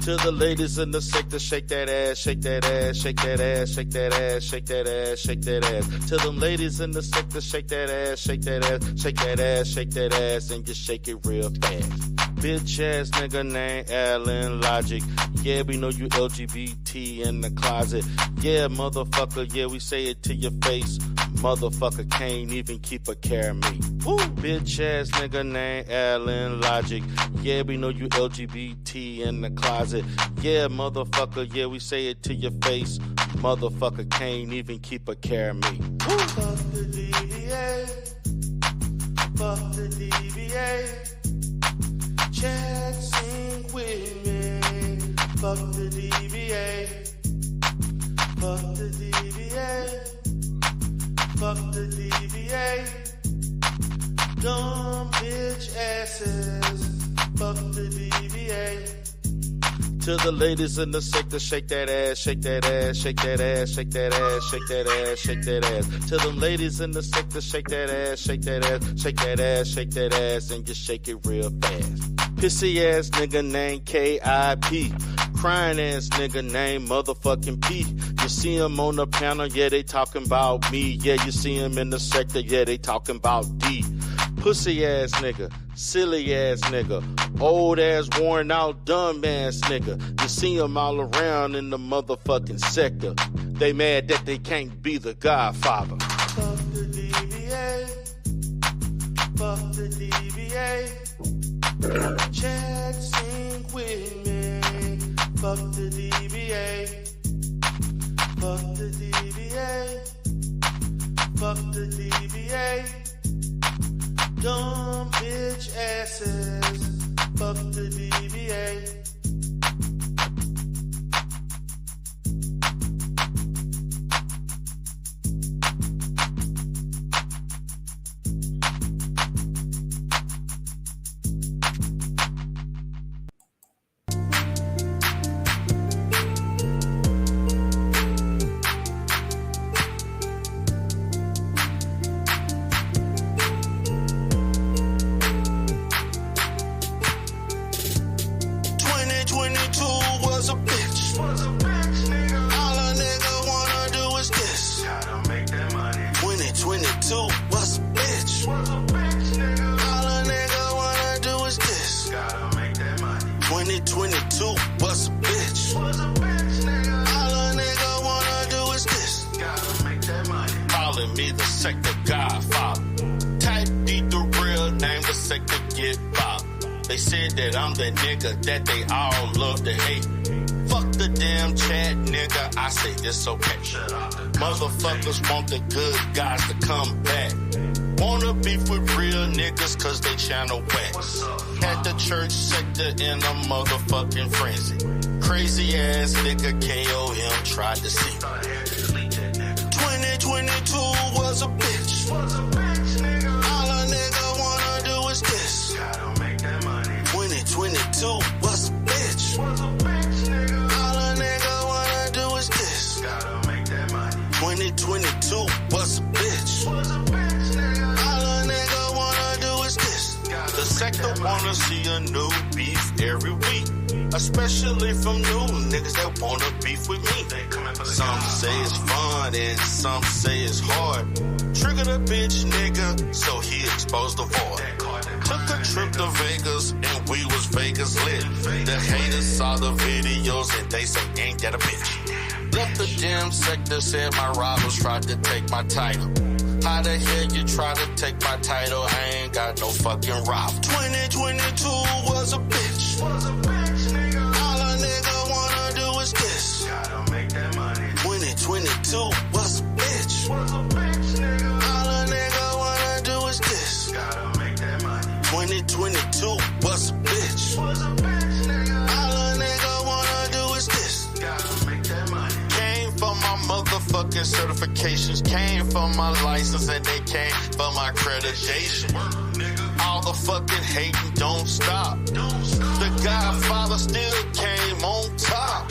To the ladies in the sector, shake that ass, shake that ass, shake that ass, shake that ass, shake that ass, shake that ass. To them ladies in the sector, shake that ass, shake that ass, shake that ass, shake that ass, and just shake it real fast. Bitch ass nigga named Alan Logic. Yeah, we know you LGBT in the closet. Yeah, motherfucker, yeah, we say it to your face. Motherfucker can't even keep a care of me. Woo! Bitch ass nigga named Alan Logic. Yeah, we know you LGBT in the closet. Yeah, motherfucker, yeah, we say it to your face. Motherfucker can't even keep a care of me. Woo! Fuck the DBA. Fuck the DBA. Chat, sing with me. Fuck the DBA. Fuck the DBA. Fuck the DBA. Dumb bitch asses. Fuck the DBA. To the ladies in the sector, shake that ass, shake that ass, shake that ass, shake that ass, shake that ass, shake that ass. To them ladies in the sector, shake that ass, shake that ass, shake that ass, shake that ass, and just shake it real fast. Pissy ass nigga named K.I.P. Crying ass nigga named motherfucking P. You see him on the panel, yeah, they talking about me. Yeah, you see him in the sector, yeah, they talking about D. Pussy ass nigga, silly ass nigga, old ass worn out dumb ass nigga. You see him all around in the motherfucking sector. They mad that they can't be the Godfather. Fuck the DBA. Fuck the DBA. Chat, sing with me. Fuck the DBA. Fuck the DBA. Fuck the DBA. Dumb bitch asses. Fuck the DBA. That they all love to hate. Fuck the damn chat, nigga. I say it's okay. Motherfuckers want the good guys to come back. Wanna beef with real niggas cause they channel whack. At the church sector in a motherfucking frenzy. Crazy ass nigga KOM tried to see. 2022 was a bitch. All a nigga wanna do is this. 2022 was a bitch. All a nigga wanna do is this. 2022 was a bitch. All a nigga wanna do is this. The sector wanna see a new beef every week. Especially from new niggas that wanna beef with me. Some say it's fun and some say it's hard. Trigger the bitch nigga, so he exposed the void. Took a trip to Vegas and we was Vegas lit. The haters saw the videos and they say ain't that a bitch. Left the damn sector, said my rivals tried to take my title. How the hell you try to take my title? I ain't got no fucking rock. 2022 was a bitch. All a nigga wanna do is this. Gotta make that money. 2022 was a bitch. All a nigga wanna do is this. Gotta make that money. 2022 was a bitch. All a nigga wanna do is this. Gotta make that money. Came for my motherfucking certifications, came for my license, and they came for my accreditation. All the fucking hating don't stop. The Godfather still came on top.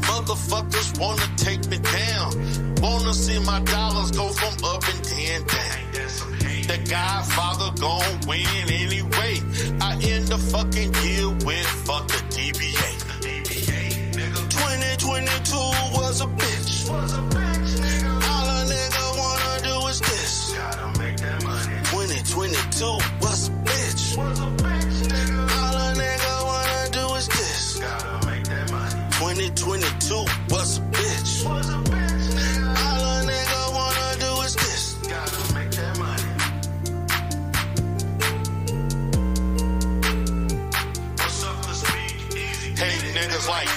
Motherfuckers wanna take me down, wanna see my dollars go from up and then down. The Godfather gon' win anyway. I end the fucking year with fuck the DBA. 2022 was a bitch. All a nigga wanna do is this. Gotta make that money. 2022 was a bitch. All a nigga wanna do is this. Gotta make that money. 2022 was a bitch. All a nigga wanna do is this. Gotta make that money. What's up, the speak easy? Hey niggas like.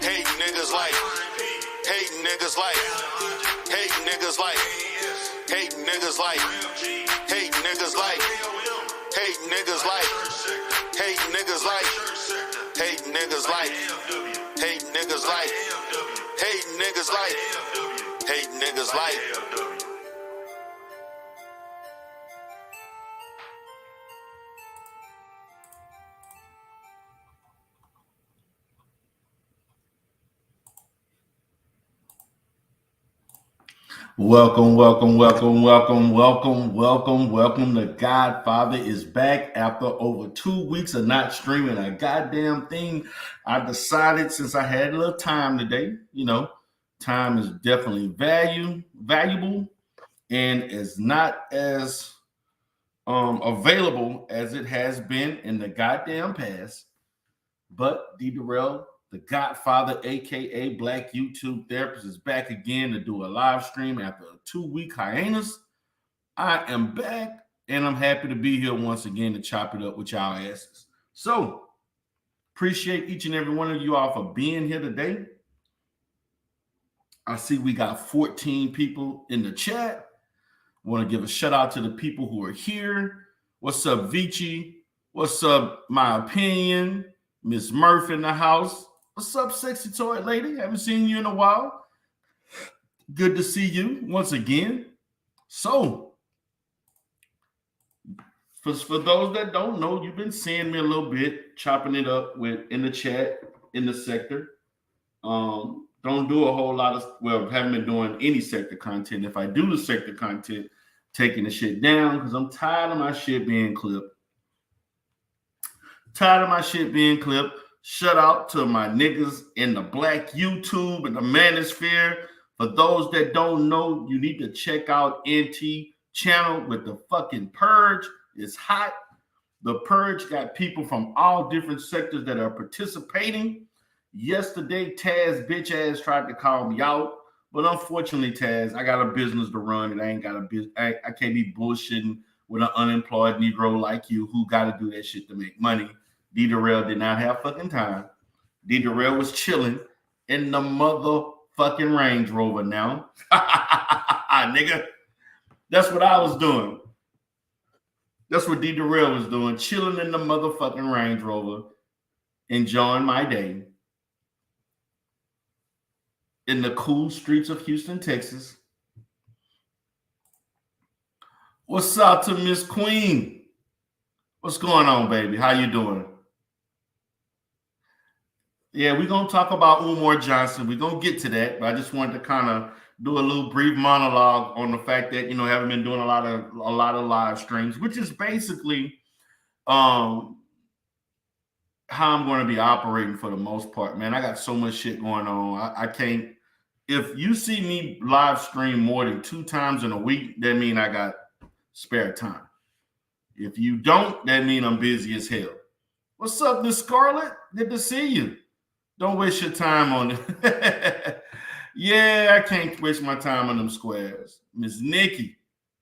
Hey niggas like. Hey niggas like. Hey niggas like. Hey niggas like. Hey niggas like. Hey niggas like. Hey niggas like. Hey niggas like. Hey niggas like. Hey niggas like. Hey niggas like. Welcome. The Godfather is back after over 2 weeks of not streaming a goddamn thing. I decided, since I had a little time today, time is definitely valuable and is not as available as it has been in the goddamn past. But D. Darrell, the Godfather, aka Black YouTube Therapist, is back again to do a live stream after a 2-week hiatus. I am back, and I'm happy to be here once again to chop it up with y'all asses. So, appreciate each and every one of you all for being here today. I see we got 14 people in the chat. Want to give a shout out to the people who are here. What's up, Vici? What's up, My Opinion? Miss Murphy in the house. What's up, sexy toy lady? Haven't seen you in a while. Good to see you once again. So, for those that don't know, you've been seeing me a little bit, chopping it up in the chat, in the sector. Don't do a whole lot of, haven't been doing any sector content. If I do the sector content, taking the shit down because I'm tired of my shit being clipped. Shout out to my niggas in the Black YouTube and the Manosphere. For those that don't know, you need to check out NT channel with the fucking Purge. It's hot. The Purge got people from all different sectors that are participating. Yesterday, Taz bitch ass tried to call me out. But unfortunately, Taz, I got a business to run and I ain't got a business. I can't be bullshitting with an unemployed Negro like you who got to do that shit to make money. D. Darrell did not have fucking time. D. Darrell was chilling in the motherfucking Range Rover now. Nigga, that's what I was doing. That's what D. Darrell was doing, chilling in the motherfucking Range Rover, enjoying my day in the cool streets of Houston, Texas. What's up to Miss Queen? What's going on, baby? How you doing? Yeah, we're going to talk about Umar Johnson. We're going to get to that, but I just wanted to kind of do a little brief monologue on the fact that, haven't been doing a lot of live streams, which is basically how I'm going to be operating for the most part, man. I got so much shit going on. I can't, if you see me live stream more than 2 times in a week, that means I got spare time. If you don't, that means I'm busy as hell. What's up, Miss Scarlett? Good to see you. Don't waste your time on it. Yeah, I can't waste my time on them squares. Miss Nikki,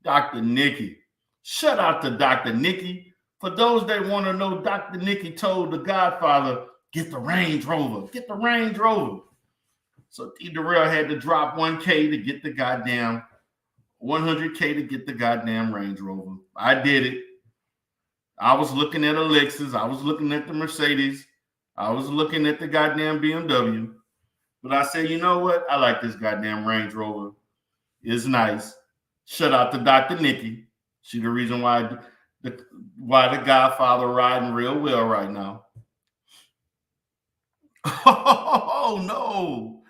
Dr. Nikki. Shout out to Dr. Nikki. For those that want to know, Dr. Nikki told the Godfather, get the Range Rover, get the Range Rover. So D. Darrell had to drop 1K to get the goddamn 100K to get the goddamn Range Rover. I did it. I was looking at a Lexus. I was looking at the Mercedes. I was looking at the goddamn BMW. But I said, you know what? I like this goddamn Range Rover. It's nice. Shout out to Dr. Nikki. She the reason why the Godfather riding real well right now. Oh no.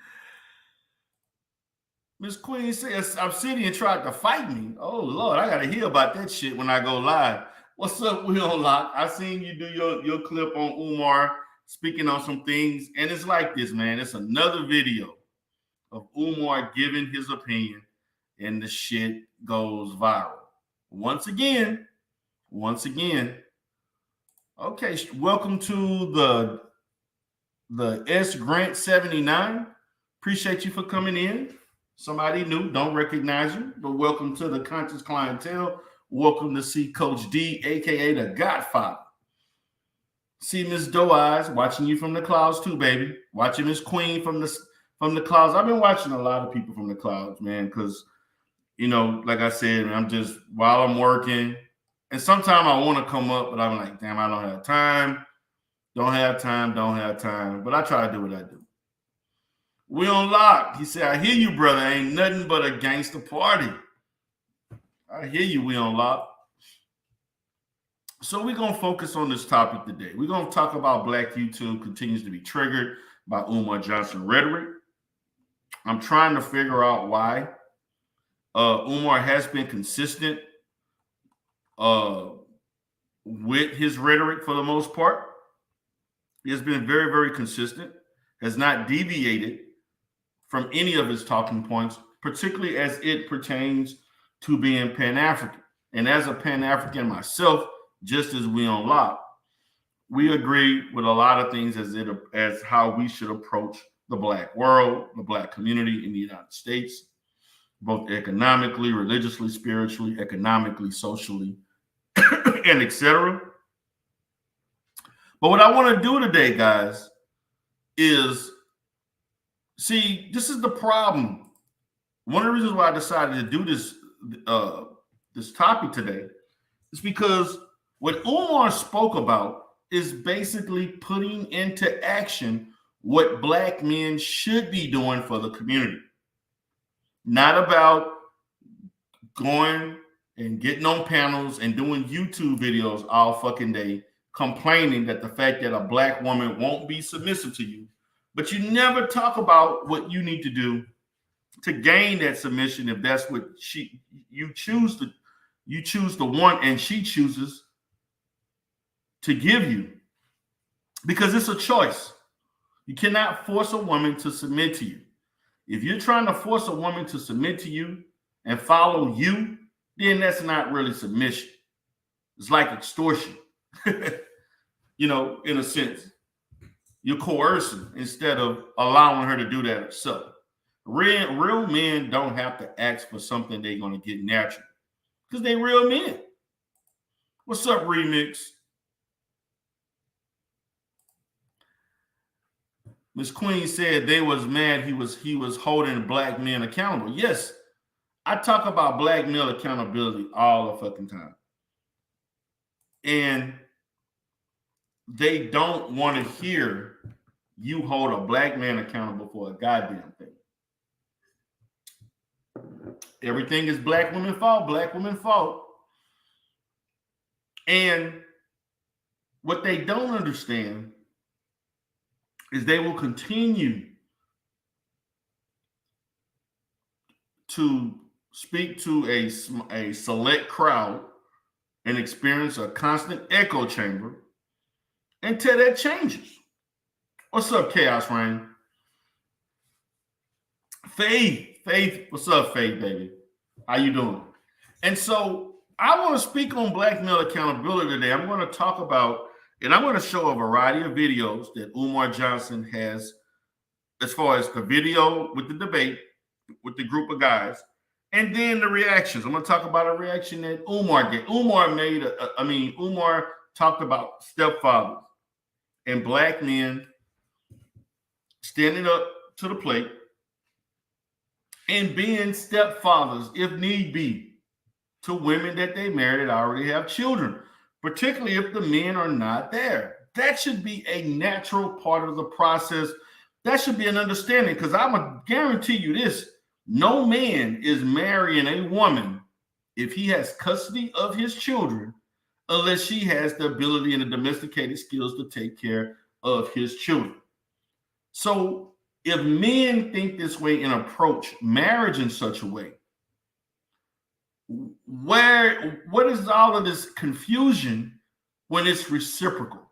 Miss Queen says Obsidian tried to fight me. Oh Lord, I gotta hear about that shit when I go live. What's up, Will Lock? I seen you do your clip on Umar speaking on some things, and it's like this, man. It's another video of Umar giving his opinion, and the shit goes viral. Once again. Okay, welcome to the S Grant 79. Appreciate you for coming in. Somebody new, don't recognize you, but welcome to the Conscious Clientele. Welcome to see Coach D, aka the Godfather. See Miss Doe Eyes, watching you from the clouds too, baby. Watching Miss Queen from the clouds. I've been watching a lot of people from the clouds, man, because you know, like I said, I'm just while I'm working, and sometimes I want to come up, but I'm like, damn, I don't have time. Don't have time. But I try to do what I do. We on lock. He said, I hear you, brother. Ain't nothing but a gangster party. I hear you, we on lock. So we're going to focus on this topic today. We're going to talk about Black YouTube continues to be triggered by Umar Johnson rhetoric. I'm trying to figure out why. Umar has been consistent with his rhetoric for the most part. He has been very, very consistent, has not deviated from any of his talking points, particularly as it pertains to being Pan-African. And as a Pan-African myself, just as we on lock, we agree with a lot of things as how we should approach the Black world, the Black community in the United States, both economically, religiously, spiritually, economically, socially, and etc. But what I want to do today, guys, is see, this is the problem. One of the reasons why I decided to do this topic today is because what Umar spoke about is basically putting into action what Black men should be doing for the community. Not about going and getting on panels and doing YouTube videos all fucking day, complaining that the fact that a Black woman won't be submissive to you, but you never talk about what you need to do to gain that submission if that's what you choose to want and she chooses to give you, because it's a choice. You cannot force a woman to submit to you. If you're trying to force a woman to submit to you and follow you, then that's not really submission. It's like extortion. You know, in a sense, you're coercing instead of allowing her to do that herself. Real men don't have to ask for something they're going to get naturally because they real men. What's up, Remix? Miss Queen said they was mad he was holding Black men accountable. Yes, I talk about Black male accountability all the fucking time. And they don't want to hear you hold a Black man accountable for a goddamn thing. Everything is Black women's fault, Black women's fault. And what they don't understand is they will continue to speak to a select crowd and experience a constant echo chamber until that changes. What's up, Chaos Rain? Faith, what's up, Faith, baby? How you doing? And so I want to speak on Black male accountability today. I'm going to talk about, and I'm going to show a variety of videos that Umar Johnson has as far as the video with the debate with the group of guys, and then the reactions. I'm going to talk about a reaction that Umar gave. Umar talked about stepfathers and black men standing up to the plate and being stepfathers, if need be, to women that they married that already have children, particularly if the men are not there. That should be a natural part of the process. That should be an understanding, because I'm going to guarantee you this. No man is marrying a woman if he has custody of his children unless she has the ability and the domesticated skills to take care of his children. So if men think this way and approach marriage in such a way, what is all of this confusion when it's reciprocal?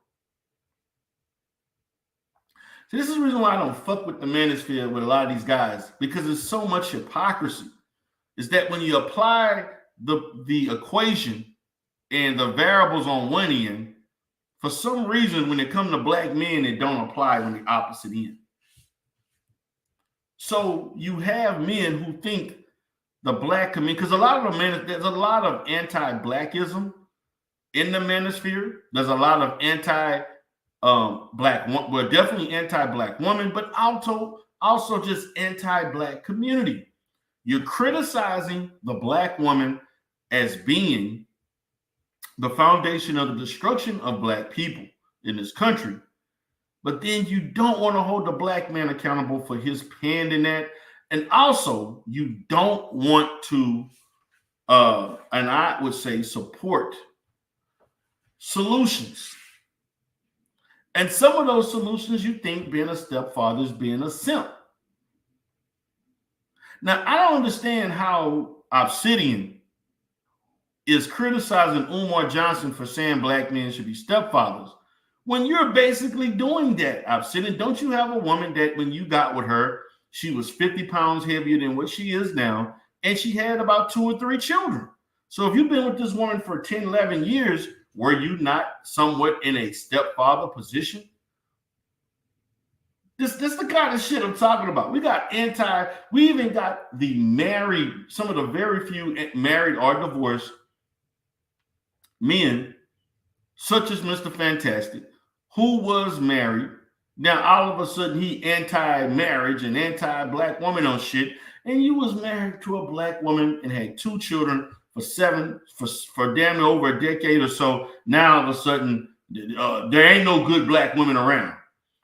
So this is the reason why I don't fuck with the manosphere with a lot of these guys, because there's so much hypocrisy. Is that when you apply the equation and the variables on one end, for some reason, when it comes to black men, it don't apply on the opposite end. So you have men who think the black community, because a lot of the men, there's a lot of anti-blackism in the manosphere. There's a lot of anti-black, well, definitely anti-black woman, but also just anti-black community. You're criticizing the black woman as being the foundation of the destruction of black people in this country. But then you don't want to hold the black man accountable for his hand in that. And also, you don't want to, and I would say, support solutions. And some of those solutions you think being a stepfather is being a simp. Now, I don't understand how Obsidian is criticizing Umar Johnson for saying black men should be stepfathers when you're basically doing that, Obsidian. Don't you have a woman that when you got with her, she was 50 pounds heavier than what she is now, and she had about 2 or 3 children? So if you've been with this woman for 10, 11 years, were you not somewhat in a stepfather position? This the kind of shit I'm talking about. We even got the married, some of the very few married or divorced men, such as Mr. Fantastic, who was married. Now, all of a sudden, he anti-marriage and anti-black woman on shit. And you was married to a black woman and had 2 children for damn near over a decade or so. Now, all of a sudden, there ain't no good black women around.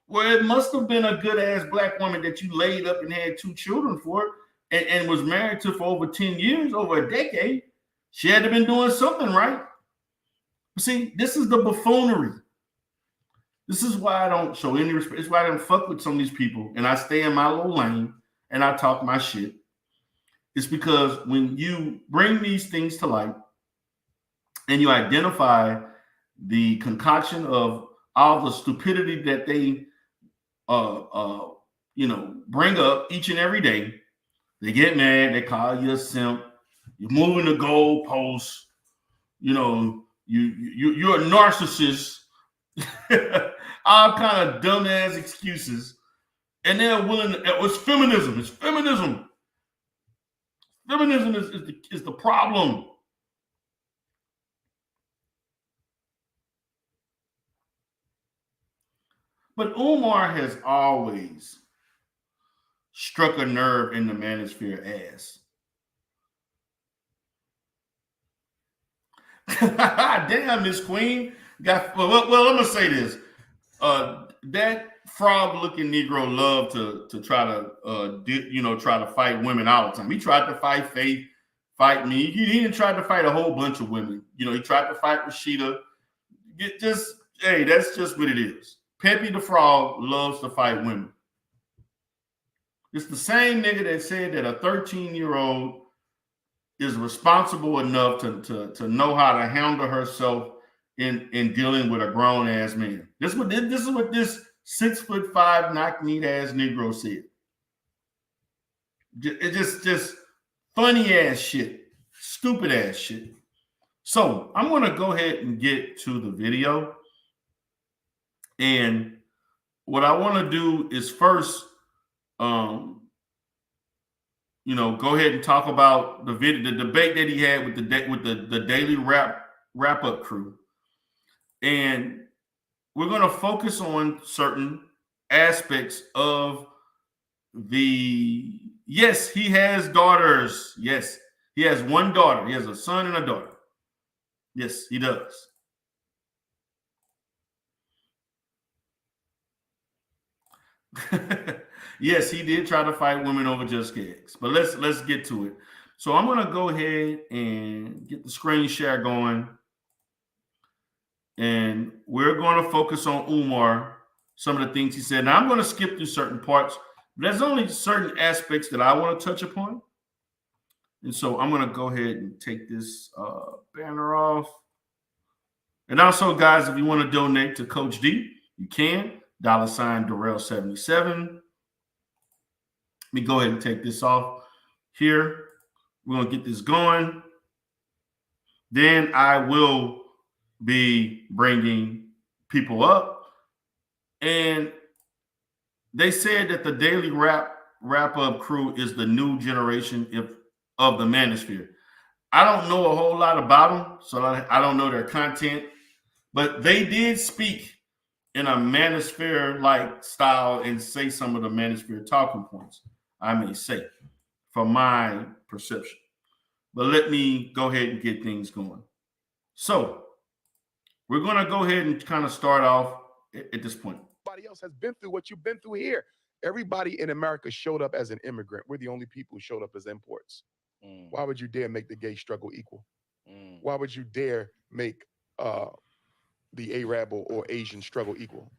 Well, it must have been a good-ass black woman that you laid up and had 2 children for and was married to for over 10 years, over a decade. She had to have been doing something right. See, this is the buffoonery. This is why I don't show any respect. It's why I don't fuck with some of these people, and I stay in my little lane and I talk my shit. It's because when you bring these things to light and you identify the concoction of all the stupidity that they bring up each and every day, they get mad, they call you a simp, you're moving the goalposts, you're a narcissist, all kind of dumbass excuses, and they're willing to, it's feminism. It's feminism. Feminism is the problem. But Umar has always struck a nerve in the manosphere ass. Damn, Miss Queen. Well, I'm gonna say this. That frog-looking Negro loved to try to fight women all the time. He tried to fight Faith, fight me. He even tried to fight a whole bunch of women. He tried to fight Rashida. That's just what it is. Peppy the Frog loves to fight women. It's the same nigga that said that a 13-year-old is responsible enough to know how to handle herself in dealing with a grown ass man. This is what this 6'5" knock-kneed ass Negro said. It's just funny ass shit, stupid ass shit. So I'm gonna go ahead and get to the video. And what I want to do is first Go ahead and talk about the debate that he had with the daily wrap up crew, and we're going to focus on certain aspects of the. Yes, he has daughters. Yes, he has one daughter. He has a son and a daughter. Yes, he does. Yes, he did try to fight women over just gigs. But let's get to it. So I'm gonna go ahead and get the screen share going. And we're going to focus on Umar, some of the things he said. Now I'm going to skip through certain parts, but there's only certain aspects that I want to touch upon. And so I'm going to go ahead and take this banner off. And also, guys, if you want to donate to Coach D, you can. $ Darrell77. Let me go ahead and take this off here. We're going to get this going. Then I will be bringing people up. And they said that the daily wrap-up crew is the new generation of the manosphere. I don't know a whole lot about them, so I don't know their content, but they did speak in a manosphere-like style and say some of the manosphere talking points, I may say, from my perception. But let me go ahead and get things going. So we're going to go ahead and kind of start off at this point. Everybody else has been through what you've been through here. Everybody in America showed up as an immigrant. We're the only people who showed up as imports. Why would you dare make the gay struggle equal? Why would you dare make the Arab or Asian struggle equal?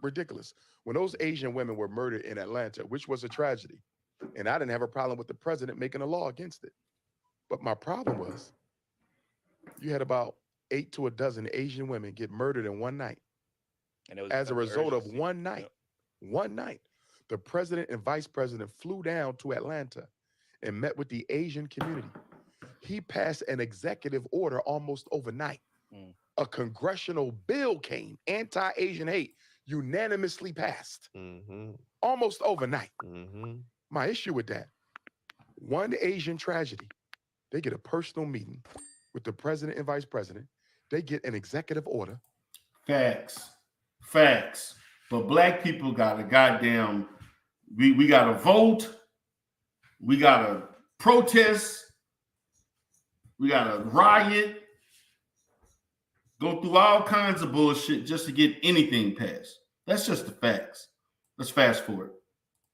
Ridiculous. When those Asian women were murdered in Atlanta, which was a tragedy, and I didn't have a problem with the president making a law against it. But my problem was you had about 8 to a dozen Asian women get murdered in one night. And it was as a result of one night. Yep. One night. The president and vice president flew down to Atlanta and met with the Asian community. He passed an executive order almost overnight. A congressional bill came, anti-Asian hate, unanimously passed. Almost overnight. My issue with that, one Asian tragedy, they get a personal meeting with the president and vice president. They get an executive order. Facts. But black people got a goddamn, we got to vote. We got to protest. We got to riot. Go through all kinds of bullshit just to get anything passed. That's just the facts. Let's fast forward.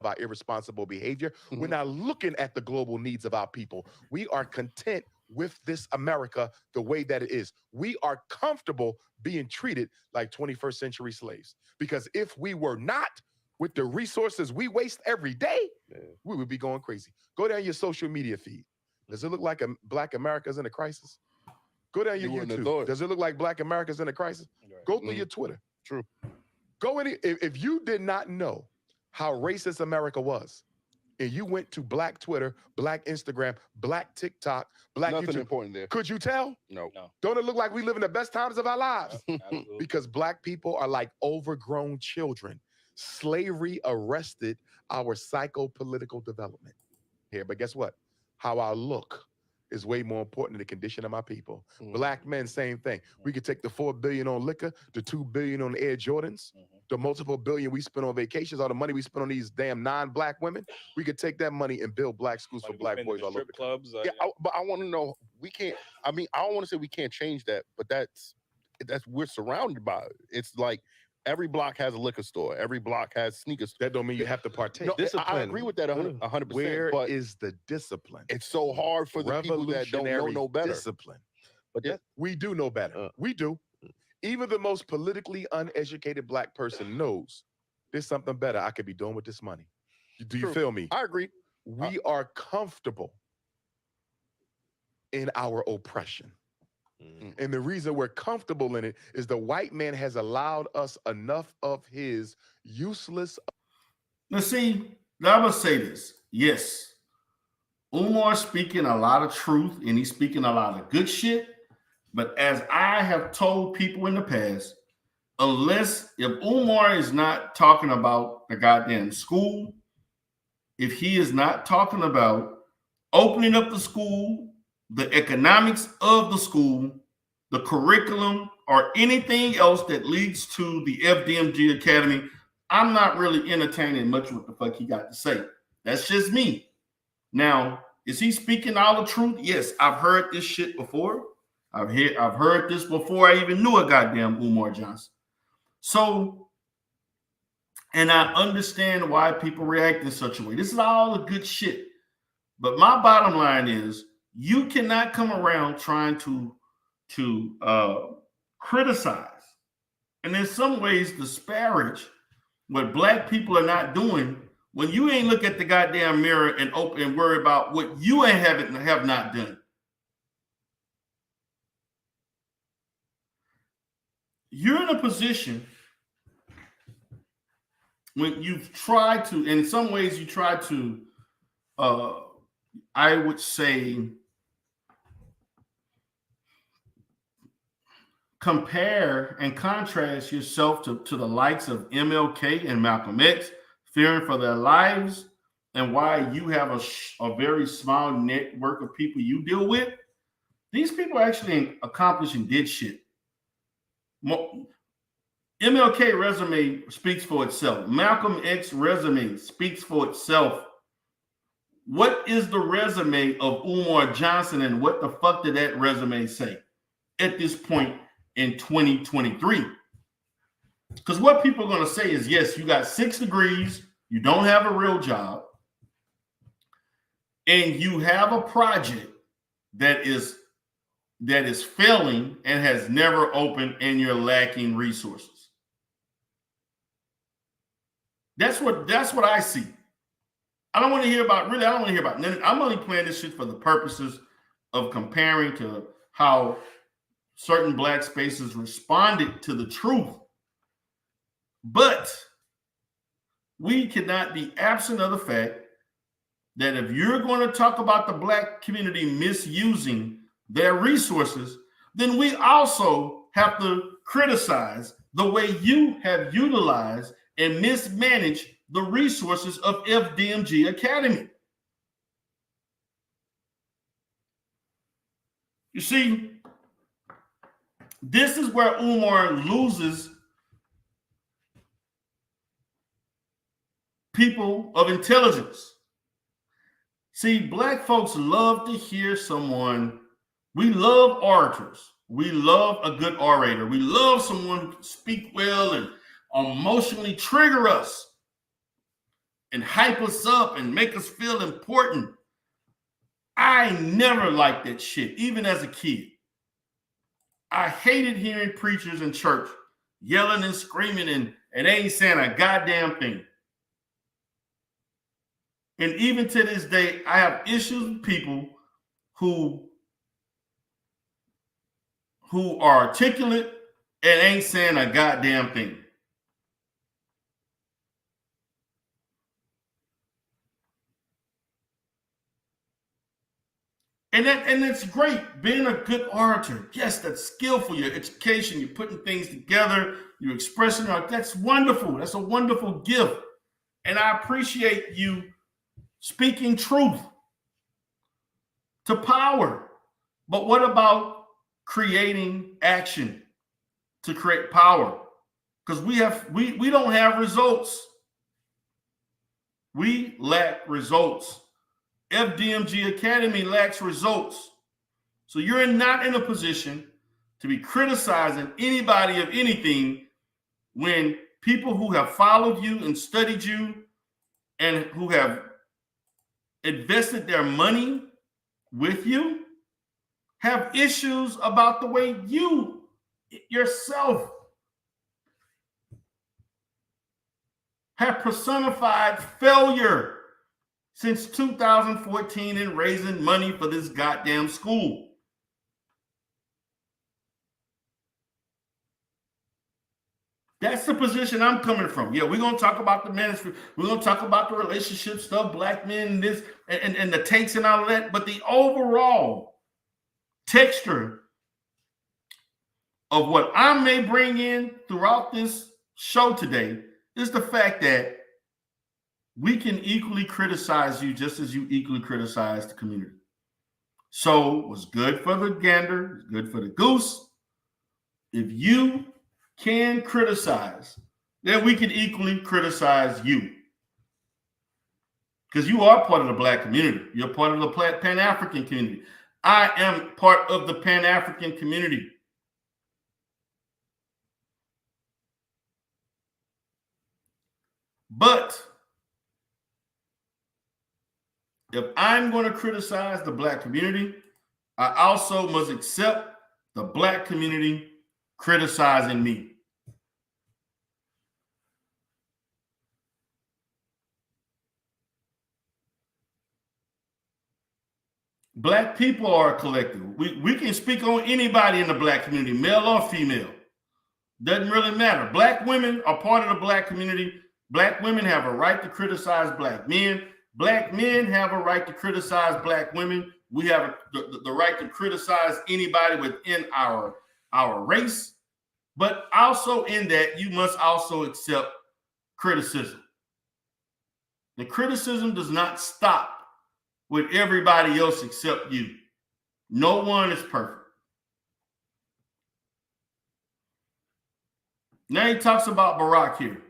About irresponsible behavior. We're not looking at the global needs of our people. We are content with this America the way that it is. We are comfortable being treated like 21st century slaves. Because if we were not, with the resources we waste every day, we would be going crazy. Go down your social media feed. Does it look like Black America's in a crisis? Go down your YouTube. Does it look like Black America's in a crisis? Go through your Twitter. True. Go in. If you did not know how racist America was, and you went to Black Twitter, Black Instagram, Black TikTok, Black Nothing YouTube, important there. could you tell? No. Don't it look like we live in the best times of our lives? Because Black people are like overgrown children. Slavery arrested our psycho-political development here. But guess what? How I look is way more important than the condition of my people. Black men, same thing. We could take the $4 billion on liquor, the $2 billion on Air Jordans, the multiple billion we spend on vacations, all the money we spend on these damn non-Black women. We could take that money and build Black schools for Black boys all over. Clubs. But I want to know, we can't. I mean, I don't want to say we can't change that, but that's we're surrounded by it. It's like every block has a liquor store. Every block has sneakers. That don't mean you have to partake. No, discipline. I agree with that 100%. Where is the discipline? It's so hard for the people that don't know no better. Discipline. But we do know better. We do. Even the most politically uneducated Black person knows there's something better I could be doing with this money. Do you feel me? I agree. We are comfortable in our oppression. And the reason we're comfortable in it is the white man has allowed us enough of his useless. Now, see, I must say this. Yes, Umar speaking a lot of truth and he's speaking a lot of good shit. But as I have told people in the past, if Umar is not talking about the goddamn school, if he is not talking about opening up the school, the economics of the school, the curriculum, or anything else that leads to the FDMG Academy, I'm not really entertaining much what the fuck he got to say. That's just me. Now, is he speaking all the truth? Yes, I've heard this shit before. I've heard this before I even knew a goddamn Umar Johnson. So, and I understand why people react in such a way. This is all the good shit. But my bottom line is, you cannot come around trying to criticize and in some ways disparage what black people are not doing when you ain't look at the goddamn mirror and open and worry about what you have not done. You're in a position when you've tried to, in some ways you try to, I would say, compare and contrast yourself to the likes of MLK and Malcolm X, fearing for their lives, and why you have a very small network of people you deal with. These people actually accomplish and did shit. MLK resume speaks for itself. Malcolm X resume speaks for itself. What is the resume of Umar Johnson, and what the fuck did that resume say at this point in 2023? Because what people are going to say is, yes, you got 6 degrees, you don't have a real job, and you have a project that is failing and has never opened, and you're lacking resources. That's what I see. I don't want to hear about none. I'm only playing this shit for the purposes of comparing to how certain black spaces responded to the truth. But we cannot be absent of the fact that if you're going to talk about the black community misusing their resources, then we also have to criticize the way you have utilized and mismanaged the resources of FDMG Academy. You see, this is where Umar loses people of intelligence. See, black folks love to hear someone. We love orators. We love a good orator. We love someone who can speak well and emotionally trigger us and hype us up and make us feel important. I never liked that shit, even as a kid. I hated hearing preachers in church yelling and screaming and ain't saying a goddamn thing. And even to this day, I have issues with people who are articulate and ain't saying a goddamn thing. And it's great being a good orator. Yes, that's skillful. Your education, you're putting things together, you're expressing art. That's wonderful. That's a wonderful gift. And I appreciate you speaking truth to power. But what about creating action to create power? Because we don't have results. We lack results. FDMG Academy lacks results. So you're not in a position to be criticizing anybody of anything when people who have followed you and studied you and who have invested their money with you have issues about the way you yourself have personified failure since 2014 in raising money for this goddamn school. That's the position I'm coming from. Yeah, we're going to talk about the ministry. We're going to talk about the relationship stuff, black men, and this, and the takes and all of that. But the overall texture of what I may bring in throughout this show today is the fact that we can equally criticize you just as you equally criticize the community. So what's good for the gander is good for the goose. If you can criticize, then we can equally criticize you. Because you are part of the Black community. You're part of the Pan-African community. I am part of the Pan-African community. But if I'm going to criticize the Black community, I also must accept the Black community criticizing me. Black people are a collective. We can speak on anybody in the Black community, male or female. Doesn't really matter. Black women are part of the Black community. Black women have a right to criticize Black men. Black men have a right to criticize Black women. We have the right to criticize anybody within our race. But also in that, you must also accept criticism. The criticism does not stop with everybody else except you. No one is perfect. Now he talks about Barack here.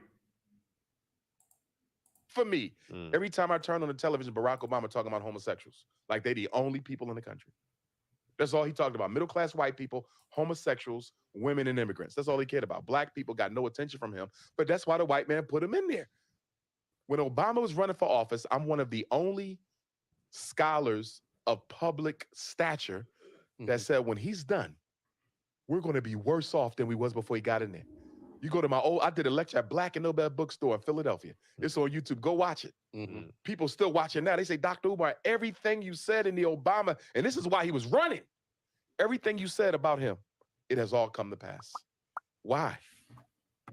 For me, every time I turn on the television, Barack Obama talking about homosexuals. Like they the only people in the country. That's all he talked about. Middle-class white people, homosexuals, women, and immigrants. That's all he cared about. Black people got no attention from him, but that's why the white man put him in there. When Obama was running for office, I'm one of the only scholars of public stature that said when he's done, we're going to be worse off than we was before he got in there. You go to I did a lecture at Black and Nobel bookstore in Philadelphia. It's on YouTube. Go watch it. People still watching now. They say, Dr. Umar, everything you said in the Obama, and this is why he was running, everything you said about him, it has all come to pass. Why?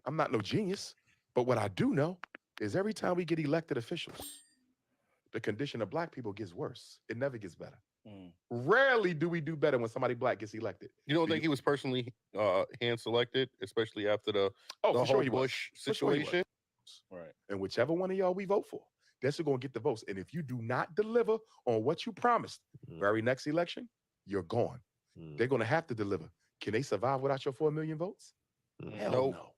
I'm not no genius, but what I do know is every time we get elected officials, the condition of Black people gets worse. It never gets better. Rarely do we do better when somebody Black gets elected. You don't think he was personally hand-selected, especially after the whole Bush situation? Right. And whichever one of y'all we vote for, that's who's going to get the votes. And if you do not deliver on what you promised, very next election, you're gone. They're going to have to deliver. Can they survive without your 4 million votes? Hell no.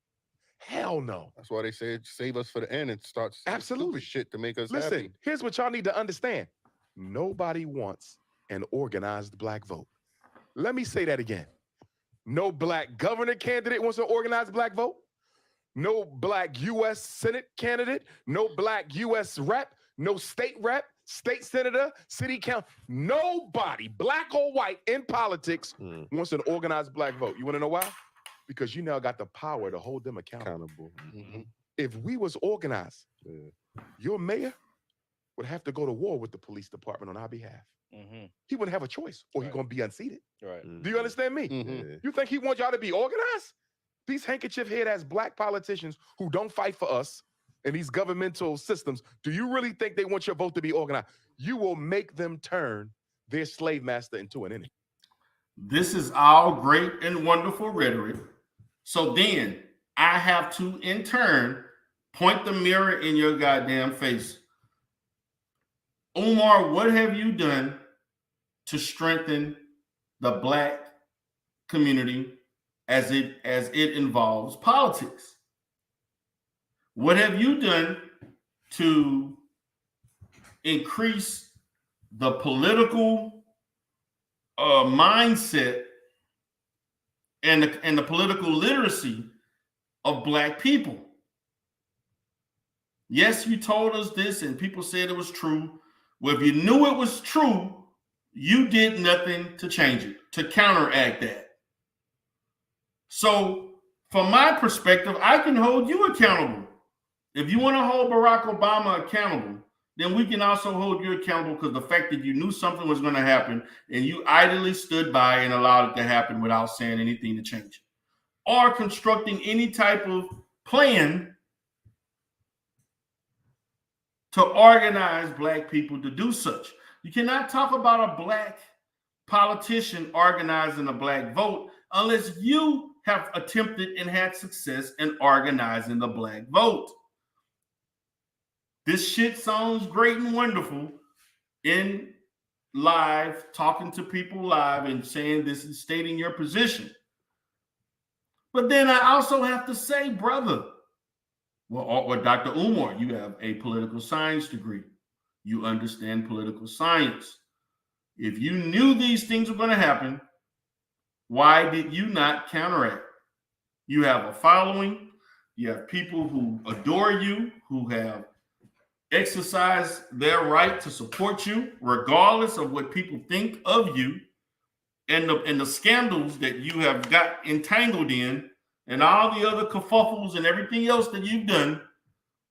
Hell no. That's why they say save us for the end and start absolutely shit to make us Listen, happy. Here's what y'all need to understand. Nobody wants an organized Black vote. Let me say that again. No Black governor candidate wants an organized Black vote. No Black U.S. Senate candidate. No Black U.S. rep. No state rep, state senator, city council. Nobody, Black or white, in politics wants an organized Black vote. You want to know why? Because you now got the power to hold them accountable. If we was organized, your mayor would have to go to war with the police department on our behalf. He wouldn't have a choice, or he's going to be unseated. Do you understand me? You think he wants y'all to be organized? These handkerchief head-ass Black politicians who don't fight for us and these governmental systems, do you really think they want your vote to be organized? You will make them turn their slave master into an enemy. This is all great and wonderful rhetoric. So then I have to, in turn, point the mirror in your goddamn face. Umar, what have you done to strengthen the Black community as it involves politics? What have you done to increase the political mindset and the political literacy of Black people? Yes, you told us this and people said it was true. Well, if you knew it was true, you did nothing to change it, to counteract that. So from my perspective, I can hold you accountable. If you want to hold Barack Obama accountable, then we can also hold you accountable because the fact that you knew something was going to happen and you idly stood by and allowed it to happen without saying anything to change it, or constructing any type of plan to organize Black people to do such. You cannot talk about a Black politician organizing a Black vote unless you have attempted and had success in organizing the Black vote. This shit sounds great and wonderful in live, talking to people live and saying this and stating your position. But then I also have to say, brother, or Dr. Umar, you have a political science degree. You understand political science. If you knew these things were going to happen, why did you not counteract? You have a following. You have people who adore you, who have exercised their right to support you, regardless of what people think of you, and the scandals that you have got entangled in, and all the other kerfuffles and everything else that you've done.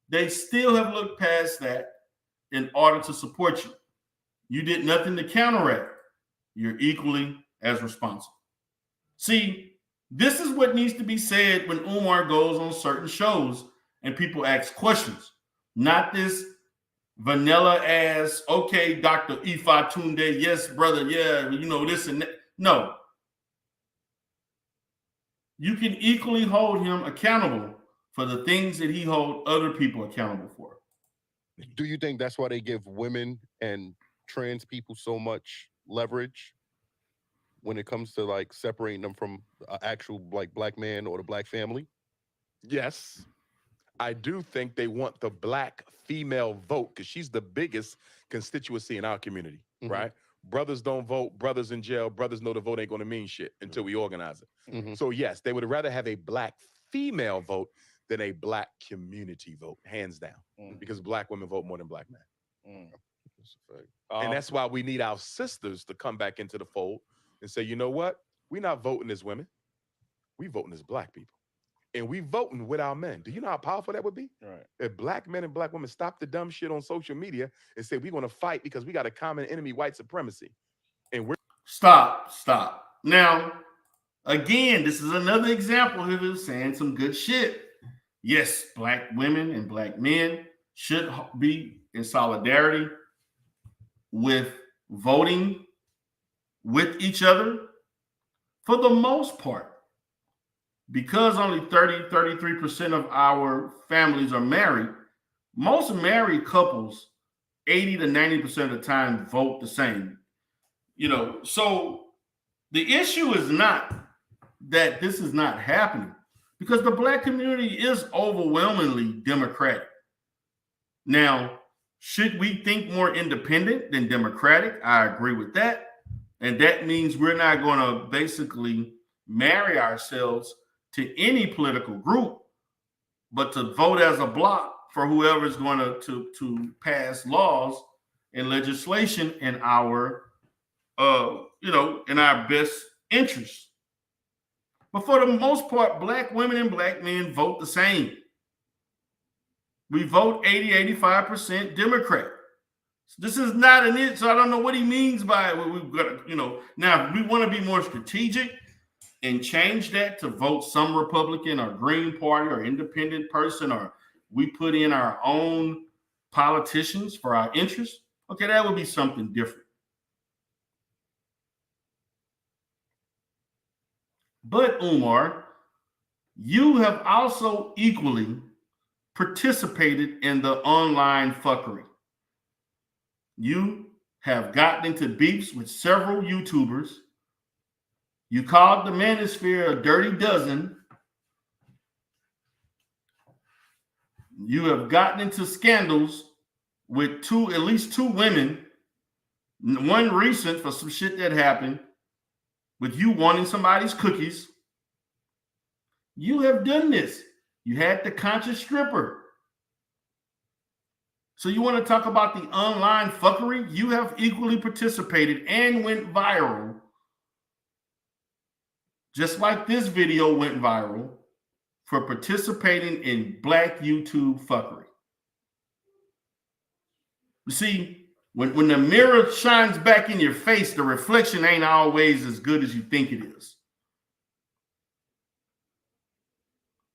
They still have looked past that in order to support you. You did nothing to counteract. You're equally as responsible. See, this is what needs to be said when Umar goes on certain shows and people ask questions. Not this vanilla ass, okay, Dr. Ifa Tunde, yes, brother, yeah, you know, this and that. No. You can equally hold him accountable for the things that he holds other people accountable for. Do you think that's why they give women and trans people so much leverage when it comes to like separating them from an actual like black man or the black family? Yes. I do think they want the black female vote because she's the biggest constituency in our community, right? Brothers don't vote, brothers in jail, brothers know the vote ain't gonna mean shit until we organize it. So yes, they would rather have a black female vote than a black community vote, hands down, because black women vote more than black men. And that's why we need our sisters to come back into the fold and say, you know what? We're not voting as women. We voting as black people. And we voting with our men. Do you know how powerful that would be? Right. If black men and black women stop the dumb shit on social media and say, we're going to fight because we got a common enemy, white supremacy. And we're... Stop. Now, again, this is another example of saying some good shit. Yes, black women and black men should be in solidarity with voting with each other for the most part. Because only 33% of our families are married, most married couples, 80 to 90% of the time, vote the same. You know, so the issue is not that this is not happening, because the black community is overwhelmingly Democratic. Now, should we think more independent than Democratic? I agree with that. And that means we're not going to basically marry ourselves to any political group, but to vote as a block for whoever is going to pass laws and legislation in our, in our best interest. But for the most part, black women and black men vote the same. We vote 80, 85% Democrat. This is not an it, so I don't know what he means by it. We've got to, now if we want to be more strategic and change that to vote some Republican or Green Party or independent person, or we put in our own politicians for our interests, okay, that would be something different. But Umar, you have also equally participated in the online fuckery. You have gotten into beefs with several YouTubers. You called the manosphere a dirty dozen. You have gotten into scandals with at least two women, one recent for some shit that happened, with you wanting somebody's cookies. You have done this. You had the conscious stripper. So you want to talk about the online fuckery? You have equally participated and went viral. Just like this video went viral for participating in black YouTube fuckery. You see, when the mirror shines back in your face, the reflection ain't always as good as you think it is.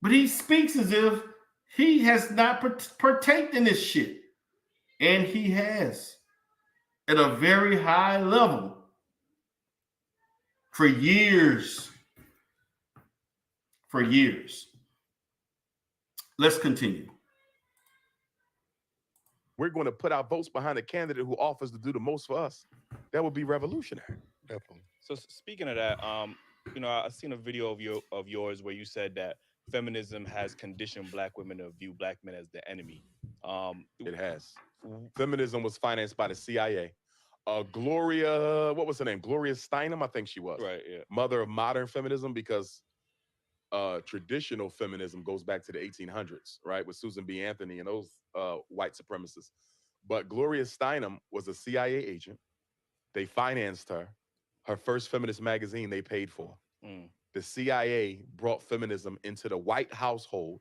But he speaks as if he has not partaked in this shit. And he has, at a very high level, for years. For years. Let's continue. we're going to put our votes behind a candidate who offers to do the most for us. That would be revolutionary. Definitely. So speaking of that, I've seen a video of yours where you said that feminism has conditioned black women to view black men as the enemy. It has. Feminism was financed by the CIA. Gloria, what was her name? Gloria Steinem, I think she was. Right, yeah. Mother of modern feminism, because traditional feminism goes back to the 1800s, right? With Susan B. Anthony and those white supremacists. But Gloria Steinem was a CIA agent. They financed her. Her first feminist magazine they paid for. The CIA brought feminism into the white household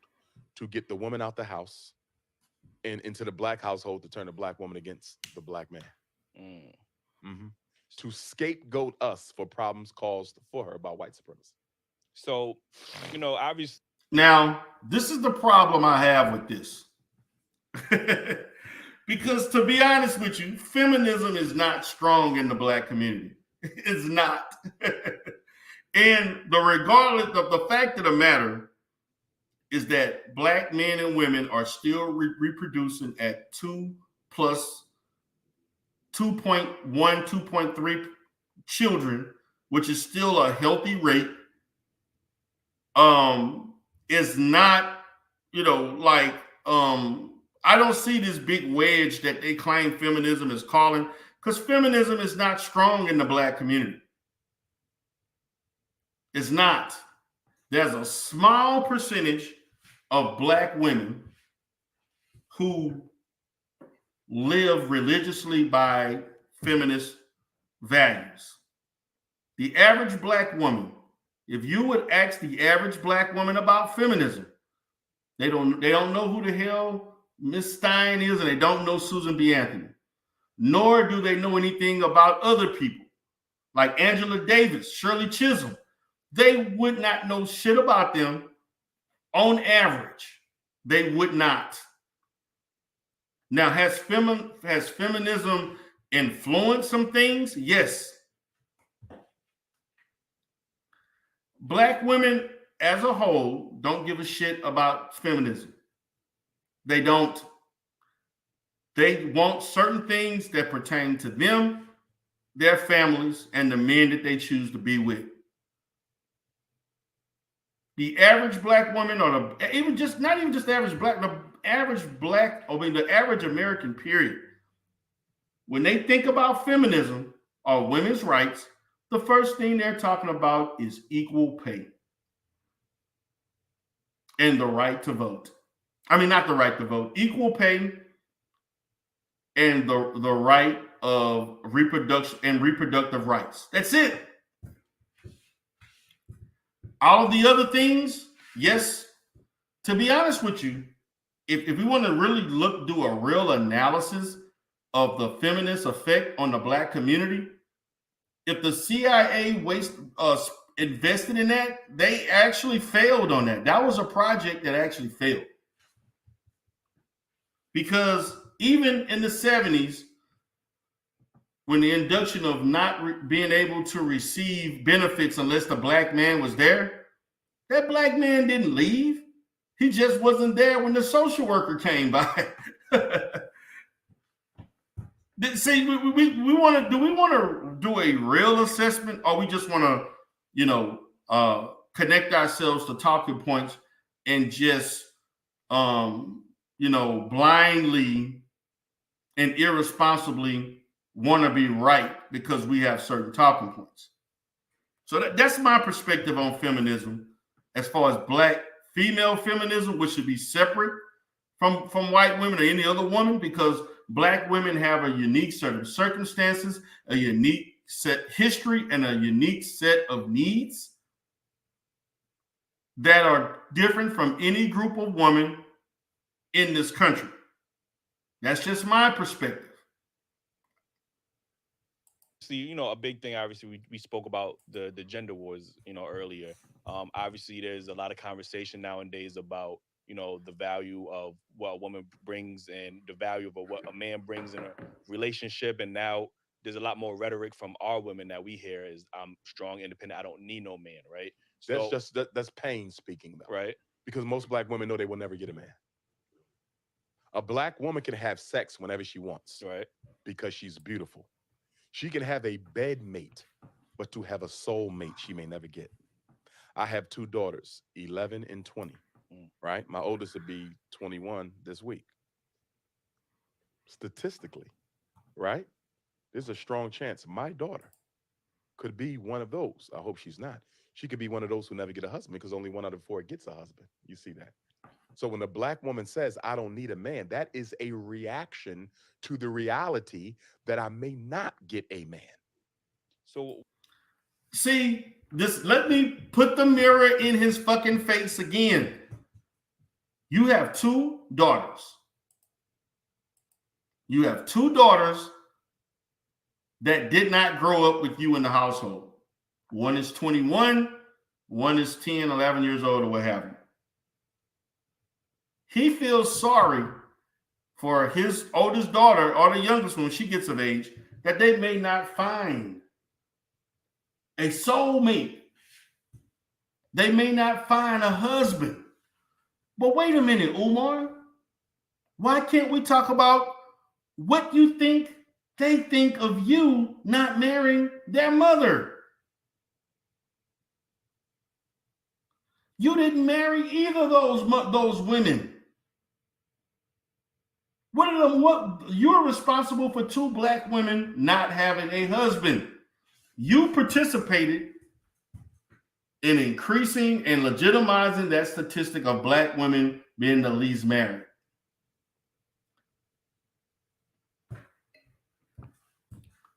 to get the woman out the house, and into the black household to turn the black woman against the black man. To scapegoat us for problems caused for her by white supremacy. So, obviously. Now, this is the problem I have with this. Because to be honest with you, feminism is not strong in the black community. It's not. And regardless of the fact of the matter is that black men and women are still reproducing at 2 plus 2.1, 2.3 children, which is still a healthy rate. Is not, I don't see this big wedge that they claim feminism is calling, because feminism is not strong in the black community. It's not. There's a small percentage of black women who live religiously by feminist values. The average black woman, if you would ask the average black woman about feminism, they don't know who the hell Miss Stein is, and they don't know Susan B. Anthony. Nor do they know anything about other people like Angela Davis, Shirley Chisholm. They would not know shit about them on average. They would not. Now, has feminism influenced some things? Yes. Black women as a whole don't give a shit about feminism. They don't. They want certain things that pertain to them, their families, and the men that they choose to be with. The average black woman, or not even just the average black, the average American, period, when they think about feminism or women's rights, the first thing they're talking about is equal pay and the right to vote. I mean, not the right to vote, equal pay and the right of reproduction and reproductive rights. That's it. All of the other things, yes. To be honest with you, if we want to really do a real analysis of the feminist effect on the black community, if the CIA invested in that, they actually failed on that. That was a project that actually failed. Because even in the 70s, when the induction of not being able to receive benefits unless the black man was there, that black man didn't leave. He just wasn't there when the social worker came by. See, we want to do a real assessment, or we just want to, connect ourselves to talking points and just, blindly and irresponsibly want to be right because we have certain talking points. So that's my perspective on feminism, as far as black female feminism, which should be separate from white women or any other woman, because black women have a unique set of circumstances, a unique set history, and a unique set of needs that are different from any group of women in this country. That's just my perspective. See, a big thing, obviously, we spoke about the gender wars, earlier. Obviously, there's a lot of conversation nowadays about, the value of what a woman brings and the value of what a man brings in a relationship. And now there's a lot more rhetoric from our women that we hear is, I'm strong, independent, I don't need no man, right? So, that's pain speaking, though. Right. Because most black women know they will never get a man. A black woman can have sex whenever she wants. Right. Because she's beautiful. She can have a bed mate, but to have a soul mate, she may never get. I have 2 daughters, 11 and 20, right? My oldest will be 21 this week. Statistically, right? There's a strong chance my daughter could be one of those. I hope she's not. She could be one of those who never get a husband because only 1 out of 4 gets a husband. You see that? So when the black woman says, I don't need a man, that is a reaction to the reality that I may not get a man. So, see, let me put the mirror in his fucking face again. You have 2 daughters. You have 2 daughters that did not grow up with you in the household. One is 21, one is 10, 11 years old, or what have you. He feels sorry for his oldest daughter or the youngest one when she gets of age that they may not find a soulmate. They may not find a husband. But wait a minute, Umar. Why can't we talk about what you think they think of you not marrying their mother? You didn't marry either of those women. What you're responsible for 2 black women not having a husband. You participated in increasing and legitimizing that statistic of black women being the least married.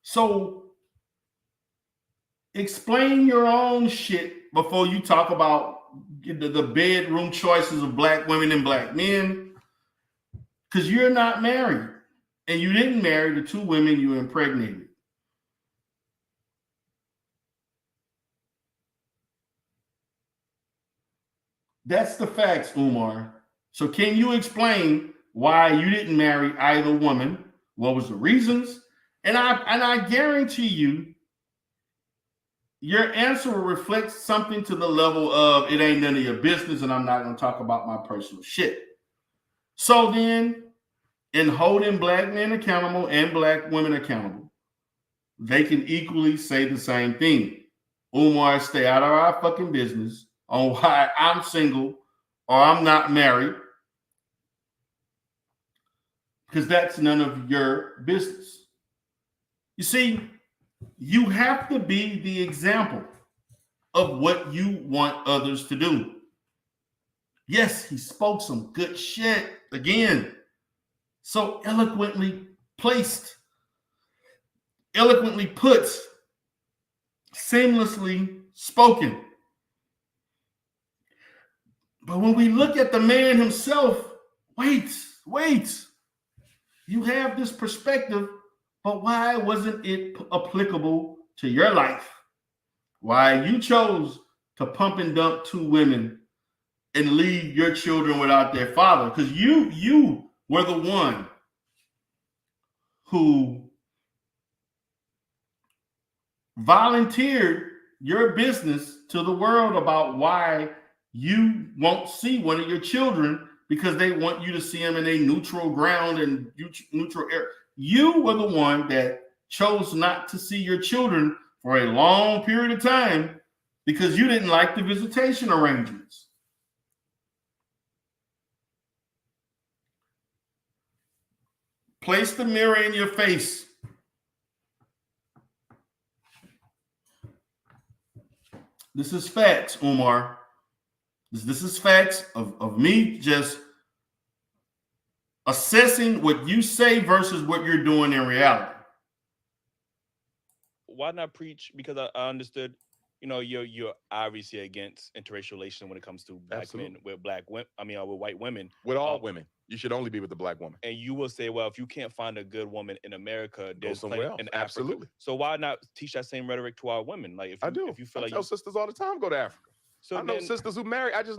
So explain your own shit before you talk about the bedroom choices of black women and black men. Because you're not married. And you didn't marry the 2 women you impregnated. That's the facts, Umar. So can you explain why you didn't marry either woman? What was the reasons? And I guarantee you, your answer will reflect something to the level of it ain't none of your business and I'm not going to talk about my personal shit. So then, in holding black men accountable and black women accountable, they can equally say the same thing. Umar, stay out of our fucking business on why I'm single or I'm not married, because that's none of your business. You see, you have to be the example of what you want others to do. Yes, he spoke some good shit again. So eloquently placed, eloquently put, seamlessly spoken. But when we look at the man himself, wait. You have this perspective, but why wasn't it applicable to your life? Why you chose to pump and dump 2 women and leave your children without their father? Because you were the one who volunteered your business to the world about why you won't see one of your children because they want you to see them in a neutral ground and neutral air. You were the one that chose not to see your children for a long period of time because you didn't like the visitation arrangements. Place the mirror in your face. This is facts, Umar. This is facts of me just assessing what you say versus what you're doing in reality. Why not preach? Because I understood, you're obviously against interracial relations when it comes to black men with black women. With white women. With all women. You should only be with the black woman. And you will say, well, if you can't find a good woman in America, there's somewhere else. In Africa. Absolutely. So why not teach that same rhetoric to our women? Like, if you feel like tell sisters all the time, go to Africa. So I know sisters who marry. I just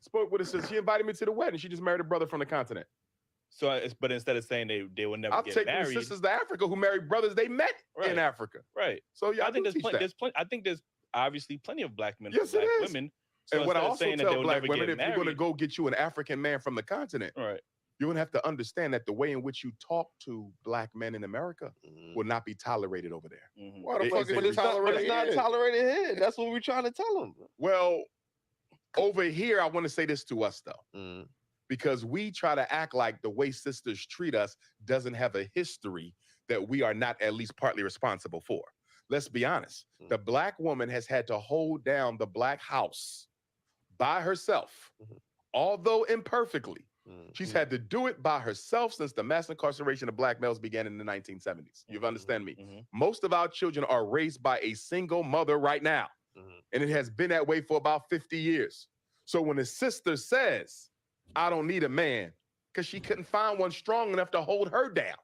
spoke with a sister. She invited me to the wedding. She just married a brother from the continent. So, but instead of saying they will never get married, I'll take sisters to Africa who married brothers they met in Africa. Right. So yeah, I think there's obviously plenty of black men and black women. So and what I also tell black women, if you're going to go get you an African man from the continent, right, you're gonna have to understand that the way in which you talk to black men in America will not be tolerated over there. Why the fuck is it tolerated? It's not tolerated here. That's what we're trying to tell them. Well, over here, I want to say this to us though, because we try to act like the way sisters treat us doesn't have a history that we are not at least partly responsible for. Let's be honest. The black woman has had to hold down the black house by herself, although imperfectly. She's had to do it by herself since the mass incarceration of black males began in the 1970s. You understand me? Most of our children are raised by a single mother right now. And it has been that way for about 50 years. So when a sister says, I don't need a man, because she couldn't find one strong enough to hold her down.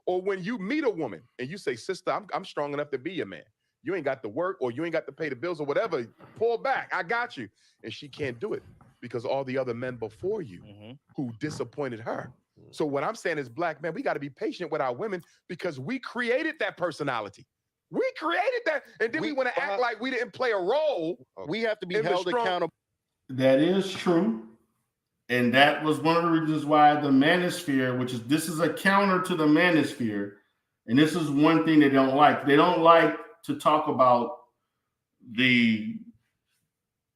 Or when you meet a woman and you say, sister, I'm strong enough to be your man. You ain't got to work or you ain't got to pay the bills or whatever. Pull back. I got you. And she can't do it because all the other men before you who disappointed her. So what I'm saying is, black men, we got to be patient with our women because we created that personality. We created that. And then we want to act like we didn't play a role. We have to be held accountable. That is true. And that was one of the reasons why the manosphere, this is a counter to the manosphere. And this is one thing they don't like. They don't like to talk about the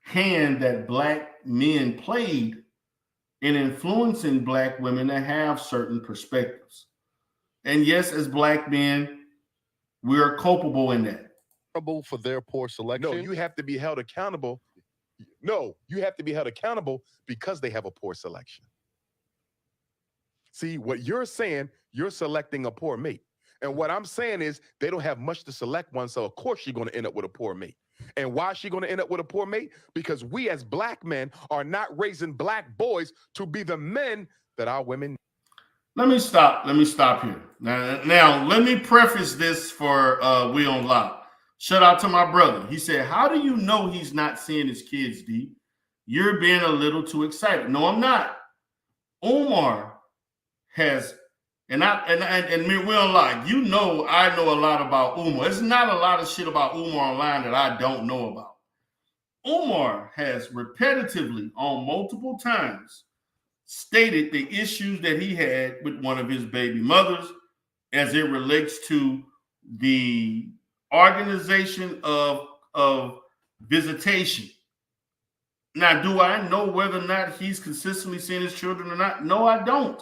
hand that black men played in influencing black women to have certain perspectives. And yes, as black men, we are culpable in that. For their poor selection? No, you have to be held accountable. No, you have to be held accountable because they have a poor selection. See, what you're saying, you're selecting a poor mate. And what I'm saying is they don't have much to select one, so of course she's going to end up with a poor mate. And why is she going to end up with a poor mate? Because we as black men are not raising black boys to be the men that our women need. Let me stop here. Now let me preface this for We On Lock. Shout out to my brother. He said, how do you know he's not seeing his kids, D? You're being a little too excited. No, I'm not. Umar has, and we on live. You know, I know a lot about Umar. There's not a lot of shit about Umar online that I don't know about. Umar has repetitively, on multiple times, stated the issues that he had with one of his baby mothers as it relates to the organization of visitation. Now, do I know whether or not he's consistently seeing his children or not? No, I don't.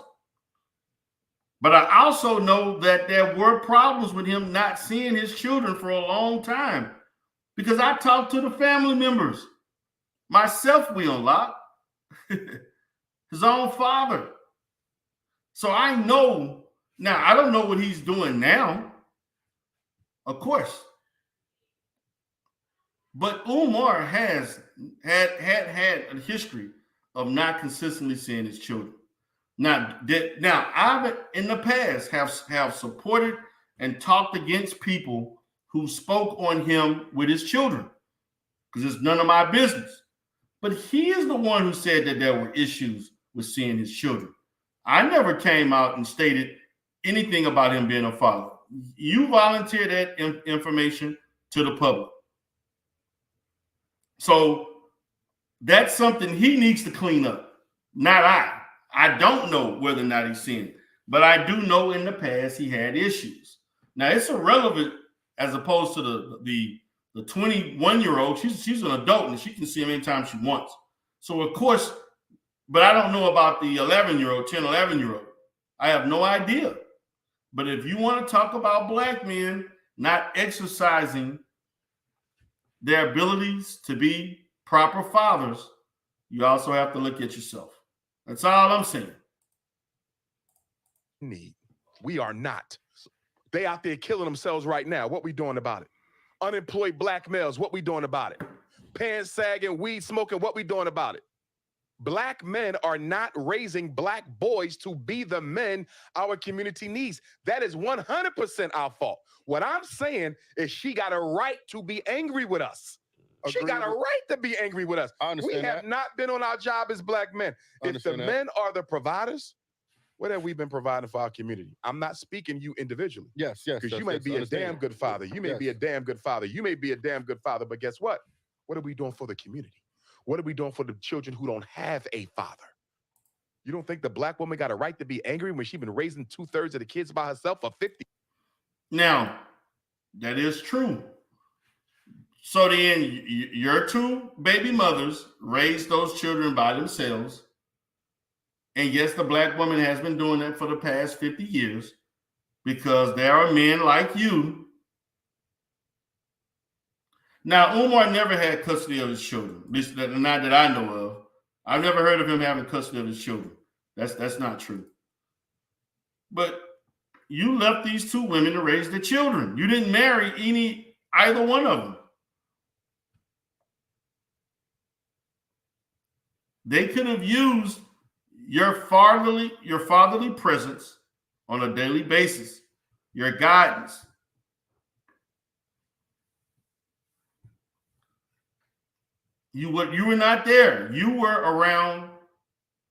But I also know that there were problems with him not seeing his children for a long time because I talked to the family members. Myself, we unlocked. His own father. So I know. Now, I don't know what he's doing now. Of course. But Umar has had a history of not consistently seeing his children. Now I've in the past have supported and talked against people who spoke on him with his children because it's none of my business. But he is the one who said that there were issues with seeing his children. I never came out and stated anything about him being a father. You volunteered that information to the public. So that's something he needs to clean up, not I. I don't know whether or not he's seen it, but I do know in the past he had issues. Now it's irrelevant as opposed to the 21-year-old. She's an adult and she can see him anytime she wants. So of course, but I don't know about the 11-year-old, 10, 11-year-old. I have no idea. But if you want to talk about black men not exercising their abilities to be proper fathers, you also have to look at yourself. That's all I'm saying. We are not. They out there killing themselves right now. What we doing about it? Unemployed black males, what we doing about it? Pants sagging, weed smoking, what we doing about it? Black men are not raising black boys to be the men our community needs. That is 100% our fault. What I'm saying is she got a right to be angry with us. She got a right to be angry with us. We have not been on our job as black men. If the men are the providers, what have we been providing for our community? I'm not speaking you individually. Yes. Because you may be a damn good father. You may be a damn good father. You may be a damn good father. But guess what? What are we doing for the community? What are we doing for the children who don't have a father? You don't think the black woman got a right to be angry when she's been raising 2/3 of the kids by herself for 50? Now, that is true. So then your two baby mothers raised those children by themselves. And yes, the black woman has been doing that for the past 50 years because there are men like you. Now, Umar never had custody of his children, not that I know of. I've never heard of him having custody of his children. That's not true. But you left these two women to raise the children. You didn't marry either one of them. They could have used your fatherly presence on a daily basis, your guidance. You were not there. You were around,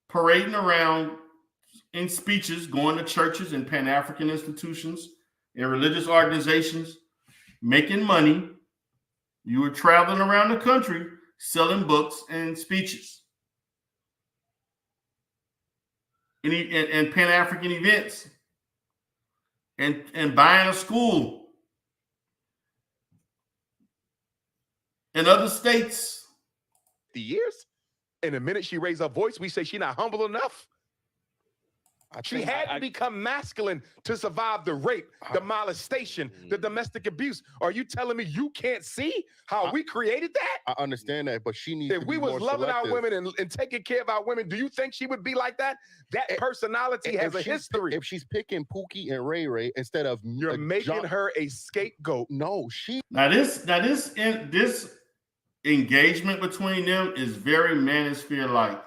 parading around in speeches, going to churches and Pan-African institutions and religious organizations, making money. You were traveling around the country, selling books and speeches. And Pan-African events and buying a school in other states. The years? And the minute she raised her voice, we say she's not humble enough. She had to become masculine to survive the rape, the molestation, the domestic abuse. Are you telling me you can't see how we created that? I understand that, but she needs to be we was more loving selective. our women and taking care of our women, do you think she would be like that? That personality has a history. If she's picking Pookie and Ray Ray instead of you're making her a scapegoat. No, this engagement between them is very manosphere-like.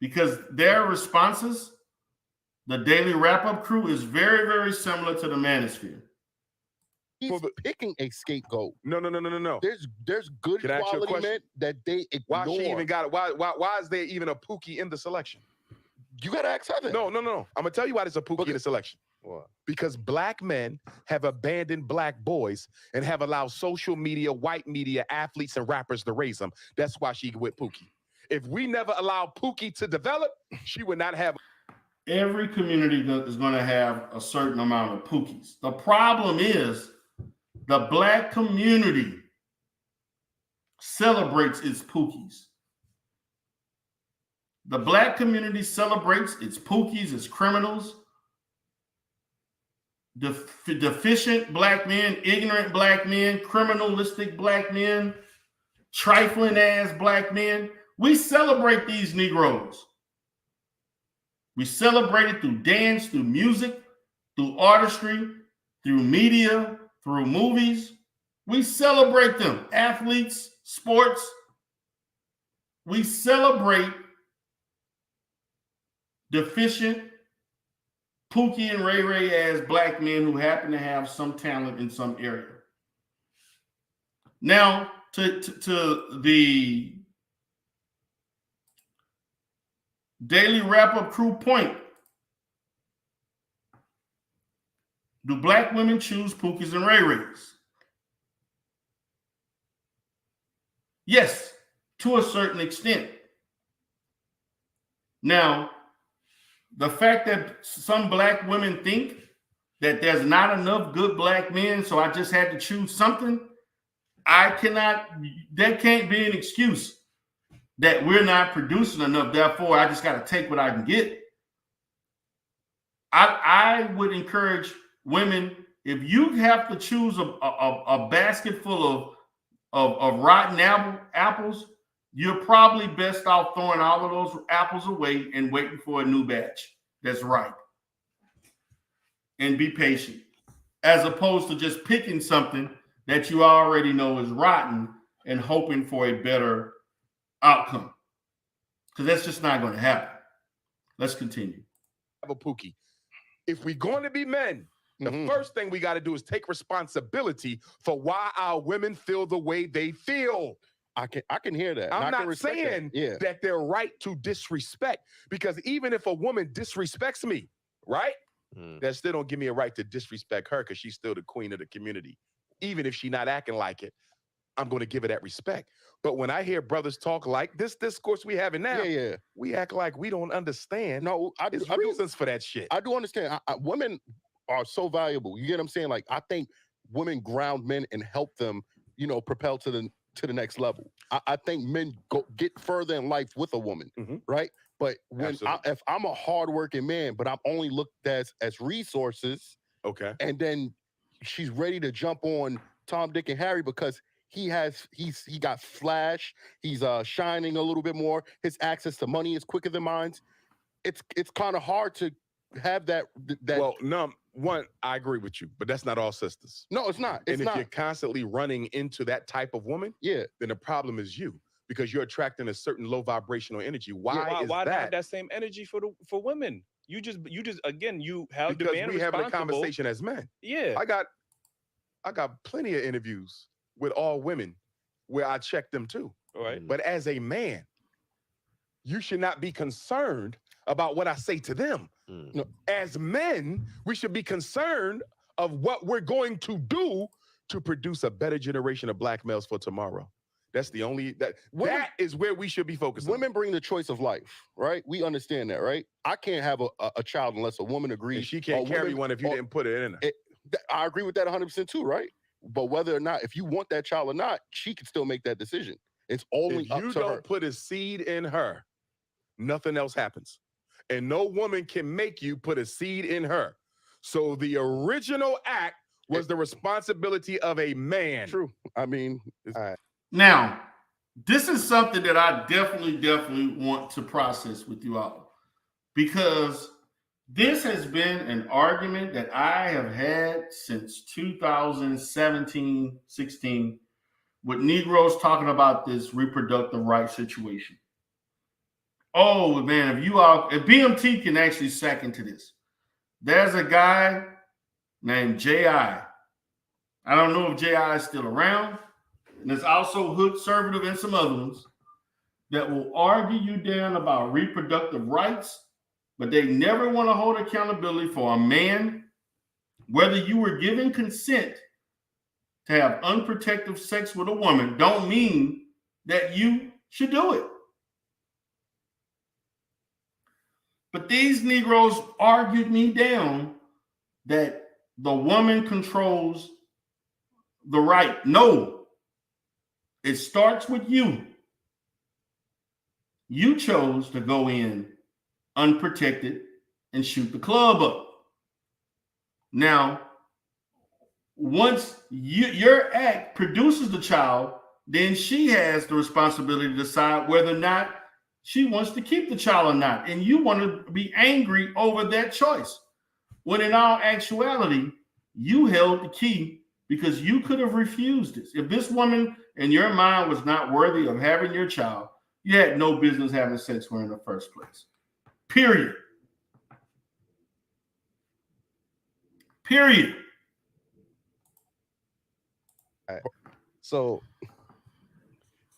Because their responses, the Daily Wrap-Up crew, is very, very similar to the manosphere. He's picking a scapegoat. No. There's good quality men that they ignore. Why she even got it? Why is there even a Pookie in the selection? You gotta ask Heather. No. I'm gonna tell you why there's a Pookie in the selection. What? Because black men have abandoned black boys and have allowed social media, white media, athletes, and rappers to raise them. That's why she with Pookie. If we never allowed Pookie to develop, she would not have. Every community is going to have a certain amount of Pookies. The problem is the black community celebrates its Pookies. The black community celebrates its Pookies, its criminals, deficient black men, ignorant black men, criminalistic black men, trifling ass black men. We celebrate these Negroes. We celebrate it through dance, through music, through artistry, through media, through movies. We celebrate them. Athletes, sports. We celebrate deficient Pookie and Ray Ray as black men who happen to have some talent in some area. Now, to the Daily Wrap-Up crew point. Do black women choose Pookies and Ray Rays? Yes, to a certain extent. Now, the fact that some black women think that there's not enough good black men, so I just had to choose something, that can't be an excuse. That we're not producing enough, therefore I just got to take what I can get. I would encourage women, if you have to choose a basket full of rotten apples, you're probably best off throwing all of those apples away and waiting for a new batch that's ripe. And be patient, as opposed to just picking something that you already know is rotten and hoping for a better outcome, because that's just not going to happen. Let's continue. Have a Pookie. If we're going to be men, the first thing we got to do is take responsibility for why our women feel the way they feel. I can hear that. I'm not saying that they're right to disrespect, because even if a woman disrespects me, right, that still don't give me a right to disrespect her, because she's still the queen of the community, even if she's not acting like it. I'm going to give it that respect. But when I hear brothers talk like this discourse we having now, we act like we don't understand. No, there's reasons for that shit. I do understand. Women are so valuable. You get what I'm saying? Like, I think women ground men and help them, you know, propel to the next level. I think men get further in life with a woman, right? But when if I'm a hardworking man, but I'm only looked as resources, and then she's ready to jump on Tom, Dick, and Harry because he got flash, he's shining a little bit more, his access to money is quicker than mine. It's kind of hard to have that. Well, no, one, I agree with you, but that's not all sisters. No, it's not. And if you're constantly running into that type of woman, then the problem is you, because you're attracting a certain low vibrational energy. Why not have that same energy for women? You just again, you have because the man we having a responsible. conversation as men. Yeah, I got plenty of interviews with all women where I check them too. Right. But as a man, you should not be concerned about what I say to them. No. As men, we should be concerned of what we're going to do to produce a better generation of black males for tomorrow. That's the only that is where we should be focused. Women bring the choice of life, right? We understand that, right? I can't have a child unless a woman agrees. And she can't carry one if you didn't put it in her. I agree with that 100% too, right? But whether or not, if you want that child or not, she can still make that decision. It's only up to her. If you don't put a seed in her, nothing else happens. And no woman can make you put a seed in her. So the original act was the responsibility of a man. True. I mean, now, this is something that I definitely want to process with you all, because this has been an argument that I have had since 2017, 16, with Negroes talking about this reproductive rights situation. Oh, man, if BMT can actually second to this. There's a guy named J.I. I don't know if J.I. is still around. And there's also Hood Conservative and some other ones that will argue you down about reproductive rights, but they never want to hold accountability for a man, whether you were given consent to have unprotected sex with a woman, don't mean that you should do it. But these Negroes argued me down that the woman controls the right. No, it starts with you. You chose to go in unprotected and shoot the club up. Now, once your act produces the child, then she has the responsibility to decide whether or not she wants to keep the child or not. And you want to be angry over that choice, when in all actuality, you held the key because you could have refused this. If this woman in your mind was not worthy of having your child, you had no business having sex with her in the first place. Period. Period. All right. So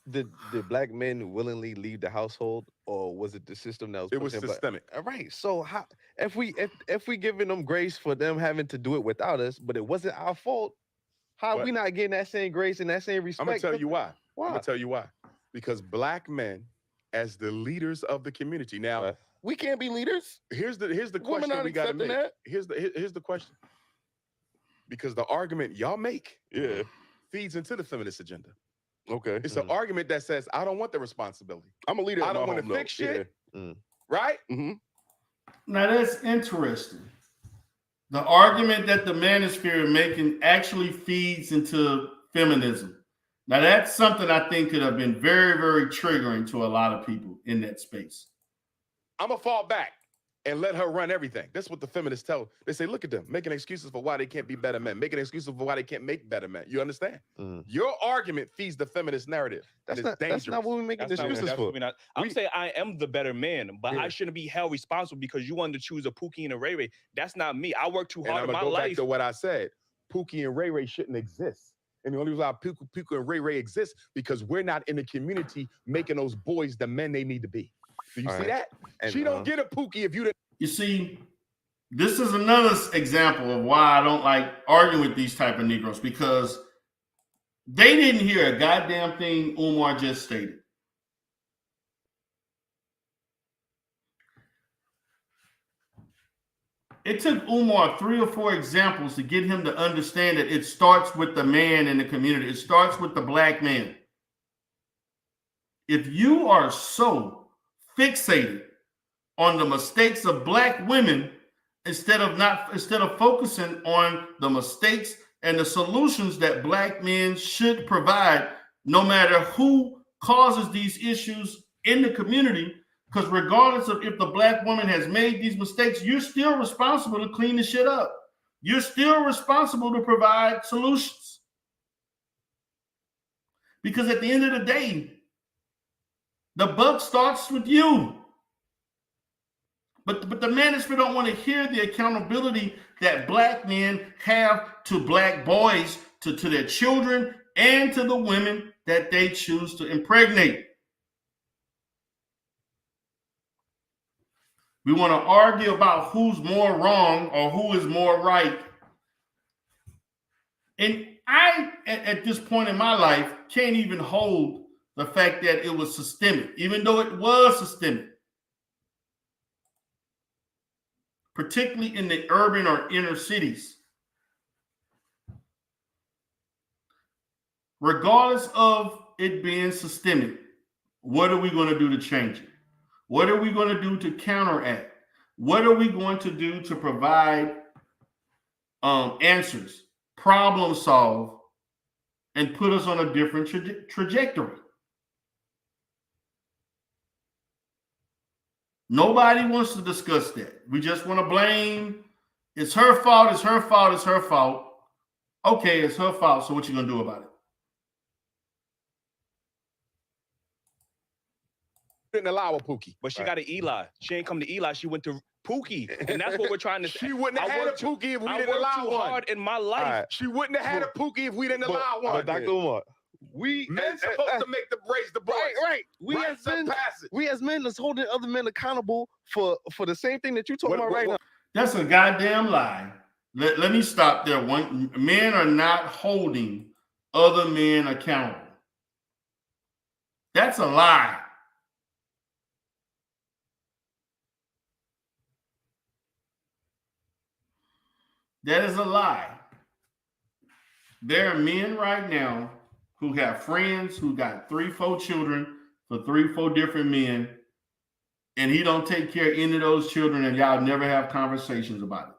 did black men willingly leave the household, or was it the system that was? It was systemic. All right. So how, if we giving them grace for them having to do it without us, but it wasn't our fault, how are we not getting that same grace and that same respect? I'm gonna tell you why. Why? I'm gonna tell you why. Because black men, as the leaders of the community, now we can't be leaders. Here's the question we got to make. Here's the question. Because the argument y'all make, feeds into the feminist agenda. Okay. It's an argument that says, I don't want the responsibility. I'm a leader. I don't want to fix shit. Right? Now that's interesting. The argument that the manosphere making actually feeds into feminism. Now that's something I think could have been very, very triggering to a lot of people in that space. I'm gonna fall back and let her run everything. That's what the feminists tell. They say, look at them, making excuses for why they can't be better men, making excuses for why they can't make better men. You understand? Your argument feeds the feminist narrative. That's not what we're making excuses for. I'm saying I am the better man, but I shouldn't be held responsible because you wanted to choose a Pookie and a Ray Ray. That's not me. I worked too hard in my life. Back to what I said. Pookie and Ray Ray shouldn't exist. And the only reason why Pookie and Ray Ray exist because we're not in the community making those boys the men they need to be. Do you see that? And she don't get a Pookie if you didn't. You see, this is another example of why I don't like arguing with these type of Negroes, because They didn't hear a goddamn thing Umar just stated. It took Umar 3 or 4 examples to get him to understand that it starts with the man in the community. It starts with the black man. If you are so fixated on the mistakes of black women instead of focusing on the mistakes and the solutions that black men should provide, no matter who causes these issues in the community, because regardless of if the black woman has made these mistakes, you're still responsible to clean the shit up. You're still responsible to provide solutions. Because at the end of the day, the buck starts with you. But the manosphere don't want to hear the accountability that black men have to black boys, to their children, and to the women that they choose to impregnate. We want to argue about who's more wrong or who is more right. And I, at this point in my life, can't even hold the fact that it was systemic, even though it was systemic. Particularly in the urban or inner cities. Regardless of it being systemic, what are we going to do to change it? What are we going to do to counteract? What are we going to do to provide answers, problem solve, and put us on a different trajectory? Nobody wants to discuss that. We just want to blame. It's her fault. It's her fault. It's her fault. Okay, it's her fault. So what you gonna do about it? Didn't allow a Pookie, but she got an Eli. She ain't come to Eli. She went to Pookie, and that's what we're trying to say. She wouldn't have had a Pookie if we didn't allow one. Hard in my life. Right. She wouldn't have had a Pookie if we didn't allow one. But Dr. Umar, men supposed to make the raise the boys. Right. We as men is holding other men accountable for the same thing that you're talking about right now. That's a goddamn lie. Let me stop there. Men are not holding other men accountable. That's a lie. That is a lie. There are men right now who have friends who got 3-4 children for 3-4 different men, and he don't take care of any of those children, and y'all never have conversations about it.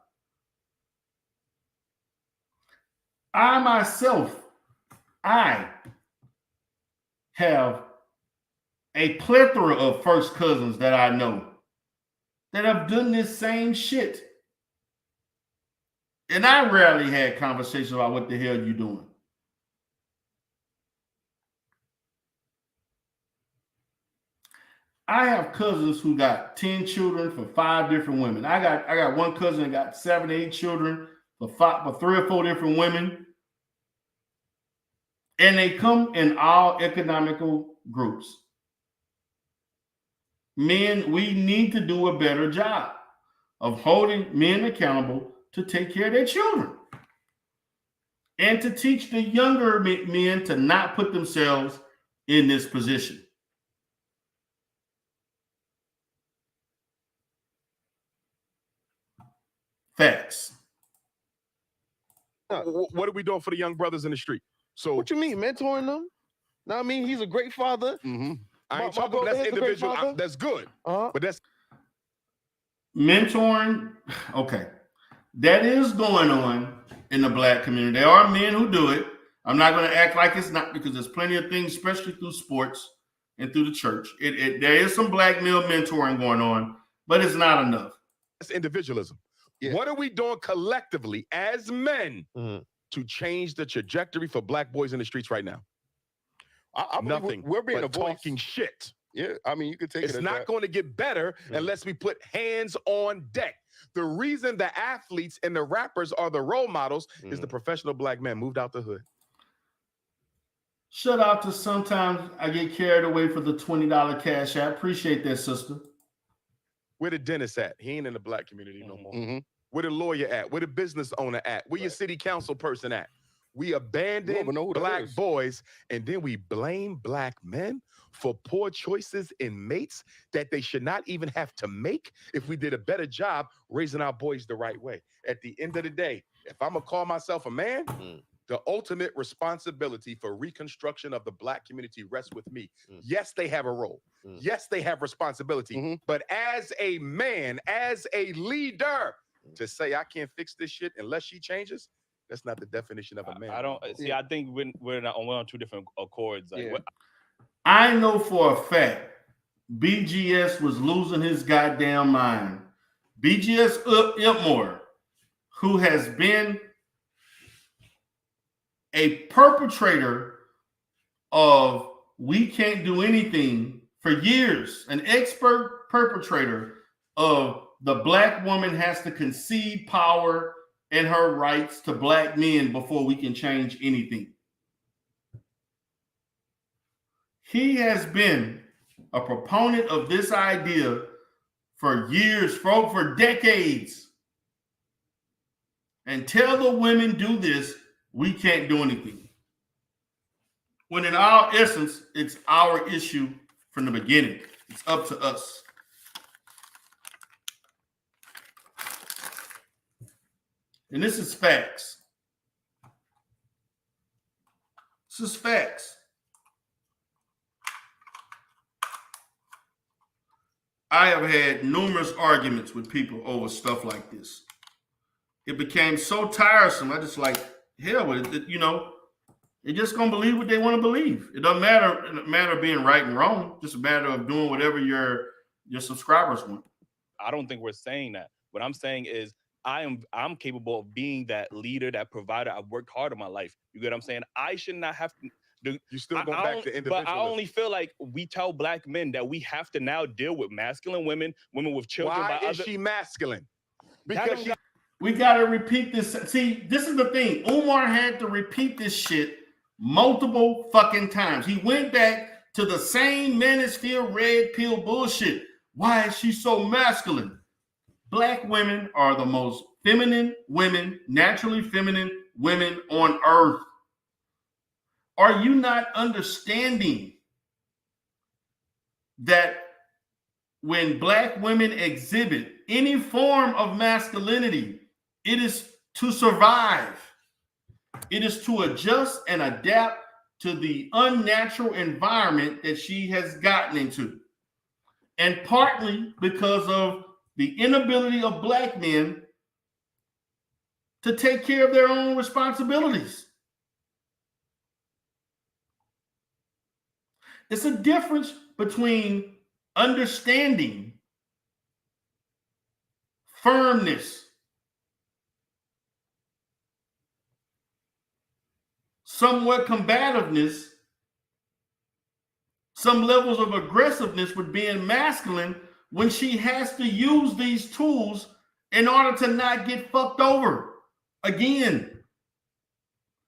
I myself, I have a plethora of first cousins that I know that have done this same shit. And I rarely had conversations about what the hell you doing. I have cousins who got 10 children for 5 different women. I got one cousin that got 7 or 8 children for 3 or 4 different women. And they come in all economical groups. Men, we need to do a better job of holding men accountable to take care of their children. And to teach the younger men to not put themselves in this position. Facts. What are we doing for the young brothers in the street? So what you mean, mentoring them? No, I mean he's a great father. Mm-hmm. I ain't talking about that's individual. That's good. But that's mentoring. Okay, that is going on in the black community. There are men who do it. I'm not going to act like it's not, because there's plenty of things, especially through sports and through the church. There is some black male mentoring going on, but it's not enough. That's individualism. Yeah. What are we doing collectively as men to change the trajectory for black boys in the streets right now? Nothing. We're being talking shit. Yeah, I mean, you could take it. It's not going to get better unless we put hands on deck. The reason the athletes and the rappers are the role models is the professional black man moved out the hood. Shout out to sometimes I get carried away for the $20 cash app. Appreciate that, sister. Where the dentist at? He ain't in the black community no more. Where the lawyer at? Where the business owner at? Where your city council person at? We abandon know who that black is. boys, and then we blame black men for poor choices in mates that they should not even have to make if we did a better job raising our boys the right way. At the end of the day, if I'm gonna call myself a man, the ultimate responsibility for reconstruction of the black community rests with me. Yes, they have a role. Yes, they have responsibility. But as a man, as a leader, to say I can't fix this shit unless she changes, that's not the definition of a man. I don't see. I think we're on two different accords. Like, I know for a fact BGS was losing his goddamn mind. BGS Umar, who has been a perpetrator of we can't do anything for years, an expert perpetrator of the black woman has to concede power and her rights to black men before we can change anything. He has been a proponent of this idea for years, for decades. Until the women do this, we can't do anything. When in our essence, it's our issue from the beginning. It's up to us. And this is facts. This is facts. I have had numerous arguments with people over stuff like this. It became so tiresome. I just like, hell with it. They're just gonna believe what they want to believe. It doesn't matter of being right and wrong. Just a matter of doing whatever your subscribers want. I don't think we're saying that. What I'm saying is I'm capable of being that leader, that provider. I've worked hard in my life. You get what I'm saying? I should not have to. You still go back to individualism. But I only feel like we tell black men that we have to now deal with masculine women with children. Why is she masculine? Because we got to repeat this. See, this is the thing. Umar had to repeat this shit multiple fucking times. He went back to the same manosphere red pill bullshit. Why is she so masculine? Black women are the most feminine women, naturally feminine women on earth. Are you not understanding that when black women exhibit any form of masculinity, it is to survive? It is to adjust and adapt to the unnatural environment that she has gotten into. And partly because of the inability of black men to take care of their own responsibilities. It's a difference between understanding, firmness, somewhat combativeness, some levels of aggressiveness with being masculine when she has to use these tools in order to not get fucked over again.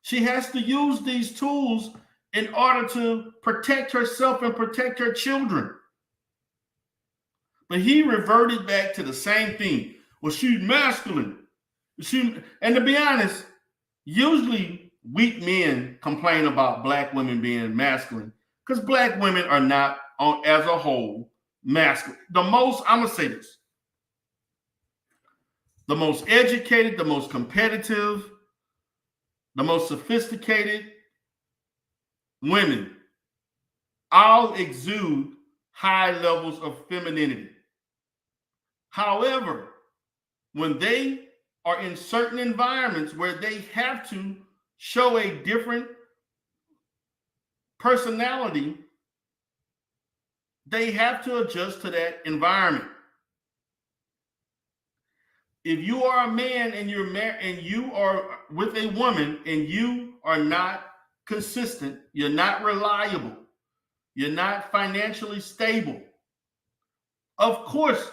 She has to use these tools in order to protect herself and protect her children. But he reverted back to the same thing. Well, she's masculine. And to be honest, usually weak men complain about black women being masculine because black women are not, as a whole, masculine. I'm going to say this. The most educated, the most competitive, the most sophisticated women all exude high levels of femininity. However, when they are in certain environments where they have to show a different personality, they have to adjust to that environment. If you are a man and you're married and you are with a woman and you are not consistent, you're not reliable, you're not financially stable, of course,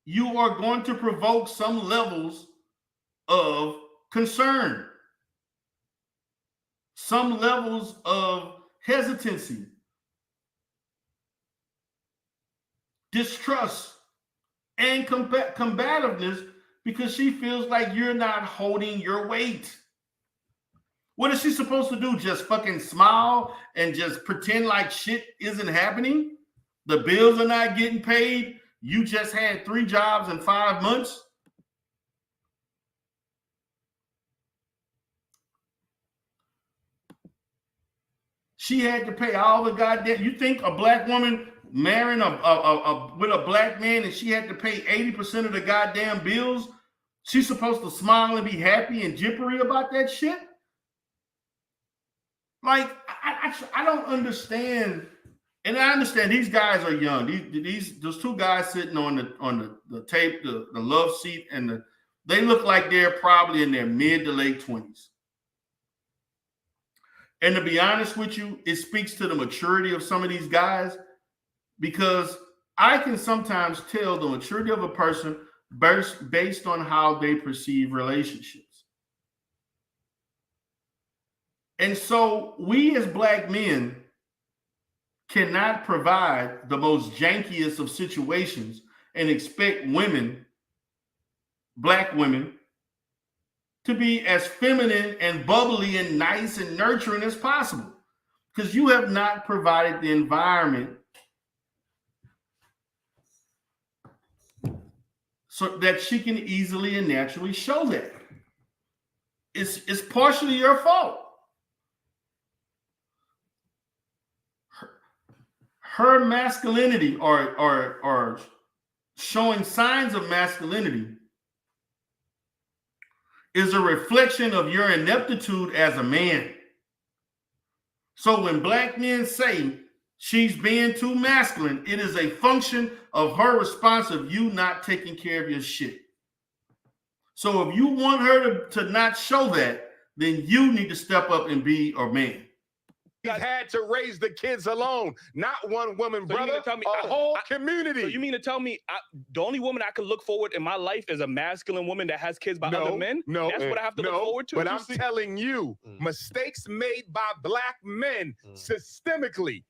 you are going to provoke some levels of concern, some levels of hesitancy, distrust, and combativeness because she feels like you're not holding your weight. What is she supposed to do? Just fucking smile and just pretend like shit isn't happening? The bills are not getting paid. You just had 3 jobs in 5 months. She had to pay all the goddamn. You think a black woman marrying with a black man and she had to pay 80% of the goddamn bills? She's supposed to smile and be happy and jippery about that shit? Like, I don't understand. And I understand these guys are young. Those 2 guys sitting on the tape, the love seat, and they look like they're probably in their mid to late 20s. And to be honest with you, it speaks to the maturity of some of these guys, because I can sometimes tell the maturity of a person based on how they perceive relationships. And so we as black men cannot provide the most jankiest of situations and expect women, black women, to be as feminine and bubbly and nice and nurturing as possible, because you have not provided the environment so that she can easily and naturally show that. It's partially your fault. Her masculinity or showing signs of masculinity is a reflection of your ineptitude as a man. So when black men say she's being too masculine, it is a function of her response of you not taking care of your shit. So if you want her to not show that, then you need to step up and be a man. He's had to raise the kids alone, not one woman, So brother, tell me, a whole community. So you mean to tell me the only woman I can look forward in my life is a masculine woman that has kids by other men? No, that's what I have to look forward to. But I'm telling you, mistakes made by black men systemically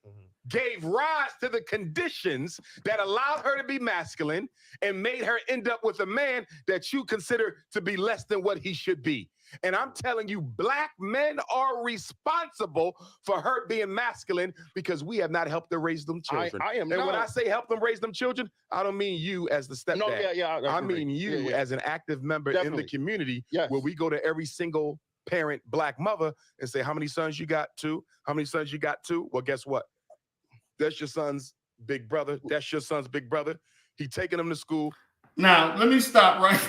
gave rise to the conditions that allowed her to be masculine and made her end up with a man that you consider to be less than what he should be. And I'm telling you, black men are responsible for her being masculine because we have not helped her raise them children. I am and not. when I say help them raise them children, I don't mean you as the stepdad. No, I mean you as an active member in the community where we go to every single parent black mother and say, how many sons you got? 2? How many sons you got? 2? Well, guess what? That's your son's big brother. That's your son's big brother. He taking them to school. Now, let me stop right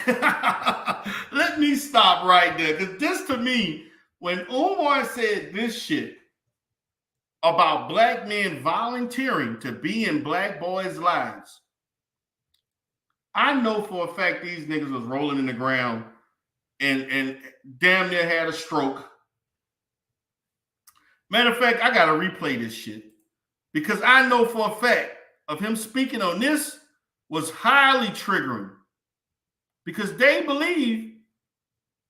Let me stop right there. Because this, to me, when Umar said this shit about black men volunteering to be in black boys' lives, I know for a fact these niggas was rolling in the ground and damn near had a stroke. Matter of fact, I got to replay this shit, because I know for a fact of him speaking on this was highly triggering, because they believe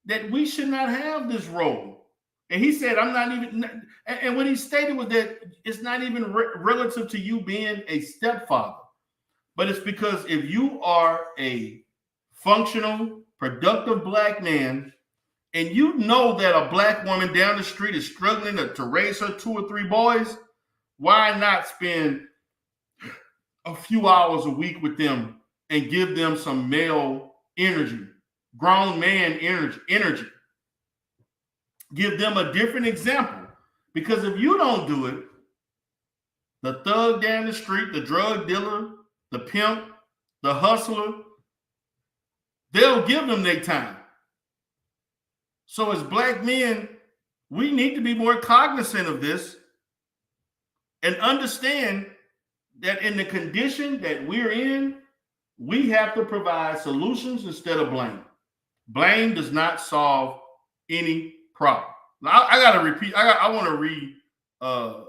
that we should not have this role. And he said, I'm not even, and what he stated was that it's not even relative to you being a stepfather, but it's because if you are a functional, productive black man, and you know that a black woman down the street is struggling to raise her 2 or 3 boys, why not spend a few hours a week with them and give them some male energy, grown man energy? Give them a different example. Because if you don't do it, the thug down the street, the drug dealer, the pimp, the hustler, they'll give them their time. So as black men, we need to be more cognizant of this and understand that in the condition that we're in, we have to provide solutions instead of blame. Blame does not solve any problem. Now, I got to repeat. I want to read. I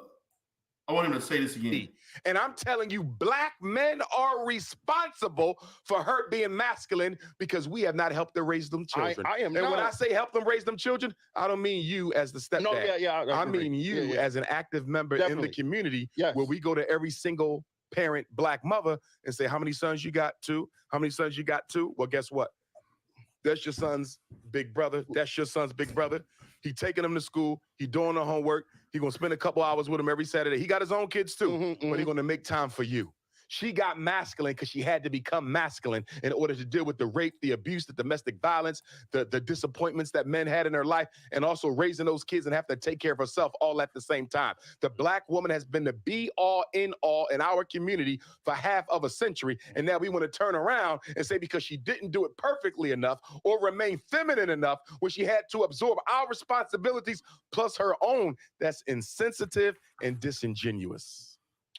want him to say this again. And I'm telling you, black men are responsible for her being masculine because we have not helped her raise them children. And when I say help them raise them children, I don't mean you as the stepdad. I mean you as an active member in the community where we go to every single parent black mother and say, how many sons you got? 2? How many sons you got? 2? Well, guess what? That's your son's big brother. That's your son's big brother. He taking them to school. He doing the homework. He gonna spend a couple hours with them every Saturday. He got his own kids too, but he gonna make time for you. She got masculine because she had to become masculine in order to deal with the rape, the abuse, the domestic violence, the disappointments that men had in her life, and also raising those kids and have to take care of herself all at the same time. The black woman has been the be-all, end-all in our community for half of a century, and now we want to turn around and say because she didn't do it perfectly enough or remain feminine enough when she had to absorb our responsibilities plus her own, that's insensitive and disingenuous.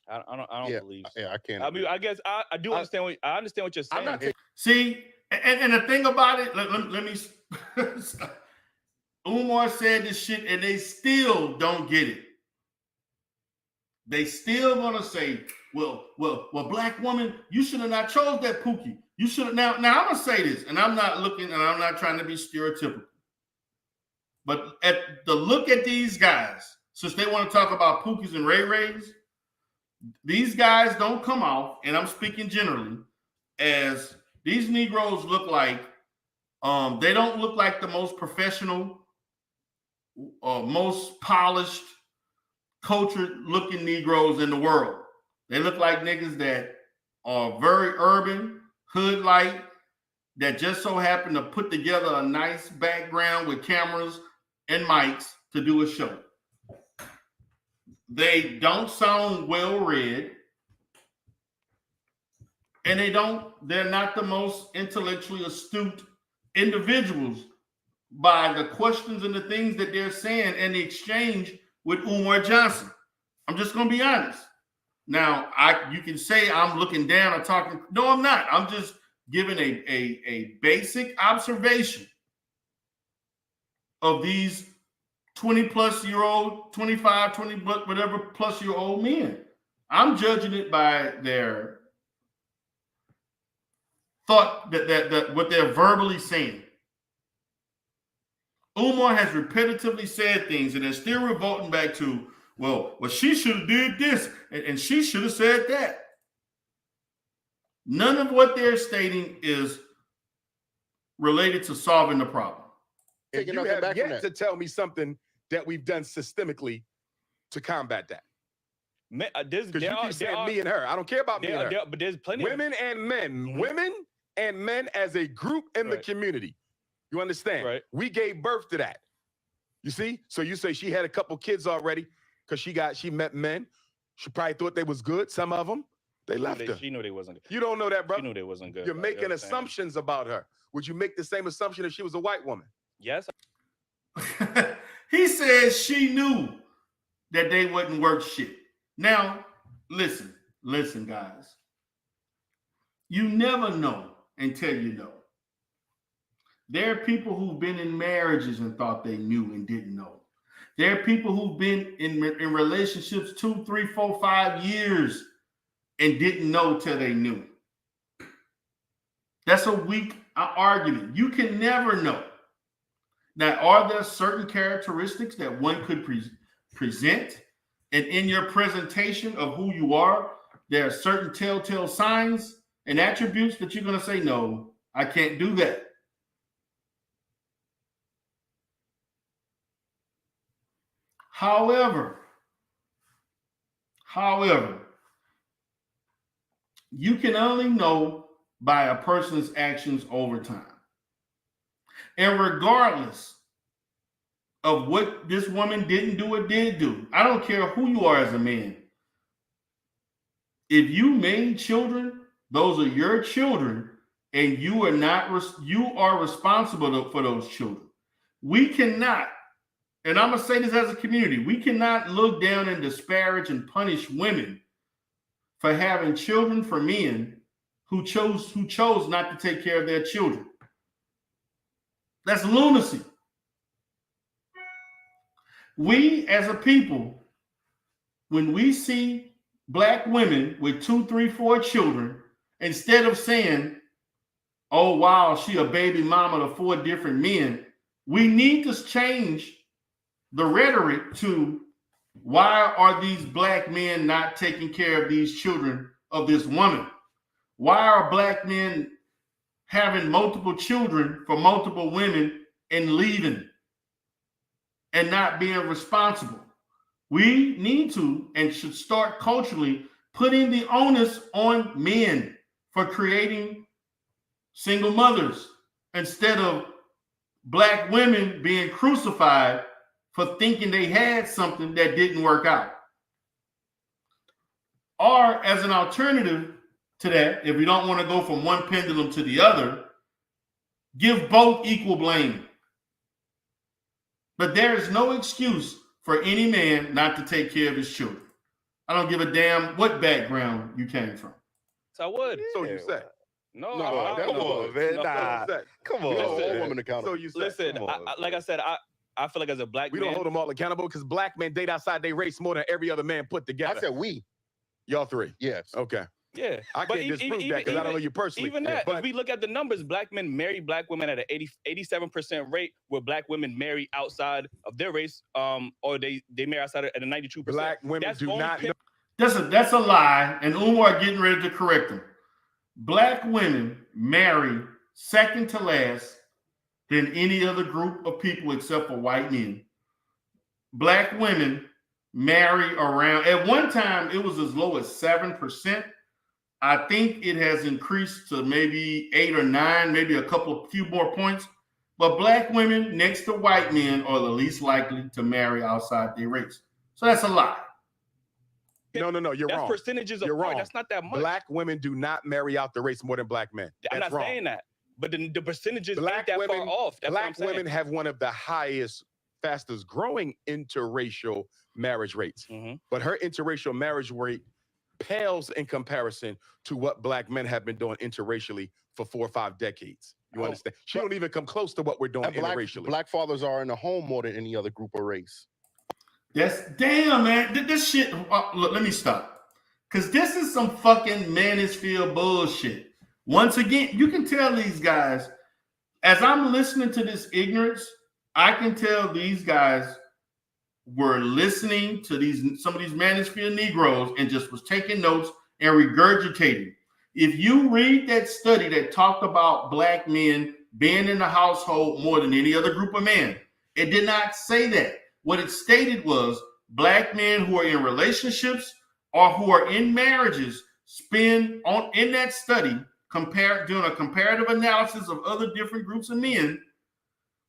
I don't believe so. Yeah, I can't. I mean, I guess I do understand what I understand what you're saying. See, and the thing about it, let me. Umar said this shit, and they still don't get it. They still gonna say, well, black woman, you should have not chose that Pookie. You should have now. I'm gonna say this, and I'm not looking, and I'm not trying to be stereotypical, but at the look at these guys, since they want to talk about Pookies and Ray Rays. These guys don't come off, and I'm speaking generally, as these Negroes look like, they don't look like the most professional, most polished, cultured-looking Negroes in the world. They look like niggas that are very urban, hood-like, that just so happen to put together a nice background with cameras and mics to do a show. They don't sound well-read, and they're not the most intellectually astute individuals by the questions and the things that they're saying and the exchange with Umar Johnson. I'm just going to be honest. Now, you can say I'm looking down or talking. No, I'm not. I'm just giving a basic observation of these 20-plus-year-old, 25, 20, whatever plus-year-old men. I'm judging it by their thought that what they're verbally saying. Umar has repetitively said things, and they're still revolting back to, well, she should have did this, and she should have said that. None of what they're stating is related to solving the problem. And you have yet to tell me something that we've done systemically to combat that. Because you keep saying me and her. I don't care about me and her. But there's plenty women of and men. Women and men as a group in the community. You understand? Right. We gave birth to that. You see? So you say she had a couple kids already because she met men. She probably thought they was good. Some of them, they left her. She knew they wasn't good. You don't know that, bro. She knew they wasn't good. You're making assumptions about her. Would you make the same assumption if she was a white woman? Yes. He says she knew that they wouldn't work shit. Now, listen, guys. You never know until you know. There are people who've been in marriages and thought they knew and didn't know. There are people who've been in relationships 2, 3, 4, 5 years and didn't know till they knew. That's a weak argument. You can never know. Now, are there certain characteristics that one could present? And in your presentation of who you are, there are certain telltale signs and attributes that you're going to say, no, I can't do that. However, you can only know by a person's actions over time. And regardless of what this woman didn't do or did do, I don't care who you are as a man. If you made children, those are your children, and you are responsible for those children. We cannot, and I'm going to say this as a community, we cannot look down and disparage and punish women for having children for men who chose not to take care of their children. That's lunacy. We as a people, when we see black women with 2, 3, 4 children, instead of saying, oh, wow, she a baby mama to 4 different men, we need to change the rhetoric to, why are these black men not taking care of these children of this woman? Why are black men having multiple children for multiple women and leaving? and not being responsible. We need to and should start culturally putting the onus on men for creating single mothers instead of Black women being crucified for thinking they had something that didn't work out. Or as an alternative to that, if we don't want to go from one pendulum to the other, give both equal blame. But there is no excuse for any man not to take care of his children. I don't give a damn what background you came from. So I would. So you say. No, come on, man. Nah, come on. Hold Listen, women accountable. So you say. Listen, Come on, like I said, I feel like as a black We man, don't hold them all accountable because black men date outside their race more than every other man put together. I said we. Y'all three. Yes. Okay. yeah. I But can't disprove that because I don't know you personally. Even that, But if we look at the numbers, black men marry black women at an 87% rate, where black women marry outside of their race, or they marry outside at a 92%. black women That's do only not know. That's a lie, and Umar getting ready to correct him. Black women marry second to last than any other group of people except for white men. Black women marry around, at one time it was as low as 7%. I think it has increased to maybe 8 or 9, maybe a few more points. But black women next to white men are the least likely to marry outside their race. So that's a lie. No, you're That's wrong. percentages of You're wrong. That's not that much. Black women do not marry out the race more than black men. I'm That's not wrong. saying that, but the percentages Black ain't that women, far off. That's what I'm black saying. women have one of the highest, fastest growing interracial marriage rates. Mhm. But her interracial marriage rate pales in comparison to what black men have been doing interracially for 4 or 5 decades. You understand? She don't even come close to what we're doing And interracially. black fathers are in the home more than any other group or race. That's damn, man. This shit. Look, let me stop. Because this is some fucking manosphere bullshit. Once again, you can tell these guys, as I'm listening to this ignorance, I can tell these guys were listening to some of these manosphere Negroes and just was taking notes and regurgitating. If you read that study that talked about black men being in the household more than any other group of men, it did not say that. What it stated was black men who are in relationships or who are in marriages spend in that study, doing a comparative analysis of other different groups of men,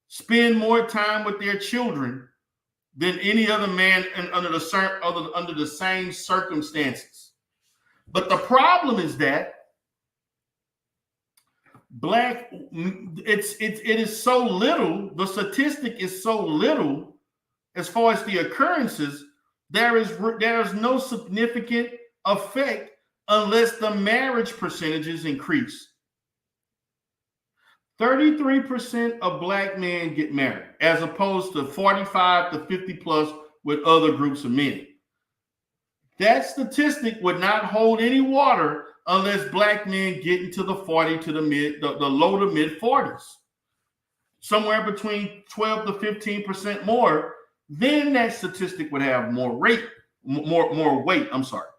spend more time with their children than any other man under the same circumstances. But the problem is that it is so little, the statistic is so little as far as the occurrences, there is no significant effect unless the marriage percentages increase. 33% of black men get married, as opposed to 45 to 50 plus with other groups of men. That statistic would not hold any water unless black men get into the low to mid 40s, somewhere between 12 to 15% more. Then that statistic would have more weight. I'm sorry.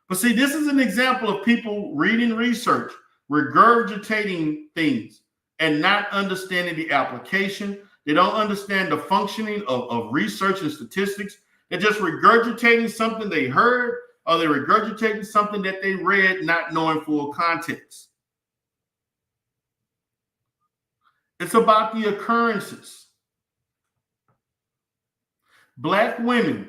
But see, this is an example of people reading research, regurgitating things, and not understanding the application. They don't understand the functioning of research and statistics. They're just regurgitating something they heard, or they're regurgitating something that they read, not knowing full context. It's about the occurrences. Black women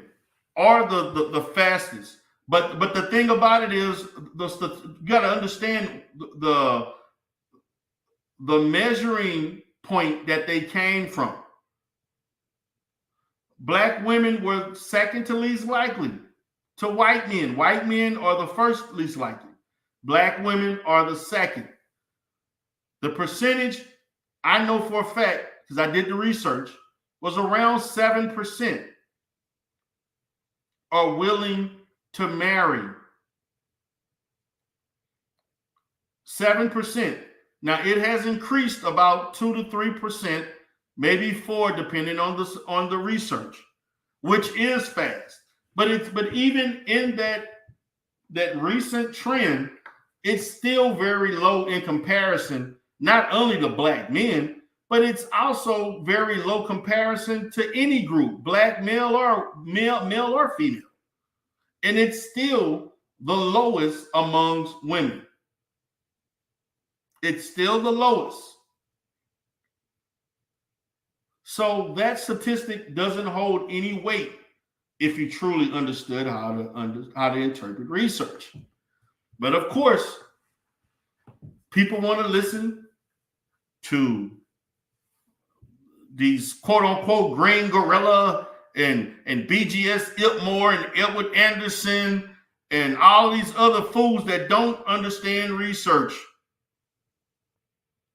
are the fastest, but the thing about it is, you got to understand the measuring point that they came from. Black women were second to least likely to white men. White men are the first least likely. Black women are the second. The percentage, I know for a fact, because I did the research, was around 7% are willing to marry. 7%. Now it has increased about 2 to 3%, maybe 4, depending on the research, which is fast. But even in that recent trend, it's still very low in comparison, not only to black men, but it's also very low comparison to any group, black male or female. And it's still the lowest amongst women. It's still the lowest. So that statistic doesn't hold any weight if you truly understood how to interpret research. But of course, people want to listen to these quote unquote green gorilla and BGS Iltmore and Edward Anderson and all these other fools that don't understand research.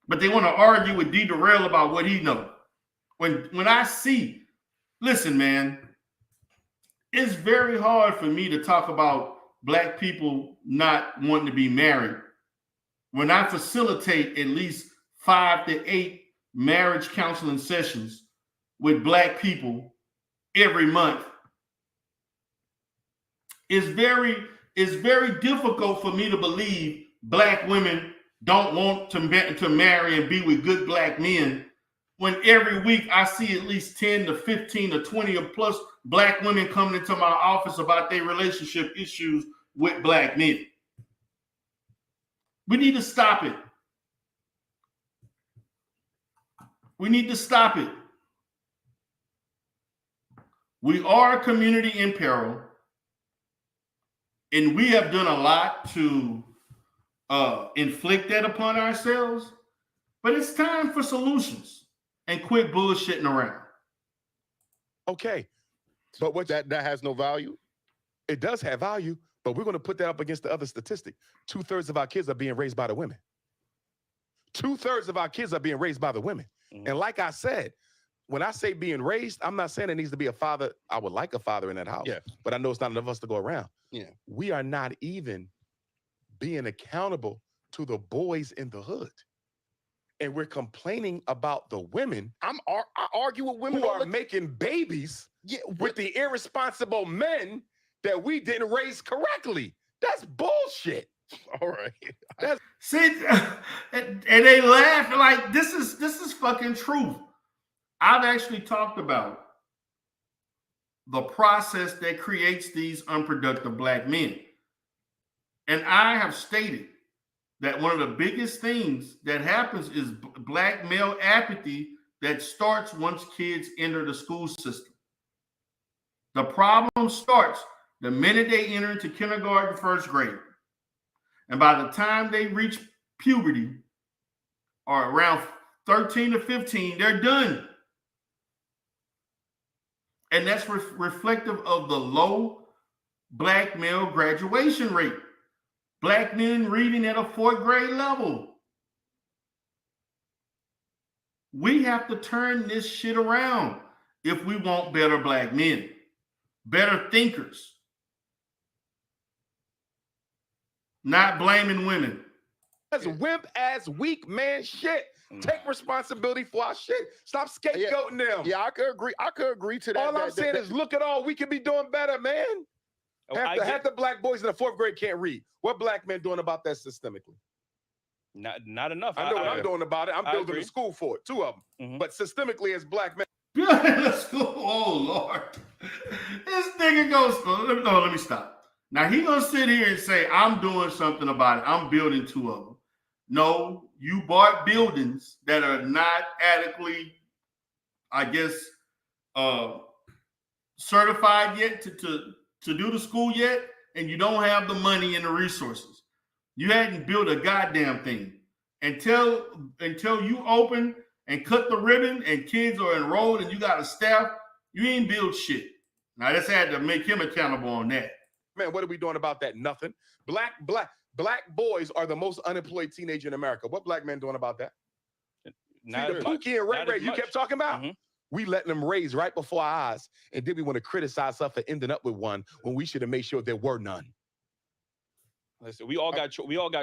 But they want to argue with D. Durrell about what he knows. When I see, listen, man, it's very hard for me to talk about black people not wanting to be married when I facilitate at least 5 to 8 marriage counseling sessions with black people every month. It's very difficult for me to believe black women don't want to marry and be with good black men when every week I see at least 10 to 15 to 20 or plus black women coming into my office about their relationship issues with black men. We need to stop it. We need to stop it. We are a community in peril, and we have done a lot to inflict that upon ourselves, but it's time for solutions and quit bullshitting around. Okay, but what That has no value. it does have value, but we're going to put that up against the other statistic. 2/3 of our kids are being raised by the women. 2/3 of our kids are being raised by the women. Mhm. And like I said, when I say being raised, I'm not saying it needs to be a father. I would like a father in that house, Yeah. but I know it's not enough of us to go around. Yeah. We are not even being accountable to the boys in the hood. And we're complaining about the women I argue with women who all are the making babies Yeah, with the irresponsible men that we didn't raise correctly. That's bullshit. all right. See, and they laugh like this is fucking truth. I've actually talked about the process that creates these unproductive black men. And I have stated that one of the biggest things that happens is black male apathy that starts once kids enter the school system. The problem starts the minute they enter into kindergarten, first grade. And by the time they reach puberty, or around 13 to 15, they're done. And that's reflective of the low black male graduation rate. Black men reading at a 4th grade level. We have to turn this shit around if we want better black men, better thinkers. Not blaming women. That's wimp ass weak man shit. Take responsibility for our shit. Stop scapegoating them. Yeah, I could agree. I could agree to that. All I'm saying is look at all we could be doing better, man. Half the black boys in the 4th grade can't read. What black men doing about that systemically? Not enough. I know what I'm doing about it. I'm building agree. a school for it, 2 of them. Mhm. But systemically, as black men, Let's go. Oh Lord, this nigga goes. No, let me stop. Now he gonna sit here and say I'm doing something about it. I'm building 2 of them. No, you bought buildings that are not adequately, I guess, certified yet to do the school yet, and you don't have the money and the resources. You hadn't built a goddamn thing until you open and cut the ribbon and kids are enrolled and you got a staff. You ain't built shit. Now I just had to make him accountable on that. man, what are we doing about that? Nothing. Black boys are the most unemployed teenager in America. What black men doing about that? Not See, the as much. Pookie and Ray Not Ray as you much. kept talking about? Mhm. We letting them raise right before our eyes, and then we want to criticize stuff for ending up with one when we should have made sure there were none. Listen, we all got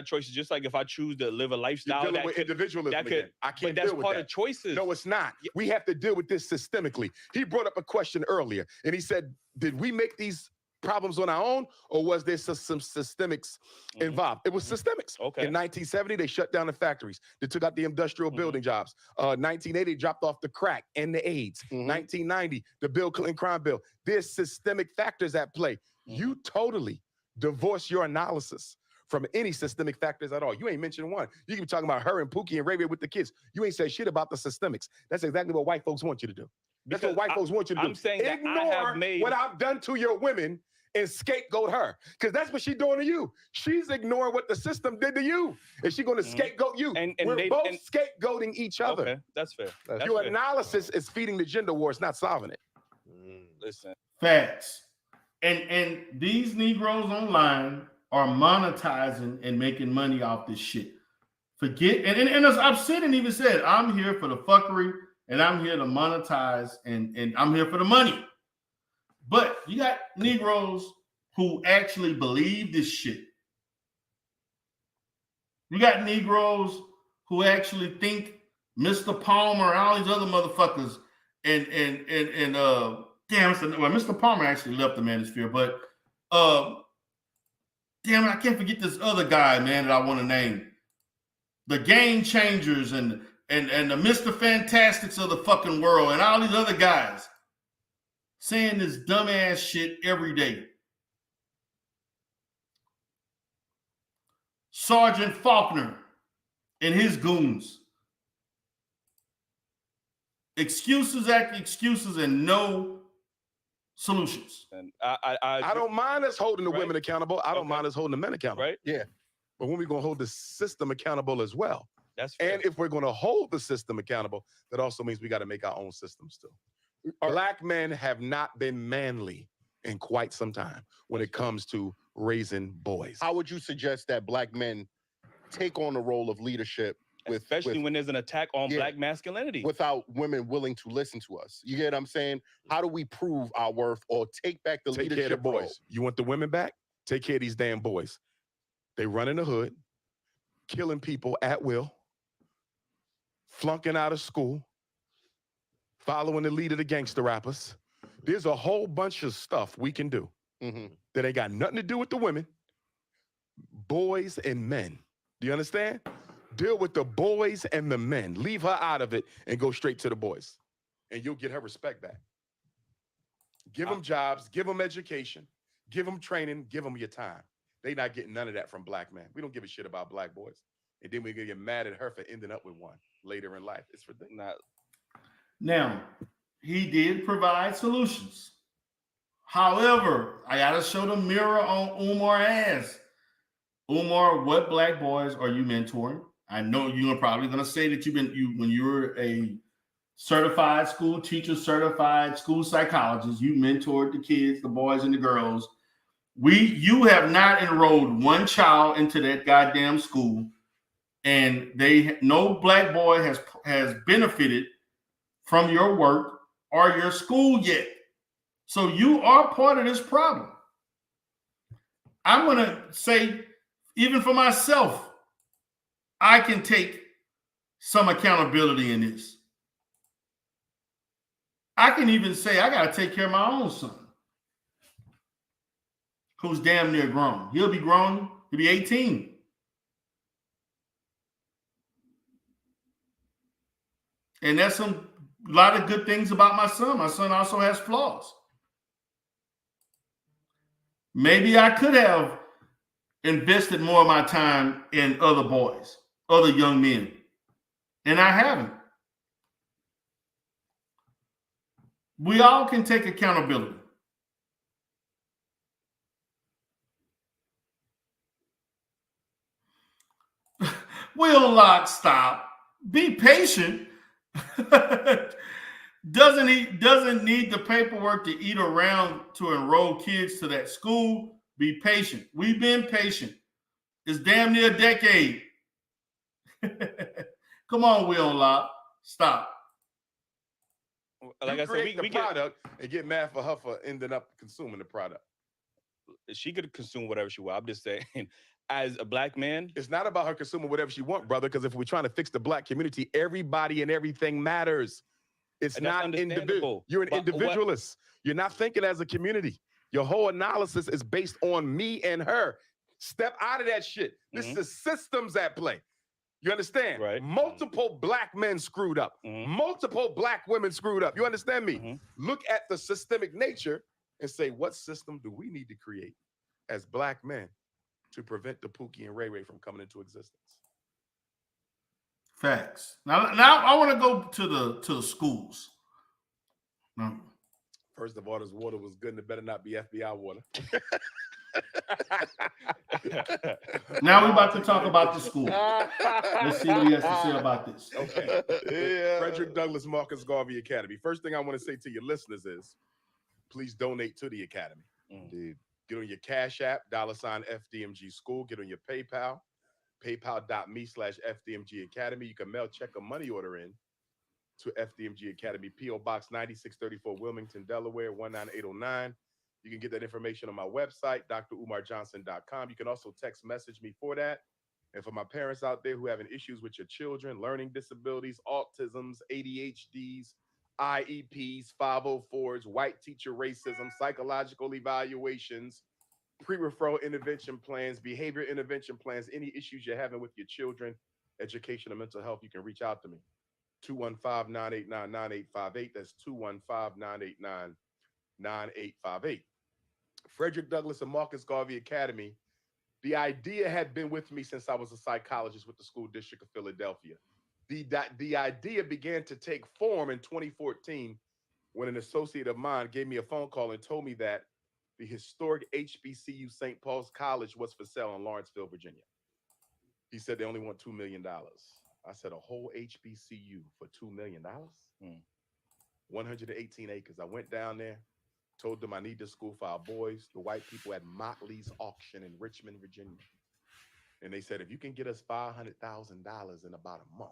choices. Just like if I choose to live a You're lifestyle, dealing that with could, individualism that again. could, I but can't that's deal with part that. of choices. No, it's not. We have to deal with this systemically. He brought up a question earlier, and he said, did we make these problems on our own, or was there some systemics involved? It was systemics. Okay. In 1970, they shut down the factories. They took out the industrial building jobs. 1980, dropped off the crack and the AIDS. 1990, the Bill Clinton crime bill. There's systemic factors at play. You totally divorce your analysis from any systemic factors at all. You ain't mentioned one. You can be talking about her and Pookie and Ray Ray with the kids. You ain't said shit about the systemics. That's exactly what white folks want you to do. That's what white folks want you to do. I'm saying that ignore I have made what I've done to your women and scapegoat her, because that's what she's doing to you. She's ignoring what the system did to you, and she's going to scapegoat you. And we're both scapegoating each other. Okay, that's fair. Your analysis is feeding the gender war. It's not solving it. Listen, facts. And these Negroes online are monetizing and making money off this shit. Forget, and as I've said and even said, I'm here for the fuckery, and I'm here to monetize, and I'm here for the money. But you got Negroes who actually believe this shit. You got Negroes who actually think Mr. Palmer and all these other motherfuckers and Mr. Palmer actually left the manosphere, but damn it, I can't forget this other guy, man, that I want to name. The Game Changers and the Mr. Fantastics of the fucking world and all these other guys saying this dumbass shit every day. Sergeant Faulkner and his goons. Excuses after excuses and no solutions. And I don't mind us holding the women accountable. I don't mind us holding the men accountable. Right? Yeah. But when we're going to hold the system accountable as well. That's fair. And if we're going to hold the system accountable, that also means we got to make our own systems too. Black men have not been manly in quite some time when it comes to raising boys. How would you suggest that black men take on the role of leadership, especially when there's an attack on black masculinity, without women willing to listen to us? You get what I'm saying? How do we prove our worth or take back the leadership care of the boys? role? You want the women back? Take care of these damn boys. They run in the hood, killing people at will, flunking out of school, following the lead of the gangster rappers. There's a whole bunch of stuff we can do that ain't got nothing to do with the women, boys and men. Do you understand? Deal with the boys and the men. Leave her out of it and go straight to the boys. And you'll get her respect back. Give them jobs, give them education, give them training, give them your time. They not getting none of that from black men. We don't give a shit about black boys. And then we're going to get mad at her for ending up with one later in life. It's ridiculous. Now, he did provide solutions. However, I got to show the mirror on Umar ass. Umar, what black boys are you mentoring? I know you're probably going to say that when you were a certified school teacher, certified school psychologist, you mentored the kids, the boys and the girls. You have not enrolled one child into that goddamn school, and no black boy has benefited from your work or your school yet. So you are part of this problem. I'm going to say, even for myself, I can take some accountability in this. I can even say I got to take care of my own son, who's damn near grown. He'll be grown. He'll be 18. And that's a lot of good things about my son. My son also has flaws. Maybe I could have invested more of my time in other boys, other young men, and I haven't. We all can take accountability. Will Locke, stop. Be patient. Doesn't need the paperwork to eat around to enroll kids to that school. Be patient. We've been patient. It's damn near a decade. Come on, Will Locke. Stop. Like I said, we get product and get mad for her for ending up consuming the product. She could consume whatever she wants. I'm just saying, as a black man, it's not about her consuming whatever she wants, brother. Because if we're trying to fix the black community, everybody and everything matters. It's not individual. You're an individualist. You're not thinking as a community. Your whole analysis is based on me and her. Step out of that shit. This is systems at play. You understand? Right. Multiple black men screwed up. Multiple black women screwed up. You understand me? Look at the systemic nature and say, what system do we need to create as black men to prevent the Pookie and Ray Ray from coming into existence? Facts. Now I want to go to the schools. No. First of all, this water was good and it better not be FBI water. Now we're about to talk about the school. Let's see what he has to say about this. Okay. Yeah. Frederick Douglass Marcus Garvey Academy. First thing I want to say to your listeners is, please donate to the Academy. Indeed. Get on your Cash App, $FDMG School. Get on your PayPal, paypal.me/FDMG Academy. You can mail, check, a money order in to FDMG Academy, P.O. Box 9634, Wilmington, Delaware, 19809. You can get that information on my website, drumarjohnson.com. You can also text message me for that. And for my parents out there who are having issues with your children, learning disabilities, autisms, ADHDs, IEPs, 504s, white teacher racism, psychological evaluations, pre-referral intervention plans, behavior intervention plans, any issues you're having with your children, education and mental health, you can reach out to me. 215-989-9858. That's 215-989-9858. Frederick Douglass and Marcus Garvey Academy. The idea had been with me since I was a psychologist with the School District of Philadelphia. The idea began to take form in 2014 when an associate of mine gave me a phone call and told me that the historic HBCU St. Paul's College was for sale in Lawrenceville, Virginia. He said they only want $2 million. I said, a whole HBCU for $2 million? 118 acres. I went down there, told them I need this school for our boys. The white people at Motley's auction in Richmond, Virginia. And they said, if you can get us $500,000 in about a month,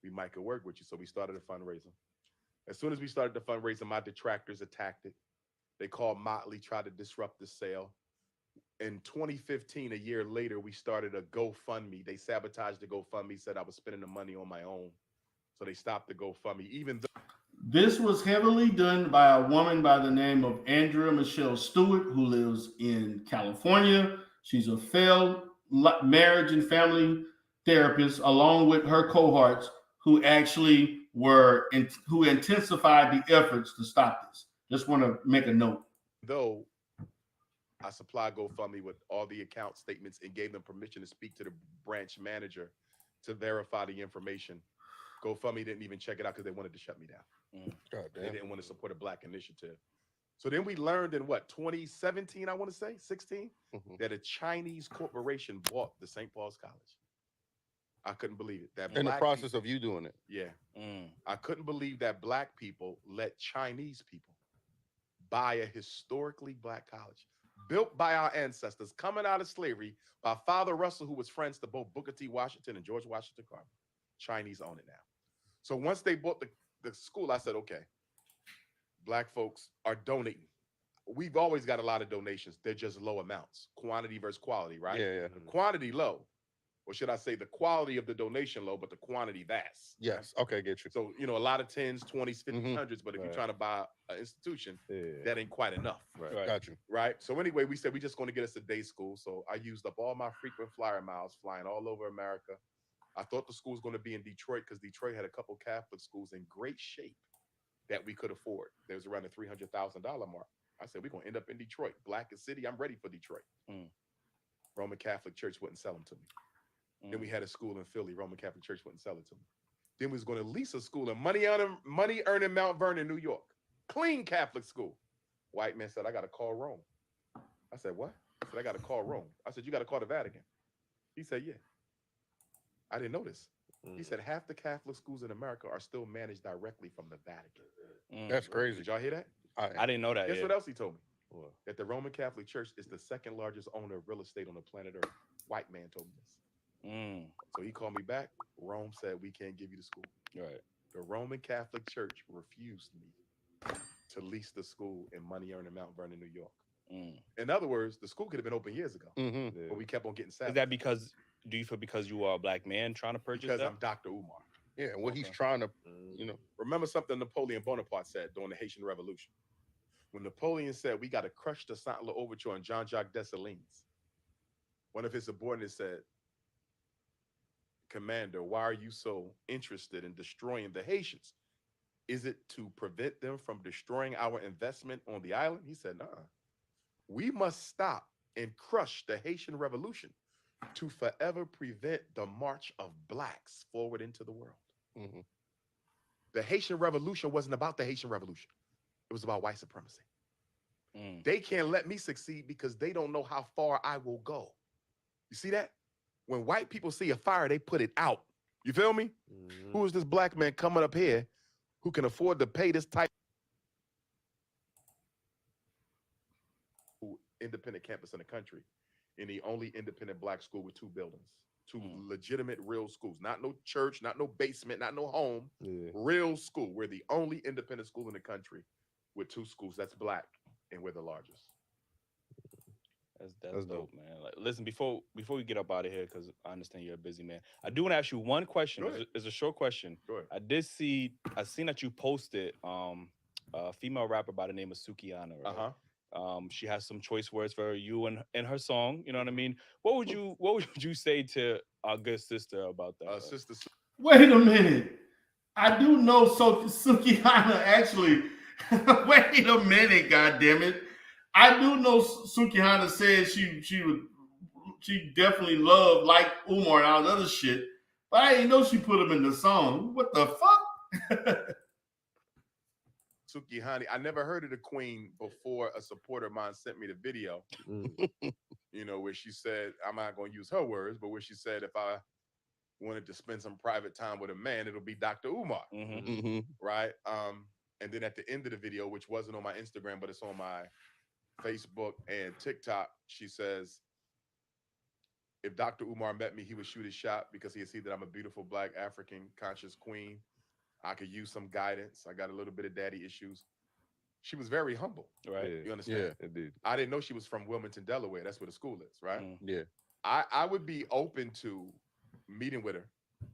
we might could work with you. So we started a fundraiser. As soon as we started the fundraiser, my detractors attacked it. They called Motley, tried to disrupt the sale. In 2015, a year later, we started a GoFundMe. They sabotaged the GoFundMe, said I was spending the money on my own. So they stopped the GoFundMe, even though this was heavily done by a woman by the name of Andrea Michelle Stewart, who lives in California. She's a failed marriage and family therapist, along with her cohorts, who actually who intensified the efforts to stop this. Just want to make a note. Though I supplied GoFundMe with all the account statements and gave them permission to speak to the branch manager to verify the information, GoFundMe didn't even check it out because they wanted to shut me down. They didn't want to support a Black initiative. So then we learned in 2017, I want to say, 16, that a Chinese corporation bought the St. Paul's College. I couldn't believe it. That in the process of you doing it. Yeah. I couldn't believe that Black people let Chinese people buy a historically Black college built by our ancestors coming out of slavery by Father Russell, who was friends to both Booker T. Washington and George Washington Carver. Chinese own it now. So once they bought the school, I said, okay, Black folks are donating. We've always got a lot of donations. They're just low amounts. Quantity versus quality, right? Yeah. Quantity low. Or should I say the quality of the donation low, but the quantity vast. Yes. Okay, get you. So, a lot of 10s, 20s, 50s, 100s, but if you're trying to buy an institution, that ain't quite enough. Right. Got you. Right? So anyway, we said we're just going to get us a day school. So I used up all my frequent flyer miles flying all over America. I thought the school was going to be in Detroit because Detroit had a couple Catholic schools in great shape that we could afford. There was around the $300,000 mark. I said, we're going to end up in Detroit. Black city, I'm ready for Detroit. Roman Catholic Church wouldn't sell them to me. Then we had a school in Philly. Roman Catholic Church wouldn't sell it to me. Then we was going to lease a school in money earning Mount Vernon, New York. Clean Catholic school. White man said, I got to call Rome. I said, what? I said, I got to call Rome. I said, you got to call the Vatican. He said, yeah. I didn't know this. He said, half the Catholic schools in America are still managed directly from the Vatican. That's crazy. Did y'all hear that? I didn't know that. Guess what else he told me? That the Roman Catholic Church is the second largest owner of real estate on the planet Earth. White man told me this. So he called me back. Rome said, we can't give you the school. Right. The Roman Catholic Church refused me to lease the school in money earning Mount Vernon, New York. In other words, the school could have been open years ago, but we kept on getting sad. Is that because, do you feel because you are a Black man trying to purchase Because that? I'm Dr. Umar. Yeah, what he's trying to, Remember something Napoleon Bonaparte said during the Haitian Revolution? When Napoleon said we got to crush the Saint-Lô overture on Jean-Jacques Dessalines, one of his subordinates said, Commander, why are you so interested in destroying the Haitians? Is it to prevent them from destroying our investment on the island? He said, nah. We must stop and crush the Haitian Revolution to forever prevent the march of blacks forward into the world. Mm-hmm. The Haitian Revolution wasn't about the Haitian Revolution. It was about white supremacy. They can't let me succeed because they don't know how far I will go. You see that? When white people see a fire, they put it out. You feel me? Mm-hmm. Who is this black man coming up here who can afford to pay this type independent campus in the country, in the only independent black school with 2 buildings, 2 legitimate real schools, not no church, not no basement, not no home, real school. We're the only independent school in the country with 2 schools that's black, and we're the largest. That's dope, man. Like, listen, before we get up out of here, because I understand you're a busy man, I do want to ask you one question. It's a short question. I seen that you posted a female rapper by the name of Sukihana, right? She has some choice words for you and her song. You know what I mean? What would you say to our good sister about that? Sister, wait a minute. I do know Sukihana actually. Wait a minute, goddammit. I do know Sukihana said she definitely loved like Umar and all the other shit, but I didn't know she put him in the song. What the fuck? Sukihana, I never heard of the queen before a supporter of mine sent me the video. You know, where she said, I'm not going to use her words, but where she said if I wanted to spend some private time with a man, it'll be Dr. Umar. Right? And then at the end of the video, which wasn't on my Instagram, but it's on my Facebook and TikTok, she says, if Dr. Umar met me, he would shoot his shot because he would see that I'm a beautiful black African conscious queen. I could use some guidance. I got a little bit of daddy issues. She was very humble, right? You understand? Yeah, indeed. I didn't know she was from Wilmington, Delaware. That's where the school is, right? Yeah. I would be open to meeting with her,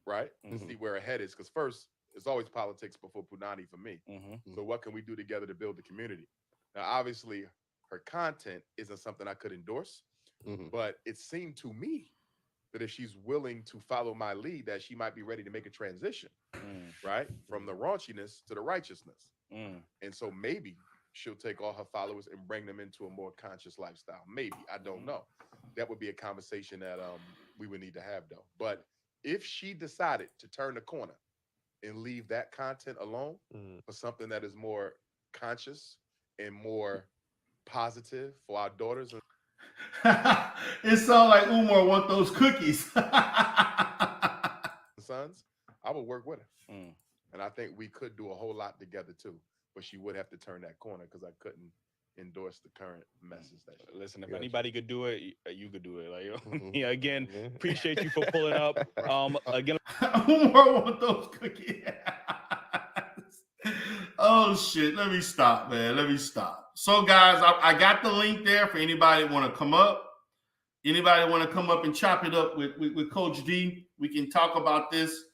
right? To see where her head is. Because first, it's always politics before Punani for me. So what can we do together to build the community? Now, obviously, her content isn't something I could endorse, but it seemed to me that if she's willing to follow my lead, that she might be ready to make a transition, right? From the raunchiness to the righteousness. And so maybe she'll take all her followers and bring them into a more conscious lifestyle. Maybe, I don't know. That would be a conversation that we would need to have though. But if she decided to turn the corner and leave that content alone for something that is more conscious and more positive for our daughters and it sounds like Umar want those cookies. sons, I would work with her. And I think we could do a whole lot together too. But she would have to turn that corner because I couldn't endorse the current message that she listen, if anybody could do it, you could do it. Like yeah, again, appreciate you for pulling up. Again, Umar want those cookies. Oh shit, let me stop, man. Let me stop. So guys, I got the link there for anybody want to come up. Anybody want to come up and chop it up with Coach D? We can talk about this.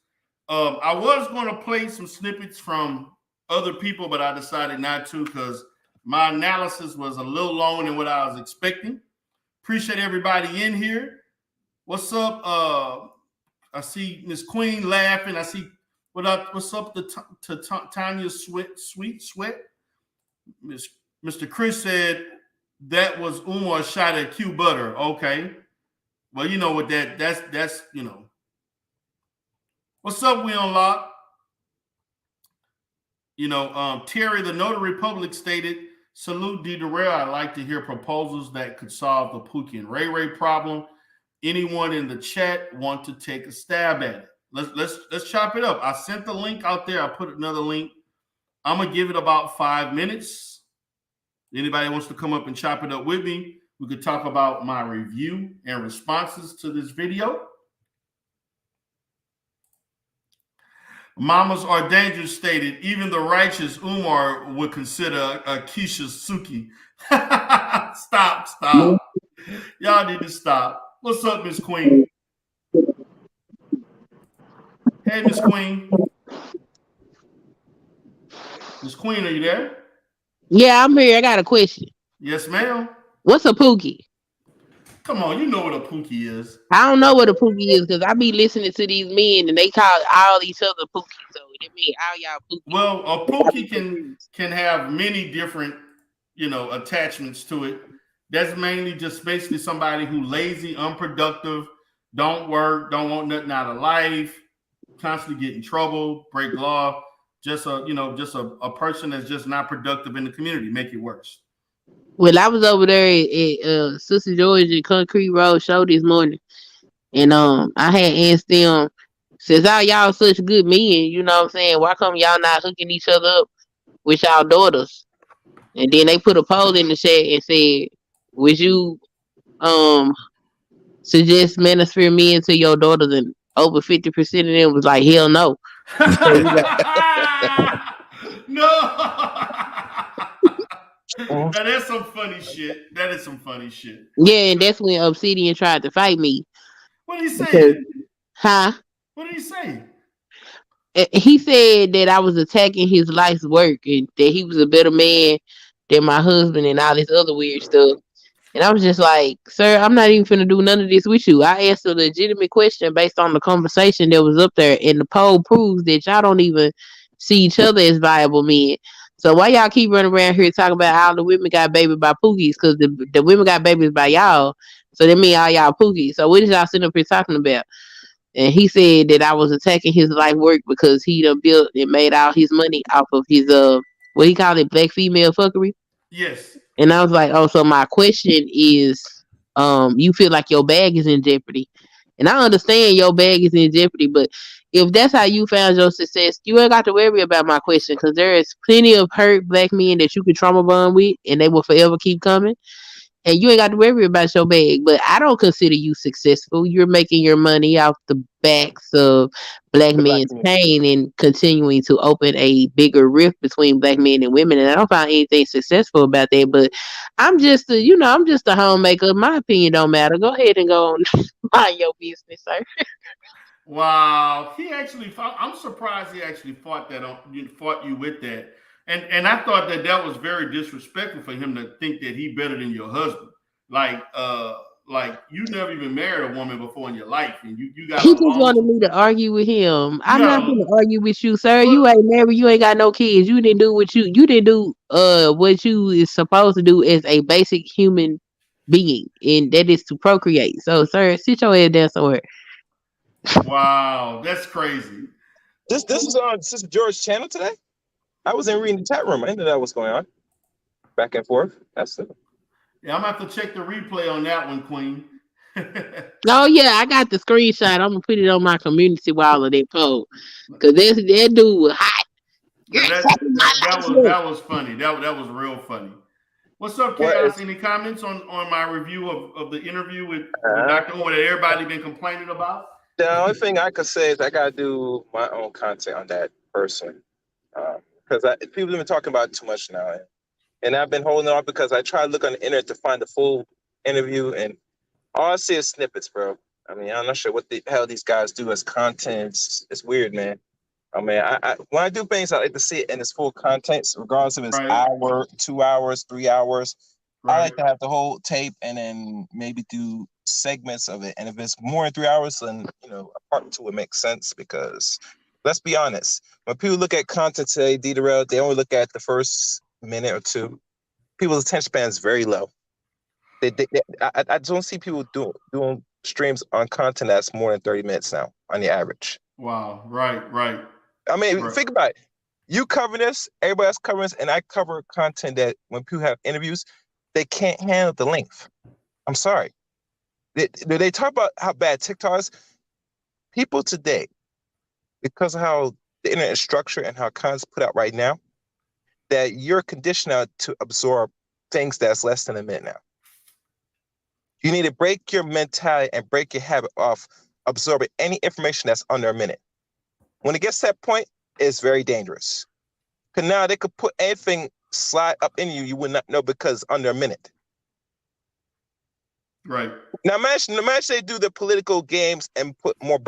I was going to play some snippets from other people, but I decided not to because my analysis was a little longer than what I was expecting. Appreciate everybody in here. What's up? I see Miss Queen laughing. I see what's up to Tanya Sweet Sweat. Mr. Chris said that was Umar's shot at Q Butter. Okay. Well, you know what that's you know. What's up, We Unlock? You know, Terry, the Notary Public stated, salute D. Durrell. I'd like to hear proposals that could solve the Pookie and Ray Ray problem. Anyone in the chat want to take a stab at it? Let's chop it up. I sent the link out there. I put another link. I'm gonna give it about 5 minutes. Anybody wants to come up and chop it up with me? We could talk about my review and responses to this video. Mamas Are Dangerous stated, even the righteous Umar would consider a Keisha Suki. Stop. Y'all need to stop. What's up, Miss Queen? Hey, Miss Queen. Miss Queen, are you there? Yeah, I'm here. I got a question. Yes, ma'am. What's a pookie? Come on, you know what a pookie is. I don't know what a pookie is because I be listening to these men and they call all each other pookie. So that means all y'all pookie. Well, a pookie can have many different, attachments to it. That's mainly just basically somebody who lazy, unproductive, don't work, don't want nothing out of life, constantly get in trouble, break law. Just a person that's just not productive in the community, make it worse. Well, I was over there at Sister George and Concrete Road show this morning, and I had asked them, since all y'all such good men, you know what I'm saying, why come y'all not hooking each other up with y'all daughters? And then they put a poll in the chat and said, would you suggest manosphere men to your daughters? And over 50% of them was like, hell no. So you got No. Now, that's some funny shit. That is some funny shit. Yeah, and that's when Obsidian tried to fight me. What did he say? Huh? What did he say? He said that I was attacking his life's work and that he was a better man than my husband and all this other weird stuff. And I was just like, sir, I'm not even finna do none of this with you. I asked a legitimate question based on the conversation that was up there, and the poll proves that y'all don't even see each other as viable men. So why y'all keep running around here talking about all the women got babies by pookies? Because the women got babies by y'all. So that mean all y'all pookies. So what is y'all sitting up here talking about? And he said that I was attacking his life work because he done built and made all his money off of his what he called it, black female fuckery. Yes. And I was like, oh, so my question is, you feel like your bag is in jeopardy. And I understand your bag is in jeopardy, but if that's how you found your success, you ain't got to worry about my question because there is plenty of hurt black men that you can trauma bond with and they will forever keep coming. And you ain't got to worry about your bag. But I don't consider you successful. You're making your money off the backs of black men's pain and continuing to open a bigger rift between black men and women. And I don't find anything successful about that. But I'm just a homemaker. My opinion don't matter. Go ahead and go on mind your business, sir. Wow. I'm surprised he actually fought you with that. And I thought that was very disrespectful for him to think that he better than your husband. Like you never even married a woman before in your life, and you got. He just wanted me to argue with him. I'm not going to argue with you, sir. You ain't married. You ain't got no kids. You didn't do what you is supposed to do as a basic human being, and that is to procreate. So, sir, sit your head down somewhere. Wow, that's crazy. This is on Sister George's channel today. I wasn't reading the chat room. I didn't know that was going on. Back and forth. That's it. Yeah, I'm gonna have to check the replay on that one, Queen. Oh yeah, I got the screenshot. I'm gonna put it on my community wall of that poll because that dude was hot. That was funny. That was real funny. What's up, Chaos? Any comments on my review of the interview with Dr. Umar that everybody been complaining about? The only thing I could say is I gotta do my own content on that person. Because people have been talking about it too much now. And I've been holding on because I try to look on the internet to find the full interview, and all I see is snippets, bro. I mean, I'm not sure what the hell these guys do as content. It's weird, man. I mean, I when I do things, I like to see it in its full context, regardless if it's hour, 2 hours, 3 hours. Right. I like to have the whole tape and then maybe do segments of it. And if it's more than 3 hours, then a part two would make sense because let's be honest. When people look at content today, D-Darrell, they only look at the first minute or two. People's attention span is very low. I don't see people doing streams on content that's more than 30 minutes now on the average. Wow. Right. I mean, think about it. You cover this, everybody else covers this, and I cover content that when people have interviews, they can't handle the length. I'm sorry. They talk about how bad TikTok is. People today, because of how the internet is structured and how content's put out right now, that you're conditioned out to absorb things that's less than a minute now. You need to break your mentality and break your habit of absorbing any information that's under a minute. When it gets to that point, it's very dangerous. Because now they could put anything slide up in you would not know because under a minute. Right. Now imagine they do the political games and put more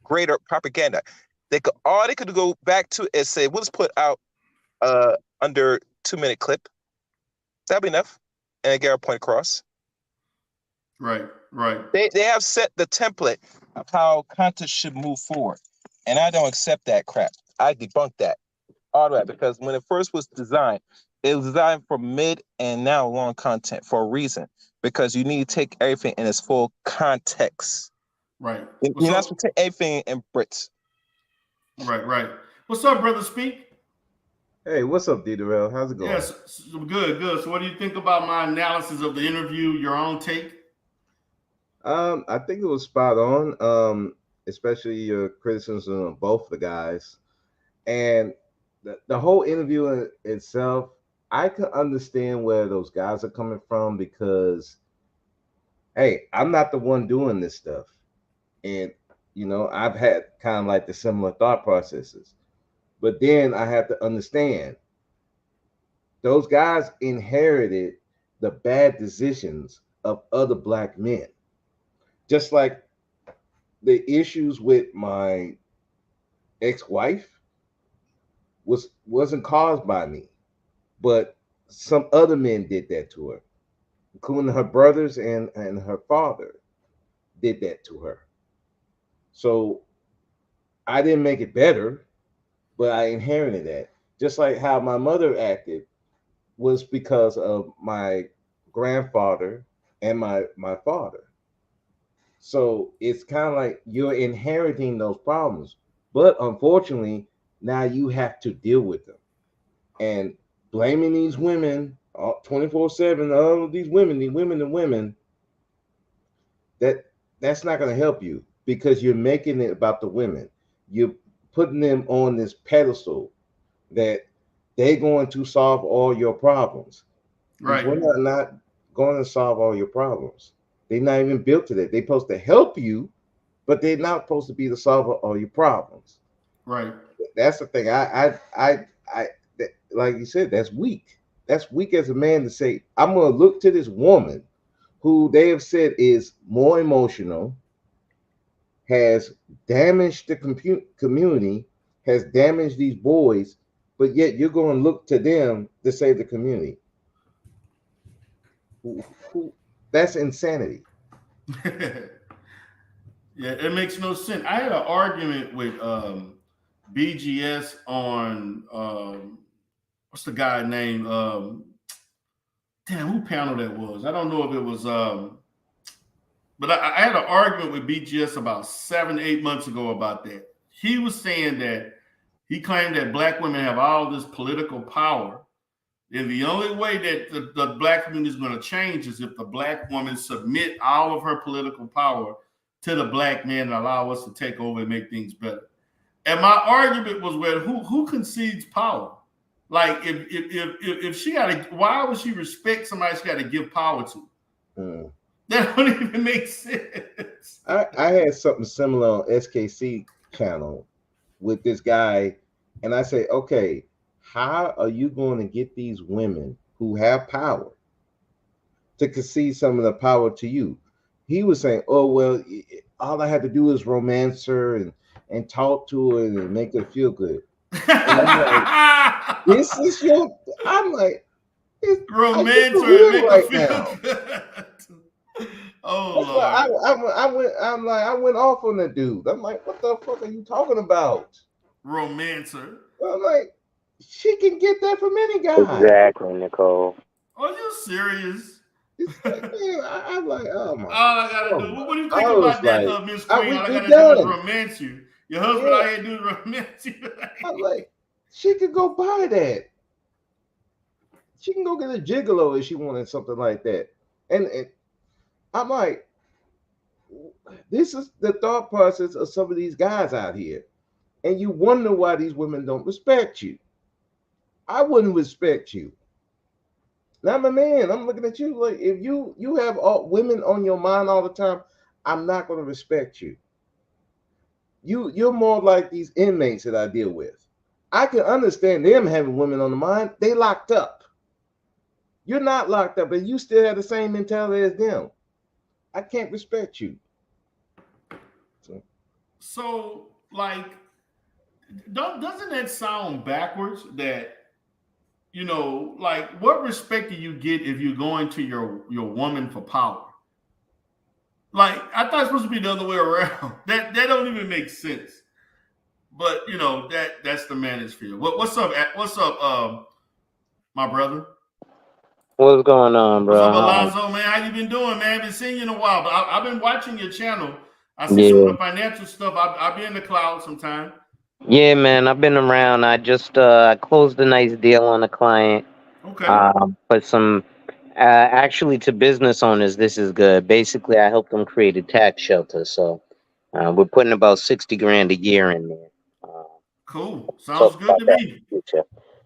greater propaganda. All they could go back to is say, we'll just put out under 2-minute clip. That'll be enough. And get our point across. Right. They have set the template of how content should move forward. And I don't accept that crap. I debunk that. All right, because when it first was designed, it was designed for mid and now long content for a reason. Because you need to take everything in its full context. Right. You're not supposed to take everything in Brits. Right. What's up, brother? Speak. Hey, what's up, D-Darrell? How's it going? Yes, good. So what do you think about my analysis of the interview, your own take? I think it was spot on, especially your criticism of both the guys. And the whole interview in itself, I can understand where those guys are coming from because, hey, I'm not the one doing this stuff. And, I've had kind of like the similar thought processes. But then I have to understand those guys inherited the bad decisions of other black men. Just like the issues with my ex-wife wasn't caused by me, but some other men did that to her, including her brothers and her father did that to her. So I didn't make it better, but I inherited that. Just like how my mother acted was because of my grandfather and my father. So it's kind of like you're inheriting those problems, but unfortunately, now you have to deal with them. And blaming these women 24/7, all of these women, that's not going to help you because you're making it about the women. You're putting them on this pedestal that they're going to solve all your problems. Right. These women are not going to solve all your problems. They're not even built to that. They're supposed to help you, but they're not supposed to be the solver of all your problems. Right. That's the thing. Like you said, that's weak. That's weak as a man to say, I'm going to look to this woman who they have said is more emotional, has damaged the community, has damaged these boys, but yet you're going to look to them to save the community. That's insanity. Yeah, it makes no sense. I had an argument with BGS on what's the guy name? Damn, who panel that was? I don't know if it was but I had an argument with BGS about 7-8 months ago about that. He was saying that he claimed that black women have all this political power. And the only way that the black community is going to change is if the black woman submit all of her political power to the black man and allow us to take over and make things better. And my argument was, well, who concedes power? Like if she got to, why would she respect somebody she got to give power to? That don't even make sense. I had something similar on SKC channel with this guy, and I say, okay, how are you going to get these women who have power to concede some of the power to you? He was saying, oh, well, all I had to do is romance her and talk to her and make her feel good. And I'm like, this is your, I'm like, romance her and make her feel now. good. Oh, Lord. I went off on the dude. I'm like, what the fuck are you talking about? Romancer. I'm like, she can get that from any guy. Exactly, Nicole. Are you serious? Like, man, I'm like, oh my. All I gotta do. What do you think about that, like, Miss Queen? All I gotta do is romance you. Your husband out here do is romance you. I'm like, she could go buy that. She can go get a gigolo if she wanted something like that. And I'm like, this is the thought process of some of these guys out here. And you wonder why these women don't respect you. I wouldn't respect you. Now I'm a man. I'm looking at you like, if you have all women on your mind all the time, I'm not going to respect you. You're more like these inmates that I deal with. I can understand them having women on the mind. They locked up. You're not locked up, and you still have the same mentality as them. I can't respect you. So like, doesn't that sound backwards? That you know, like what respect do you get if you're going to your woman for power? Like I thought it's supposed to be the other way around. That don't even make sense. But you know that's the manosphere. What's up? What's up, my brother? What's going on, What's bro? up, Alonzo? Man, how you been doing, man? Been seeing you in a while, but I've been watching your channel. I see some of Yeah, the financial stuff. I'll be in the cloud sometime. yeah, man. I've been around. I just I closed a nice deal on a client. Okay. But some actually to business owners, this is good. Basically, I helped them create a tax shelter. So we're putting about 60 grand a year in there. Uh, Cool. Sounds talk good about to that in me. the future.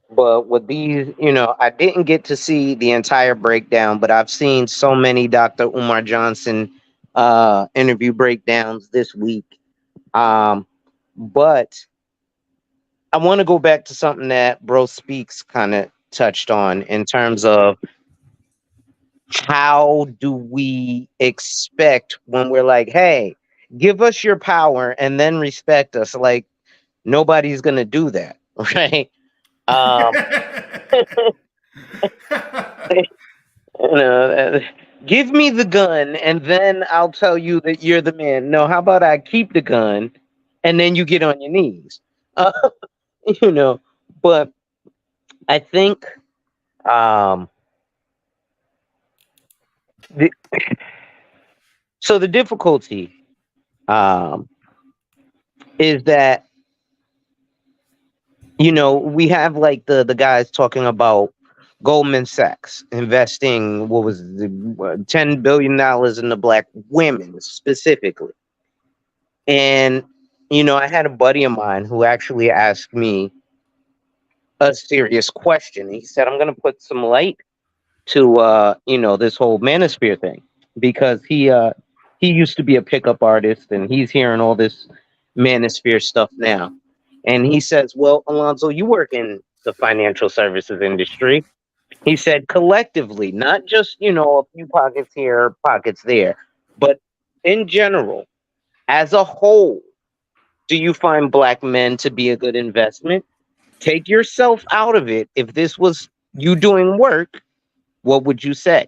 But with these, I didn't get to see the entire breakdown, but I've seen so many Dr. Umar Johnson interview breakdowns this week. Um, but I want to go back to something that Bro Speaks kind of touched on in terms of how do we expect when we're like, hey, give us your power and then respect us? Like, nobody's going to do that, right? Um, You know, give me the gun and then I'll tell you that you're the man. No, how about I keep the gun and then you get on your knees? Uh, you know, but I think um, the, so. The difficulty um, is that we have like the guys talking about Goldman Sachs investing what was $10 billion in the black women specifically. And, I had a buddy of mine who actually asked me a serious question. He said, I'm going to put some light to, this whole manosphere thing because he used to be a pickup artist and he's hearing all this manosphere stuff now. And he says, well, Alonzo, you work in the financial services industry. He said collectively, not just, a few pockets here, pockets there, but in general, as a whole, do you find black men to be a good investment? Take yourself out of it. If this was you doing work, what would you say?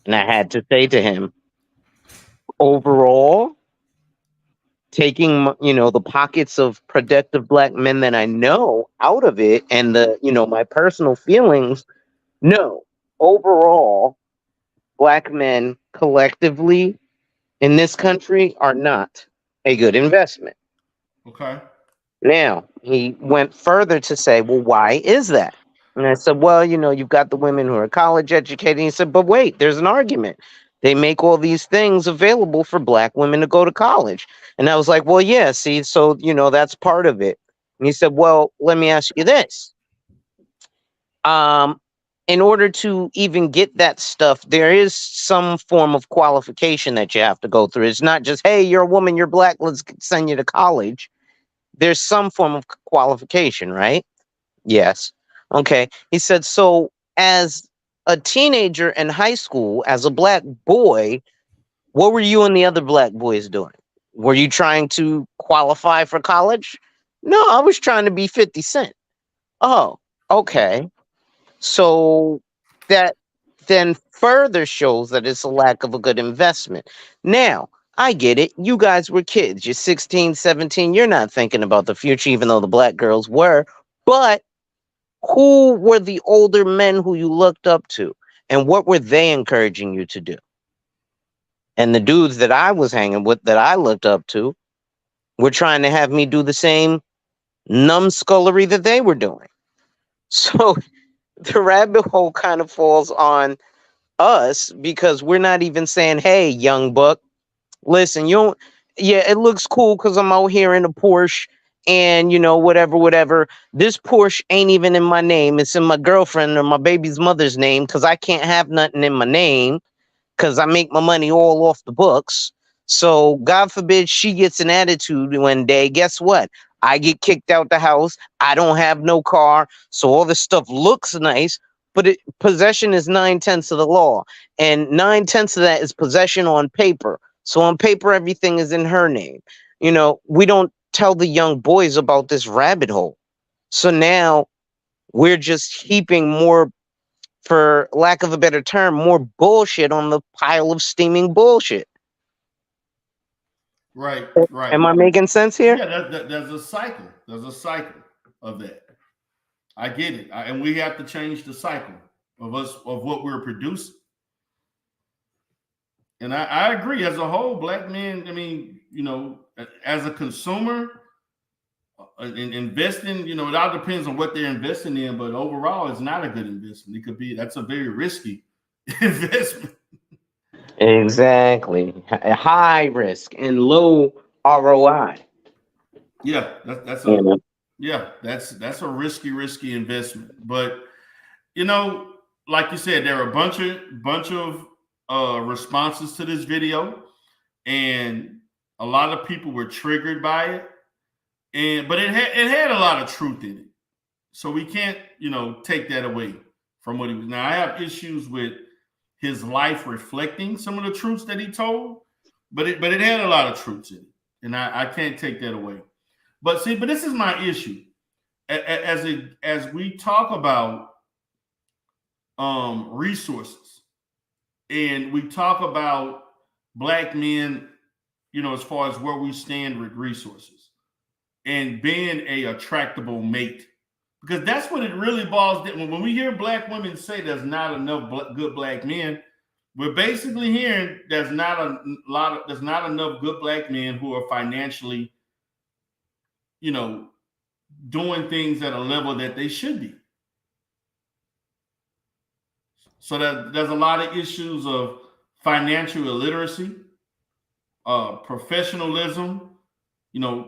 And I had to say to him, overall, taking, the pockets of productive black men that I know out of it and my personal feelings, no. Overall, black men collectively in this country are not a good investment. Okay. Now, he went further to say, well, why is that? And I said, well, you've got the women who are college educated. And he said, but wait, there's an argument. They make all these things available for black women to go to college. And I was like, well, yeah, see, so, that's part of it. And he said, well, let me ask you this. Um, in order to even get that stuff, there is some form of qualification that you have to go through. It's not just, hey, you're a woman, you're black, let's send you to college. There's some form of qualification, right? Yes. Okay. He said, so as a teenager in high school, as a black boy, what were you and the other black boys doing? Were you trying to qualify for college? No, I was trying to be 50 Cent. Oh, okay. So that then further shows that it's a lack of a good investment. Now, I get it. You guys were kids. You're 16, 17. You're not thinking about the future, even though the black girls were. But who were the older men who you looked up to? And what were they encouraging you to do? And the dudes that I was hanging with that I looked up to were trying to have me do the same numbskullery that they were doing. So the rabbit hole kind of falls on us because we're not even saying, hey, young buck, listen, you don't, yeah, it looks cool because I'm out here in a Porsche and, whatever. This Porsche ain't even in my name. It's in my girlfriend or my baby's mother's name because I can't have nothing in my name because I make my money all off the books. So God forbid she gets an attitude one day. Guess what? I get kicked out the house. I don't have no car. So all this stuff looks nice, but possession is 9/10 of the law. And 9/10 of that is possession on paper. So on paper, everything is in her name. We don't tell the young boys about this rabbit hole. So now We're just heaping more, for lack of a better term, more bullshit on the pile of steaming bullshit. Right. Am I making sense here? Yeah, there's a cycle. There's a cycle of that. I get it. And we have to change the cycle of what we're producing. And I agree. As a whole, black men, I mean, as a consumer, investing, it all depends on what they're investing in, but overall, it's not a good investment. That's a very risky investment. Exactly. High risk and low ROI. Yeah, that's a risky investment. But like you said, there are a bunch of responses to this video, and a lot of people were triggered by it. But it had a lot of truth in it. So we can't, take that away from what he was. Now, I have issues with his life reflecting some of the truths that he told, but it had a lot of truths in it. And I can't take that away. But this is my issue. As we talk about resources, and we talk about black men, as far as where we stand with resources and being a attractable mate, because that's what it really boils down. When we hear black women say there's not enough good black men, we're basically hearing there's not enough good black men who are financially, doing things at a level that they should be. So there's a lot of issues of financial illiteracy, professionalism,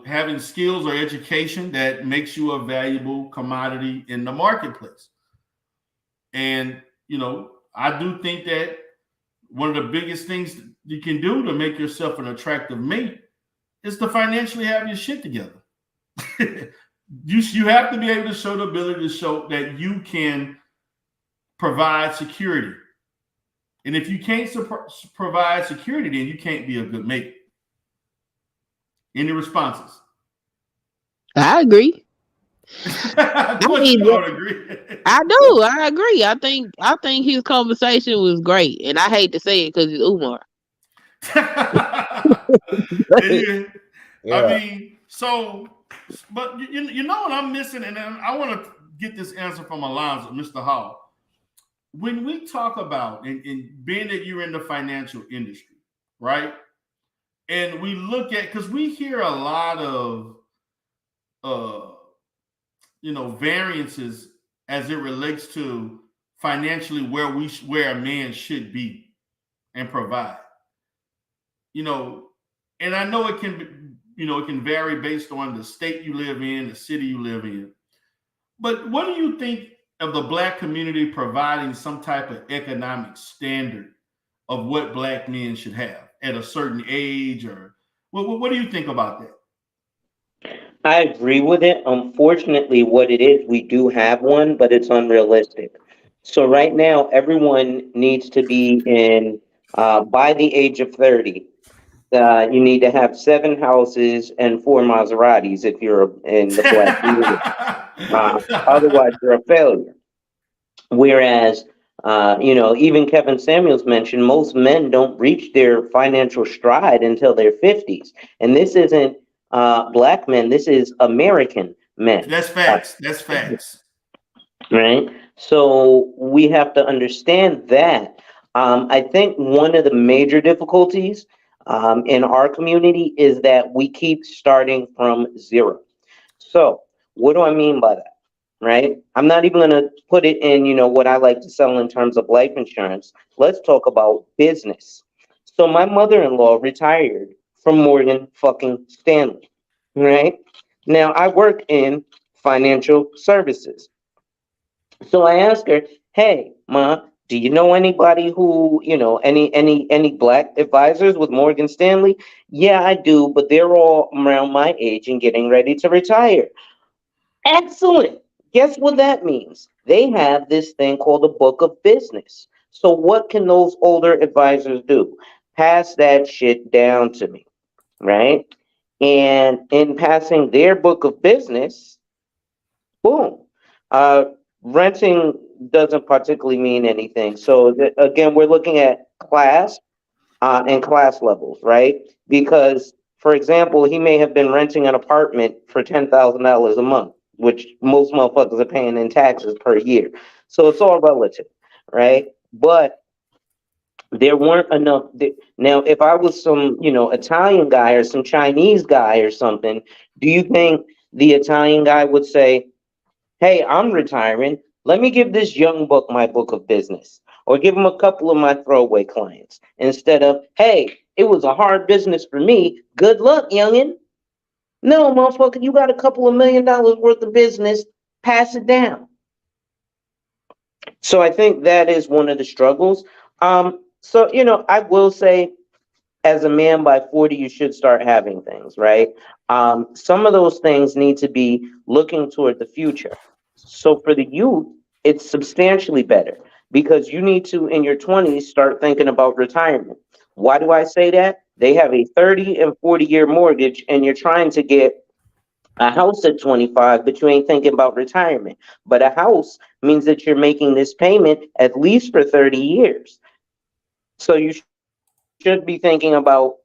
having skills or education that makes you a valuable commodity in the marketplace. And, I do think that one of the biggest things you can do to make yourself an attractive mate is to financially have your shit together. You have to be able to show the ability to show that you can provide security. And if you can't provide security, then you can't be a good mate. Any responses? I agree. Of course you don't agree. I do. I agree. I think his conversation was great, and I hate to say it because it's Umar. I mean, but you know what I'm missing, and I want to get this answer from Alonzo, Mr. Hall. When we talk about, and being that you're in the financial industry, right? And we look at, because we hear a lot of, variances as it relates to financially where a man should be and provide. And I know it can, it can vary based on the state you live in, the city you live in. But what do you think of the black community providing some type of economic standard of what black men should have at a certain age? Or what do you think about that? I agree with it. Unfortunately, what it is, we do have one, but it's unrealistic. So right now, everyone needs to be by the age of 30. You need to have 7 houses and 4 Maseratis if you're in the black community. Otherwise, you're a failure. Whereas, even Kevin Samuels mentioned most men don't reach their financial stride until their 50s. And this isn't black men, this is American men. That's facts. That's facts. Right? So we have to understand that. I think one of the major difficulties in our community is that we keep starting from zero. So what do I mean by that? Right? I'm not even going to put it in, what I like to sell in terms of life insurance. Let's talk about business. So my mother-in-law retired from Morgan fucking Stanley, right? Now I work in financial services. So I asked her, "Hey, Ma, do you know anybody who, any black advisors with Morgan Stanley?" "Yeah, I do, but they're all around my age and getting ready to retire." Excellent. Guess what that means? They have this thing called a book of business. So what can those older advisors do? Pass that shit down to me, right? And in passing their book of business, boom. renting doesn't particularly mean anything. So again, we're looking at class and class levels, right? Because, for example, he may have been renting an apartment for $10,000 a month, which most motherfuckers are paying in taxes per year. So it's all relative, right? But there weren't enough. Now, if I was some, Italian guy or some Chinese guy or something, do you think the Italian guy would say, "Hey, I'm retiring. Let me give this young buck my book of business," or give him a couple of my throwaway clients instead of, "Hey, it was a hard business for me. Good luck, youngin." No, motherfucker, you got a couple of $1 million worth of business. Pass it down. So I think that is one of the struggles. So I will say, as a man by 40, you should start having things, right? Some of those things need to be looking toward the future. So for the youth, it's substantially better because you need to, in your 20s, start thinking about retirement. Why do I say that? They have a 30 and 40-year mortgage, and you're trying to get a house at 25, but you ain't thinking about retirement. But a house means that you're making this payment at least for 30 years. So you should be thinking about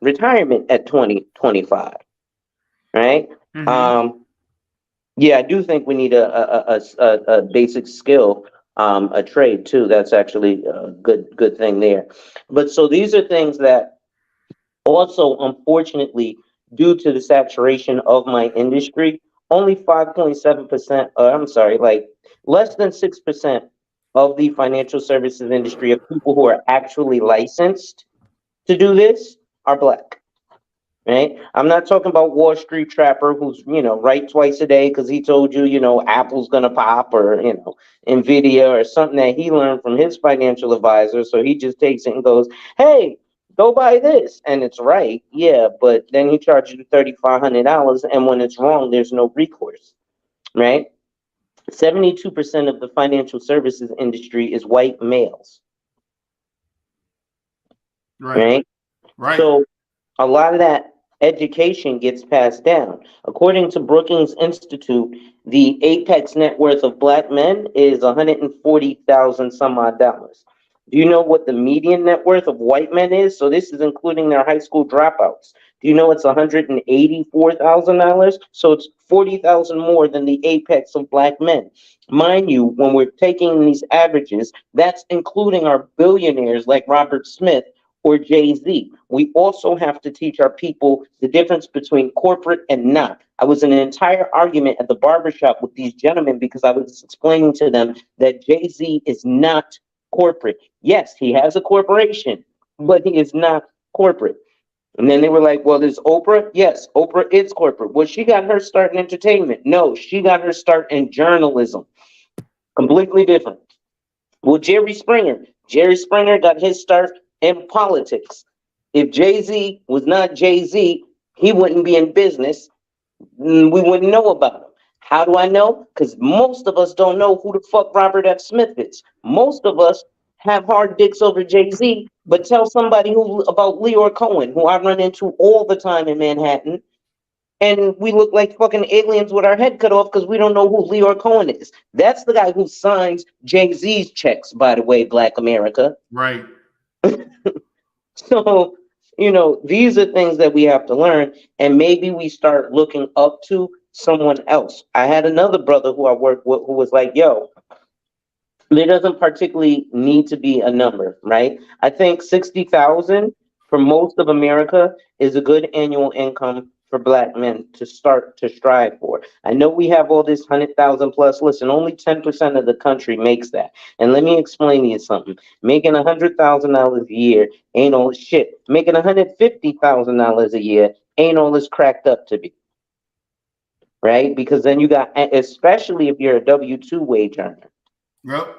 retirement at 2025, right? Yeah, I do think we need a basic skill, a trade too. That's actually a good thing there. But so these are things that also, unfortunately, due to the saturation of my industry, only 5.7%, I'm sorry, like less than 6% of the financial services industry of people who are actually licensed to do this are black. Right? I'm not talking about Wall Street Trapper who's, right twice a day because he told you, Apple's gonna pop or, Nvidia or something that he learned from his financial advisor. So he just takes it and goes, "Hey, go buy this." And it's right. Yeah, but then he charges you $3,500, and when it's wrong, there's no recourse. Right? 72% of the financial services industry is white males. Right? So a lot of that education gets passed down. According to Brookings Institute, the apex net worth of black men is 140,000 some odd dollars. Do you know what the median net worth of white men is? So this is including their high school dropouts. Do you know it's $184,000? So it's 40,000 more than the apex of black men. Mind you, when we're taking these averages, that's including our billionaires like Robert Smith or Jay-Z. We also have to teach our people the difference between corporate and not. I was in an entire argument at the barbershop with these gentlemen because I was explaining to them that Jay-Z is not corporate. Yes, he has a corporation, but he is not corporate. And then they were like, "Well, is Oprah?" Yes, Oprah is corporate. Well, she got her start in entertainment. No, she got her start in journalism. Completely different. Well, Jerry Springer got his start in politics. If Jay-Z was not Jay-Z, he wouldn't be in business. We wouldn't know about him. How do I know? Because most of us don't know who the fuck Robert F. Smith is. Most of us have hard dicks over Jay-Z, but tell somebody about Leor Cohen, who I run into all the time in Manhattan, and we look like fucking aliens with our head cut off because we don't know who Leor Cohen is. That's the guy who signs Jay-Z's checks, by the way, Black America. Right. So, these are things that we have to learn, and maybe we start looking up to someone else. I had another brother who I worked with who was like, "Yo, there doesn't particularly need to be a number, right? I think 60,000 for most of America is a good annual income for black men to start to strive for. I know we have all this 100,000 plus. Listen, only 10% of the country makes that. And let me explain to you something. Making $100,000 a year ain't all this shit. Making $150,000 a year ain't all this cracked up to be. Right? Because then you got, especially if you're a W-2 wage earner. Yep.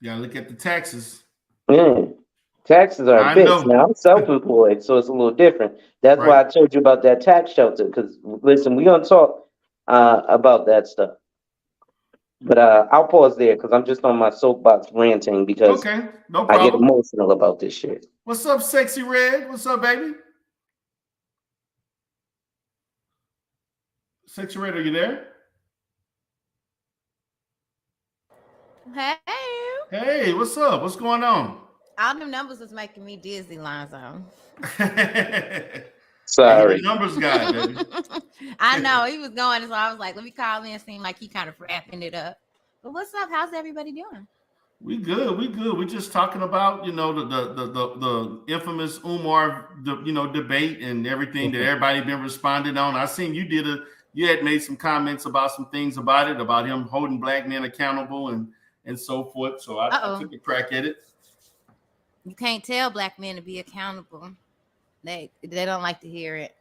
You gotta look at the taxes. Yeah. Taxes are a bitch. Now I'm self-employed, so it's a little different. That's why I told you about that tax shelter. Because listen, we're gonna talk about that stuff. But I'll pause there because I'm just on my soapbox ranting because okay, no I get problem. emotional about this shit. What's up, Sexy Red? What's up, baby? Sexy Red, are you there? Hey. Hey, what's up? What's going on? All them numbers was making me dizzy, Lonzo. You the Sorry. numbers guy, baby. I know he was going, so I was like, let me call in. Seemed like he kind of wrapping it up. But what's up? How's everybody doing? We good. We good. We just talking about the infamous Umar debate and everything that everybody been responding on. I seen you had made some comments about some things about it, about him holding black men accountable and so forth. So I took a crack at it. You can't tell black men to be accountable. They don't like to hear it.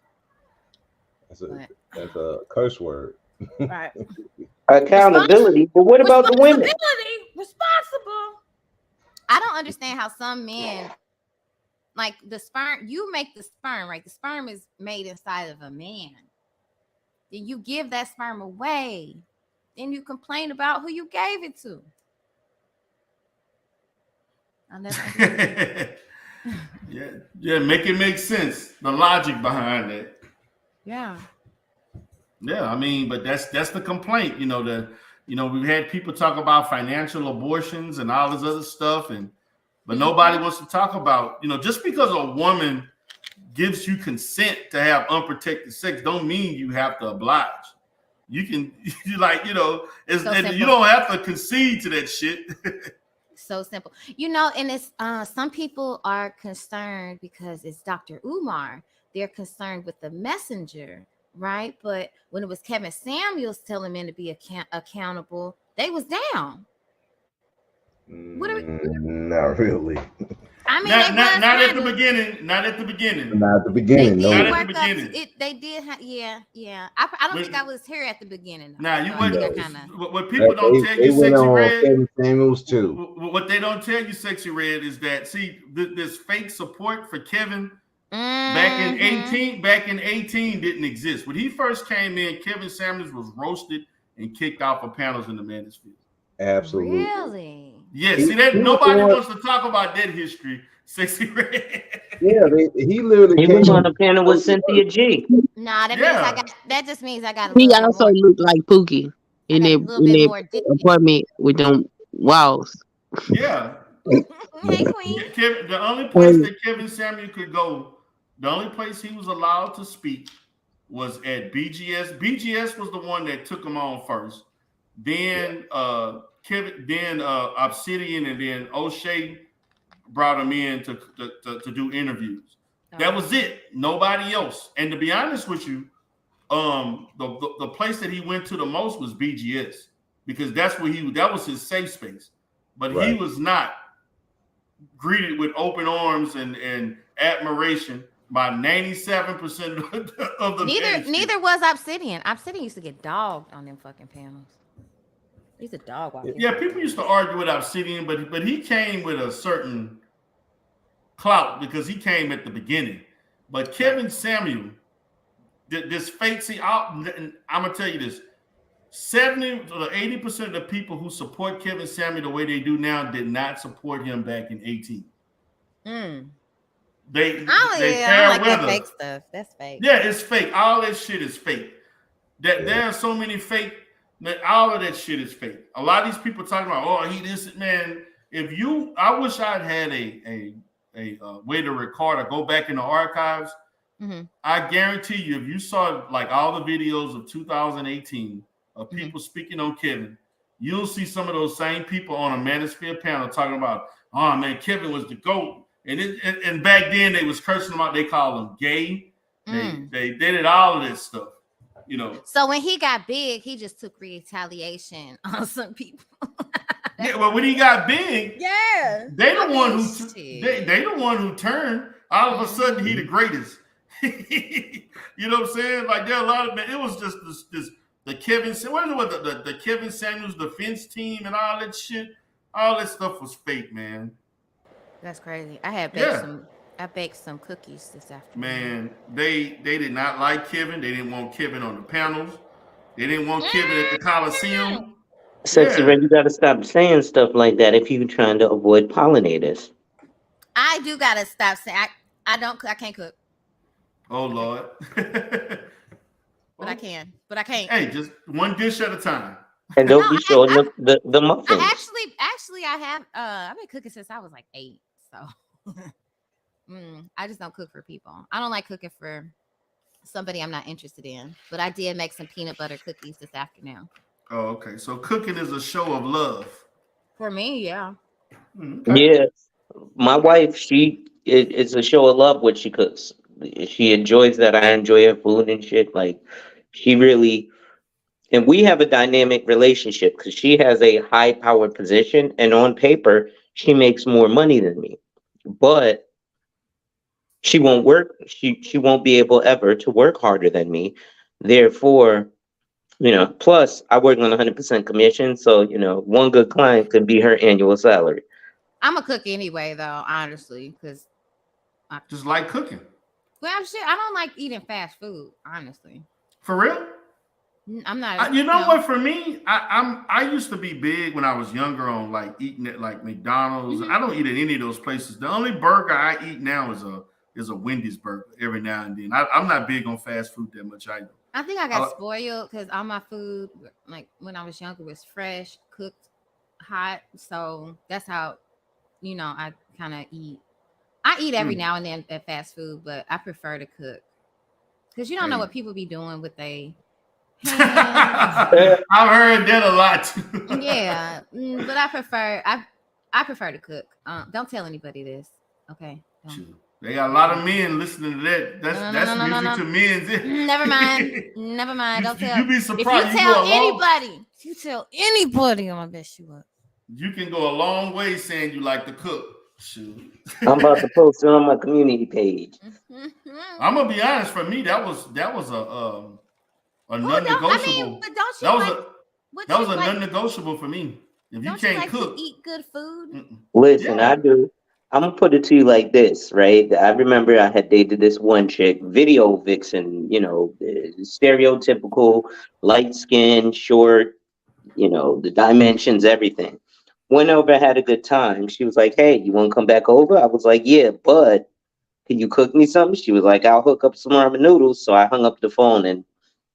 That's a curse word. Right. Accountability, but what about the women? Responsible. I don't understand how some men, like the sperm, you make the sperm, right? The sperm is made inside of a man. Then you give that sperm away. Then you complain about who you gave it to. Yeah, make it make sense. The logic behind it. Yeah. Yeah, I mean, but that's the complaint. We've had people talk about financial abortions and all this other stuff, but nobody wants to talk about, just because a woman gives you consent to have unprotected sex, don't mean you have to oblige. You can, you don't have to concede to that shit. So simple. And it's some people are concerned because it's Dr. Umar. They're concerned with the messenger. Right, but when it was Kevin Samuels telling men to be accountable, they was down. Not really. I mean, not at the beginning. Not at the beginning. Not at the beginning. Not at the beginning. They did. Yeah. I don't think I was here at the beginning. Now you wouldn't. What people don't tell you, Sexy Red. Kevin Samuels too. What they don't tell you, Sexy Red, is that this fake support for Kevin. Back in 18 didn't exist. When he first came in, Kevin Samuels was roasted and kicked off of panels in the manosphere. Absolutely. Really? Yeah, see that nobody wants to talk about that history. Sexy Red. Yeah, he literally came was on a panel with Cynthia G. Nah, that just means I got he also looked like Pookie in that apartment with them walls. Yeah. Hey, Queen. The only place that Kevin Samuel could go, the only place he was allowed to speak was at BGS. BGS was the one that took him on first. Then Obsidian, and then O'Shea brought him in to do interviews. That was it. Nobody else. And to be honest with you, the place that he went to the most was BGS, because that was his safe space. But he was not greeted with open arms and admiration by 97% of the neither was Obsidian. Obsidian used to get dogged on them fucking panels. He's a dog. Yeah, people used to argue with Obsidian, but he came with a certain clout because he came at the beginning. But Kevin Samuel, this fake, I'm gonna tell you this: 70 to 80% of the people who support Kevin Samuel the way they do now did not support him back in 18. They like that fake stuff. That's fake. Yeah, it's fake. All that shit is fake. There are so many fake. All of that shit is fake. A lot of these people talking about, oh, he this man. I wish I'd had a way to record or go back in the archives. Mm-hmm. I guarantee you, if you saw like all the videos of 2018 of people speaking on Kevin, you'll see some of those same people on a Manosphere panel talking about, oh man, Kevin was the GOAT. And back then they was cursing him out. They called him gay. They did all of this stuff, So when he got big, he just took retaliation on some people. Yeah, well, when he got big, they the one who turned. All of a sudden, he the greatest. You know what I'm saying? Like there are a lot of it was just this the Kevin. What is it? The Kevin Samuels defense team and all that shit. All that stuff was fake, man. That's crazy. I baked some cookies this afternoon. Man, they did not like Kevin. They didn't want Kevin on the panels. They didn't want Kevin at the Coliseum. Sexy Red, you got to stop saying stuff like that if you're trying to avoid pollinators. I do gotta stop saying I can't cook. Oh Lord. But I can. But I can't. Hey, just one dish at a time. And No, don't be showing the muffins. actually, I have. I've been cooking since I was like 8. So, I just don't cook for people. I don't like cooking for somebody I'm not interested in. But I did make some peanut butter cookies this afternoon. Oh, okay. So cooking is a show of love. For me, yeah. Okay. Yeah, my wife, it's a show of love what she cooks. She enjoys that. I enjoy her food and shit. Like, she really, and we have a dynamic relationship because she has a high powered position, and on paper, she makes more money than me. But she won't work. She won't be able ever to work harder than me. Therefore, plus I work on 100% commission, so one good client could be her annual salary. I'm a cook anyway, though, honestly, because I just like cooking. Well, shit, I don't like eating fast food, honestly. For real? I'm not. You know what? For me, I used to be big when I was younger on like eating at like McDonald's. I don't eat at any of those places. The only burger I eat now is a Wendy's burger every now and then. I'm not big on fast food that much either. I think I got spoiled because all my food, like when I was younger, was fresh, cooked, hot. So that's how, I kind of eat. I eat every now and then at fast food, but I prefer to cook because you don't know what people be doing with they hands. I've heard that a lot too. Yeah, but I prefer to cook. Don't tell anybody this, okay? They got a lot of men listening to that. That's music to men's. Never mind. Don't tell. You be surprised. If you tell anybody, I'm gonna mess you up. You can go a long way saying you like to cook. Shoot. I'm about to post it on my community page. I'm gonna be honest. For me, that was a non-negotiable. That was a non-negotiable for me. If you can't cook, to eat good food. Listen, I do. I'm gonna put it to you like this, right? I remember I had dated this one chick, video vixen, stereotypical, light skin, short, the dimensions, everything. Went over, had a good time. She was like, "Hey, you want to come back over?" I was like, "Yeah, but can you cook me something?" She was like, "I'll hook up some ramen noodles." So I hung up the phone and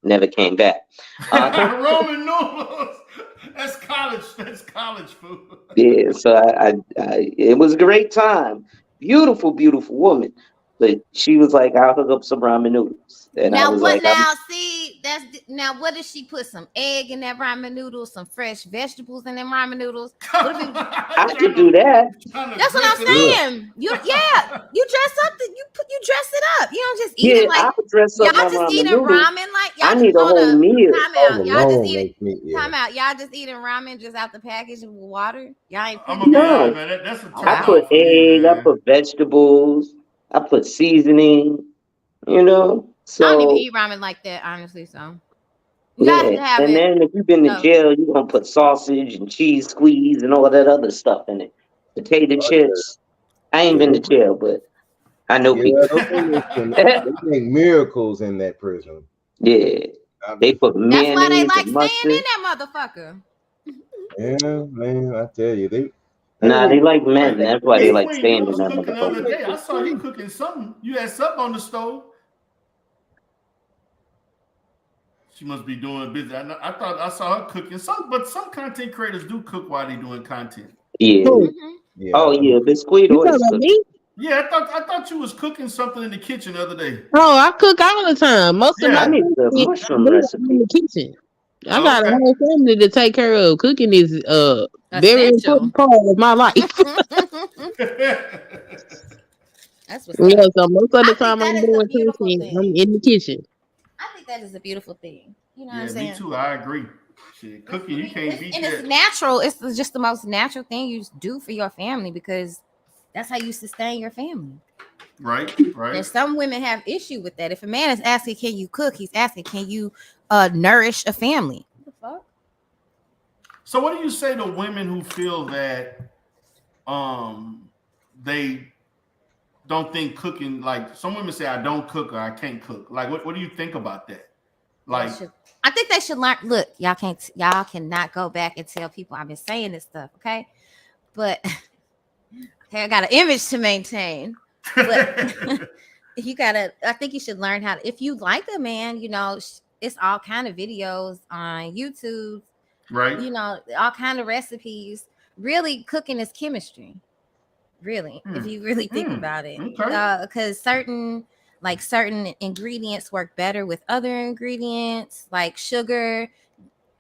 never came back. Ramen noodles. That's college food. Yeah, so I it was a great time. Beautiful, beautiful woman. But she was like, "I'll hook up some ramen noodles." And now I was what? like, What if she put some egg in that ramen noodles, some fresh vegetables in them ramen noodles? I could do that. That's what I'm saying. You dress up. You dress it up. You don't just eat it like I'll dress up y'all just eating noodles. ramen like y'all I just need a whole meal. Y'all just eating. Time out. Y'all just eating ramen just out the package with water. Y'all ain't putting No. Man, that's a I put egg. I put vegetables. I put seasoning. So I don't even eat ramen like that, honestly. So you yeah, have to have and then if you've been to jail, you're gonna put sausage and cheese squeeze and all that other stuff in it. Potato chips. I ain't been to jail, but I know people. They make miracles in that prison. Yeah, they put mayonnaise. That's why they like and staying in that motherfucker. Yeah, man, I tell you, they like men. That's why they like staying in that The other motherfucker. day, I saw he cooking something. You had something on the stove. She must be doing business. I thought I saw her cooking some, but some content creators do cook while they doing content. Yeah. Yeah. Oh yeah, biscuit always cook. Yeah, I thought you was cooking something in the kitchen the other day. Oh, I cook all the time. Most of my mushroom recipe in the kitchen. I got a whole family to take care of. Cooking is a very important part of my life. That's what's yeah. So most of the time I'm doing cooking, I'm in the kitchen. I think that is a beautiful thing. You know what I'm Yeah, saying? me too. I agree. Shit, cooking, you can't beat that. And it's natural. It's just the most natural thing you do for your family because that's how you sustain your family. Right. And some women have issue with that. If a man is asking, "Can you cook?" He's asking, "Can you nourish a family?" What the fuck? So, what do you say to women who feel that they don't think cooking, like some women say, "I don't cook" or "I can't cook"? Like, what do you think about that? Like, I think they should learn. Look, y'all cannot go back and tell people I've been saying this stuff, okay? But okay, I got an image to maintain. But I think you should learn how to, if you like a man, it's all kind of videos on YouTube Right. You know, all kind of recipes. Really, cooking is chemistry. Really, if you really think about it, Okay. because certain ingredients work better with other ingredients, like sugar.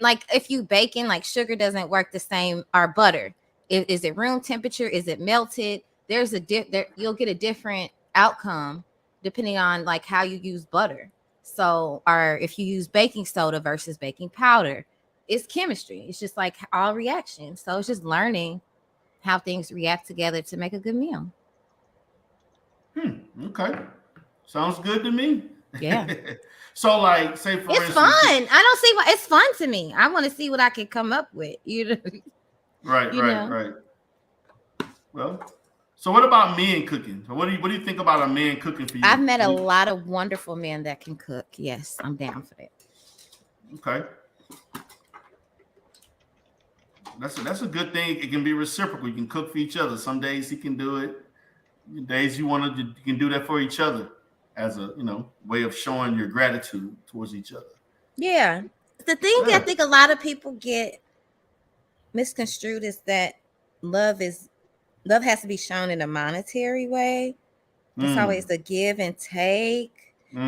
Like if you baking, like sugar doesn't work the same, or butter. Is it room temperature? Is it melted? There's you'll get a different outcome depending on like how you use butter. So, or if you use baking soda versus baking powder, it's chemistry. It's just like all reactions. So it's just learning how things react together to make a good meal. Okay. Sounds good to me. Yeah. So, like, say for It's instance, fun. I don't see why it's fun to me. I want to see what I can come up with. Right. Know. Well, so what about men cooking? So what do you think about a man cooking for you? I've met a lot of wonderful men that can cook. Yes, I'm down for that. Okay. That's a good thing. It can be reciprocal. You can cook for each other. Some days he can do it. Days you want to, you can do that for each other as a way of showing your gratitude towards each other. Yeah. The thing I think a lot of people get misconstrued is that love has to be shown in a monetary way. It's always a give and take.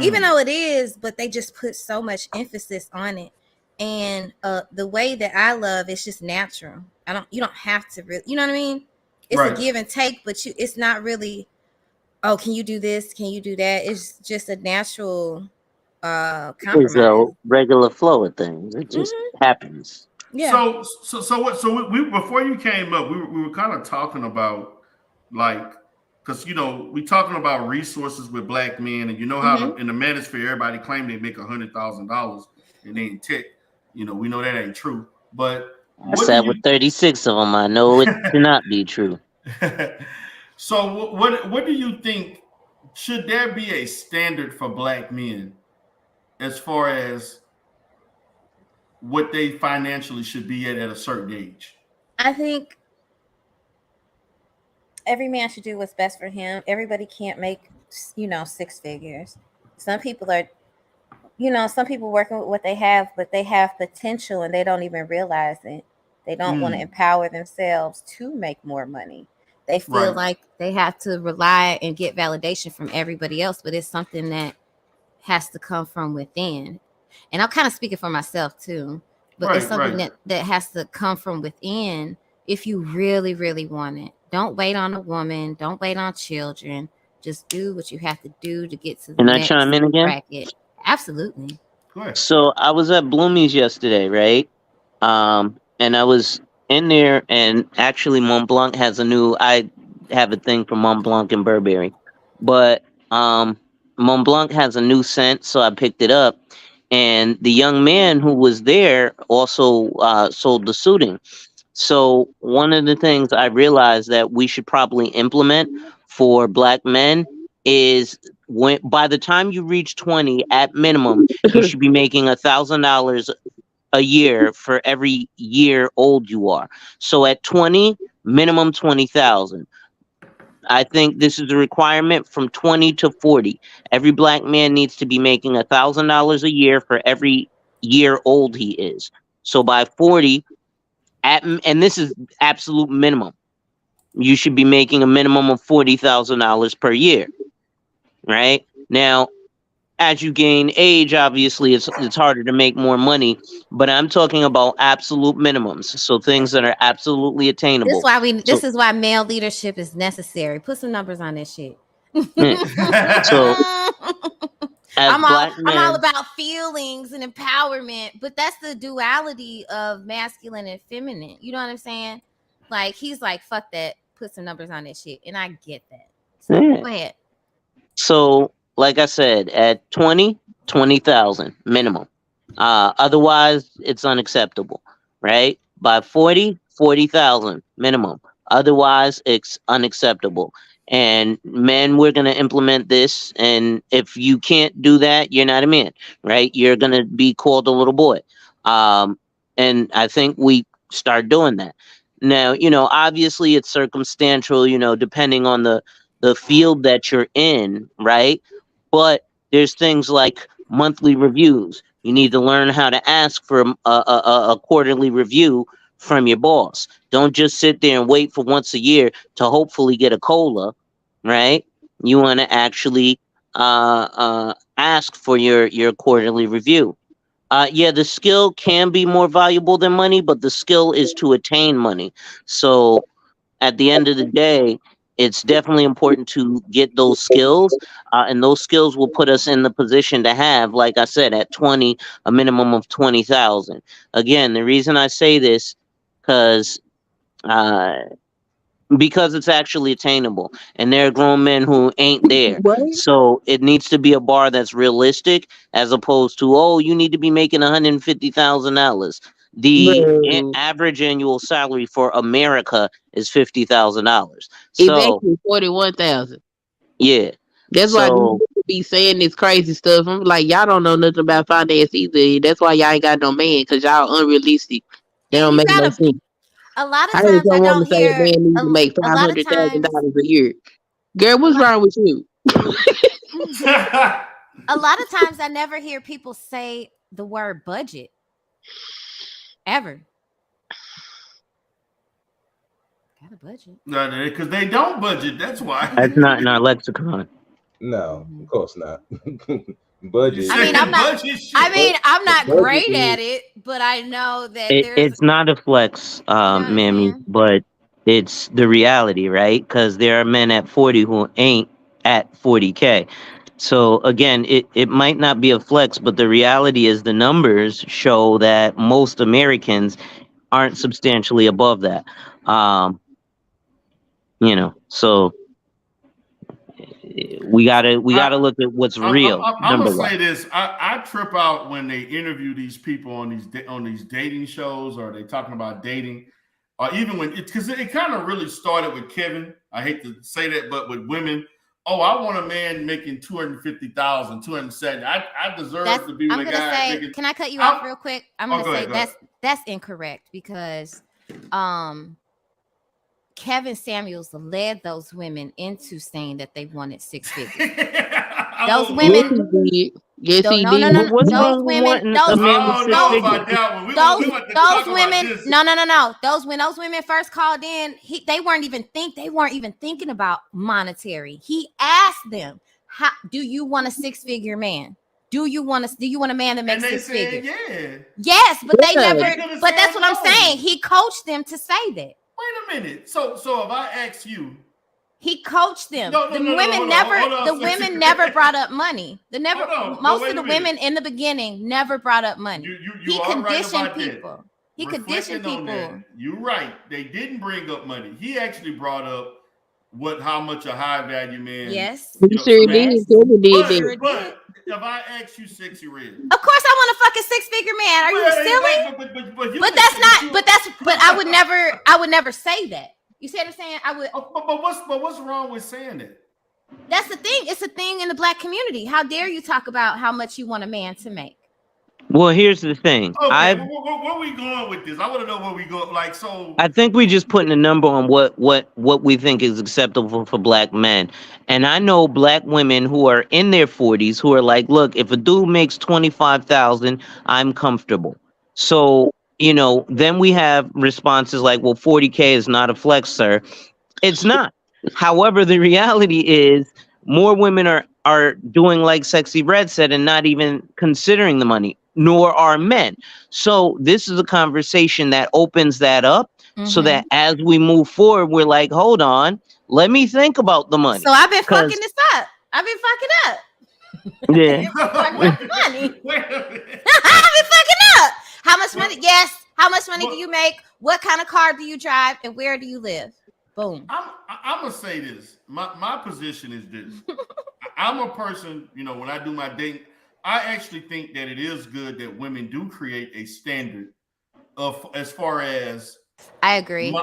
Even though it is, but they just put so much emphasis on it. And the way that I love, it's just natural. You don't have to really, you know what I mean? It's a give and take, but it's not really, oh, can you do this? Can you do that? It's just a natural compromise. It's a regular flow of things. It just happens. Yeah. So what? So we before you came up, we were kind of talking about like, because we talking about resources with black men, and how in the manosphere everybody claim they make $100,000 and they in tech. We know that ain't true. But I sat with 36 of them. I know it cannot be true. So what do you think? Should there be a standard for black men as far as what they financially should be at a certain age? I think every man should do what's best for him. Everybody can't make, 6 figures. Some people are, some people working with what they have, but they have potential and they don't even realize it. They don't want to empower themselves to make more money. They feel like they have to rely and get validation from everybody else, but it's something that has to come from within. And I'm kind of speaking for myself too, but it's something that has to come from within if you really, really want it. Don't wait on a woman. Don't wait on children. Just do what you have to do to get to the next chime in again? bracket. Absolutely. So I was at Bloomie's yesterday, right? And I was in there, and actually Mont Blanc has I have a thing for Mont Blanc and Burberry, but Mont Blanc has a new scent, so I picked it up. And the young man who was there also sold the suiting. So one of the things I realized that we should probably implement for black men is by the time you reach 20, at minimum, you should be making $1,000 a year for every year old you are. So at 20, minimum 20,000. I think this is a requirement from 20 to 40. Every black man needs to be making $1,000 a year for every year old he is. So by 40, and this is absolute minimum, you should be making a minimum of $40,000 per year. Right now, as you gain age, obviously it's harder to make more money, but I'm talking about absolute minimums. So things that are absolutely attainable. This is why male leadership is necessary. Put some numbers on this shit. So I'm all about feelings and empowerment, but that's the duality of masculine and feminine. You know what I'm saying? Like he's like, fuck that. Put some numbers on this shit, and I get that. So go ahead. So, like I said, at 20, 20,000 minimum. Otherwise, it's unacceptable, right? By 40, 40,000 minimum. Otherwise, it's unacceptable. And men, we're going to implement this. And if you can't do that, you're not a man, right? You're going to be called a little boy. And I think we start doing that. Now, obviously it's circumstantial, depending on the field that you're in, right? But there's things like monthly reviews. You need to learn how to ask for a quarterly review from your boss. Don't just sit there and wait for once a year to hopefully get a COLA, right? You want to actually ask for your quarterly review. Yeah, the skill can be more valuable than money, but the skill is to attain money. So at the end of the day, it's definitely important to get those skills, and those skills will put us in the position to have, like I said, at 20, a minimum of 20,000. Again, the reason I say this, because uh, because it's actually attainable, and there are grown men who ain't there. What? So it needs to be a bar that's realistic, as opposed to, oh, you need to be making $150,000. The Bro. average annual salary for America is $50,000. It's So actually 41,000. yeah, That's why these so people be saying this crazy stuff. I'm like, y'all don't know nothing about finance either. That's why y'all ain't got no man, because y'all unrealistic. They And don't you make no gotta. sense. A lot I of heard times I some woman don't say a hear. man needs to make A lot of $500,000 times. a year. Girl, what's wrong with you? A lot of times I never hear people say the word budget ever. Got a budget? No, because they don't budget. That's why. that's not in our lexicon. No, of course not. You Budget. I mean, saying I'm not. budget shit. I mean, I'm not Budget great at is it, but I know that there's. It's not a flex, You know what I'm Mammy, saying? but it's the reality, right? Because there are men at 40 who ain't at 40K. So again, it might not be a flex, but the reality is the numbers show that most Americans aren't substantially above that. Um, so we gotta look at what's real, I'm number gonna one. say this. I trip out when they interview these people on these dating shows, or they talking about dating, or even when because it kind of really started with Kevin. I hate to say that, but with women, oh, I want a man making 250,000, 270. I deserve to be with I'm a gonna guy say. making. Can I cut you off real quick? I'm gonna go say ahead. that's incorrect because, Kevin Samuels led those women into saying that they wanted six figures. Those Yes, women. he did. Yes, No, he no, no, did. no. But what's Those wrong with women. wanting a Those. man with I don't six know figures? about that one. We Those want to talk about women. this. No. When those women first called in, they weren't even thinking about monetary. He asked them, "How do you want a six-figure man? Do you want a man that makes And they six said, figures?" yeah. Yes, but they Yeah. never. They could've But that's said what I'm no. saying. He coached them to say that. Wait a minute. So if I ask you, He coached them. No, The hold women on, never. hold on, The sis. women never brought up money. Hold on, Most wait of a the minute. women in the beginning never brought up money. You He are right conditioned about that. people. He Reflecting conditioned on people. that, you're right. They didn't bring up money. He actually brought up how much a high value man. Yes. He sure did. Kevin did that. But if I ask you, Sexy Red, Of course, I want a fucking six-figure man. Are you silly? But that's not. But I would never say that. You see what I'm saying? I would. But what's wrong with saying that? That's the thing. It's a thing in the black community. How dare you talk about how much you want a man to make? Well, here's the thing. Okay, where are we going with this? I want to know where we go. Like, so I think we just putting a number on what we think is acceptable for black men. And I know black women who are in their 40s who are like, look, if a dude makes 25,000, I'm comfortable. So, then we have responses like, well, 40K is not a flex, sir. It's not. However, the reality is more women are doing like Sexy Red said and not even considering the money, nor are men. So this is a conversation that opens that up so that as we move forward, we're like, hold on, let me think about the money. So I've been fucking this up. I've been fucking up. Yeah. Money. I've been fucking up. How much money? Yes. How much money do you make? What kind of car do you drive? And where do you live? Boom. I'm gonna say this. My position is this. I'm a person, when I do my dating, I actually think that it is good that women do create a standard of as far as I agree.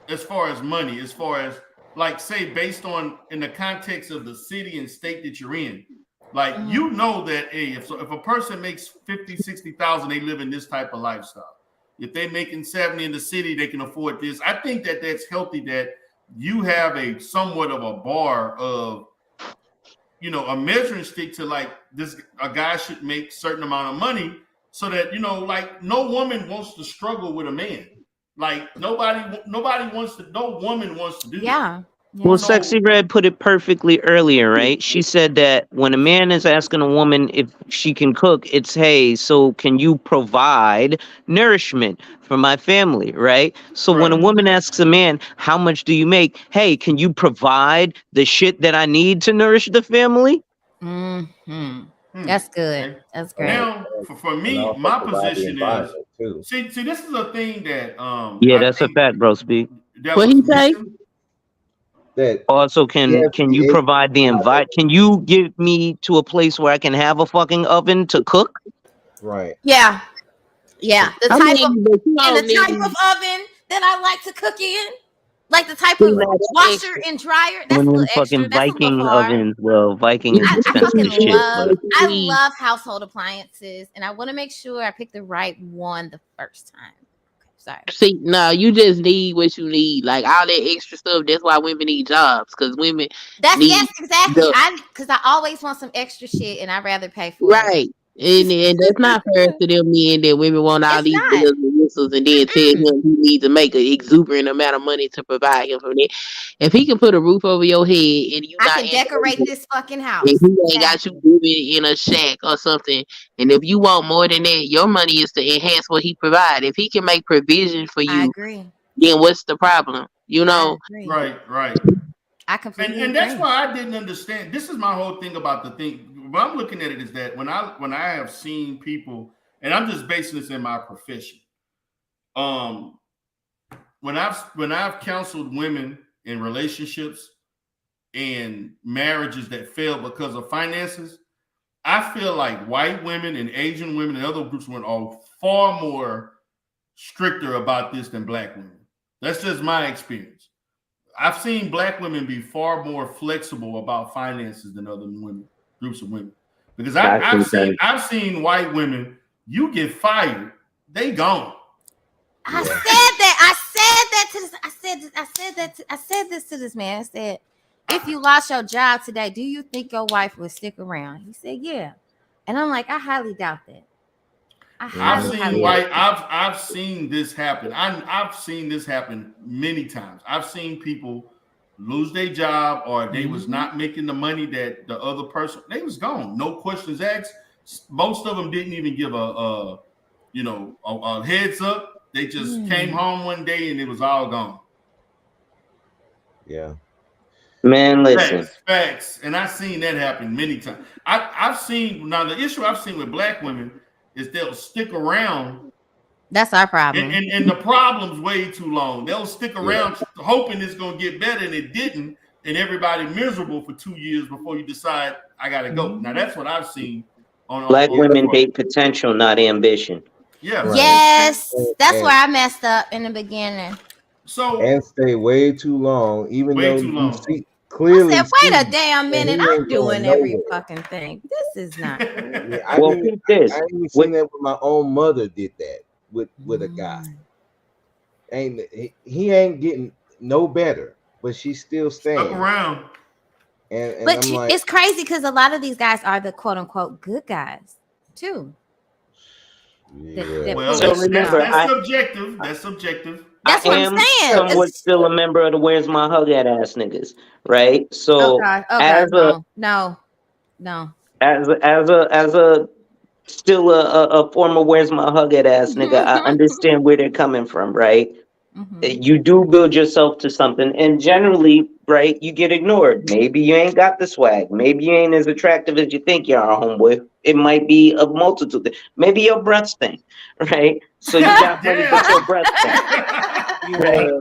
as far as money, as far as like say based on in the context of the city and state that you're in. Like that if a person makes 50, 60,000, they live in this type of lifestyle. If they're making 70 in the city, they can afford this. I think that that's healthy that you have a somewhat of a bar of, a measuring stick to like this. A guy should make certain amount of money so that like no woman wants to struggle with a man. Like no woman wants to do that. Yeah. Well, Sexy Red put it perfectly earlier, right? She said that when a man is asking a woman if she can cook, it's, hey, so can you provide nourishment for my family, right? So when a woman asks a man, how much do you make? Hey, can you provide the shit that I need to nourish the family? That's good. That's great. Now, for me, my position is see, this is a thing that yeah, that's a fact, bro. Speak. What he say? That also can you provide the invite? Can you get me to a place where I can have a fucking oven to cook? Right. Yeah. Yeah. The I type mean, of but you don't the type need- of oven that I like to cook in. Like the type of washer and dryer. That's a One of them little extra. fucking That's a little Viking far. ovens. Well, Viking is I expensive fucking as shit. love. But I love household appliances, and I want to make sure I pick the right one the first time. Sorry. See, no, you just need what you need. Like all that extra stuff. That's why women need jobs, because women need Yes, exactly. the- Because I always want some extra shit, and I'd rather pay for it. right. And that's not fair to them men that women want all these bells and whistles and then tell him he needs to make an exuberant amount of money to provide him for that. If he can put a roof over your head and you I not can decorate this fucking house. and he ain't got you living in a shack or something, and if you want more than that, your money is to enhance what he provide. If he can make provision for you, I agree. then what's the problem? Right. I completely and that's why I didn't understand. This is my whole thing about the thing. What I'm looking at it is that when I have seen people, and I'm just basing this in my profession. When I've counseled women in relationships and marriages that fail because of finances, I feel like white women and Asian women and other groups of women are far more stricter about this than black women. That's just my experience. I've seen black women be far more flexible about finances than other women, groups of women. Because I've seen white women, you get fired, they gone. I said this to this man. I said, if you lost your job today, do you think your wife would stick around? He said, yeah. And I'm like, I highly doubt that. I've seen this happen. I've seen this happen many times. I've seen people lose their job or they was not making the money that the other person, they was gone. No questions asked. Most of them didn't even give a heads up. They just came home one day and it was all gone. Yeah. Man, listen. Facts. And I've seen that happen many times. I've seen, now the issue I've seen with black women is they'll stick around. That's our problem. And the problem's way too long. They'll stick around hoping it's going to get better, and it didn't. And everybody miserable for 2 years before you decide, I got to go. Now, that's what I've seen. Black women date potential, not ambition. Yeah. Right. Yes. That's where I messed up in the beginning. And stay way too long, even though you see clearly. I said, wait a damn minute. I'm doing every fucking thing. This is not good. I even seen that with my own mother did that with a guy. He ain't getting no better, but she's still staying around. And but I'm like, it's crazy because a lot of these guys are the quote unquote good guys too. Well, that's subjective. That's subjective. That's what I'm saying. Somewhat still a member of the "Where's My Hug at" ass niggas, right? So as a still a former "Where's My Hug at" ass nigga, I understand where they're coming from, right? You do build yourself to something, and generally, right, you get ignored. Maybe you ain't got the swag. Maybe you ain't as attractive as you think you are, homeboy. It might be a multitude. Maybe your breath stink, right? So you got money, but your breath stink, right?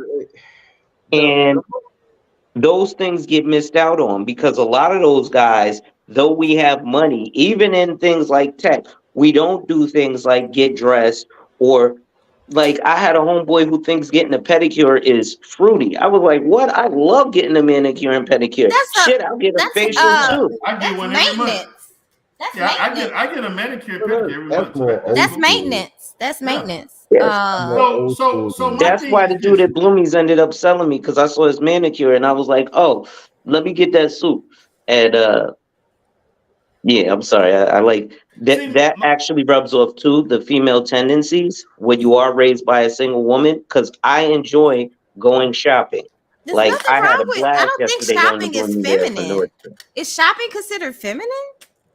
And those things get missed out on because a lot of those guys, though we have money, even in things like tech, we don't do things like get dressed or. Like, I had a homeboy who thinks getting a pedicure is fruity. I was like, what? I love getting a manicure and pedicure. I'll get a facial too. I get one every month. I get a manicure and pedicure every month. That's maintenance. That's maintenance. So that's why the dude at Bloomies ended up selling me because I saw his manicure and I was like, oh, let me get that suit at Yeah, I'm sorry. I like that. See, That actually rubs off too the female tendencies when you are raised by a single woman. Because I enjoy going shopping. There's Like nothing I had wrong a with. I blast don't think yesterday going to shopping go is in there for feminine. Nordstrom. Is shopping considered feminine?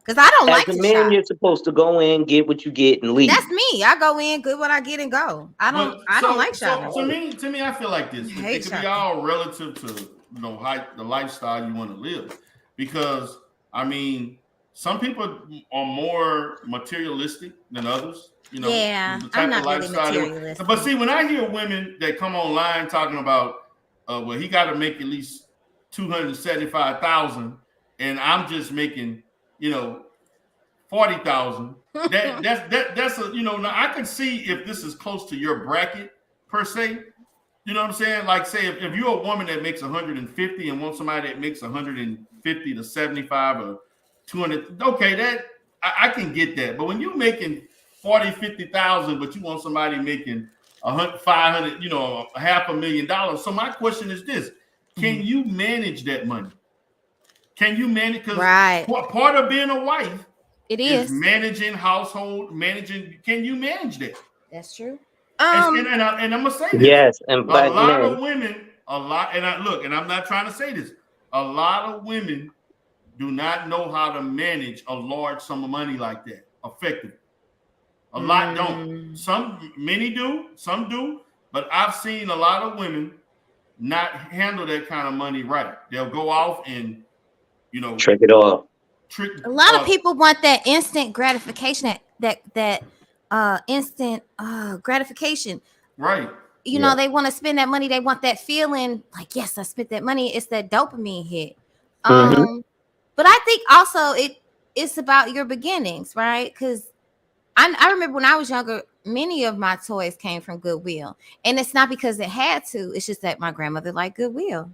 Because I don't As like a to man, shop. you're supposed to go in, get what you get, and leave. That's me. I go in, good what I get, and go. I don't like shopping. To me, I feel like this. I hate It could shopping. be all relative to the lifestyle you want to live, because I mean, some people are more materialistic than others. You know, Yeah, the I'm type of not really lifestyle. materialistic. But see, when I hear women that come online talking about, well, he got to make at least 275,000, and I'm just making, 40,000. That's a, now I can see if this is close to your bracket per se. You know what I'm saying? Like, say if you're a woman that makes 150 and wants somebody that makes 150 to 75 or 200, okay, that I can get that. But when you're making 40, 50,000, but you want somebody making 100, 500, $500,000. So my question is this: can you manage that money? Can you manage? Because part of being a wife, it is is managing household, Can you manage that? That's true. And I'm gonna say this. Yes, and black a lot men. of women, and I'm not trying to say this. A lot of women do not know how to manage a large sum of money like that effectively. A lot don't. Many do, some do, but I've seen a lot of women not handle that kind of money right. They'll go off and trick it off. A lot of people want that instant gratification, that instant gratification. Right. You know, they want to spend that money. They want that feeling like, yes, I spent that money. It's that dopamine hit. But I think also it's about your beginnings, right? Because I remember when I was younger, many of my toys came from Goodwill. And it's not because it had to. It's just that my grandmother liked Goodwill.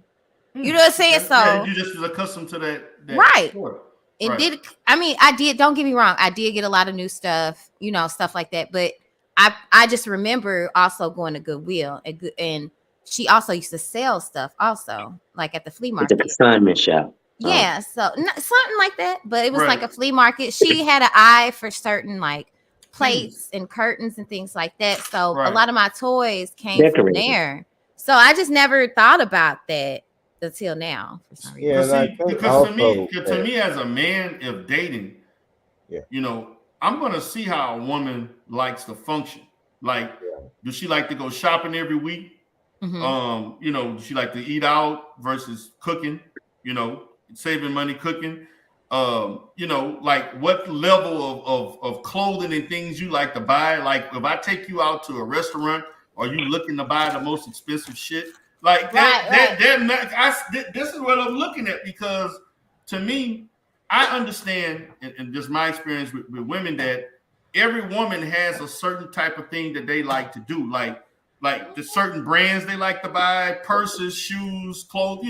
You know what I'm saying? So you just was accustomed to that right. Sport. It right. did. I mean, I did. Don't get me wrong. I did get a lot of new stuff, stuff like that. But I just remember also going to Goodwill, and she also used to sell stuff, also like at the flea market. The consignment shop. Yeah, so something like that. But it was like a flea market. She had an eye for certain like plates and curtains and things like that. So a lot of my toys came from there. So I just never thought about that until now. For some reason. Yeah, and I think also, to me as a man, if dating, I'm gonna see how a woman likes to function. Like, does she like to go shopping every week? Does she like to eat out versus cooking? Saving money cooking. Like what level of clothing and things you like to buy. Like if I take you out to a restaurant, are you looking to buy the most expensive shit? Like this is what I'm looking at, because to me, I understand, and just my experience with women, that every woman has a certain type of thing that they like to do. Like the certain brands they like to buy, purses, shoes, clothes,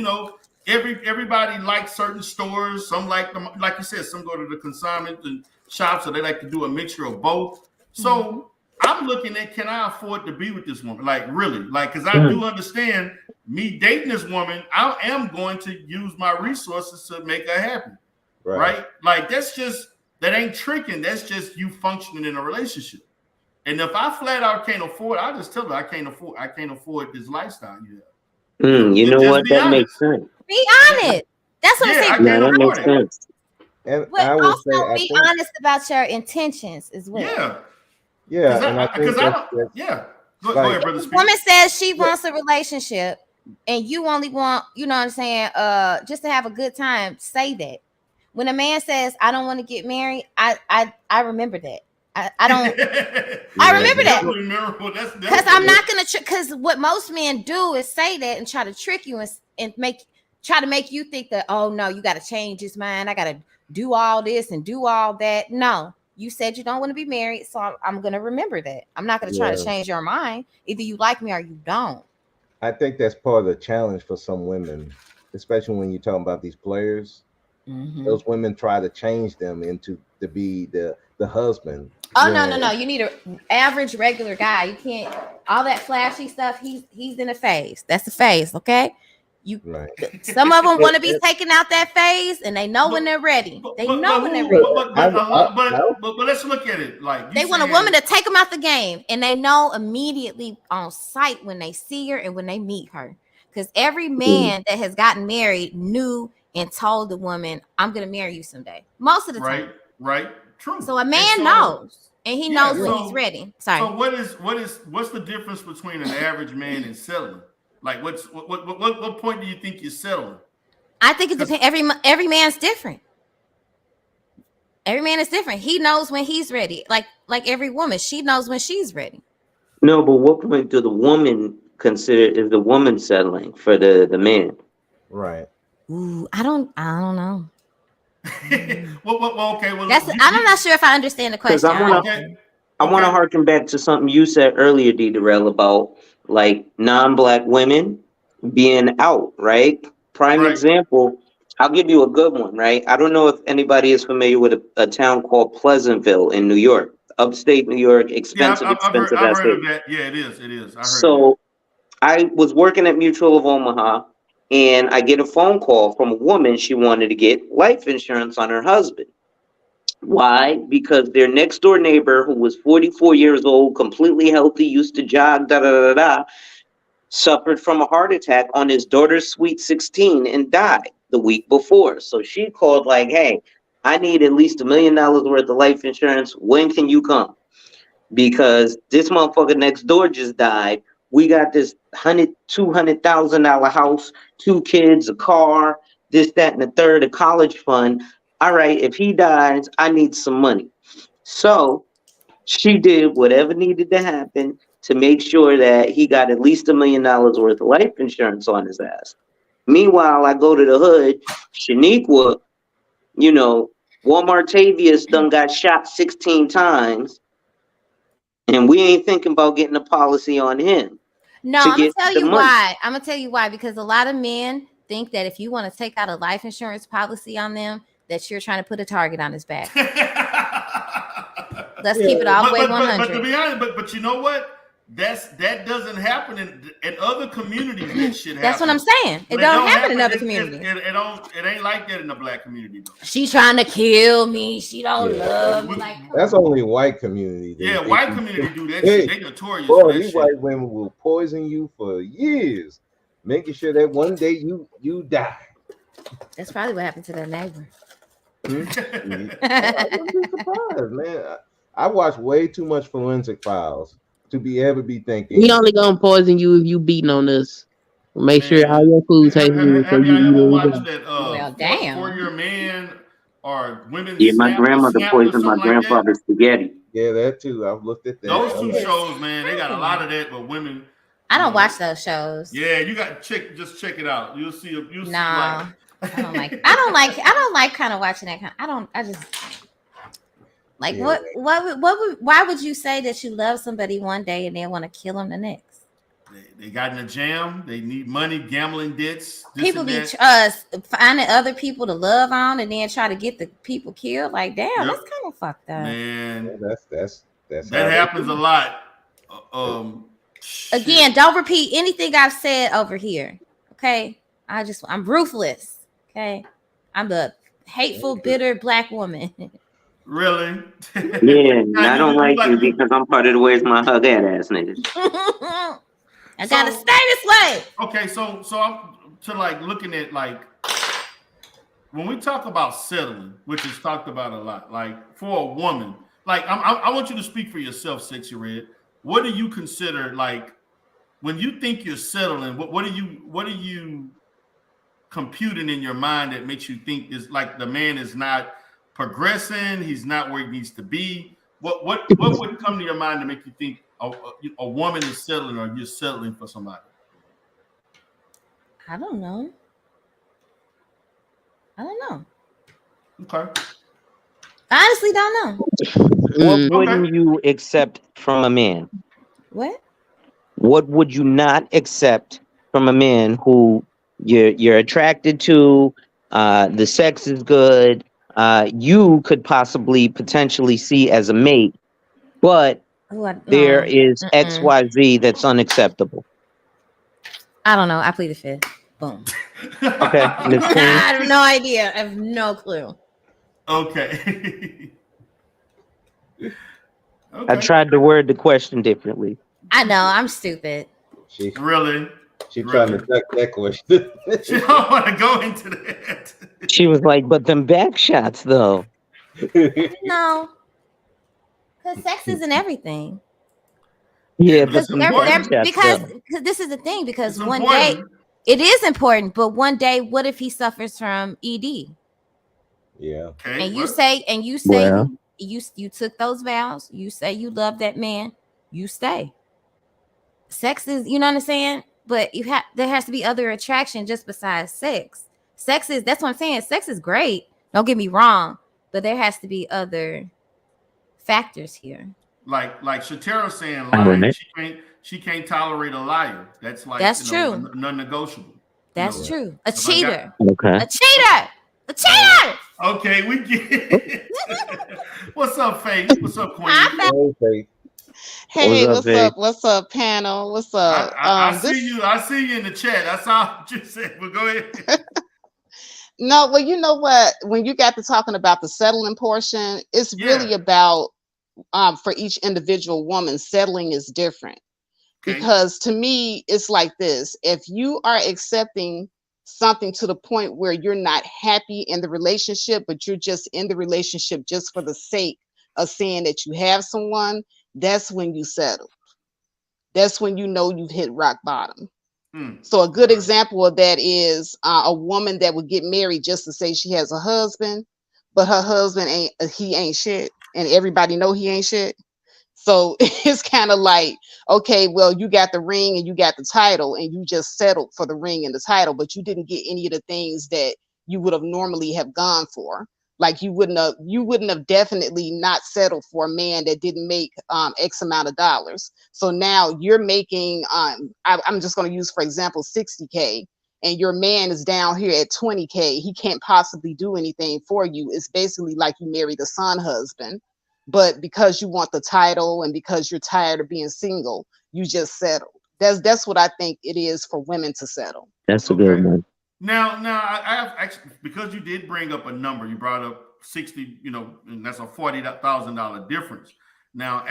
everybody likes certain stores. Some like them, like you said, some go to the consignment and shops, so they like to do a mixture of both. So I'm looking at, can I afford to be with this woman? Like really, like, because I do understand me dating this woman, I am going to use my resources to make her happy. Right? Like that ain't tricking. That's just you functioning in a relationship. And if I flat out can't afford, I just tell her I can't afford this lifestyle you have. You know what? That makes sense. Be honest. That's what I'm saying. Yeah, that makes sense. And but I would also say, be honest about your intentions as well. Yeah, and I think Go ahead, brother. The woman says she wants a relationship, and you only want, you know what I'm saying, just to have a good time. Say that. When a man says, "I don't want to get married," I remember that. I don't. I remember that because I'm not gonna. Because what most men do is say that and try to trick you and try to make you think that, oh no, you got to change his mind. I got to do all this and do all that. No, you said you don't want to be married, so I'm gonna remember that. I'm not gonna try to change your mind. Either you like me or you don't. I think that's part of the challenge for some women, especially when you're talking about these players. Those women try to change them to be the husband. Oh no! You need an average, regular guy. You can't all that flashy stuff. He's in a phase. That's a phase, okay? Right. Some of them want to be taken out that phase, and they know when they're ready. They know when they're ready. But let's look at it like they want a woman to take them out the game, and they know immediately on sight when they see her and when they meet her. Because every man that has gotten married knew and told the woman, "I'm going to marry you someday." Most of the time, right, true. So a man knows, and he knows when he's ready. Sorry. So what's the difference between an average man and settling? Like, what point do you think you're settling? I think it depends. Every man's different. Every man is different. He knows when he's ready. Like every woman, she knows when she's ready. No, but what point do the woman consider is the woman settling for the man? Right. Ooh, I don't know. Okay. Well, I'm not sure if I understand the question. I want to harken back to something you said earlier, D. Darrell, about like non-black women being out, right? Prime example, I'll give you a good one, right? I don't know if anybody is familiar with a town called Pleasantville in New York, upstate New York, expensive. I've heard of that. Yeah, it is. I was working at Mutual of Omaha, and I get a phone call from a woman. She wanted to get life insurance on her husband. Why? Because their next door neighbor, who was 44 years old, completely healthy, used to jog, suffered from a heart attack on his daughter's sweet 16 and died the week before. So she called like, "Hey, I need at least $1 million worth of life insurance. When can you come? Because this motherfucker next door just died. We got this $200,000 house, 2 kids, a car, this, that, and the third, a college fund. All right, if he dies, I need some money." So she did whatever needed to happen to make sure that he got at least $1 million worth of life insurance on his ass. Meanwhile, I go to the hood, Shaniqua, Walmart Tavius done got shot 16 times, and we ain't thinking about getting a policy on him. No, I'm gonna tell you why. I'm gonna tell you why, because a lot of men think that if you want to take out a life insurance policy on them, that you're trying to put a target on his back. Let's keep it all the way 100. But to be honest, but you know what? That doesn't happen in other communities. That shit happens. That's what I'm saying. It don't happen in other communities. It ain't like that in the black community though. She trying to kill me. She don't love me. Like, that's only white community. White community do that shit. They notorious. Boy, these white women will poison you for years, making sure that one day you die. That's probably what happened to their neighbor. I wouldn't be surprised, man. I watch way too much Forensic Files to be ever be thinking. We only gonna poison you if you beating on us. Make sure all your food tastes good. Have you ever watched that? Well, damn. For your man or women. Yeah, my grandmother poisoned my grandfather's spaghetti. Yeah, that too. I've looked at that. Those two shows, man, they got a lot of that, but women. I don't watch those shows. Yeah, you got just check it out. You'll see. No. I don't like kind of watching that kind. I just like why would you say that you love somebody one day and then want to kill them the next? They got in a jam. They need money, gambling debts. People be finding other people to love on and then try to get the people killed. Like, damn, that's kind of fucked up. Man, that's that happens a lot. Again, don't repeat anything I've said over here. Okay, I'm ruthless. Okay, I'm the hateful, bitter black woman. Really? Yeah, I don't like you because I'm part of the Where's My Hug at ass niggas. I gotta stay this way. Okay, so I'm to like looking at like when we talk about settling, which is talked about a lot, like for a woman, like I want you to speak for yourself, Sexy Red. What do you consider like when you think you're settling? What are you computing in your mind that makes you think is like the man is not progressing, he's not where he needs to be? What would come to your mind to make you think a woman is settling or you're settling for somebody? I don't know. Okay. I honestly don't know. What wouldn't you accept from a man? What? What would you not accept from a man who you're attracted to? The sex is good. You could potentially see as a mate, but there is XYZ that's unacceptable. I don't know. I plead the fifth. Boom. Okay, Miss Queen. I have no idea. I have no clue. Okay. I Okay. tried to word the question differently. I know I'm stupid. She Really? trying to Really? duck that question. She don't want to go into that. She was like, "But them back shots, though." No, because sex isn't everything. Yeah, Yeah, but but Because it's them back important. shots, though. this is the thing. Because It's one day important. it is important, but one day, what if he suffers from ED? Yeah. Okay. And Well, you say Well, you took those vows. You say you love that man. You stay. Sex is, you know what I'm saying? But there has to be other attraction just besides sex. That's what I'm saying. Sex is great. Don't get me wrong, but there has to be other factors here. like Shatera saying I lying. admit. She can't tolerate a liar. That's like That's true. non-negotiable. That's true. A if I got- cheater. Okay. A cheater. A cheater. Okay, we get it. What's up, Faith? What's up, Queen? Okay. Hey, What's up, Vic? what's up, panel? What's up? I see you. I see you in the chat. I saw what you said. But go ahead. No, well, you know what? When you got to talking about the settling portion, it's really about for each individual woman, settling is different. Okay. Because to me, it's like this: if you are accepting something to the point where you're not happy in the relationship, but you're just in the relationship just for the sake of saying that you have someone, that's when you settle. That's when you know you've hit rock bottom. So a good example of that is a woman that would get married just to say she has a husband, but her husband ain't shit, and everybody know he ain't shit. So it's kind of like, okay, well, you got the ring and you got the title, and you just settled for the ring and the title, but you didn't get any of the things that you would have normally have gone for. Like you wouldn't have definitely not settled for a man that didn't make X amount of dollars. So now you're making I'm just going to use for example 60K, and your man is down here at 20K. He can't possibly do anything for you. It's basically like you married a son husband, but because you want the title and because you're tired of being single, you just settled. That's what I think it is for women to settle. That's a good one. Now, I have actually, because you did bring up a number, you brought up 60, and that's a $40,000 difference. Now,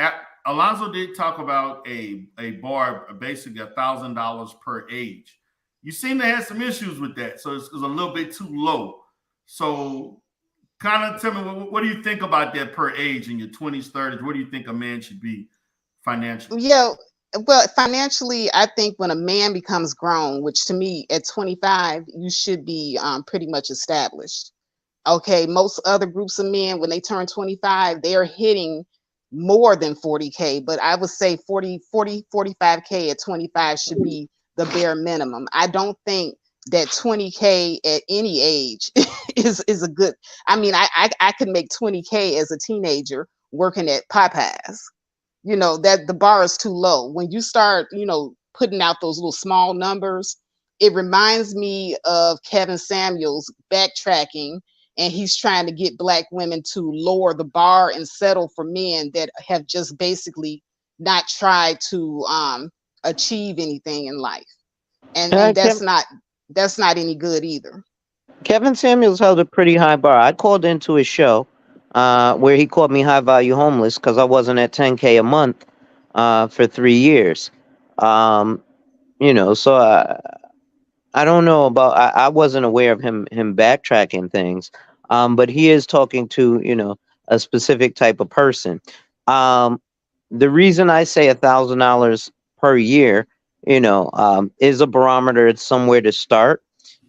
Alonzo did talk about a bar, basically $1,000 per age. You seem to have some issues with that, so it's a little bit too low. So, kind of tell me, what do you think about that per age in your 20s, 30s? Where do you think a man should be financially? Yeah. Well, financially, I think when a man becomes grown, which to me at 25, you should be pretty much established. Okay. Most other groups of men, when they turn 25, they're hitting more than 40K, but I would say 45K at 25 should be the bare minimum. I don't think that 20K at any age is a good. I mean, I could make 20K as a teenager working at Popeyes. That the bar is too low. When you start, putting out those little small numbers, it reminds me of Kevin Samuels backtracking, and he's trying to get black women to lower the bar and settle for men that have just basically not tried to achieve anything in life. And that's not any good either. Kevin Samuels held a pretty high bar. I called into his show where he called me high value homeless because I wasn't at 10K a month for 3 years. So I don't know about. I wasn't aware of him backtracking things, but he is talking to a specific type of person. The reason I say $1,000 per year, is a barometer. It's somewhere to start.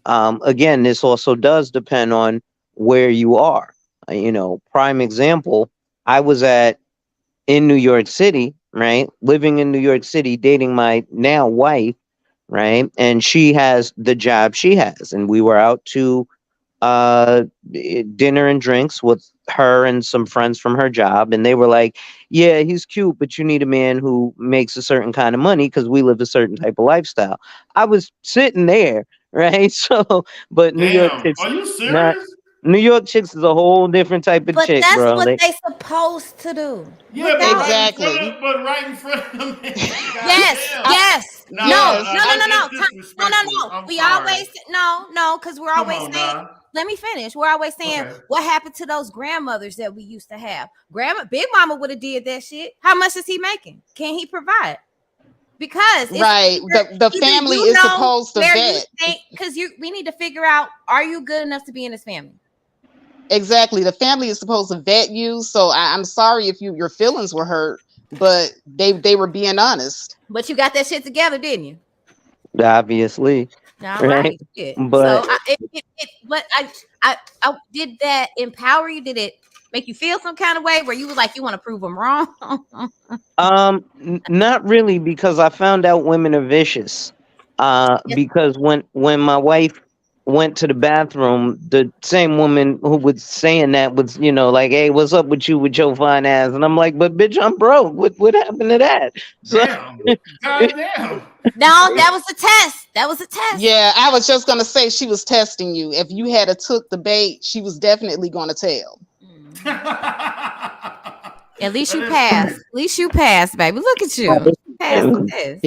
Again, this also does depend on where you are. Prime example, I was in New York City, right? Living in New York City, dating my now wife, right? And she has the job she has. And we were out to dinner and drinks with her and some friends from her job. And they were like, yeah, he's cute, but you need a man who makes a certain kind of money because we live a certain type of lifestyle. I was sitting there, right? So, but New York Damn, City's are you not. serious? New York chicks is a whole different type of But chick, that's bro. what They, they supposed to do. Yeah, but Without Exactly. right in front of them. yes, Goddamn. yes. No, No, Yes. no. that's disrespectful. I'm We sorry. always no, because we're Come always on, saying. now. Let me finish. We're always saying, Okay. what happened to those grandmothers that we used to have? Big Mama would have did that shit. How much is he making? Can he provide? Because it's Right. The family is supposed to where you vet. think, because we need to figure out, are you good enough to be in this family? Exactly. The family is supposed to vet you. So I'm sorry if your feelings were hurt, but they were being honest. But you got that shit together, didn't you? obviously, All right? right. Good. But So I did that empower you? Did it make you feel some kind of way where you was like, you want to prove them wrong? not really, because I found out women are vicious. Because when my wife went to the bathroom, the same woman who was saying that was, like, "Hey, what's up with you with your fine ass?" And I'm like, "But bitch, I'm broke. What happened to that?" So, Damn. Goddamn. No, that was a test. That was a test. Yeah, I was just gonna say she was testing you. If you had took the bait, she was definitely gonna tell. At least you passed. At least you passed, baby. Look at you. Passed the test.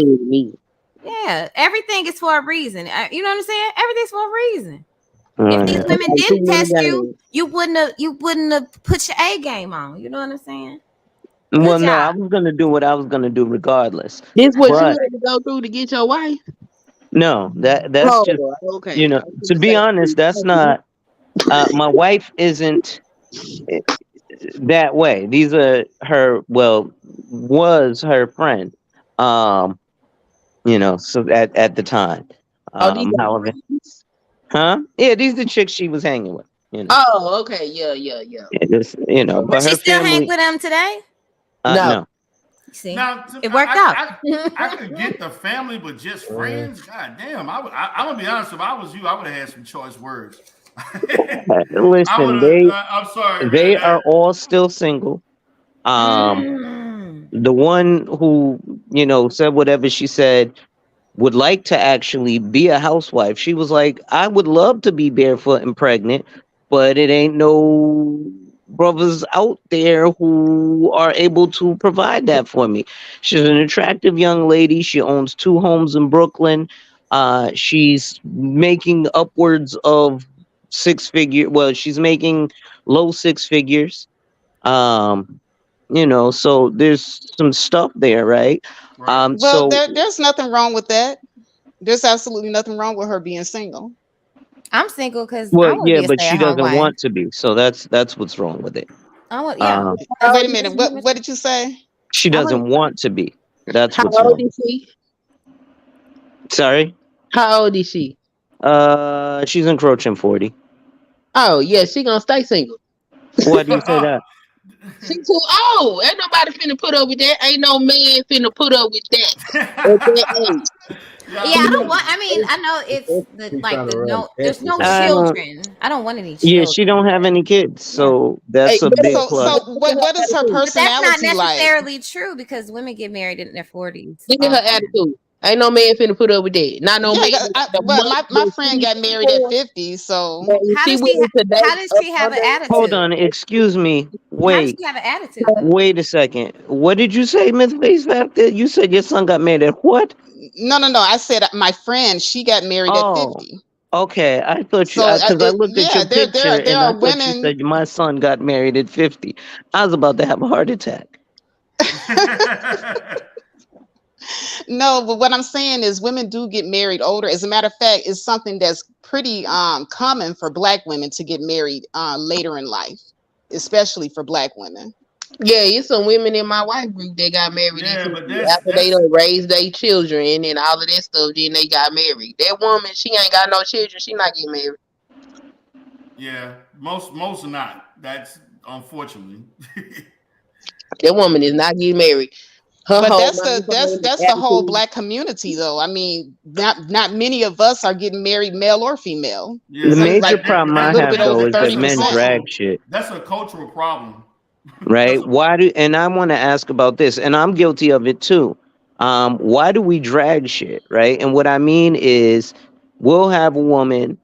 Yeah, everything is for a reason. You know what I'm saying? Everything's for a reason. If these women didn't test you, you wouldn't have put your A game on. You know what I'm saying? well, no, I was gonna do what I was gonna do regardless. This what you But had to go through to get your wife? no, that's just okay. To be honest, that's not. My wife isn't that way. These are her. Well, was her friend. So at the time. These are However, friends? huh? Yeah, these are the chicks she was hanging with. Oh, okay. Yeah. But she her still hang family. with him today? No. See, Now, it worked out. I could get the family, but just friends. God damn, I'm gonna be honest. If I was you, I would have had some choice words. Listen, I'm sorry. They man. are all still single. The one who said whatever she said would like to actually be a housewife. She was like, "I would love to be barefoot and pregnant, but it ain't no brothers out there who are able to provide that for me." She's an attractive young lady. She owns 2 homes in Brooklyn. She's making upwards of 6-figure. Well, she's making low 6 figures. So there's some stuff there, right? Well, So there's nothing wrong with that. There's absolutely nothing wrong with her being single. I'm single because I well, want to yeah, be a but she stay-at-home doesn't wife. want to be. So that's what's wrong with it. I want, yeah. Wait a minute. What did you say? She doesn't want to be. That's How what's old wrong. is she? Sorry? How old is she? She's encroaching 40. Oh, yeah, she gonna stay single. Why do you say that? She too old. Ain't nobody finna put up with that. Ain't no man finna put up with that at that age. Yeah, I don't want. I mean, I know it's there's no children. I don't want any children. Yeah, she don't have any kids, so that's a big plus. So what is her But that's not personality like? necessarily true because women get married in their 40s. Look at her attitude. Ain't no man finna put up with that. Not no man. Well, my friend got married at 50, so How does she have an attitude? Hold on, excuse me. How does Wait. she have an attitude? Wait a second. What did you say, Miss Face Factor? You said your son got married at what? No. I said my friend, she got married at 50. Okay, I thought you because I looked at your picture and I thought you said my son got married at 50. I was about to have a heart attack. No, but what I'm saying is women do get married older. As a matter of fact, it's something that's pretty common for Black women to get married later in life, especially for Black women. Yeah, it's some women in my wife group that got married but after they done raised their children and all of that stuff. Then they got married. That woman, she ain't got no children. She not getting married. Yeah, most are not. That's unfortunately. That woman is not getting married. But that's the whole Black community, though. I mean, not many of us are getting married, male or female. Yeah, The major problem I have though is that men 30%. drag shit. That's a cultural problem. Right? And I want to ask about this, and I'm guilty of it too. Why do we drag shit, right? And what I mean is we'll have a woman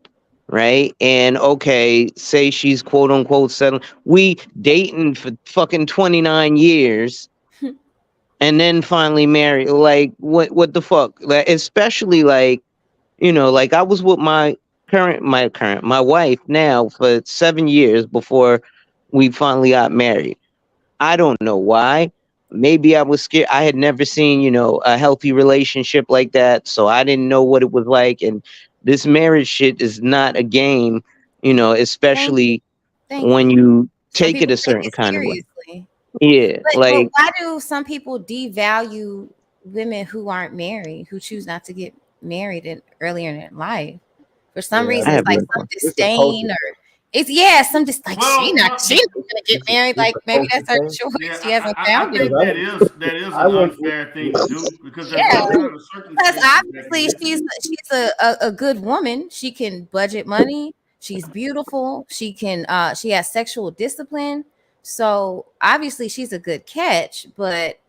right? And okay, say she's quote unquote settling. We dating for fucking 29 years and then finally married. Like what the fuck? Like, especially like, like I was with my wife now for 7 years before we finally got married. I don't know why. Maybe I was scared. I had never seen, a healthy relationship like that. So I didn't know what it was like. And this marriage shit is not a game, Thank you. especially Thank when you. you Some take it people a take certain it kind of way. seriously. Yeah. But Like, why do some people devalue women who aren't married, who choose not to get married earlier in their life? For some Yeah, I reason, it's have like no some clue. it's a culture. disdain or some just like Well, she's not gonna get married. It's Like a maybe culture that's her thing. choice. yeah, She hasn't I found think Because anyone. that is I an went, unfair thing to do because Yeah, there are because circumstances that can obviously make she's you. a good woman. She can budget money. She's beautiful. She has sexual discipline. So obviously she's a good catch. But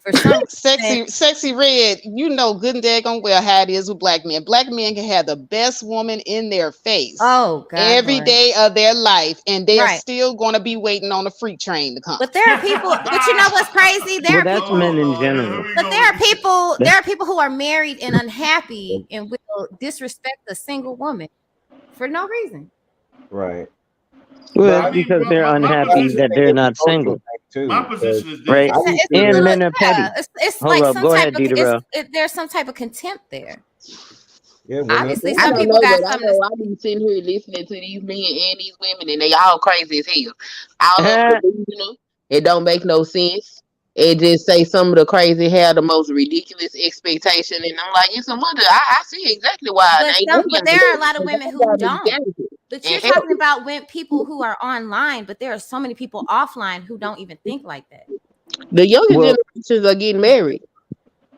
for some reason, Sexy red, you know good and daggone well how it is with black men. Black men can have the best woman in their face oh God, every Lord. day of their life, and they're Right. still going to be waiting on a freak train to come. But there are people, but you know what's crazy? There Well, are that's people men in Lord, here general. we But go with this. there are people who are married and unhappy and will disrespect a single woman for no reason. right. Well, But it's I mean, because but they're my I unhappy just position, that think they're it's a not cultural single, thing my too. Because position is right? this. I used It's to a And little, men are petty. it's Hold like up. some Go type ahead, of Dita. there's some type of contempt there. yeah, women are Obviously, petty. I some don't people know, got but I something to know I be sitting here listening to these men and these women, and they all crazy as hell. All of them delusional. It don't make no sense. It just say some of the crazy have the most ridiculous expectation, and I'm like, it's a wonder. I see exactly why they but women there are a lot of women who gotta be don't. talented But you're and talking healthy. about when people who are online, but there are so many people offline who don't even think like that. The younger Well, generations are getting married.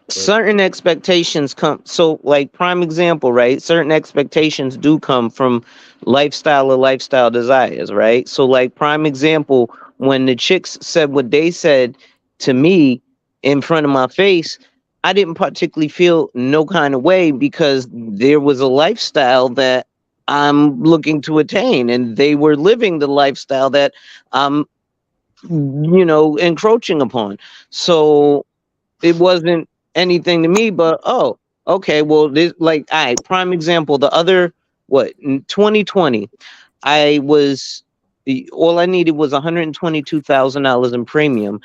But certain expectations come. So, like, prime example, right? Certain expectations do come from lifestyle or lifestyle desires, right? So, like, prime example, when the chicks said what they said to me in front of my face, I didn't particularly feel no kind of way because there was a lifestyle that I'm looking to attain, and they were living the lifestyle that I'm, encroaching upon. So it wasn't anything to me, but oh, okay, well, this, like, all right, prime example, the other, what, in 2020, all I needed was $122,000 in premium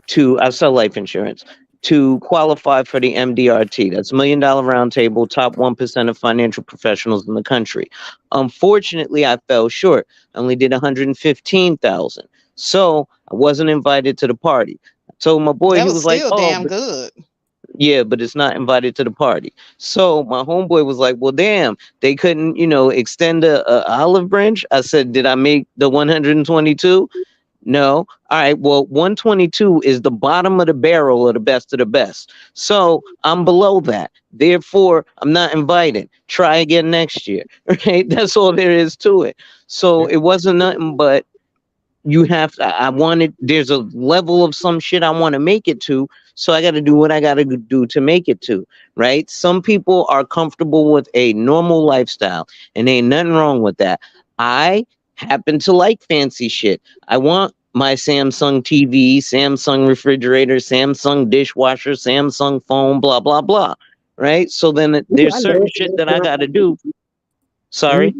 I sell life insurance, to qualify for the MDRT. That's $1 million round table, top 1% of financial professionals in the country. Unfortunately, I fell short. I only did 115,000. So I wasn't invited to the party. I told my boy, That he was was like, still oh, damn good. yeah, but it's not invited to the party. So my homeboy was like, well, damn, they couldn't, extend a olive branch. I said, did I make the 122? No. All right. Well, 122 is the bottom of the barrel of the best of the best. So I'm below that. Therefore, I'm not invited. Try again next year. Right. That's all there is to it. So it wasn't nothing but there's a level of some shit I want to make it to. So I got to do what I got to do to make it to. Right. Some people are comfortable with a normal lifestyle, and ain't nothing wrong with that. I happen to like fancy shit. I want my Samsung TV, Samsung refrigerator, Samsung dishwasher, Samsung phone, blah, blah, blah. Right. So then Ooh, there's I certain love shit that I Samsung got to products. do. Sorry.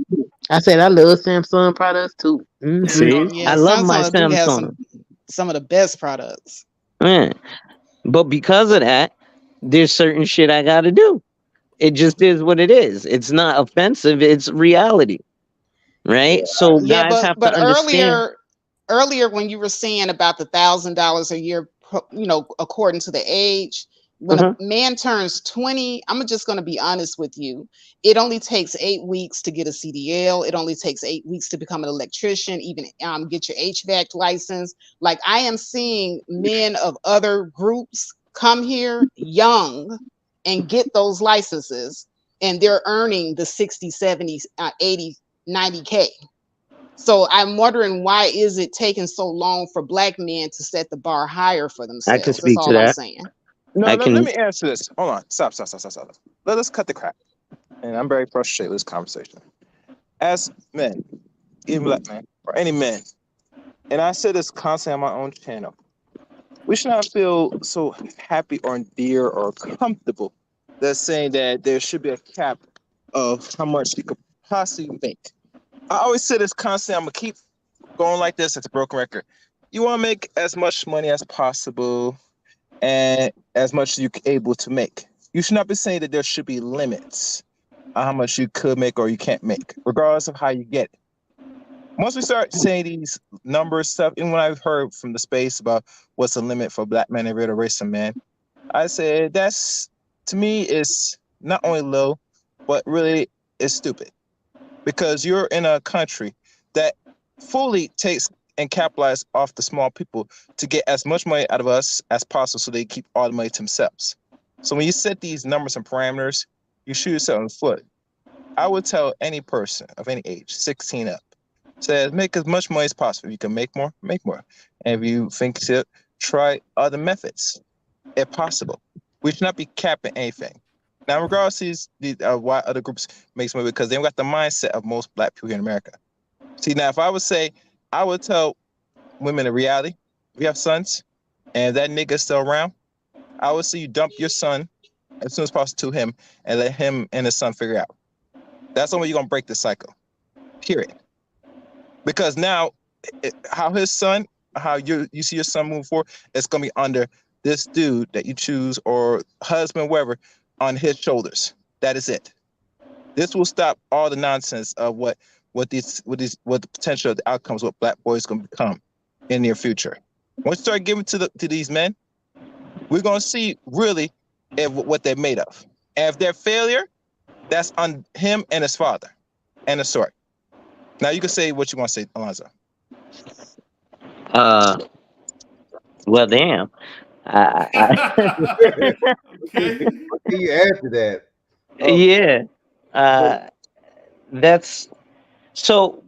I said I love Samsung products too. Yeah, See, Yeah, I love my Samsung do have Samsung. some of the best products. Man. But because of that, there's certain shit I got to do. It just is what it is. It's not offensive. It's reality. yeah, Right. So Yeah, guys have to but understand. earlier when you were saying about the $1,000 a year, according to the age, when a Uh-huh. man turns 20, I'm just going to be honest with you. It only takes 8 weeks to get a CDL. It only takes 8 weeks to become an electrician, even get your HVAC license. Like I am seeing men of other groups come here young and get those licenses, and they're earning the 60, 70, 80, 90K. So I'm wondering, why is it taking so long for black men to set the bar higher for I can themselves? That's speak to all I'm that. saying. No, I let can. me answer this. Hold on. Stop. Let us cut the crap. And I'm very frustrated with this conversation. as men, even black men or any men, and I said this constantly on my own channel, we should not feel so happy or dear or comfortable that saying that there should be a cap of how much you could possibly make. I always say this constantly. I'm gonna keep going like this. It's a broken record. You want to make as much money as possible and as much as you're able to make. You should not be saying that there should be limits on how much you could make or you can't make, regardless of how you get it. Once we start saying these numbers stuff, and when I've heard from the space about what's the limit for black men and to race some men, I say that's, to me, is not only low, but really is stupid. Because you're in a country that fully takes and capitalize off the small people to get as much money out of us as possible so they keep all the money to themselves. So when you set these numbers and parameters, you shoot yourself in the foot. I would tell any person of any age, 16 up, says make as much money as possible. If you can make more, make more. And if you think to try other methods, if possible. We should not be capping anything. Now, regardless of why other groups make money, because they don't got the mindset of most black people here in America. See, now, if I would say, I would tell women in reality, if you have sons, and that nigga's still around, I would say you dump your son as soon as possible to him and let him and his son figure out. That's the way you're going to break the cycle, period. Because now, how his son, how you see your son move forward, it's going to be under this dude that you choose or husband, whatever, on his shoulders. That is it. This will stop all the nonsense of what the potential of the outcomes, what black boys going to become in the near future. Once you start giving to these men, we're going to see really what they're made of. And if they're failure, that's on him and his father. And the story. Now you can say what you want to say, Alonzo. Well, damn. Okay. You answer that. Yeah. That's so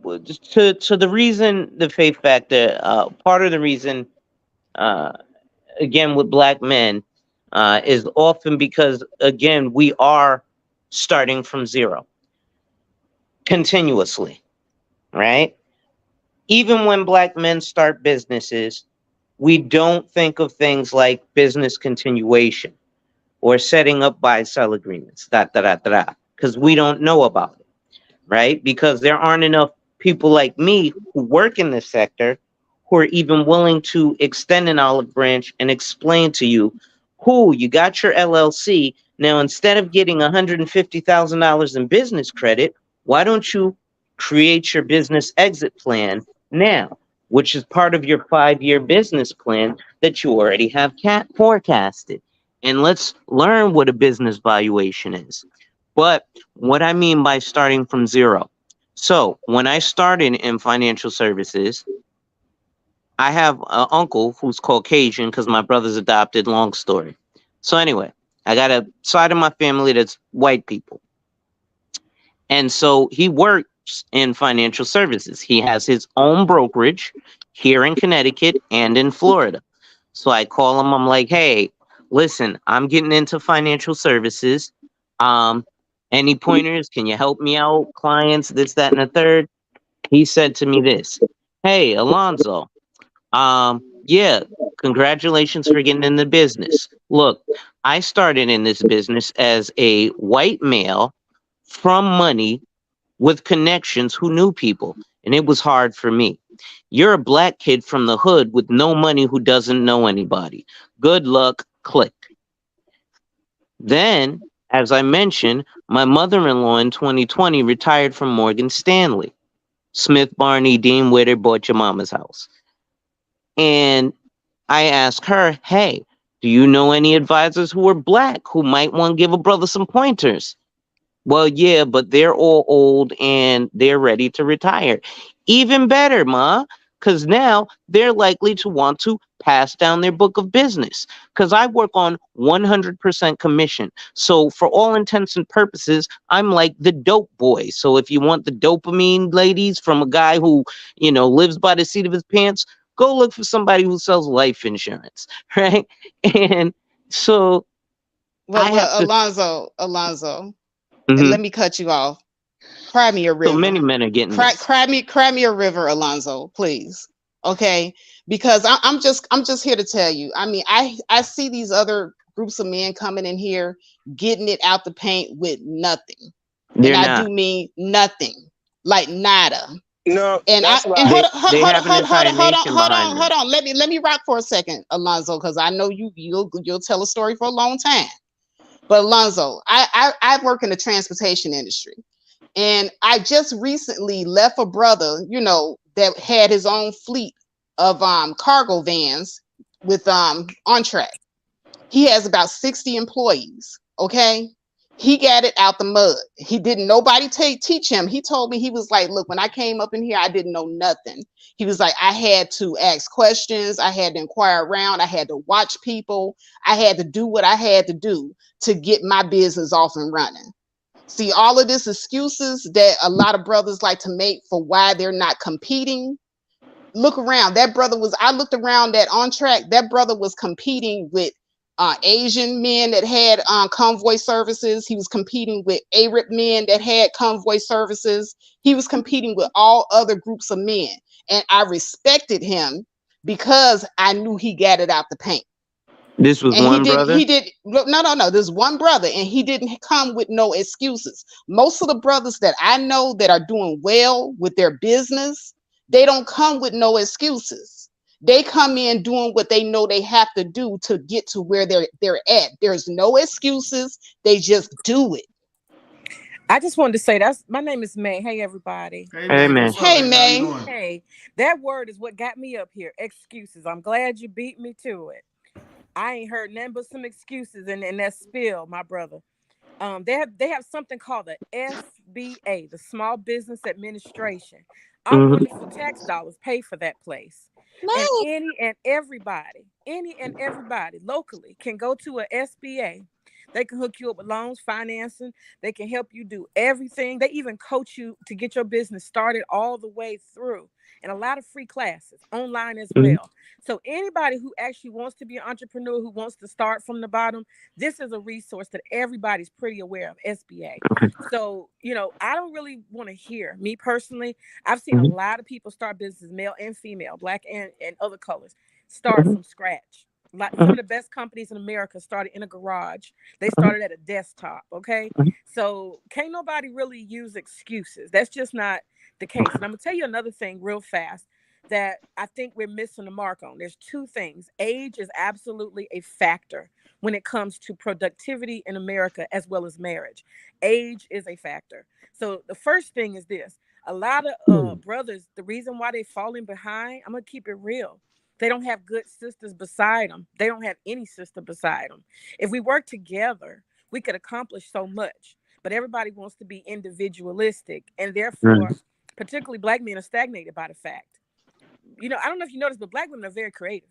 to the reason, the faith factor, part of the reason, again, with black men, is often because, again, we are starting from zero continuously, right? Even when black men start businesses, we don't think of things like business continuation or setting up buy-sell agreements, because we don't know about it, right? Because there aren't enough people like me who work in this sector who are even willing to extend an olive branch and explain to you, you got your LLC. Now, instead of getting $150,000 in business credit, why don't you create your business exit plan now, which is part of your 5-year business plan that you already have forecasted. And let's learn what a business valuation is. But what I mean by starting from zero. So when I started in financial services, I have an uncle who's Caucasian because my brother's adopted, long story. So anyway, I got a side of my family that's white people. And so he works in financial services. He has his own brokerage here in Connecticut and in Florida. So I call him. I'm like, hey, listen, I'm getting into financial services. Any pointers? Can you help me out? Clients, this, that, and the third. He said to me this, hey, Alonzo, yeah, congratulations for getting in the business. Look, I started in this business as a white male from money with connections who knew people, and it was hard for me. You're a black kid from the hood with no money who doesn't know anybody. Good luck, click. Then, as I mentioned, my mother-in-law in 2020 retired from Morgan Stanley. Smith, Barney, Dean Witter bought your mama's house. And I asked her, hey, do you know any advisors who are black who might want to give a brother some pointers? Well, yeah, but they're all old and they're ready to retire. Even better, Ma, because now they're likely to want to pass down their book of business, because I work on 100% commission. So for all intents and purposes, I'm like the dope boy. So if you want the dopamine, ladies, from a guy who, lives by the seat of his pants, go look for somebody who sells life insurance, right? And so Well, Alonzo, Mhm. let me cut you off. cry me a So river. many men are getting this. Cry me a river, Alonzo, please. Okay, because I'm just here to tell you. I mean, I see these other groups of men coming in here getting it out the paint with nothing, They're and I not. do mean nothing, like nada. No, And that's They why. have an entire nation behind them. hold on. Let me rock for a second, Alonzo, because I know you'll tell a story for a long time. But Alonzo, I work in the transportation industry, and I just recently left a brother, that had his own fleet of cargo vans with on track. He has about 60 employees. Okay. He got it out the mud. He didn't nobody teach him. He told me, he was like, look, when I came up in here, I didn't know nothing. He was like, I had to ask questions. I had to inquire around. I had to watch people. I had to do what I had to do to get my business off and running. See, all of this excuses that a lot of brothers like to make for why they're not competing. Look around. I looked around that on track. That brother was competing with Asian men that had convoy services. He was competing with Arab men that had convoy services. He was competing with all other groups of men. And I respected him because I knew he got it out the paint. This was And one brother? no. There's one brother, and he didn't come with no excuses. Most of the brothers that I know that are doing well with their business, they don't come with no excuses. They come in doing what they know they have to do to get to where they're at. There's no excuses. They just do it. I just wanted to say my name is May. Hey, everybody. Hey, man. Hey, May. Hey, that word is what got me up here. Excuses. I'm glad you beat me to it. I ain't heard nothing but some excuses in that spill, my brother. They have something called the SBA, the Small Business Administration. Our wonderful tax dollars pay for that place. And any and everybody locally can go to a SBA. They can hook you up with loans, financing. They can help you do everything. They even coach you to get your business started all the way through. And a lot of free classes online as well. So anybody who actually wants to be an entrepreneur, who wants to start from the bottom, this is a resource that everybody's pretty aware of, SBA. So, I don't really want to hear, me personally, I've seen a lot of people start businesses, male and female, black and other colors, start from scratch. Some of the best companies in America started in a garage. They started at a desktop, okay? So can't nobody really use excuses. That's just not the case. And I'm going to tell you another thing real fast that I think we're missing the mark on. There's two things. Age is absolutely a factor when it comes to productivity in America as well as marriage. Age is a factor. So the first thing is this. A lot of brothers, the reason why they're falling behind, I'm going to keep it real. They don't have good sisters beside them. They don't have any sister beside them. If we work together, we could accomplish so much. But everybody wants to be individualistic. And therefore, particularly black men are stagnated by the fact. I don't know if you noticed, but black women are very creative.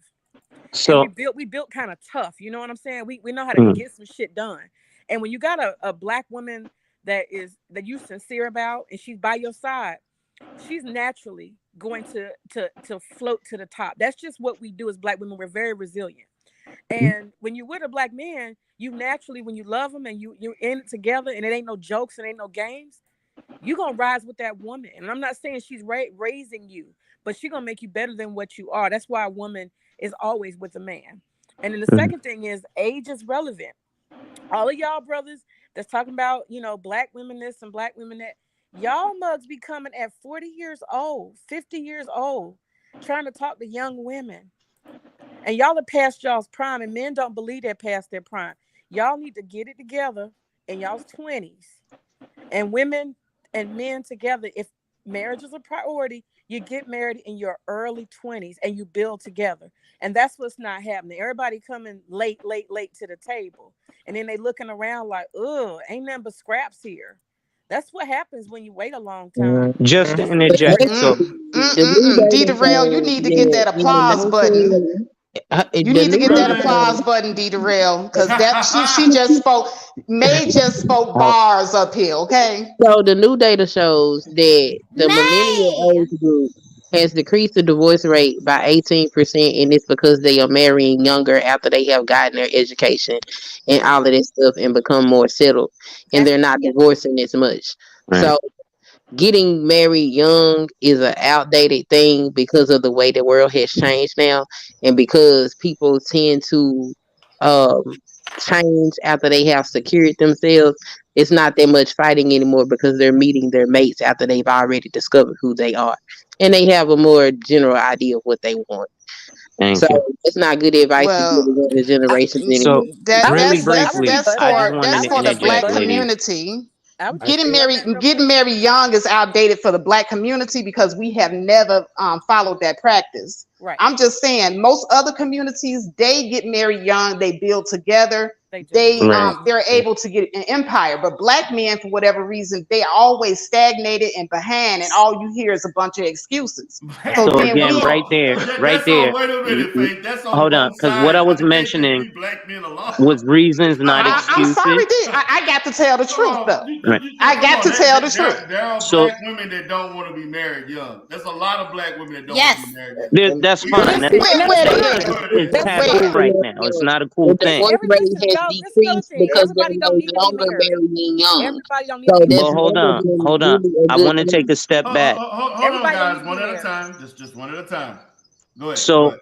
So and we built kind of tough. You know what I'm saying? We know how to get some shit done. And when you got a black woman that you sincere about and she's by your side, she's naturally going to float to the top. That's just what we do as black women. We're very resilient. And when you're with a black man, you naturally, when you love him and you're in it together and it ain't no jokes and ain't no games, you're going to rise with that woman. And I'm not saying she's raising you, but she's going to make you better than what you are. That's why a woman is always with a man. And then the second thing is age is relevant. All of y'all brothers that's talking about, black women this and black women that, y'all mugs be coming at 40 years old, 50 years old, trying to talk to young women. And y'all are past y'all's prime, and men don't believe they're past their prime. Y'all need to get it together in y'all's 20s. And women and men together, if marriage is a priority, you get married in your early 20s and you build together. And that's what's not happening. Everybody coming late to the table. And then they looking around like, ugh, ain't nothing but scraps here. That's what happens when you wait a long time. Just to interject. So, D-Derail, you need to get that applause button. You need to get that applause button, D-Derail, because she just spoke. May just spoke bars up here, okay? So the new data shows that the millennial age group has decreased the divorce rate by 18%, and it's because they are marrying younger after they have gotten their education and all of this stuff and become more settled, and they're not divorcing as much. Right. So getting married young is an outdated thing because of the way the world has changed now, and because people tend to um, change after they have secured themselves. It's not that much fighting anymore because they're meeting their mates after they've already discovered who they are, and they have a more general idea of what they want. So Thank you. it's not good advice to give Well, the younger generations So anymore. that I would really be, I would be briefly, that's butt I just for that. wanted I that's to would for be the butt interject, black that. ladies. community. I would I, just butt that real quick. Getting married young is outdated for the black community because we have never followed that practice. Right. I'm just saying, most other communities, they get married young, they build together, They do. Right. they're able to get an empire. But black men, for whatever reason, they always stagnated and behind, and all you hear is a bunch of excuses. So So then again, we right there, right That's on. there. Wait a minute, Faith. That's on Hold on, both because what I sides. was They can't just mentioning leave black men alone. was reasons, not I'm excuses. sorry, I got to tell the truth though. Right. I got to tell the truth. There are So black women that don't want to be married young. There's a lot of black women that don't Yes. want to be married young. that's We fine. gotta- That's Listen, and Where that's they fine. at? it's That's taboo fine. right now. It's not a cool The thing. divorce rate Listen, has y'all, this is another decreased thing. because they're Everybody no don't need to be longer married. marrying young. Everybody don't need So to be that's But hold never on, been hold on. really a I good want to take a step back. Hold on, Everybody don't guys. need to One be at a married. time. Just one at a time. Go ahead. So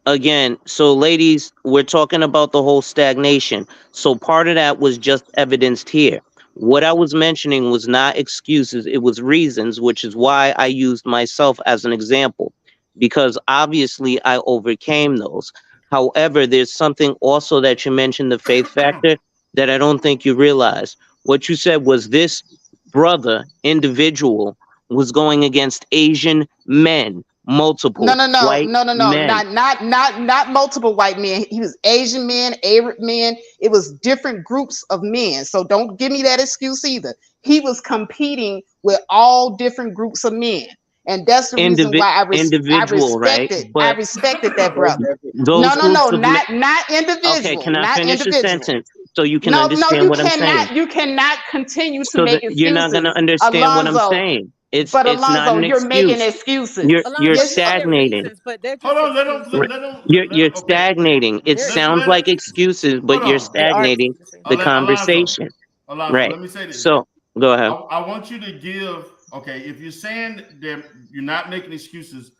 again, so ladies, we're talking about the whole stagnation. So part of that was just evidenced here. What I was mentioning was not excuses, it was reasons, which is why I used myself as an example, because obviously I overcame those. However, there's something also that you mentioned, the faith factor, that I don't think you realize. What you said was this brother, individual, was going against Asian men, multiple No, white men. not multiple white men. He was Asian men, Arab men. It was different groups of men. So don't give me that excuse either. He was competing with all different groups of men. And that's the reason why I Individual, right? I But respected that brother. those groups of men. Not individual. Okay, can I Not finish the individual. sentence so you can No, understand what I'm saying? You cannot continue to So that make you're not going to excuses, understand what I'm Alonzo. saying. It's But not Alonzo, an you're making excuse. excuses. You're Alonzo, you said stagnating. reasons, but they're just Hold on. Let excuses. them. You're Okay. stagnating. It They're sounds Let like excuses, but Hold you're on. They are stagnating excuses. the Alonzo. conversation. Alonzo, Right. let me say this. So go ahead. I want you to give. Okay, if you're saying that you're not making excuses,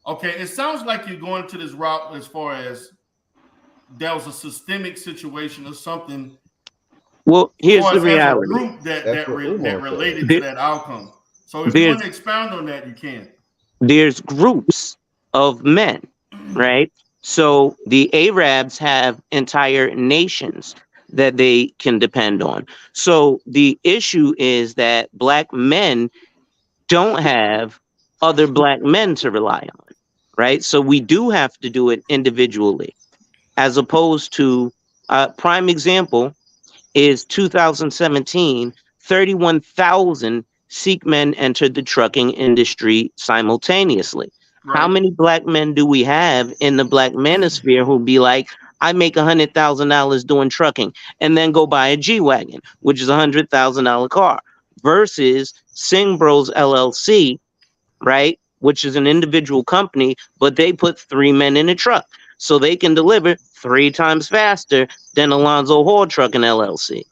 okay, it sounds like you're going to this route as far as there was a systemic situation or something. Well, here's As the a reality. group that related to that outcome. So if you There's want to expound on that, you can. there's groups of men, right? So the Arabs have entire nations that they can depend on. So the issue is that black men don't have other black men to rely on, right? So we do have to do it individually, as opposed to prime example is 2017, 31,000 Sikh men entered the trucking industry simultaneously. How many black men do we have in the black manosphere who'll be like, I make $100,000 doing trucking and then go buy a G-Wagon, which is $100,000 car, versus Singh Bros LLC, right? Which is an individual company, but they put 3 men in a truck so they can deliver 3 times faster than Alonzo Hall Trucking LLC.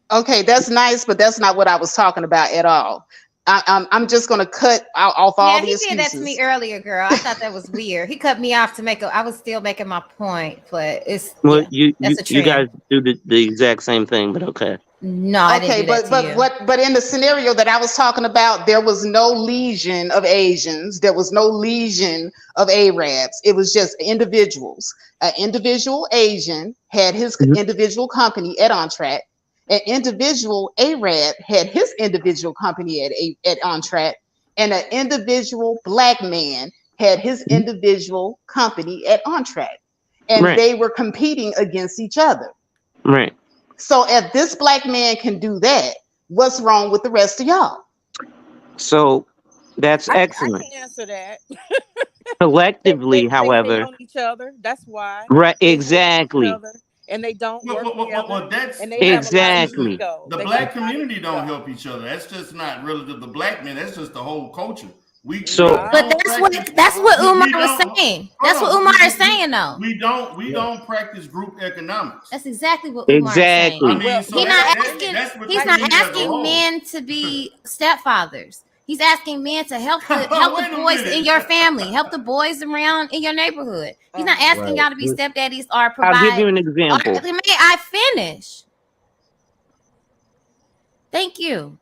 Okay, that's nice, but that's not what I was talking about at all. I'm just gonna cut off all the he excuses. did that to me earlier, girl. I thought that was weird. He cut me off to make I was still making my point, but it's Well, that's a you trend. guys do the exact same thing, but okay. No, I didn't do that to you. But in the scenario that I was talking about, there was no legion of Asians. There was no legion of Arabs. It was just individuals. An individual Asian had his individual company at OnTrack. An individual Arab had his individual company at OnTrack, and an individual black man had his individual company at OnTrack, and they were competing against each other. Right. So if this black man can do that, what's wrong with the rest of y'all? So that's excellent. I can answer that. Collectively, they however, on each other. That's why. right? They Exactly. and they don't work together. That's and they exactly. The black community don't help each other. That's just not relative to black men. That's just the whole culture. So, But that's what Umar was saying. That's what Umar is saying, though. We don't practice group economics. That's exactly what Umar is saying. exactly. I mean, so He's not asking men to be stepfathers. He's asking men to help the boys in your family, help the boys around in your neighborhood. He's not asking y'all to be stepdaddies or provide. I'll give you an example. May I finish? Thank you.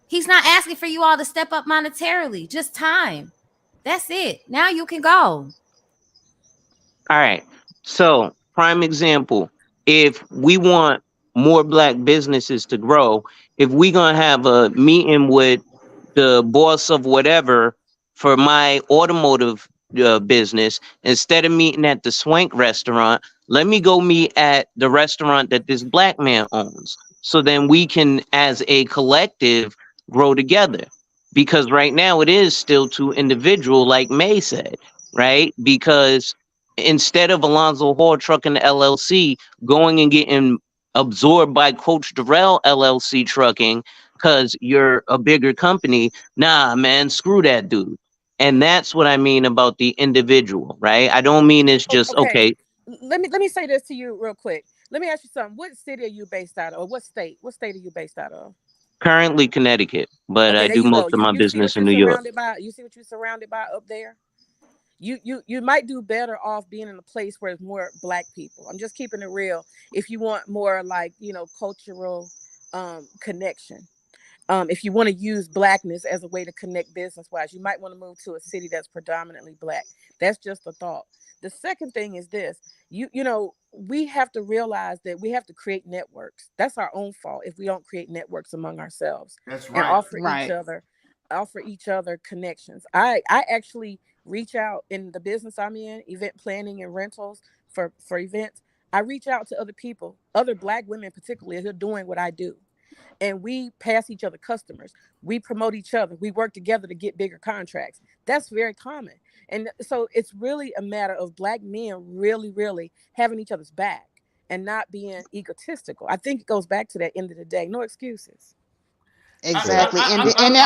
He's not asking for you all to step up monetarily, just time. That's it. Now you can go. All right. So, prime example, if we want more black businesses to grow, if we're going to have a meeting with the boss of whatever for my automotive business, instead of meeting at the Swank restaurant, let me go meet at the restaurant that this black man owns. So then we can, as a collective, grow together. Because right now it is still too individual, like May said, right? Because instead of Alonzo Hall Trucking LLC going and getting absorbed by Coach Durrell LLC Trucking, because you're a bigger company, nah, man, screw that dude. And that's what I mean about the individual, right? I don't mean it's just okay. Let me say this to you real quick. Let me ask you something. What city are you based out of? Or what state? What state are you based out of? Currently Connecticut, but I do most of my business in New York. You see what you're surrounded by up there? You might do better off being in a place where there's more black people. I'm just keeping it real. If you want more like, cultural connection. If you want to use blackness as a way to connect business-wise, you might want to move to a city that's predominantly black. That's just a thought. The second thing is this, we have to realize that we have to create networks. That's our own fault if we don't create networks among ourselves. That's right. And offer each other connections. I actually reach out in the business I'm in, event planning and rentals for events. I reach out to other people, other black women particularly, who are doing what I do. And we pass each other customers. We promote each other. We work together to get bigger contracts. That's very common. And so it's really a matter of black men really, really having each other's back and not being egotistical. I think it goes back to that end of the day. No excuses. Exactly. Hold on.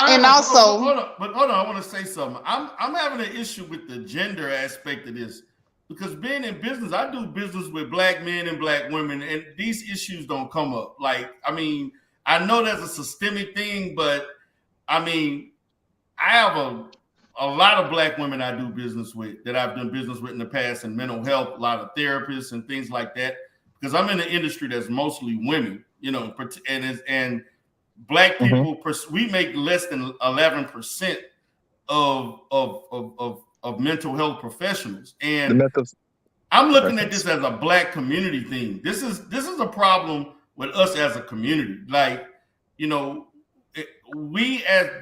I want to say something. I'm having an issue with the gender aspect of this because being in business, I do business with black men and black women, and these issues don't come up. I know there's a systemic thing, but I have a lot of black women I do business with that I've done business with in the past in mental health, a lot of therapists and things like that, because I'm in an industry that's mostly women, and black people, we make less than 11% of mental health professionals. And I'm looking at this as a black community thing. This is a problem with us as a community.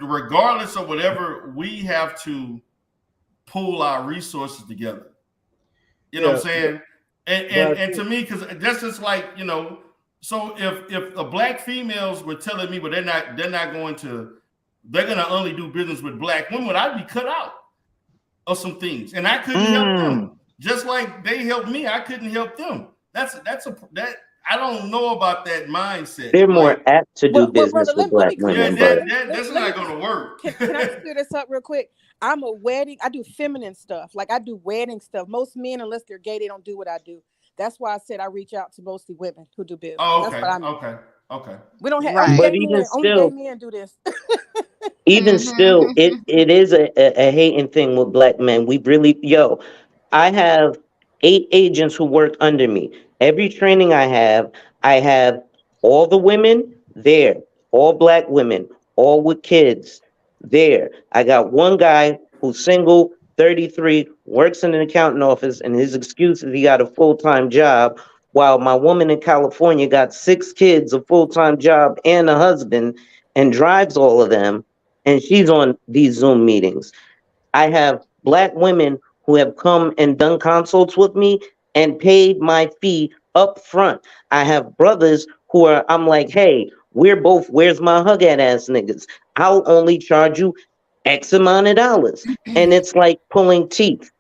Regardless of whatever, we have to pool our resources together. You know what I'm saying? And to me, because that's just so if the black females were telling me, but they're gonna only do business with black women, I'd be cut out of some things, and I couldn't help them. Just like they helped me, I couldn't help them. I don't know about that mindset. They're more apt to do business with black women. That's not going to work. Can I clear this up real quick? I do feminine stuff. Like I do wedding stuff. Most men, unless they're gay, they don't do what I do. That's why I said I reach out to mostly women who do business. Oh, okay. That's what I mean. Okay. We don't have only gay men do this. Even still, it is a hating thing with black men. We really, I have 8 agents who work under me. Every training I have all the women there, all black women, all with kids there. I got one guy who's single, 33, works in an accounting office, and his excuse is he got a full-time job, while my woman in California got 6 kids, a full-time job, and a husband, and drives all of them, and she's on these Zoom meetings. I have black women who have come and done consults with me and paid my fee up front. I have brothers who I'm like, hey, where's my hug at ass niggas? I'll only charge you X amount of dollars. And it's like pulling teeth.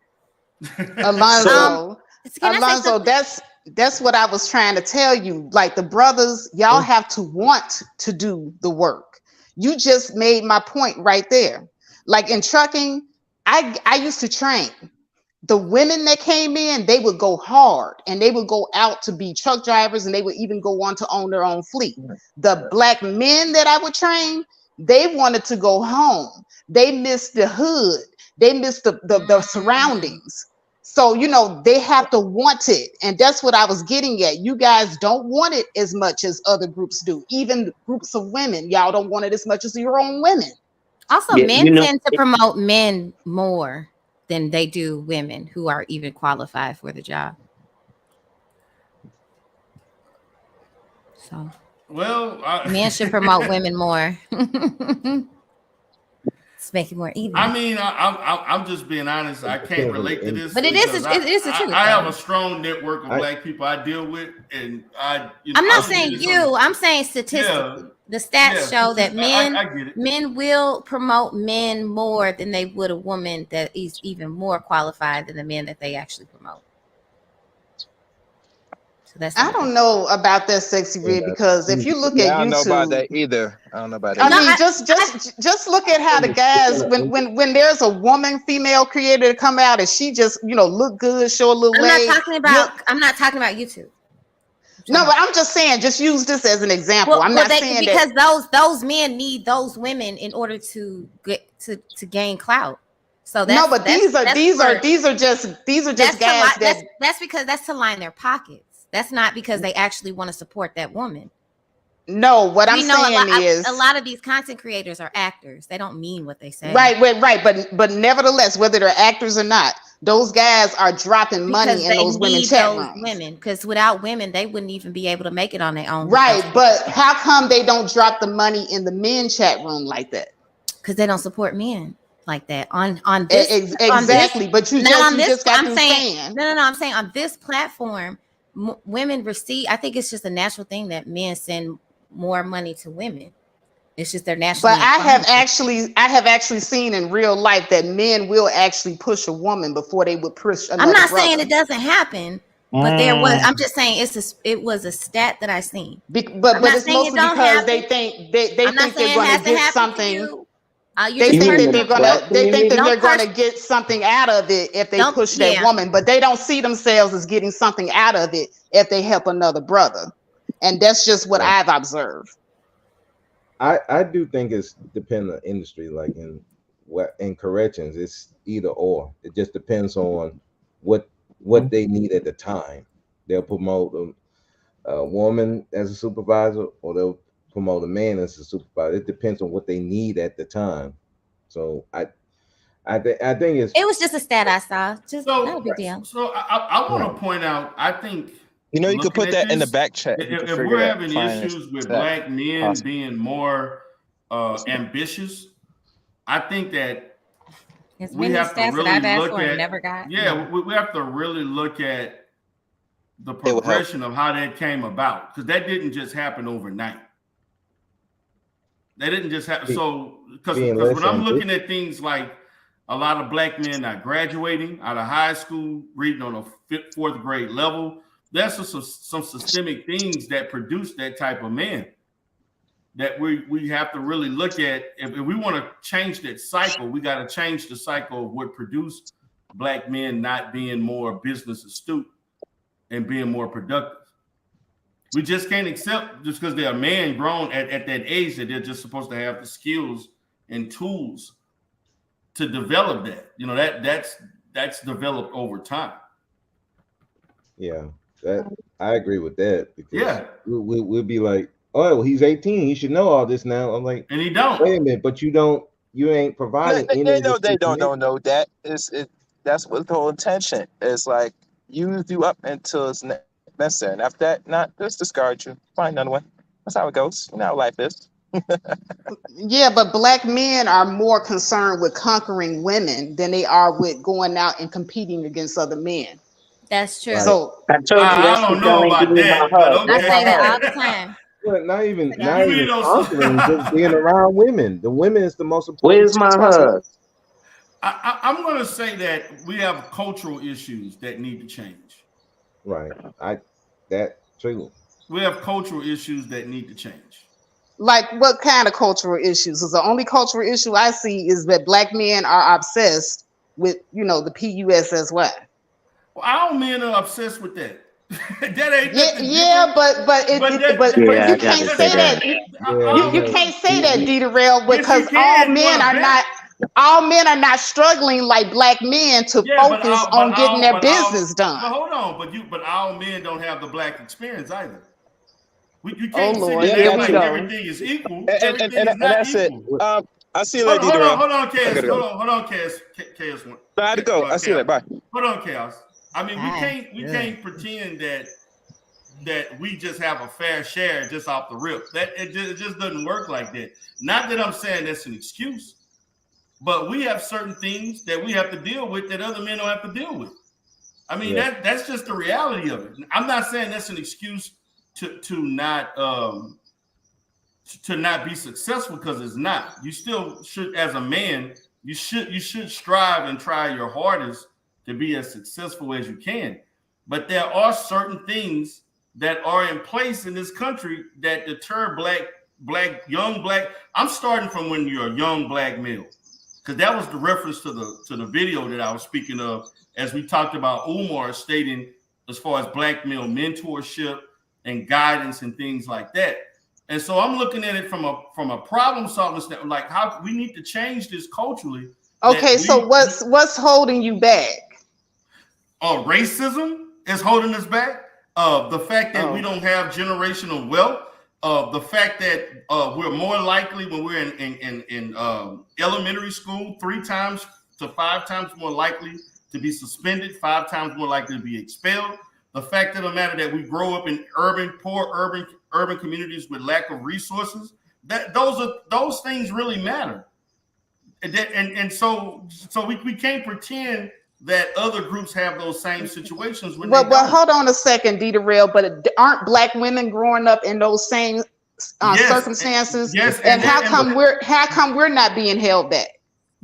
Alonzo, that's what I was trying to tell you. Like the brothers, y'all have to want to do the work. You just made my point right there. Like in trucking, I used to train. The women that came in, they would go hard and they would go out to be truck drivers and they would even go on to own their own fleet. The black men that I would train, they wanted to go home. They missed the hood. They missed the surroundings. So, you know, they have to want it. And that's what I was getting at. You guys don't want it as much as other groups do. Even groups of women, y'all don't want it as much as your own women. Also, men tend to promote men more than they do women who are even qualified for the job. So, well, men should promote women more. Let's make it more even. I mean, I'm just being honest. I can't relate to this, but it is the truth. I have a strong network of black people I deal with, and I'm not saying you. I'm saying statistically. The stats show that men will promote men more than they would a woman that is even more qualified than the men that they actually promote. So that's. I don't know about that, Sexy Red, because if you look at YouTube, I don't know about that either. I don't know about that. I mean, just look at how the guys when there's a woman, female creator to come out and she just look good, show a little leg. I'm not talking about YouTube. No, but I'm just saying, just use this as an example. I'm not saying because those men need those women in order to get to gain clout. So that's, no, but these are just guys that's because that's to line their pockets. That's not because they actually want to support that woman. No, what I'm saying is a lot of these content creators are actors. They don't mean what they say. Right. But nevertheless, whether they're actors or not, those guys are dropping money in those women's chat rooms. Women, because without women, they wouldn't even be able to make it on their own. Right. But how come they don't drop the money in the men chat room like that? Because they don't support men like that on this. Exactly. But you just got through saying. No. I'm saying on this platform, women receive. I think it's just a natural thing that men send more money to women. It's just their national. But I have actually seen in real life that men will actually push a woman before they would push another I'm not brother. saying it doesn't happen, but there was. I'm just saying it was a stat that I seen. But it's mostly because they think they're going to get something. They think that they're going to get something out of it if they push that woman, but they don't see themselves as getting something out of it if they help another brother. And that's just what I've observed. I do think it's dependent on industry. Like in corrections, it's either or. It just depends on what they need at the time. They'll promote a woman as a supervisor, or they'll promote a man as a supervisor. It depends on what they need at the time. So I think it was just a stat I saw. Just not a big deal. So I want to point out. I think. You could put that in the back chat. If we're having issues with black men being more ambitious, I think that we have to really look at. We have to really look at the progression of how that came about, because that didn't just happen overnight. That didn't just happen. So because when I'm looking at things like a lot of black men not graduating out of high school, reading on a fourth grade level. That's some systemic things that produce that type of man that we have to really look at. If we want to change that cycle, we got to change the cycle of what produced black men not being more business astute and being more productive. We just can't accept just because they're a man grown at that age that they're just supposed to have the skills and tools to develop that. That's developed over time. Yeah. I agree with that, because we'll be like, oh, well, he's 18, he should know all this now. I'm like, and he don't. Wait a minute, but you ain't providing. They don't know that. That's what the whole intention is. Like, use you up until it's necessary, and after that, not just discard you. Find another one. That's how it goes. You know how life is. Yeah, but black men are more concerned with conquering women than they are with going out and competing against other men. That's true. So I don't know about that. I say that all the time. Well, not even conquering, just being around women. The women is the most important. Where's my hug? I'm going to say that we have cultural issues that need to change. Right. That's true. We have cultural issues that need to change. Like what kind of cultural issues? Because the only cultural issue I see is that black men are obsessed with, you know, the PUSSY. Well, all men are obsessed with that. That ain't Yeah, nothing yeah, different. but Yeah, I you gotta can't say say that. that. Yeah, You can't say that, D-Rail, Yes, you because all can. men are not struggling like black men to Yeah, focus on getting their business done. But hold on, but all men don't have the black experience either. You Oh can't sit Lord, and Yeah, here act we that's like it. go. everything is equal. And, Everything is and not that's it. equal. I see you later, Hold D-Rail. on, I Cass. gotta go. Hold on, Cass. Chaos. I had to go. I see you later. Bye. Hold on, Chaos. I mean, Bye. we can't pretend that we just have a fair share just off the rip. That it just doesn't work like that. Not that I'm saying that's an excuse, but we have certain things that we have to deal with that other men don't have to deal with. I mean, that's just the reality of it. I'm not saying that's an excuse to not be successful, because it's not. You still should, as a man, you should strive and try your hardest to be as successful as you can. But there are certain things that are in place in this country that deter young black. I'm starting from when you're a young black male, because that was the reference to the video that I was speaking of, as we talked about Umar stating as far as black male mentorship and guidance and things like that. And so I'm looking at it from a problem solving standpoint, like how we need to change this culturally. Okay, so what's holding you back? Racism is holding us back. The fact that we don't have generational wealth. The fact that we're more likely when we're in elementary school 3 times to 5 times more likely to be suspended, 5 times more likely to be expelled. The fact of the matter that we grow up in poor urban communities with lack of resources. That those things really matter. And so we can't pretend that other groups have those same situations. Well, hold on a second, D-Rail, but aren't black women growing up in those same circumstances? Yes, and how come we're not being held back?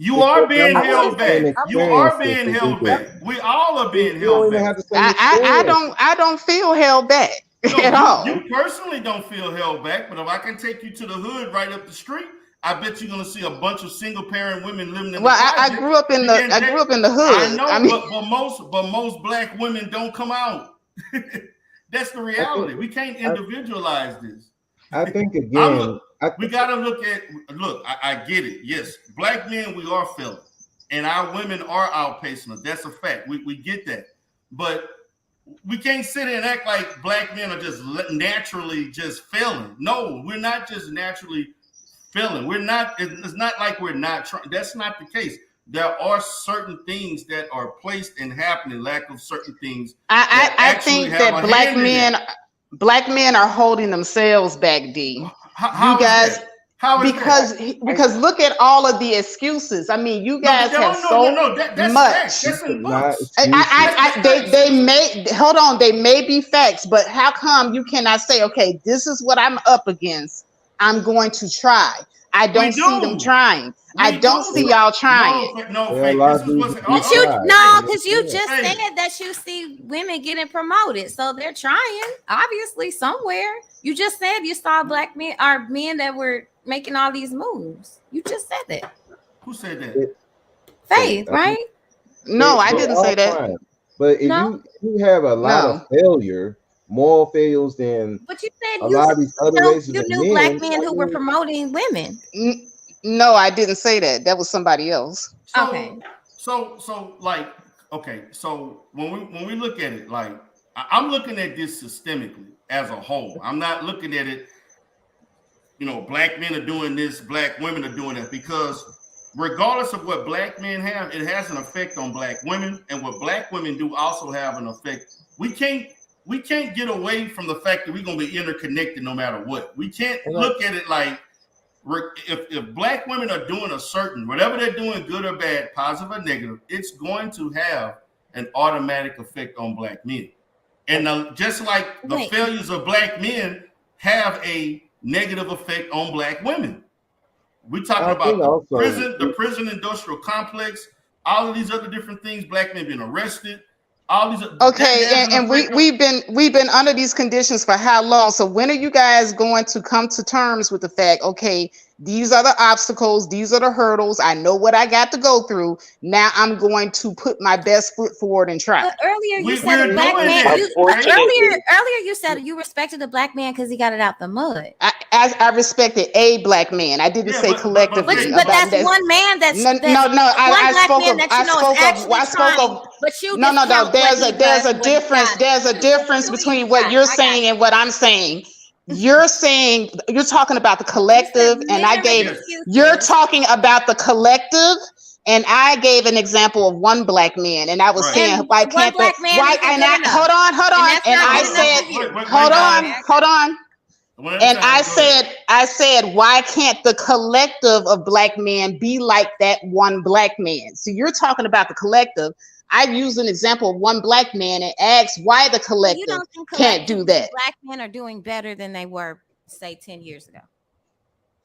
You are being held back. You are being held back. We all are being held back. I don't feel held back at all. You personally don't feel held back, but if I can take you to the hood right up the street, I bet you're gonna see a bunch of single parent women living in. I grew up in the hood. I know, but most black women don't come out. That's the reality. We can't individualize this. I think again, we gotta look. I get it. Yes, black men, we are failing, and our women are outpacing us. That's a fact. We get that, but we can't sit and act like black men are just naturally just failing. No, we're not just naturally failing. We're not. It's not like we're not trying. That's not the case. There are certain things that are placed and happening. Lack of certain things. I think that black men are holding themselves back, D. How is that? Because look at all of the excuses. I mean, you guys have so much. They may be facts, but how come you cannot say, okay, this is what I'm up against. I'm going to try. I don't see them trying. I don't see y'all trying. Because you just said that you see women getting promoted, so they're trying. Obviously, somewhere. You just said you saw black men or men that were making all these moves. You just said that. Who said that? Faith, right? No, I didn't say that. But if you have a lot of failure, more failures than but you said a lot of these other races you of knew black men who were promoting women. No, I didn't say that. That was somebody else. So when we look at it, like I'm looking at this systemically as a whole. I'm not looking at it, black men are doing this, black women are doing that, because regardless of what black men have, it has an effect on black women, and what black women do also have an effect. We can't get away from the fact that we're going to be interconnected no matter what. We can't look at it like if black women are doing whatever they're doing, good or bad, positive or negative, it's going to have an automatic effect on black men. And just like the failures of black men have a negative effect on black women. We're talking about the prison industrial complex, all of these other different things, black men being arrested, all these. Okay, and we've been under these conditions for how long? So when are you guys going to come to terms with the fact, okay, these are the obstacles, these are the hurdles. I know what I got to go through. Now I'm going to put my best foot forward and try. But earlier you said a black man. Earlier you said you respected a black man because he got it out the mud. I respected a black man. I didn't say collectively. But that's one man. That's no. I spoke of. But you no. There's a difference. There's a difference between what you're saying and what I'm saying. You're talking about the collective, and you're talking about the collective, and I gave an example of one black man, and I was saying, why can't the white? And I hold on, and I said, hold on. And I said, why can't the collective of black men be like that one black man? So you're talking about the collective. I used an example of one black man and asked why the collective can't do that. Black men are doing better than they were, say, 10 years ago.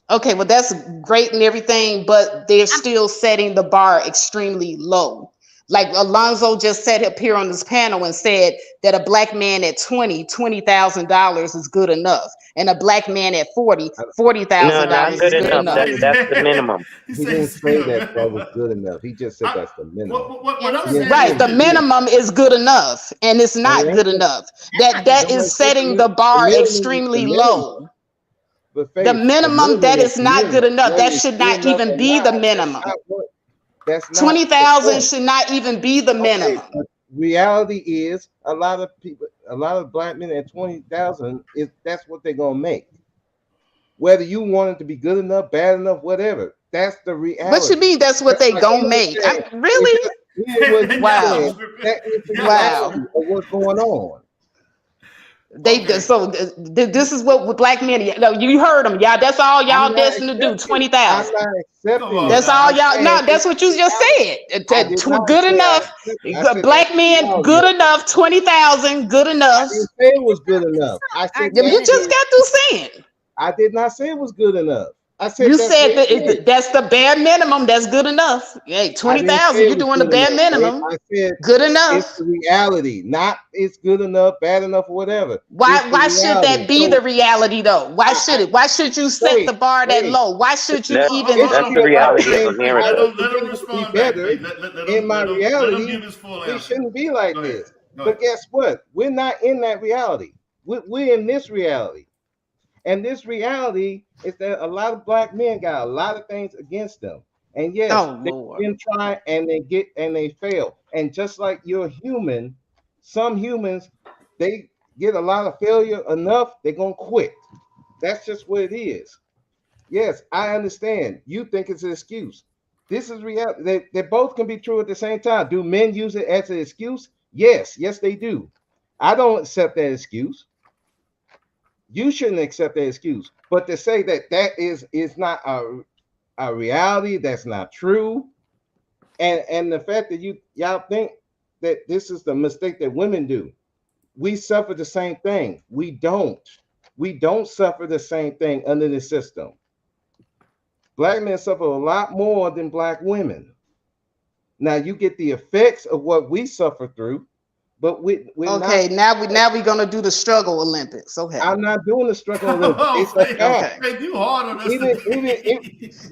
Okay, well, that's great and everything, but they're still setting the bar extremely low. Like Alonzo just sat up here on this panel and said that a black man at $20,000 is good enough, and a black man at $40,000 is good enough. That's the minimum. He didn't say that was good enough. He just said that's the minimum. Right, the minimum is good enough, and it's not good enough. That is setting the bar extremely low. The minimum, that is not good enough. That should not even be the minimum. 20,000 should not even be the minimum. Reality is a lot of black men at 20,000 that's what they're gonna make. Whether you want it to be good enough, bad enough, whatever, that's the reality. What you mean? That's what they gonna make? Really? Wow. That is the reality of what's going on. So this is what black men. You heard them, y'all. That's all y'all destined to do. 20,000. That's all y'all. No, that's what you just said. Good enough. Black men, good enough. 20,000, good enough. I didn't say it was good enough. I said you just got through saying. I did not say it was good enough. I said you said that's the bare minimum. That's good enough. Hey, 20,000. You're doing the bare minimum. I said good enough. It's the reality, not it's good enough, bad enough, or whatever. Why should that be the reality though? Why should it? Why should you set the bar that low? Why should you even? That's the reality of narrative. Let him respond better. In my reality, it shouldn't be like this. But guess what? We're not in that reality. We're in this reality. And this reality is that a lot of black men got a lot of things against them. And yes, they can try and they fail. And just like you're human, some humans, they get a lot of failure enough, they're gonna quit. That's just what it is. Yes, I understand. You think it's an excuse. This is reality. They both can be true at the same time. Do men use it as an excuse? Yes, they do. I don't accept that excuse. You shouldn't accept that excuse. But to say that is not a reality, that's not true. And the fact that y'all think that this is the mistake that women do. We suffer the same thing. We don't suffer the same thing under the system. Black men suffer a lot more than black women. Now you get the effects of what we suffer through. But we're now we're gonna do the struggle Olympics. Okay, I'm not doing the struggle Olympics. It's a fact. You hard on this.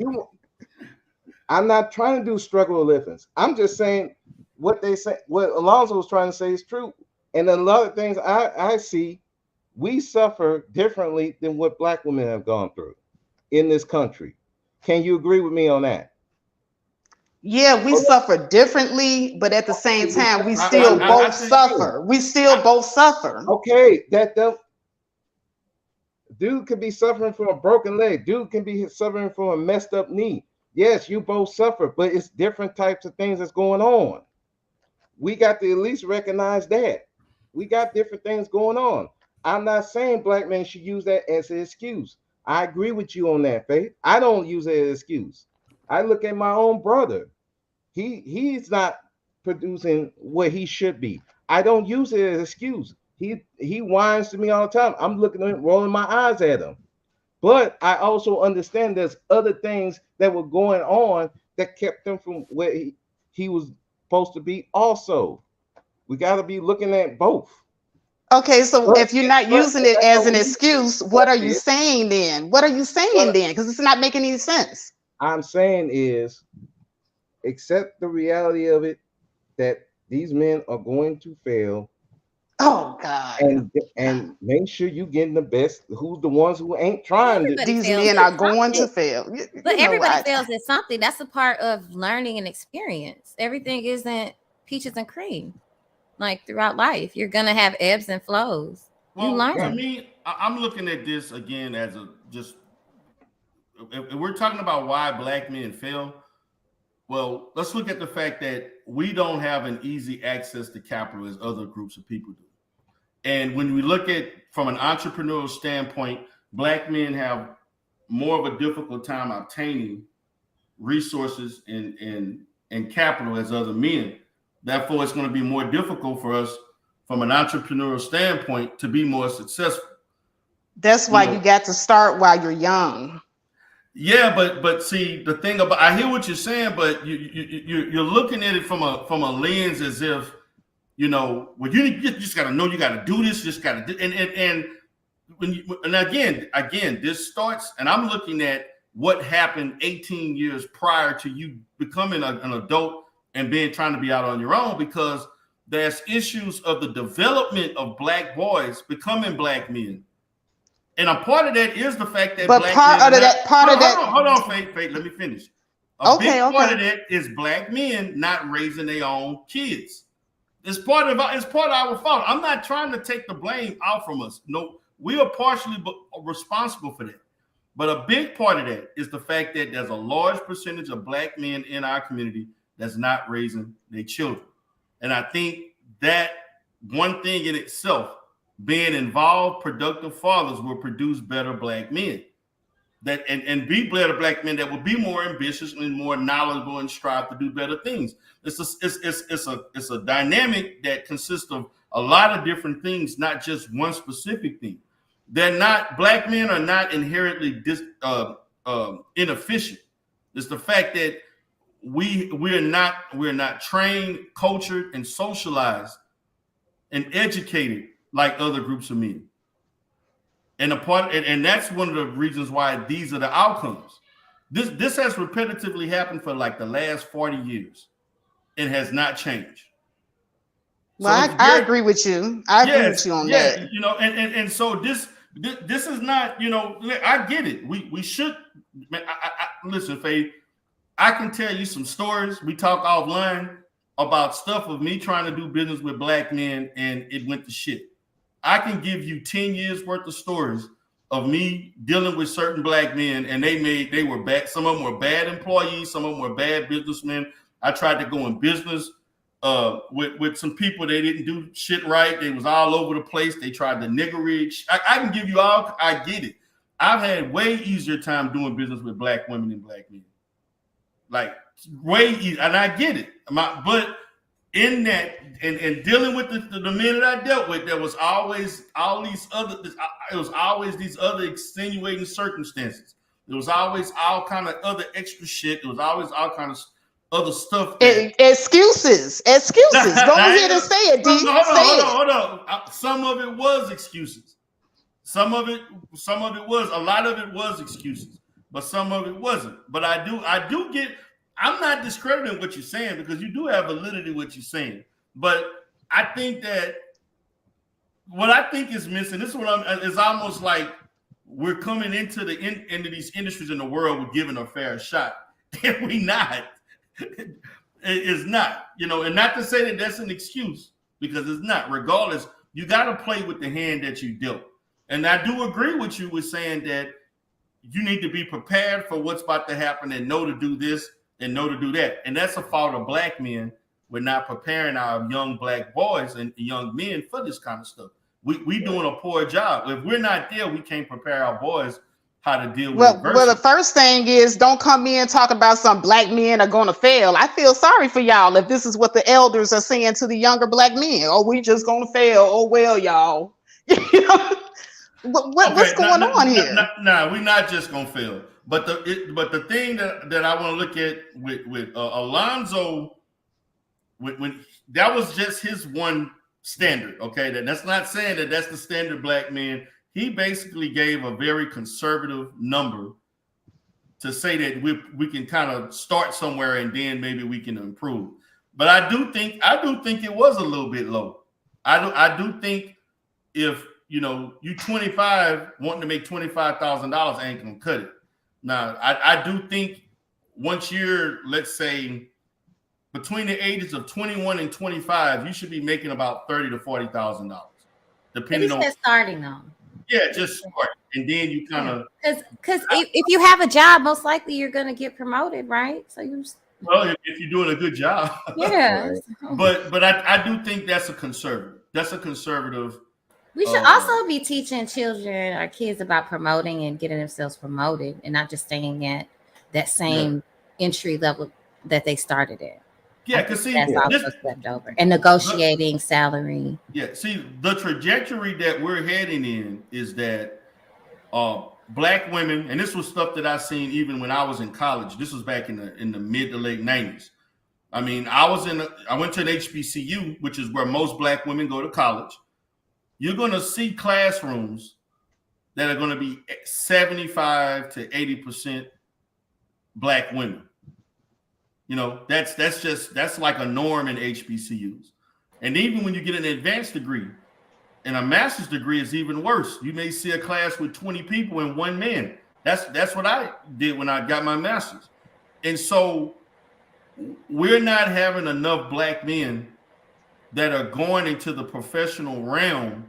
I'm not trying to do struggle Olympics. I'm just saying what they say. What Alonzo was trying to say is true. And a lot of things I see, we suffer differently than what black women have gone through in this country. Can you agree with me on that? Yeah, we suffer differently, but at the same time, we still both suffer. We still both suffer. Okay, dude could be suffering from a broken leg. Dude can be suffering from a messed up knee. Yes, you both suffer, but it's different types of things that's going on. We got to at least recognize that. We got different things going on. I'm not saying black men should use that as an excuse. I agree with you on that, Faith. I don't use it as an excuse. I look at my own brother. He's not producing what he should be. I don't use it as an excuse. He whines to me all the time. I'm looking at him, rolling my eyes at him. But I also understand there's other things that were going on that kept him from where he was supposed to be also. We got to be looking at both. Okay, so if you're not using it as an don't excuse, what are you saying then? What are you saying then? Because it's not making any sense. I'm saying is accept the reality of it that these men are going to fail. Oh God. And make sure you getting the best. Who's the ones who ain't trying to? These men are going to fail. But everybody fails at something. That's a part of learning and experience. Everything isn't peaches and cream. Like throughout life, you're gonna have ebbs and flows. You learn. To me, I'm looking at this again as a just. If we're talking about why black men fail, well, let's look at the fact that we don't have an easy access to capital as other groups of people do. And when we look at from an entrepreneurial standpoint, black men have more of a difficult time obtaining resources and capital as other men. Therefore, it's going to be more difficult for us from an entrepreneurial standpoint to be more successful. That's why you got to start while you're young. Yeah, but see, the thing about, I hear what you're saying, but you're looking at it from a lens as if, well, you just got to know you got to do this, you just got to do, and again, this starts, and I'm looking at what happened 18 years prior to you becoming an adult and trying to be out on your own, because there's issues of the development of black boys becoming black men. And a part of that is the fact that hold on, Faith, let me finish. A big part of that is black men not raising their own kids. It's part of our fault. I'm not trying to take the blame out from us. No, we are partially responsible for that. But a big part of that is the fact that there's a large percentage of black men in our community that's not raising their children. And I think that one thing in itself, being involved, productive fathers will produce better black men that and be better black men that will be more ambitious and more knowledgeable and strive to do better things. It's a dynamic that consists of a lot of different things, not just one specific thing. Black men are not inherently inefficient. It's the fact that we're not trained, cultured, and socialized and educated like other groups of men. And that's one of the reasons why these are the outcomes. This has repetitively happened for like the last 40 years and has not changed. Well, So I agree with you. I agree with you on that. And so this is not, I get it. We should listen, Faith. I can tell you some stories. We talk offline about stuff of me trying to do business with black men and it went to shit. I can give you 10 years worth of stories of me dealing with certain black men, and they were bad. Some of them were bad employees. Some of them were bad businessmen. I tried to go in business with some people. They didn't do shit right. They was all over the place. They tried to niggery. I can give you all. I get it. I've had way easier time doing business with black women than black men. Like way easier, and I get it. But in that and dealing with the men that I dealt with, there was always these other extenuating circumstances. There was always all kind of other extra shit. There was always all kind of other stuff. Excuses. Go ahead and say it, D. Hold on. Some of it was excuses. Some of it was. A lot of it was excuses, but some of it wasn't. But I do get. I'm not discrediting what you're saying because you do have validity what you're saying. But I think that what I think is missing, this is what it's almost like we're coming into into these industries in the world, we're given a fair shot. And we not. It's not, and not to say that that's an excuse because it's not. Regardless, you got to play with the hand that you dealt. And I do agree with you with saying that you need to be prepared for what's about to happen and know to do this and know to do that. And that's a fault of black men. We're not preparing our young black boys and young men for this kind of stuff. We doing a poor job. If we're not there, we can't prepare our boys how to deal with adversity. Well, the first thing is don't come in talking about some black men are going to fail. I feel sorry for y'all if this is what the elders are saying to the younger black men. Oh, we just going to fail. Oh, well, y'all. What's going on here? Nah, we're not just going to fail. But the thing that I want to look at with Alonzo when that was just his one standard. Okay, that's not saying that that's the standard black man. He basically gave a very conservative number to say that we can kind of start somewhere and then maybe we can improve. But I do think it was a little bit low. I do think if you 25 wanting to make $25,000 ain't gonna cut it. Now I do think once you're, let's say, between the ages of 21 and 25, you should be making about $30,000 to $40,000, depending on starting though. Yeah, just start, and then you kind of because if you have a job, most likely you're gonna get promoted, right? So if you're doing a good job, yeah. But I do think that's a conservative. That's a conservative. We should also be teaching children or kids about promoting and getting themselves promoted, and not just staying at that same entry level that they started at. Yeah, because see, that's also stepped over, and negotiating salary. Yeah, see, the trajectory that we're heading in is that black women, and this was stuff that I seen even when I was in college. This was back in the mid to late 90s. I mean, I went to an HBCU, which is where most black women go to college. You're going to see classrooms that are going to be 75 to 80% black women. That's like a norm in HBCUs. And even when you get an advanced degree, and a master's degree is even worse. You may see a class with 20 people and one man. That's what I did when I got my master's. And so we're not having enough black men that are going into the professional realm,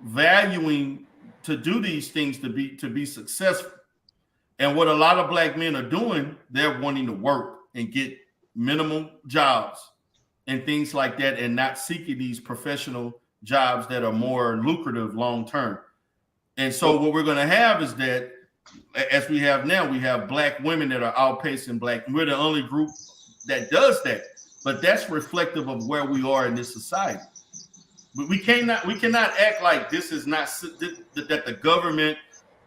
valuing to do these things to be successful. And what a lot of black men are doing, they're wanting to work and get minimum jobs and things like that, and not seeking these professional jobs that are more lucrative long term. And so what we're going to have is that, as we have now, we have black women that are outpacing black. We're the only group that does that, but that's reflective of where we are in this society. But we cannot act like this is not that the government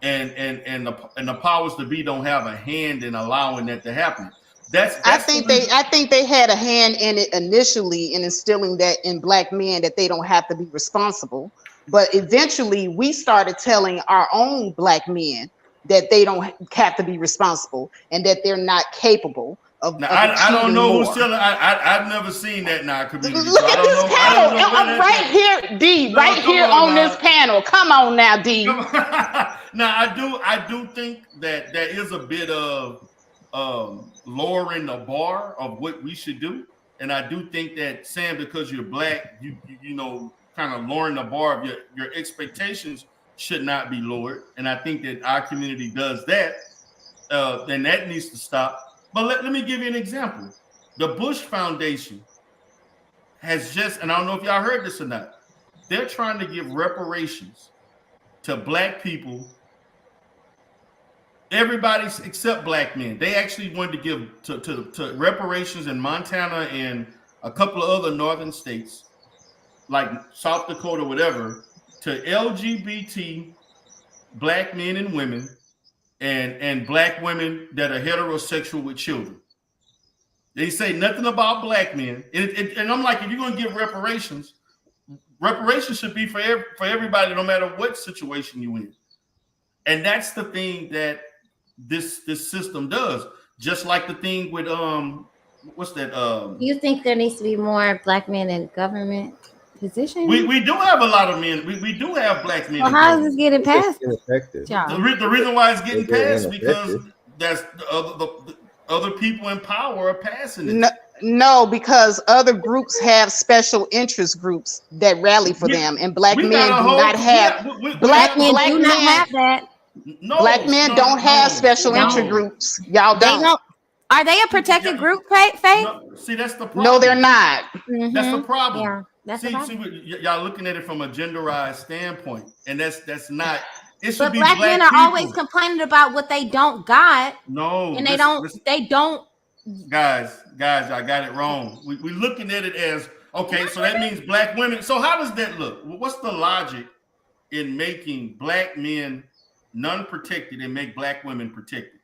and the powers to be don't have a hand in allowing that to happen. I think they had a hand in it initially in instilling that in black men, that they don't have to be responsible. But eventually we started telling our own black men that they don't have to be responsible and that they're not capable of. Now, I don't know who's telling. I've never seen that in our community. Look at this panel. I'm right here, D. Right here on this panel. Come on now, D. Now I do think that there is a bit of lowering the bar of what we should do, and I do think that saying because you're black, you kind of lowering the bar of your expectations should not be lowered, and I think that our community does that, and that needs to stop. But let me give you an example. The Bush Foundation has just, and I don't know if y'all heard this or not, they're trying to give reparations to black people. Everybody except black men. They actually wanted to give to reparations in Montana and a couple of other northern states, like South Dakota, whatever, to LGBT black men and women and black women that are heterosexual with children. They say nothing about black men. And I'm like, if you're going to give reparations should be for everybody, no matter what situation you're in. And that's the thing that this system does. Just like the thing with what's that? You think there needs to be more black men in government positions? We do have a lot of men. We do have black men. Well, how is this getting passed? The reason why it's getting passed because that's the other people in power are passing it. No, because other groups have special interest groups that rally for them, and black men do not have. Black men do not have that. No, black men don't have special interest groups. Y'all don't. Are they a protected group, Faith? No, see, that's the problem. No, they're not. Mm-hmm. That's the problem. Yeah, that's the problem. Y'all looking at it from a genderized standpoint, and that's not. It should but be black men are people. always complaining about what they don't got. No, and they don't. Guys, I got it wrong. We're looking at it as okay, so that means black women. So how does that look? What's the logic in making black men non-protected and make black women protected?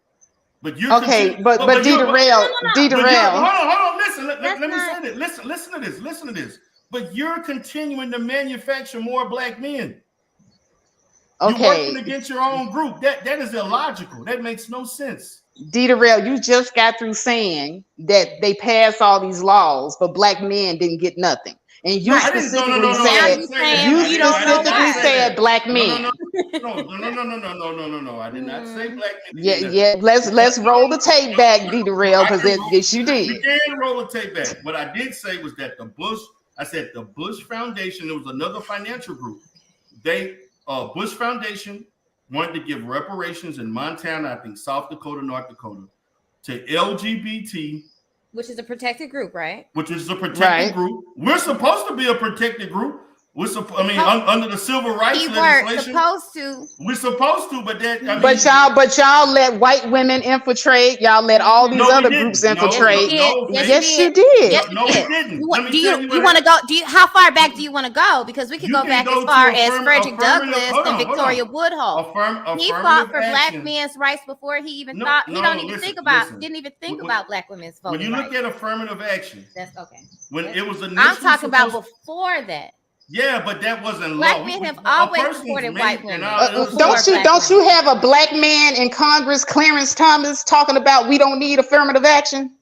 But you're okay, but D-Rail. Hold on. Listen, let me say that. Listen to this. But you're continuing to manufacture more black men. Okay. You're working against your own group. That is illogical. That makes no sense. D-Rail, you just got through saying that they passed all these laws, but black men didn't get nothing. And you specifically said black men. No. I did not say black men. Yeah. Let's roll the tape back, D-Rail, because this you did. We can roll the tape back. What I did say was that the Bush Foundation, there was another financial group. Bush Foundation wanted to give reparations in Montana, I think South Dakota, North Dakota, to LGBT. Which is a protected group, right? Which is a protected group. We're supposed to be a protected group. Under the civil rights legislation, we're supposed to, but y'all let white women infiltrate. Y'all let all these other groups infiltrate. Yes, you did. No, we didn't. Do you want to go? How far back do you want to go? Because we could go back as far as Frederick Douglass and Victoria Woodhull. He fought for black men's rights before he even thought. He didn't even think about black women's voting. When you look at affirmative action, that's okay. When it was I'm talking about before that. Yeah, but that wasn't black law. men have always supported white women. Don't you have a black man in Congress, Clarence Thomas, talking about we don't need affirmative action?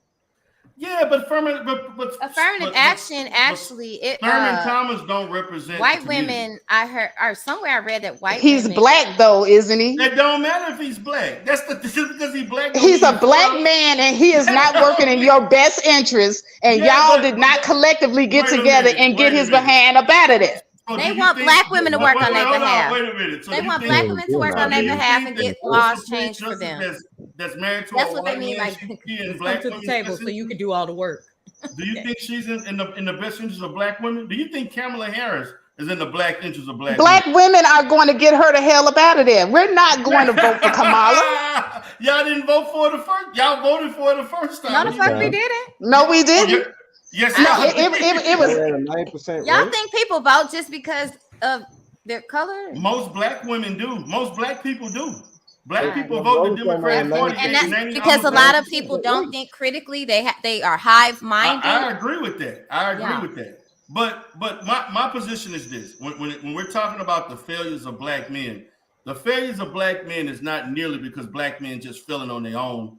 Yeah, but affirmative action actually. Thurman Thomas don't represent white women. I heard, or somewhere I read that white. He's black though, isn't he? It don't matter if he's black. That's because he's black. He's a black man, and he is not working in your best interest. And y'all did not collectively get together and get his behind up out of there. They want black women to work on their behalf. Wait a minute. They want black women to work on their behalf and get laws changed for them. That's married to that's what they mean by come to the table so you can do all the work. Do you think she's in the best interest of black women? Do you think Kamala Harris is in the black interest of black women are going to get her the hell up out of there? We're not going to vote for Kamala. Y'all didn't vote for the first. Y'all voted for the first time. No, the fuck we didn't. No, we didn't. Yes, it was 9%. Y'all think people vote just because of their color? Most black women do. Most black people do. Black people vote the Democratic Party, and that's because a lot of people don't think critically. They are hive-minded. I agree with that. I agree with that. But my position is this: when we're talking about the failures of black men, the failures of black men is not nearly because black men just failing on their own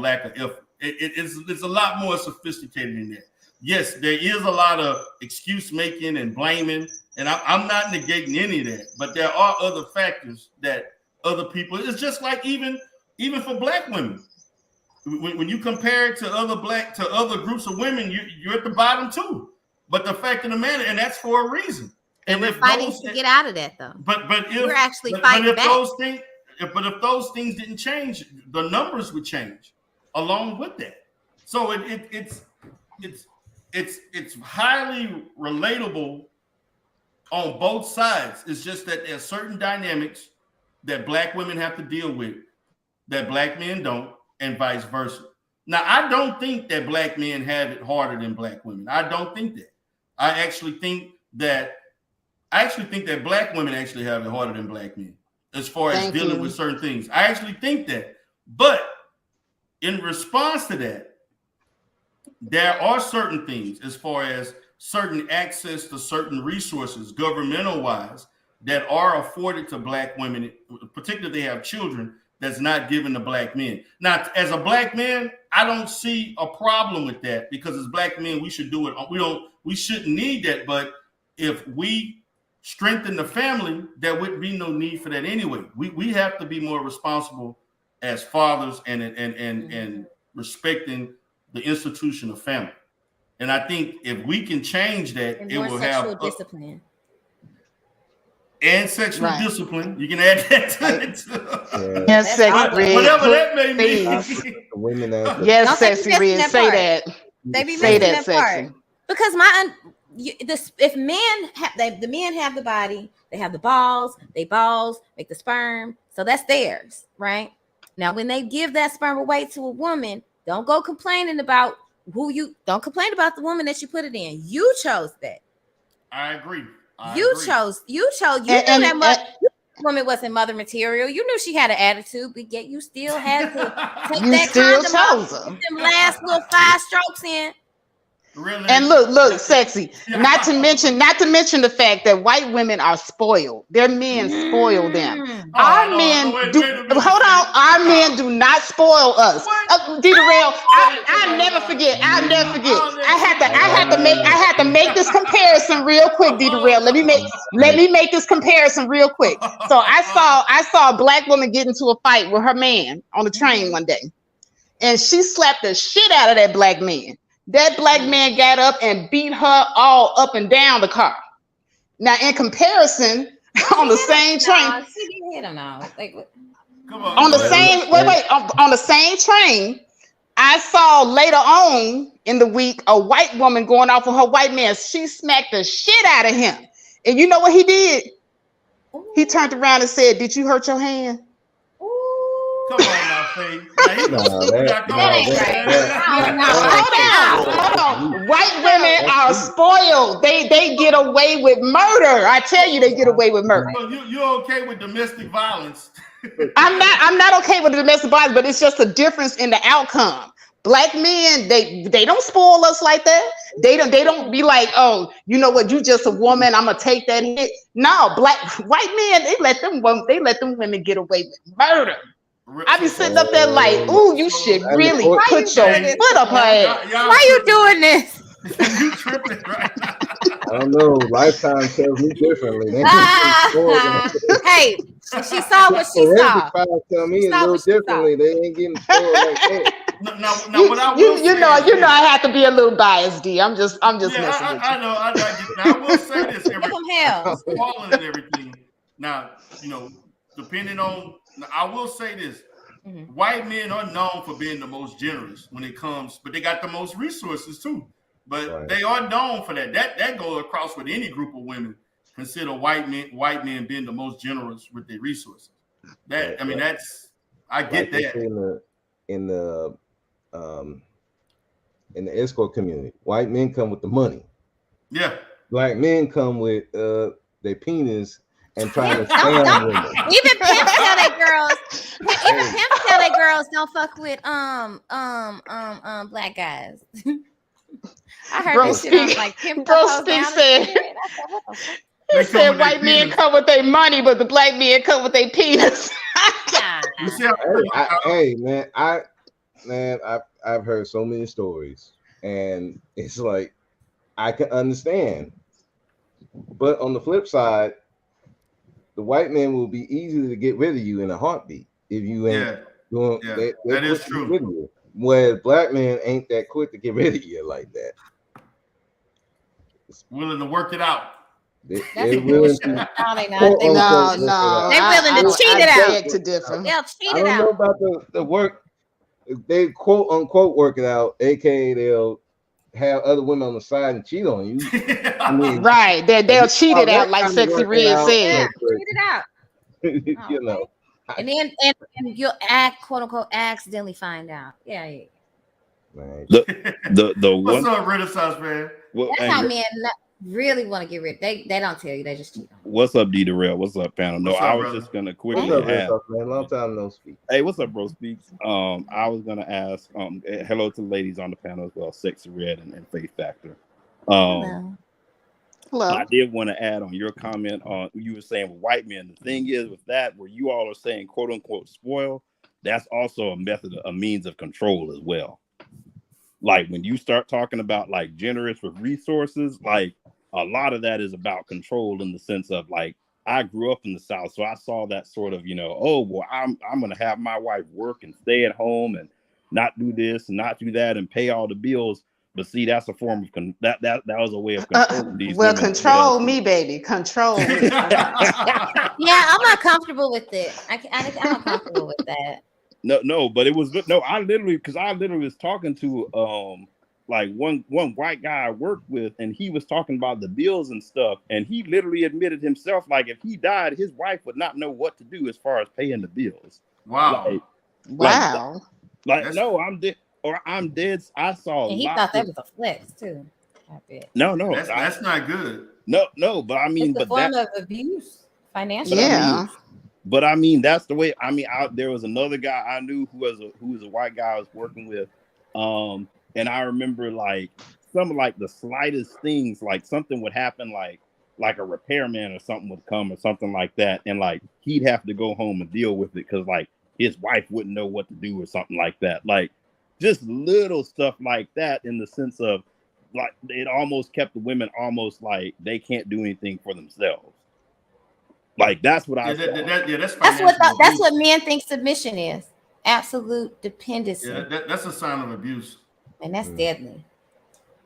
lack of effort. It's a lot more sophisticated than that. Yes, there is a lot of excuse making and blaming, and I'm not negating any of that. But there are other factors that other people. It's just like even for black women, when you compare it to other groups of women, you're at the bottom too. But the fact of the matter, and that's for a reason. And we're fighting to get out of that, though. But if we're actually fighting back. If those things didn't change, the numbers would change along with that. So it's highly relatable on both sides. It's just that there's certain dynamics that black women have to deal with that black men don't, and vice versa. Now, I don't think that black men have it harder than black women. I don't think that. I actually think that black women actually have it harder than black men as far as dealing with certain things. I actually think that. But in response to that, there are certain things as far as certain access to certain resources, governmental wise, that are afforded to black women, particularly if they have children, that's not given to black men. Now, as a black man, I don't see a problem with that because as black men, we should do it. We shouldn't need that. But if we strengthen the family, there wouldn't be no need for that anyway. We have to be more responsible as fathers and respecting the institution of family. And I think if we can change that, it will have discipline. And sexual discipline. You can add that to it. Yes, sexy red. Whatever that may mean. Women yes, sexy red. Say that. They be missing that part. Because if the men have the body, they have the balls, make the sperm. So that's theirs, right? Now, when they give that sperm away to a woman, don't go complaining about don't complain about the woman that you put it in. You chose that. I agree. You chose. You knew that much. woman wasn't mother material. You knew she had an attitude, but yet you still had to take You that still condom off, chose her. put them last little 5 strokes in. Really? And look, sexy. Not to mention the fact that white women are spoiled. Their men spoil them. Our men do. Hold on, our men do not spoil us. D-Rail, I'll never forget. I had to make this comparison real quick, D-Rail. Let me make this comparison real quick. So I saw a black woman get into a fight with her man on the train one day, and she slapped the shit out of that black man. That black man got up and beat her all up and down the car. Now, in comparison, on the same train, She didn't hit him now. Like, on the same train, I saw later on in the week a white woman going off with her white man. She smacked the shit out of him, and you know what he did? He turned around and said, "Did you hurt your hand?" Come on now, Faye. Hold on. White women are spoiled. They get away with murder. I tell you, they get away with murder. Well, you're okay with domestic violence. I'm not okay with the domestic violence, but it's just a difference in the outcome. Black men, they don't spoil us like that. They don't be like, oh, you know what, you just a woman, I'm gonna take that hit. No, white men, they let them women get away with murder. I be sitting up there like, ooh, you should really put your foot up her ass. Why you doing this? You tripping right now. I don't know. Lifetime tells me differently. Hey, she saw what she saw. Tell me a little differently. They ain't getting spoiled like that. You know, I have to be a little biased, D. I'm just messing with you. I know. I will say this. Spoiling and everything. Now, depending on. I will say this. Mm-hmm. White men are known for being the most generous when it comes, but they got the most resources too. But they are known for that. That goes across with any group of women. Consider white men being the most generous with their resources. I get that. In the escort community, white men come with the money. Yeah. Black men come with their penis and trying to scam women. Even pimps tell their girls don't fuck with black guys. I heard this shit on like pimp. He said white men come with their money, but the black men come with their penis. Hey man, I've heard so many stories, and it's like I can understand. But on the flip side, the white man will be easy to get rid of you in a heartbeat if you ain't doing. That is true. Whereas black men ain't that quick to get rid of you like that. Willing to work it out. They're willing to. No. They're willing to cheat it out. They'll cheat I it don't know out. about the work. They quote unquote work it out, aka they'll have other women on the side and cheat on you. I mean, right? They'll cheat it out, like Sexy Red said. Cheat it out. You know. And then you'll quote unquote accidentally find out. Yeah. The what's up, Renaissance man? That's how men really want to get rid. They don't tell you. They just cheat. What's up, D Darrell? What's up, panel? No, I was just gonna quickly ask. Man? Long time no speak. Hey, what's up, bro? Speaks. I was gonna ask. Hello to the ladies on the panel as well, Sexy Red and Faith Factor. Hello. I did want to add on your comment on you were saying with white men. The thing is with that, where you all are saying quote unquote spoil, that's also a means of control as well. Like when you start talking about like generous with resources, like a lot of that is about control in the sense of like I grew up in the South, so I saw that sort of, I'm gonna have my wife work and stay at home and not do this and not do that and pay all the bills. But see, that's a form of that was a way of controlling these. Well, control me, baby. Control me. Yeah, I'm not comfortable with it. I'm not comfortable with that. No, but it was I literally was talking to like one white guy I worked with, and he was talking about the bills and stuff, and he literally admitted himself, like if he died, his wife would not know what to do as far as paying the bills. Wow. I'm dead. I saw. And he thought that was a flex too. I bet. No, that's not good. No, but I mean, it's a form of abuse, financial. Yeah. But I mean, that's the way. I mean, there was another guy I knew who was a white guy I was working with, and I remember like some of like the slightest things, like something would happen, like a repairman or something would come or something like that, and like he'd have to go home and deal with it because like his wife wouldn't know what to do or something like that. Like just little stuff like that, in the sense of like it almost kept the women almost like they can't do anything for themselves. Like that's what I saw. That's what men think submission is. Absolute dependency. Yeah, that's a sign of abuse. And that's deadly.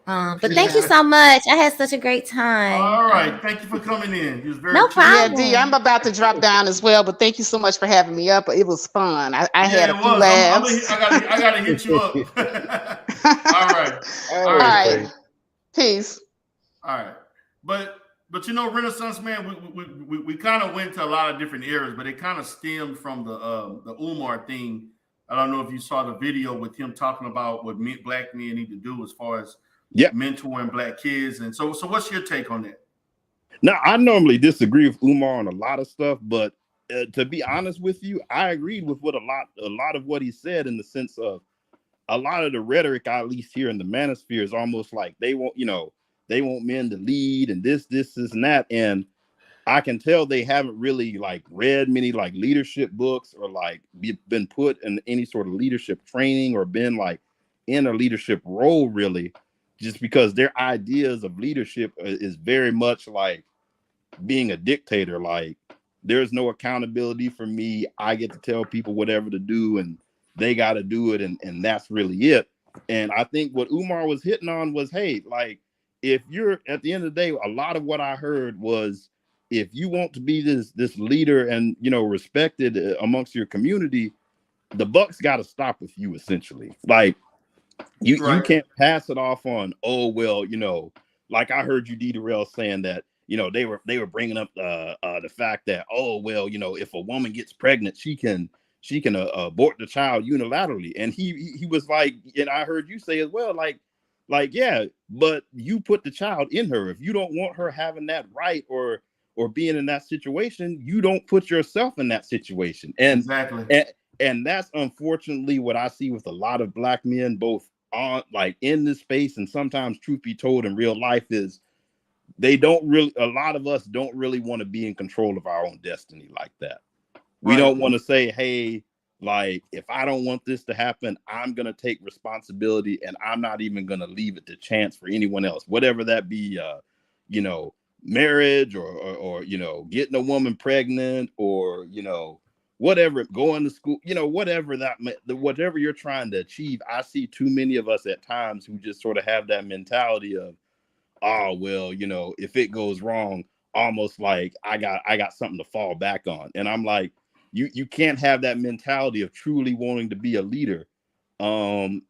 But thank you so much. I had such a great time. All right, thank you for coming in. You was very no problem. Yeah, D, I'm about to drop down as well, but thank you so much for having me up. It was fun. I had a few laughs. I gotta hit you up. All right. All right. Peace. All right. But you know, Renaissance Man, we kind of went to a lot of different areas, but it kind of stemmed from the Umar thing. I don't know if you saw the video with him talking about what black men need to do as far as mentoring black kids. And so what's your take on that? Now, I normally disagree with Umar on a lot of stuff, but to be honest with you, I agreed with what a lot of what he said, in the sense of a lot of the rhetoric, I at least here in the manosphere, is almost like they want men to lead and this, and that. And I can tell they haven't really like read many like leadership books, or like been put in any sort of leadership training, or been like in a leadership role really, just because their ideas of leadership is very much like being a dictator. Like there's no accountability for me. I get to tell people whatever to do and they got to do it. And that's really it. And I think what Umar was hitting on was, hey, like if you're at the end of the day, a lot of what I heard was, if you want to be this leader and, you know, respected amongst your community, the buck's got to stop with you, essentially. Like you can't pass it off on, oh, well, you know, like I heard you, D. Durrell, saying that, you know, they were bringing up the fact that, oh, well, you know, if a woman gets pregnant, she can abort the child unilaterally. And he was like, and I heard you say as well, like, yeah, but you put the child in her. If you don't want her having that right or being in that situation, you don't put yourself in that situation. And exactly. And that's unfortunately what I see with a lot of black men, both on like in this space and sometimes, truth be told, in real life, is a lot of us don't really want to be in control of our own destiny like that. We don't want to say, hey, like, if I don't want this to happen, I'm going to take responsibility and I'm not even going to leave it to chance for anyone else, whatever that be, you know, marriage or, you know, getting a woman pregnant or, you know, whatever, going to school, you know, whatever whatever you're trying to achieve. I see too many of us at times who just sort of have that mentality of, oh, well, you know, if it goes wrong, almost like I got something to fall back on. And I'm like, you can't have that mentality of truly wanting to be a leader and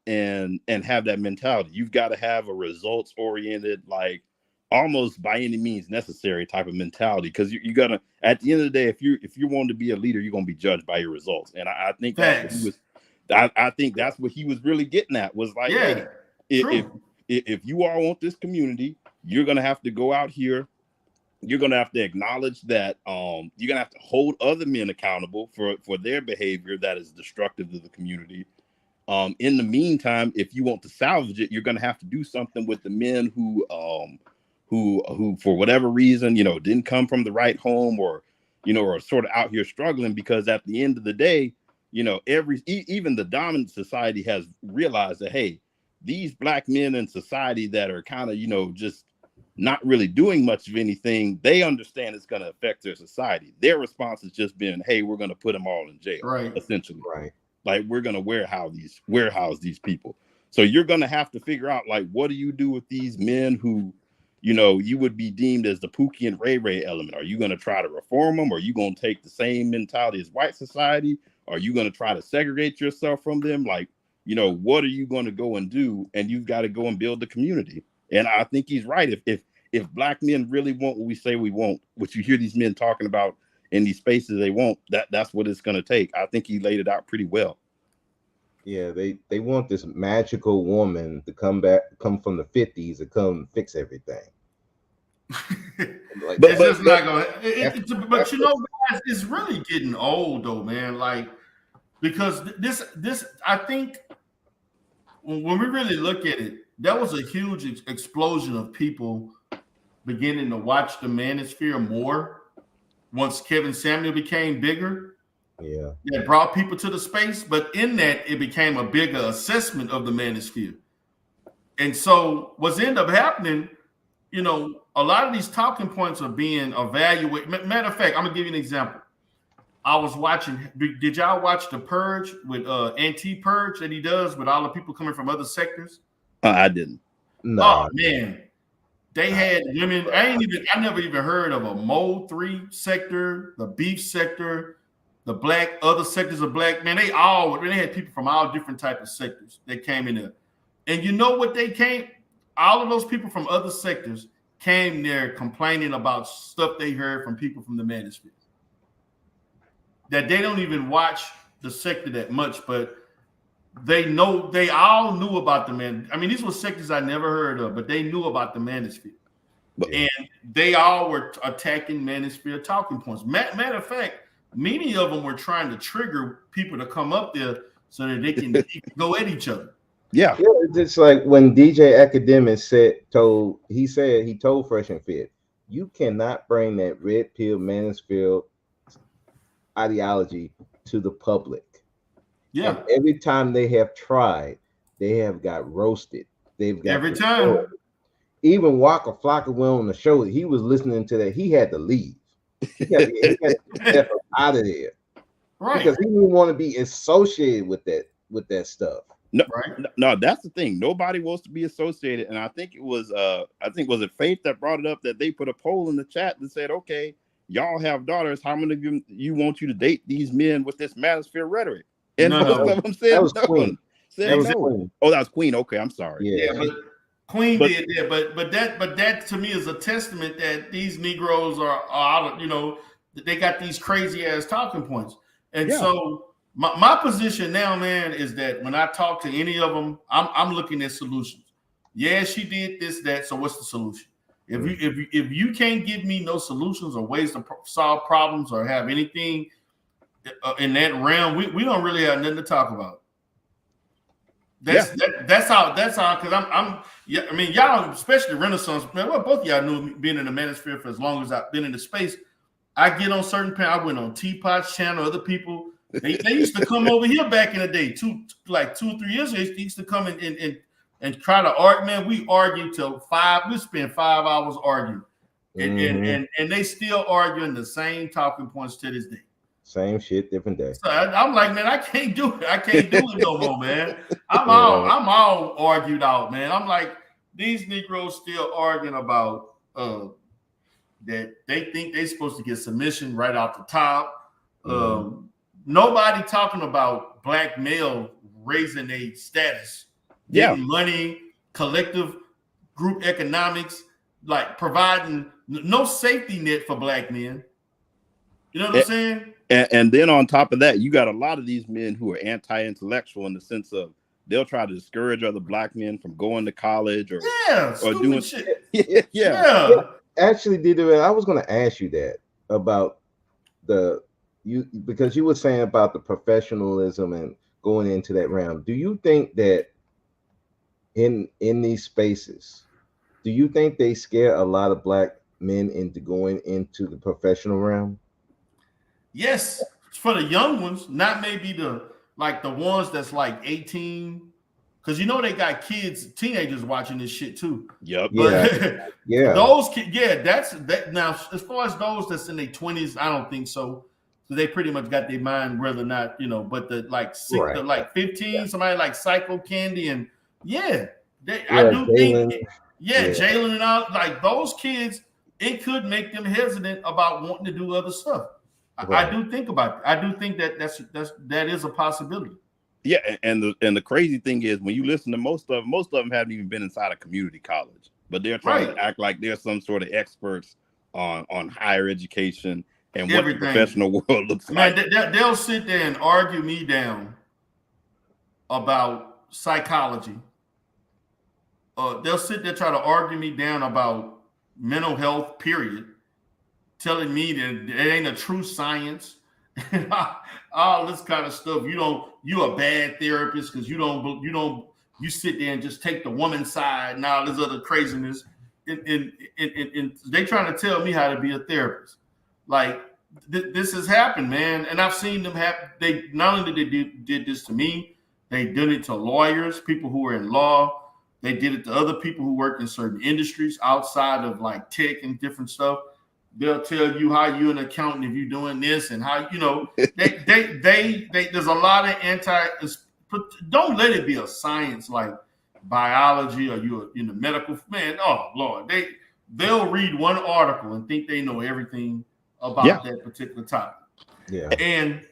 have that mentality. You've got to have a results oriented, like almost by any means necessary type of mentality, because you gotta, at the end of the day, if you want to be a leader, you're gonna be judged by your results. And I think I think that's what he was really getting at, was like, hey, if you all want this community, you're gonna have to go out here. You're gonna have to acknowledge that you're gonna have to hold other men accountable for their behavior that is destructive to the community. In the meantime, if you want to salvage it, you're gonna have to do something with the men who for whatever reason, you know, didn't come from the right home, or, you know, are sort of out here struggling. Because at the end of the day, you know, even the dominant society has realized that, hey, these black men in society that are kind of, you know, just not really doing much of anything, they understand it's going to affect their society. Their response has just been, hey, we're going to put them all in jail, essentially. Like, we're going to warehouse these people. So you're going to have to figure out, like, what do you do with these men who, you know, you would be deemed as the Pookie and Ray Ray element? Are you going to try to reform them? Or are you going to take the same mentality as white society? Are you going to try to segregate yourself from them? Like, you know, what are you going to go and do? And you've got to go and build the community. And I think he's right. If black men really want what we say we want, what you hear these men talking about in these spaces they want, that's what it's going to take. I think he laid it out pretty well. Yeah, they want this magical woman to come from the 50s to come fix everything. Like, but you know, it's really getting old though, man. Like, because this I think when we really look at it, that was a huge explosion of people beginning to watch the Manosphere more once Kevin Samuel became bigger. Yeah. That brought people to the space, but in that it became a bigger assessment of the Manosphere. And so what's ended up happening, you know, a lot of these talking points are being evaluated. Matter of fact, I'm gonna give you an example. I was watching. Did y'all watch The Purge with Anti-Purge that he does with all the people coming from other sectors? I didn't. No. Oh man, they had women. I never even heard of a Mode 3 sector, the beef sector, the other sectors of black men. They had people from all different types of sectors that came in there. And you know what they came? All of those people from other sectors came there complaining about stuff they heard from people from the Manosphere. That they don't even watch the sector that much, but they all knew about the man. I mean, these were sectors I never heard of, but they knew about the Manosphere. And they all were attacking Manosphere talking points. Matter of fact, many of them were trying to trigger people to come up there so that they can go at each other. Yeah. It's like when DJ Academic he told Fresh and Fit, you cannot bring that red pill Manosphere ideology to the public. Yeah. And every time they have tried, they have got roasted. They've got every time. Even Waka Flocka went on the show. He was listening to that. He had to leave. He had to get out of there. Right. Because he didn't want to be associated with that stuff. No, right. No, that's the thing. Nobody wants to be associated. And I think it was was it Faith that brought it up that they put a poll in the chat that said, okay, y'all have daughters. How many of you want you to date these men with this Manosphere rhetoric? And most of them said that was no. Queen. Said that was no. Queen. Oh, that was Queen. Okay, I'm sorry. Yeah, but Queen did that. But that to me is a testament that these Negroes are out of, you know, they got these crazy ass talking points. And so my position now, man, is that when I talk to any of them, I'm looking at solutions. Yeah, she did this, that. So what's the solution? If you can't give me no solutions or ways to solve problems or have anything in that realm, we don't really have nothing to talk about. That's how because I mean, y'all, especially Renaissance, man, well, both of y'all knew being in the Manosphere for as long as I've been in the space. I get on certain panels. I went on Teapot's channel, other people. They used to come over here back in the day, 2 or 3 years ago. They used to come and try to argue. Man, we argued till 5. We spent 5 hours arguing. And they still arguing the same talking points to this day. Same shit, different day. So I'm like, man, I can't do it. I can't do it no more, man. I'm all argued out, man. I'm like, these Negroes still arguing about that they think they're supposed to get submission right off the top. Nobody talking about black male raising a status, getting money, collective group economics, like providing no safety net for black men. You know what I'm saying? And then on top of that, you got a lot of these men who are anti-intellectual in the sense of they'll try to discourage other black men from going to college or doing shit. Yeah. Actually, Dieter, I was going to ask you that about because you were saying about the professionalism and going into that realm. Do you think that in these spaces, do you think they scare a lot of black men into going into the professional realm? Yes, for the young ones, not maybe the ones that's like 18, because you know they got kids, teenagers watching this shit too. Yep. But yeah. Those kids, that's that. Now, as far as those that's in their 20s, I don't think so. So they pretty much got their mind whether or not, you know. But the like 15, somebody like Psycho Candy and I do Jalen. think Jalen and all, like those kids, it could make them hesitant about wanting to do other stuff. Right. I do think about it. I do think that is a possibility. Yeah, and the crazy thing is when you listen to most of them haven't even been inside a community college, but they're trying to act like they're some sort of experts on higher education and what the professional world looks like. They'll sit there and argue me down about psychology. They'll sit there try to argue me down about mental health, period. telling me that it ain't a true science, and all this kind of stuff. You a bad therapist because you sit there and just take the woman's side and all this other craziness. And they trying to tell me how to be a therapist. Like this has happened, man, and I've seen them have. They not only did they did this to me, they did it to lawyers, people who are in law. They did it to other people who work in certain industries outside of like tech and different stuff. They'll tell you how you're an accountant if you're doing this and how they there's a lot of but don't let it be a science like biology or you're in the medical man. Oh Lord, they'll read one article and think they know everything about that particular topic. Yeah. And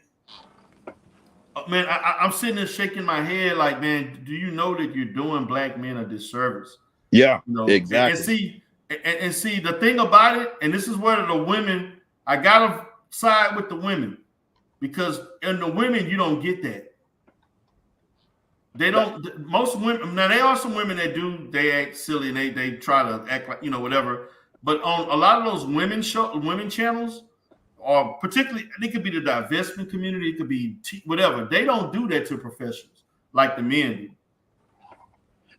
man, I'm sitting there shaking my head like, man, do you know that you're doing black men a disservice? Yeah, exactly. And see the thing about it, and this is where the women, I gotta side with the women, because in the women you don't get that. They don't. Most women, now there are some women that do. They act silly and they try to act like whatever. But on a lot of those women channels, or particularly, it could be the divestment community, it could be whatever. They don't do that to professionals like the men do.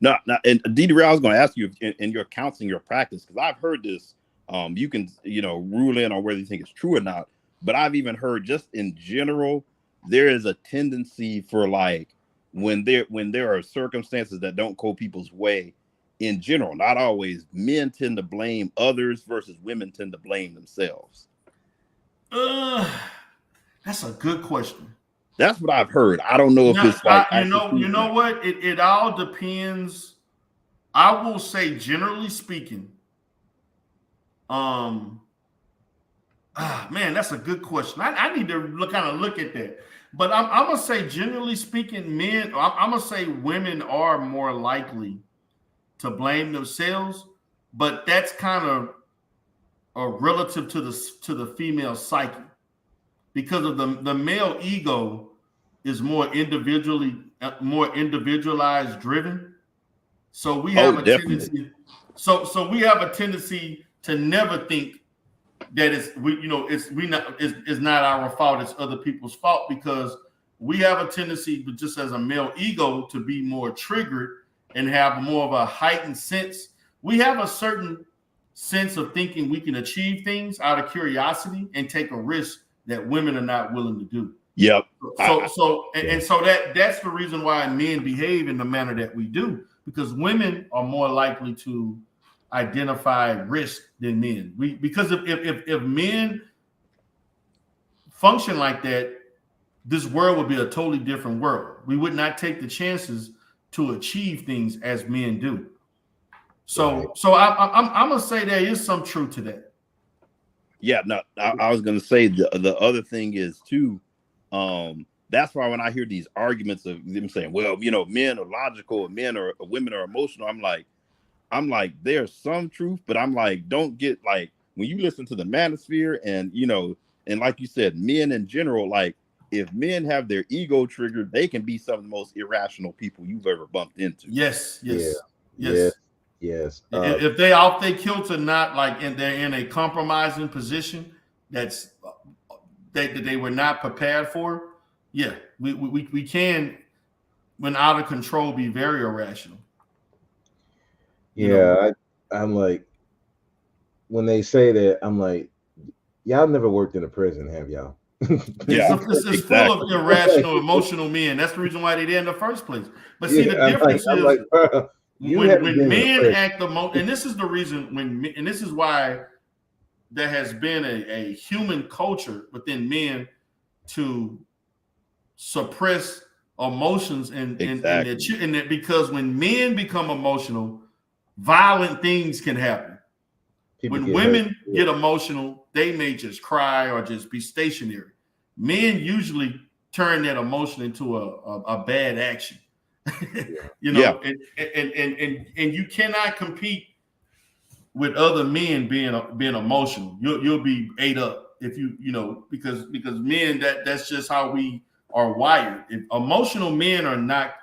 No, and D-Ray, I was going to ask you in your counseling, your practice, because I've heard this. You can rule in on whether you think it's true or not. But I've even heard, just in general, there is a tendency for like when there are circumstances that don't go people's way. In general, not always, men tend to blame others versus women tend to blame themselves. That's a good question. That's what I've heard. I don't know if it's like you know what? It all depends. I will say, generally speaking, man, that's a good question. I need to look at that. But I'm gonna say, generally speaking, I'm gonna say women are more likely to blame themselves, but that's kind of relative to the female psyche, because of the male ego is more individualized driven. So we have a tendency. So we have a tendency to never think that it's not our fault, it's other people's fault, because we have a tendency, but just as a male ego, to be more triggered and have more of a heightened sense. We have a certain sense of thinking we can achieve things out of curiosity and take a risk that women are not willing to do. Yep. So that's the reason why men behave in the manner that we do, because women are more likely to identify risk than men. Because if men function like that, this world would be a totally different world. We would not take the chances to achieve things as men do. So I'm gonna say there is some truth to that. Yeah, no, I was gonna say the other thing is too. That's why when I hear these arguments of them saying, well, men are logical and women are emotional, I'm like, there's some truth, but I'm like, don't get like, when you listen to the manosphere and and like you said, men in general, like if men have their ego triggered, they can be some of the most irrational people you've ever bumped into. Yes. Yes. If they off their kilter, not like they're in a compromising position that they were not prepared for. Yeah, we can, when out of control, be very irrational. Yeah, I'm like, when they say that, I'm like, y'all never worked in a prison, have y'all? Yeah, it's full of irrational, emotional men. That's the reason why they're there in the first place. But see, the difference is when men act the most, and this is the reason and this is why there has been a human culture within men to suppress emotions and because when men become emotional, violent things can happen. When women get emotional, they may just cry or just be stationary. Men usually turn that emotion into a bad action. And you cannot compete with other men being emotional. You'll be ate up if because men, that's just how we are wired. If emotional men are not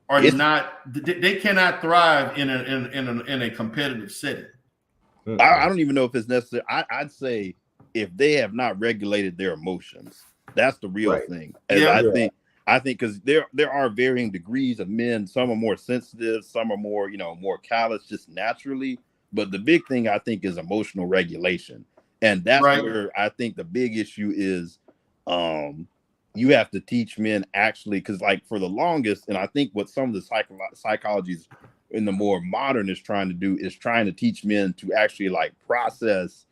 they cannot thrive in a competitive setting. I don't even know if it's necessary. I'd say if they have not regulated their emotions, that's the real thing. And I think because there are varying degrees of men. Some are more sensitive, some are more, more callous just naturally. But the big thing I think is emotional regulation. And that's where I think the big issue is. You have to teach men actually, because like for the longest, and I think what some of the psychologies in the more modern is trying to do is trying to teach men to actually like process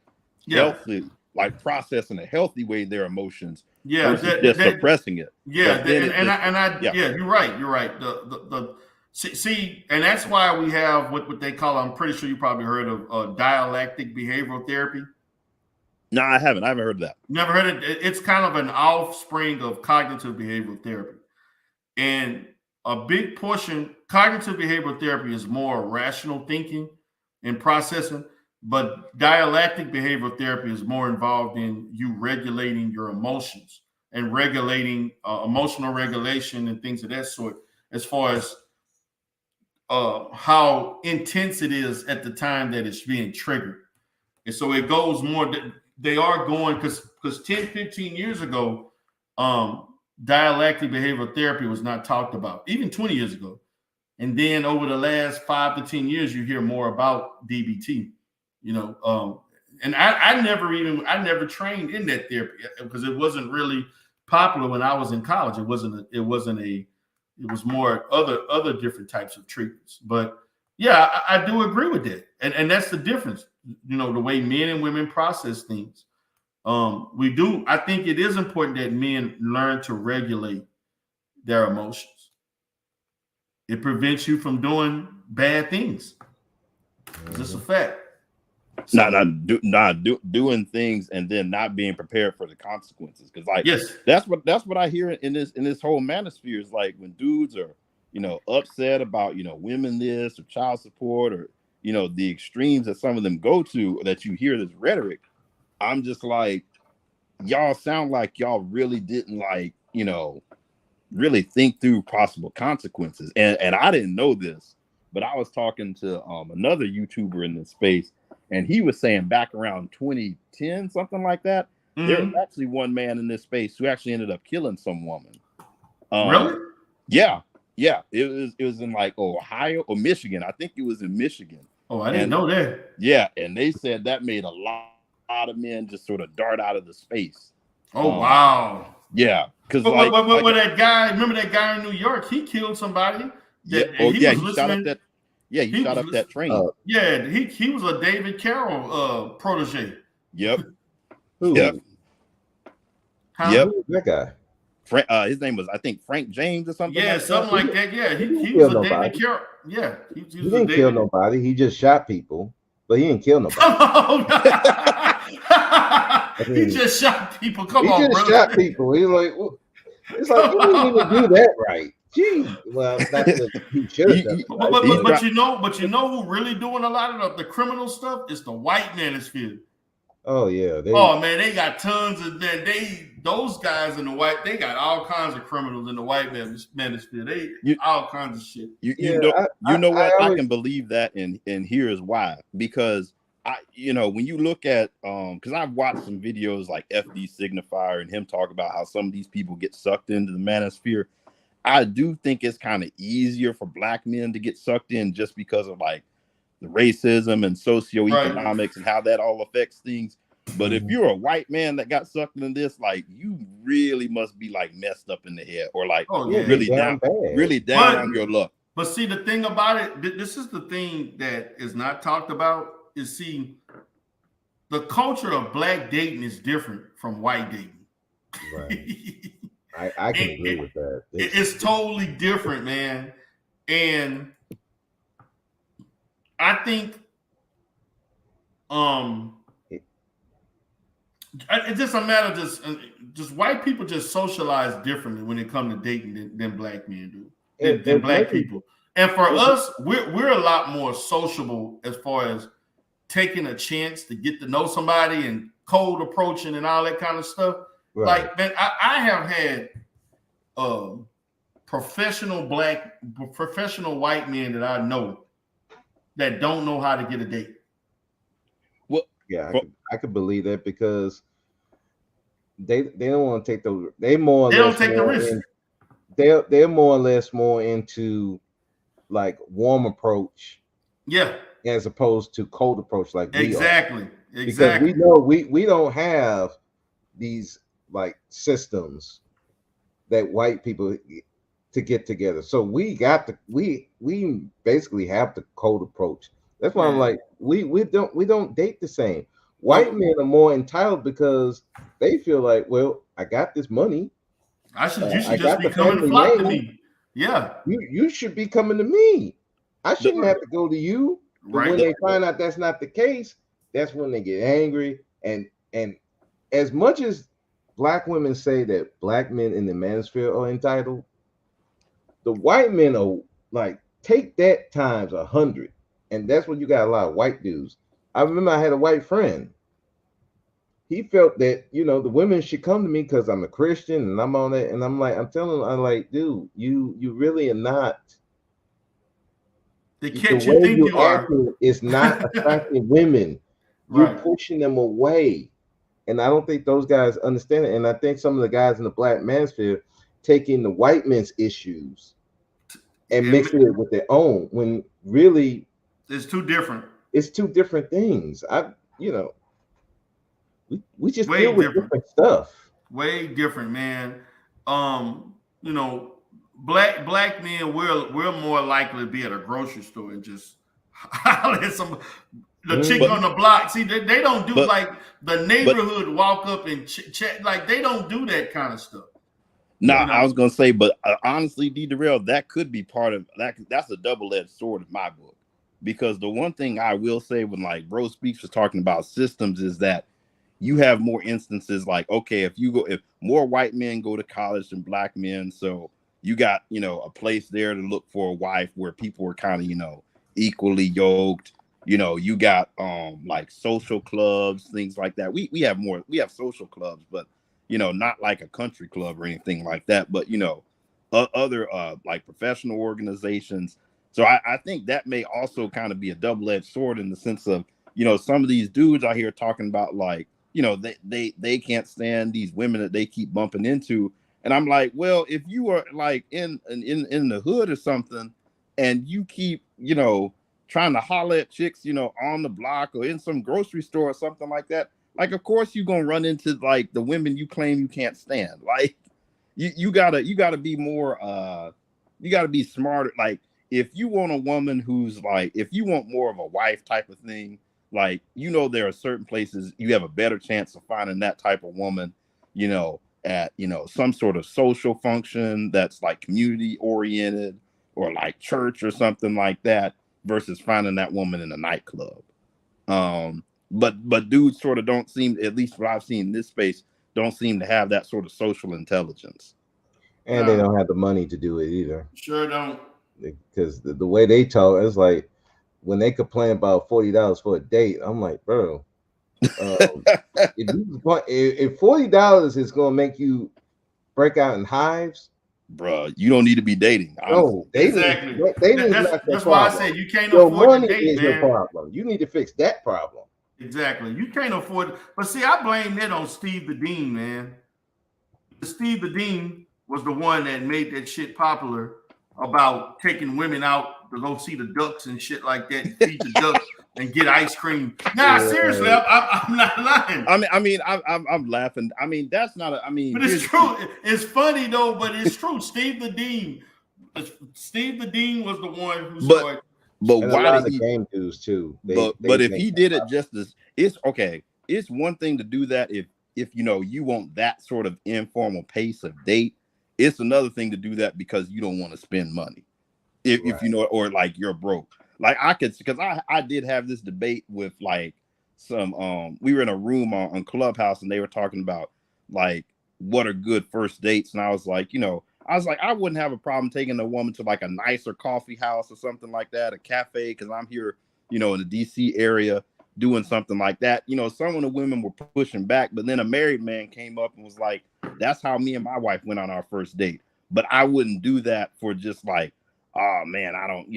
healthy, like process in a healthy way their emotions versus just suppressing it. Yeah, you're right. You're right. See, and that's why we have what they call, I'm pretty sure you probably heard of dialectic behavioral therapy. No, I haven't. I haven't heard of that. Never heard it. It's kind of an offspring of cognitive behavioral therapy. And a big portion, cognitive behavioral therapy is more rational thinking and processing, but dialectic behavioral therapy is more involved in you regulating your emotions and regulating emotional regulation and things of that sort, as far as how intense it is at the time that it's being triggered. And so it goes more, they are going, because 10, 15 years ago, dialectic behavioral therapy was not talked about, even 20 years ago. And then over the last 5 to 10 years, you hear more about DBT, and I never trained in that therapy because it wasn't really popular when I was in college. It was more other different types of treatments. But yeah, I do agree with that. And that's the difference, the way men and women process things. I think it is important that men learn to regulate their emotions. It prevents you from doing bad things. It's a fact. So, doing things and then not being prepared for the consequences. Because that's what I hear in this whole manosphere is like when dudes are, upset about, women this or child support or, the extremes that some of them go to, or that you hear this rhetoric. I'm just like, y'all sound like y'all really didn't really think through possible consequences. And I didn't know this, but I was talking to another YouTuber in this space, and he was saying back around 2010, something like that, there was actually one man in this space who actually ended up killing some woman. Really? Yeah. It was in like Ohio or Michigan. I think it was in Michigan. Oh, I didn't know that. Yeah, and they said that made a lot of men just sort of dart out of the space. Oh, wow. Yeah, because that guy, remember that guy in New York? He killed somebody. He shot up that. Yeah, he shot up that train. He was a David Carroll protege. Yep. Who? Yep. Yep. Who was that guy? His name was, I think, Frank James or something. Yeah, something like that. Yeah, he was a David Carroll. Yeah, he didn't kill nobody. He just shot people, but he didn't kill nobody. He just shot people. Come on, he just shot people. He's like, well, it's like you didn't even do that right. Gee, well, that's what he should have done. But you know who really doing a lot of the criminal stuff? It's the white manosphere. Oh yeah. Man, they got tons of that. Those guys in the white, they got all kinds of criminals in the white manosphere. All kinds of shit. I can believe that, and here is why. Because when you look at because I've watched some videos like FD Signifier and him talk about how some of these people get sucked into the manosphere. I do think it's kind of easier for black men to get sucked in just because of like the racism and socioeconomics and how that all affects things. But if you're a white man that got sucked into this, like you really must be like messed up in the head or like really down on your luck. But see, the thing about it, this is the thing that is not talked about, is the culture of black dating is different from white dating. Right. I can agree with that. It's totally different, man. And I think it's just a matter of just white people just socialize differently when it comes to dating than black men do, than black people. And for us, we're a lot more sociable as far as taking a chance to get to know somebody and cold approaching and all that kind of stuff. Right. Like, man, I have had professional white men that I know that don't know how to get a date. Yeah, I could believe that because they don't want to take the they more or They less don't take the more risk. in, they're more or less more into like warm approach, Yeah, as opposed to cold approach like we are. exactly. Because we know we don't have these like systems that white people to get together. So we got the we basically have the cold approach. That's why I'm Man. like we don't date the same. White men are more entitled because they feel like, well, I got this money. You should I just got be the coming to family flock to name. me. Yeah. You should be coming to me. I shouldn't have to go to you. But Right. when they find out that's not the case, that's when they get angry. And as much as black women say that black men in the manosphere are entitled, the white men are like, take that times 100. And that's when you got a lot of white dudes. I remember I had a white friend. He felt that, the women should come to me because I'm a Christian and I'm on it. And I'm telling him, I'm like, dude, you really are not. The The catch way you think you you are. acting is not attracting women. You're Right. pushing them away. And I don't think those guys understand it. And I think some of the guys in the black manosphere taking the white men's issues and mixing it with their own, when really it's too different. It's two different things. We just Way deal with different. different stuff. Way different, man. Black men, we're more likely to be at a grocery store and just holler at the chick on the block. See, they don't do like the neighborhood walk up and chat. Like they don't do that kind of stuff. Nah, I was gonna say, but honestly, D. Darrell, that could be part of that. That's a double-edged sword in my book, because the one thing I will say when like Bro Speaks was talking about systems is that you have more instances like, okay, if more white men go to college than black men, so you got a place there to look for a wife where people are kind of equally yoked. You got like social clubs, things like that. We have social clubs, but not like a country club or anything like that, but other like professional organizations. So I think that may also kind of be a double-edged sword in the sense of some of these dudes out here talking about like they can't stand these women that they keep bumping into, and I'm like, well, if you are like in the hood or something and you keep trying to holler at chicks on the block or in some grocery store or something like that, like of course you're gonna run into like the women you claim you can't stand. Like you gotta be more you gotta be smarter. Like if you want a woman who's like, if you want more of a wife type of thing, like there are certain places you have a better chance of finding that type of woman at some sort of social function that's like community oriented or like church or something like that, versus finding that woman in a nightclub. But dudes sort of don't seem, at least what I've seen in this space, don't seem to have that sort of social intelligence. And they don't have the money to do it either. Sure don't. Because the way they talk, it's like when they complain about $40 for a date, I'm like, bro, if $40 is gonna make you break out in hives, bro, you don't need to be dating. No, exactly. Dating is not the that's problem. Why I say you can't Your afford money to date, is man. your problem. You need to fix that problem. Exactly. You can't afford it. But see, I blame that on Steve the Dean, man. Steve the Dean was the one that made that shit popular about taking women out to go see the ducks and shit like that, feed the ducks and get ice cream. Nah, seriously, I'm not lying. I'm laughing. I mean, that's not a, I mean, but it's true. It's funny though, but it's true. Steve the Dean was the one who started. But and why a lot did of he? the game dudes too? But if he did it just as, it's okay. It's one thing to do that if you want that sort of informal pace of date. It's another thing to do that because you don't want to spend money. If or like you're broke. Like I could, because I did have this debate with like some we were in a room on Clubhouse and they were talking about like what are good first dates, and I was like, I wouldn't have a problem taking a woman to like a nicer coffee house or something like that, a cafe, because I'm here, in the DC area doing something like that. Some of the women were pushing back, but then a married man came up and was like, that's how me and my wife went on our first date. But I wouldn't do that for just like, oh man, I don't,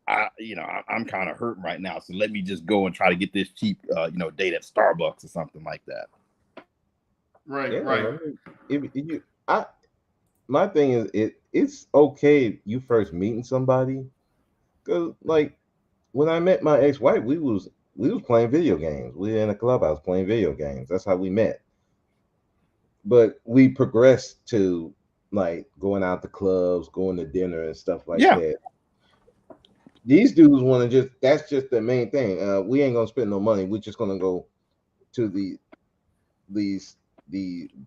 I'm kind of hurting right now, so let me just go and try to get this cheap, date at Starbucks or something like that. Right, Yeah, right. I mean, my thing is, it's okay you first meeting somebody, because like when I met my ex-wife, we was playing video games. We were in a clubhouse playing video games. That's how we met. But we progressed to like going out to clubs, going to dinner and stuff like that. These dudes want to that's just the main thing. We ain't gonna spend no money. We're just gonna go to the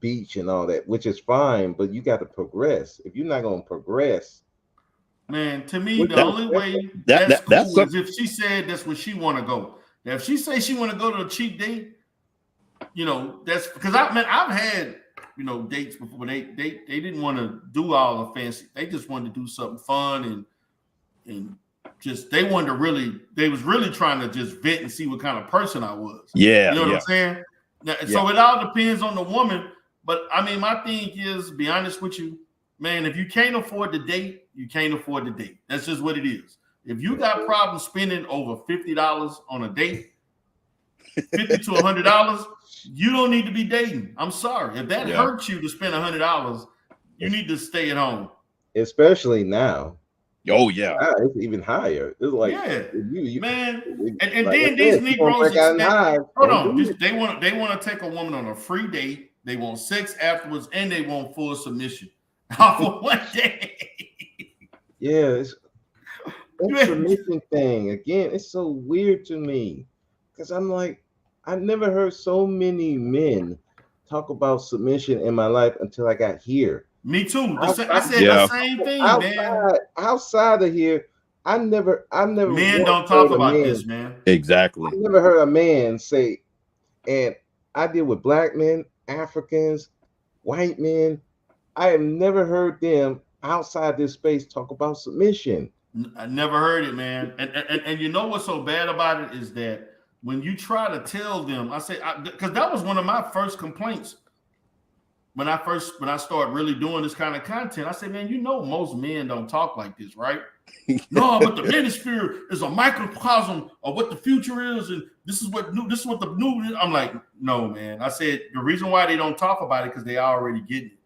beach and all that, which is fine, but you got to progress. If you're not gonna progress, man, to me, the only way that's cool is if she said that's where she want to go. Now, if she say she want to go to a cheap date, that's because I've had dates before. They didn't want to do all the fancy. They just wanted to do something fun and just they was really trying to just vet and see what kind of person I was. Yeah, you know what I'm saying. Now, so it all depends on the woman. But I mean, my thing is, be honest with you, man. If you can't afford the date, you can't afford the date. That's just what it is. If you got problems spending over $50 on a date, $50 to $100, you don't need to be dating. I'm sorry. If that hurts you to spend $100, you need to stay at home. Especially now. Oh yeah, it's even higher. It's like man. And like then these Negroes hold on. They want to take a woman on a free date. They want sex afterwards, and they want full submission off of one day. Yeah, it's that submission thing again. It's so weird to me because I'm like, I've never heard so many men talk about submission in my life until I got here. Me too. I said the same thing, man. Outside of here, I never. Men don't talk about this, man. Exactly. I never heard a man say, and I deal with black men, Africans, white men. I have never heard them outside this space talk about submission. I never heard it, man. And you know what's so bad about it is that when you try to tell them, I say, because that was one of my first complaints. When I started really doing this kind of content, I said, man, most men don't talk like this, right? No, but the manosphere is a microcosm of what the future is, and this is what the new. I'm like, no, man. I said the reason why they don't talk about it because they already get it,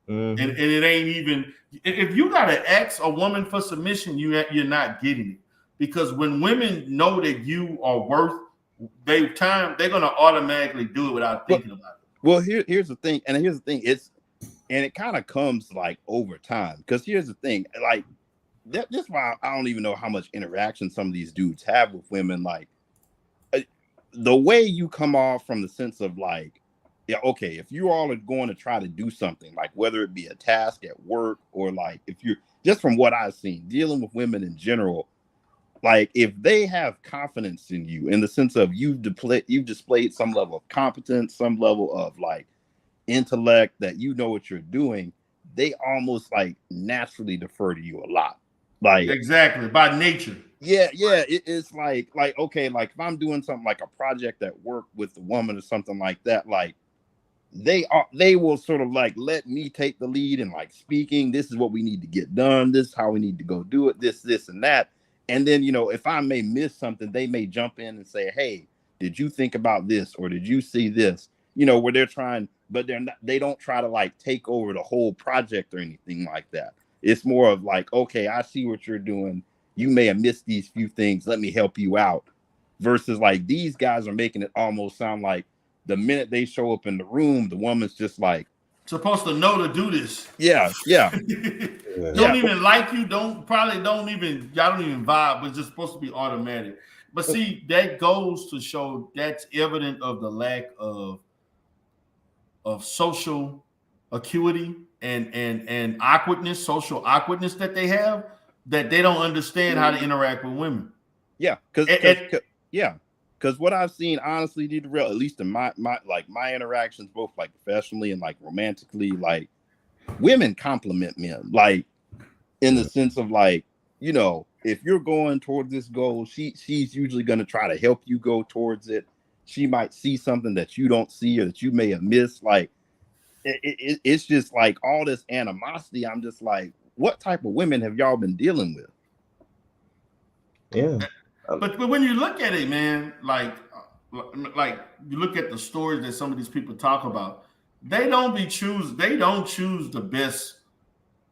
and it ain't even. If you gotta ask a woman for submission, you're not getting it, because when women know that you are worth they're gonna automatically do it without thinking about it. Well, here's the thing, and it kind of comes like over time. Because here's the thing, like that's why I don't even know how much interaction some of these dudes have with women. Like the way you come off from the sense of like, yeah, okay, if you all are going to try to do something, like whether it be a task at work or like if you're just from what I've seen dealing with women in general. Like if they have confidence in you in the sense of you've displayed some level of competence, some level of like intellect that you know what you're doing, they almost like naturally defer to you a lot. Like exactly by nature. Yeah. It's like okay, like if I'm doing something like a project at work with a woman or something like that, like they will sort of like let me take the lead in like speaking. This is what we need to get done. This is how we need to go do it. This and that. And then, if I may miss something, they may jump in and say, hey, did you think about this? Or did you see this? Where they're trying, but they don't try to like take over the whole project or anything like that. It's more of like, okay, I see what you're doing. You may have missed these few things. Let me help you out. Versus like these guys are making it almost sound like the minute they show up in the room, the woman's just like, supposed to know to do this. Yeah. Don't even like you. Y'all don't even vibe, but it's just supposed to be automatic. But see, that goes to show that's evident of the lack of social acuity and awkwardness, social awkwardness that they have, that they don't understand how to interact with women. Yeah, because what I've seen, honestly, at least in my interactions, both like professionally and like romantically, like women compliment men, like in the sense of like, if you're going towards this goal, she's usually going to try to help you go towards it. She might see something that you don't see or that you may have missed. Like it's just like all this animosity. I'm just like, what type of women have y'all been dealing with? Yeah. But when you look at it, man, like you look at the stories that some of these people talk about, they don't choose the best.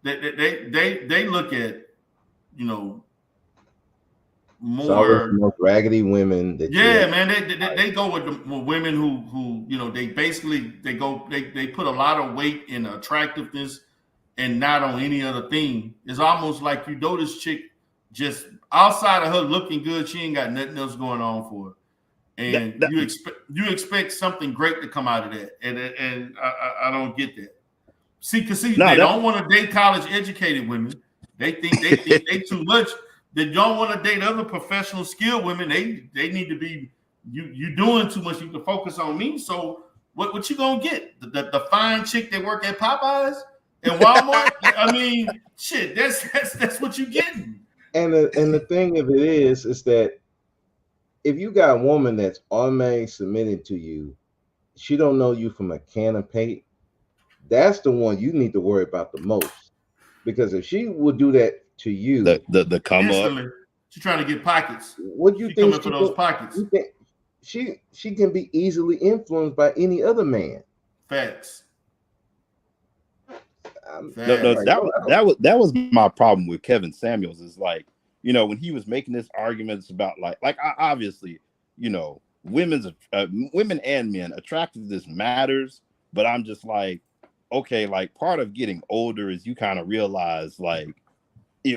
They look at, you know, It's always the more. most raggedy women that you Yeah, have. man, they go with the women who you know, they basically they put a lot of weight in attractiveness and not on any other thing. It's almost like, you know, this chick, just outside of her looking good, she ain't got nothing else going on for her. And you expect something great to come out of that, and I don't get that. They don't want to date college educated women. They think they too much. They don't want to date other professional skilled women. They need to be, you doing too much. You can focus on me. So what you gonna get? The fine chick that work at Popeyes and Walmart? I mean, shit. That's what you getting. And the thing of it is that if you got a woman that's automatically submitted to you, she don't know you from a can of paint. That's the one you need to worry about the most, because if she would do that to you, the come instantly, up, she's trying to get pockets. What do you she think? Coming for those pockets. You think she can be easily influenced by any other man. Facts. That was my problem with Kevin Samuels. Is like, you know, when he was making this arguments about obviously, you know, women and men, attractiveness matters, but I'm just like, okay, like, part of getting older is you kind of realize, like,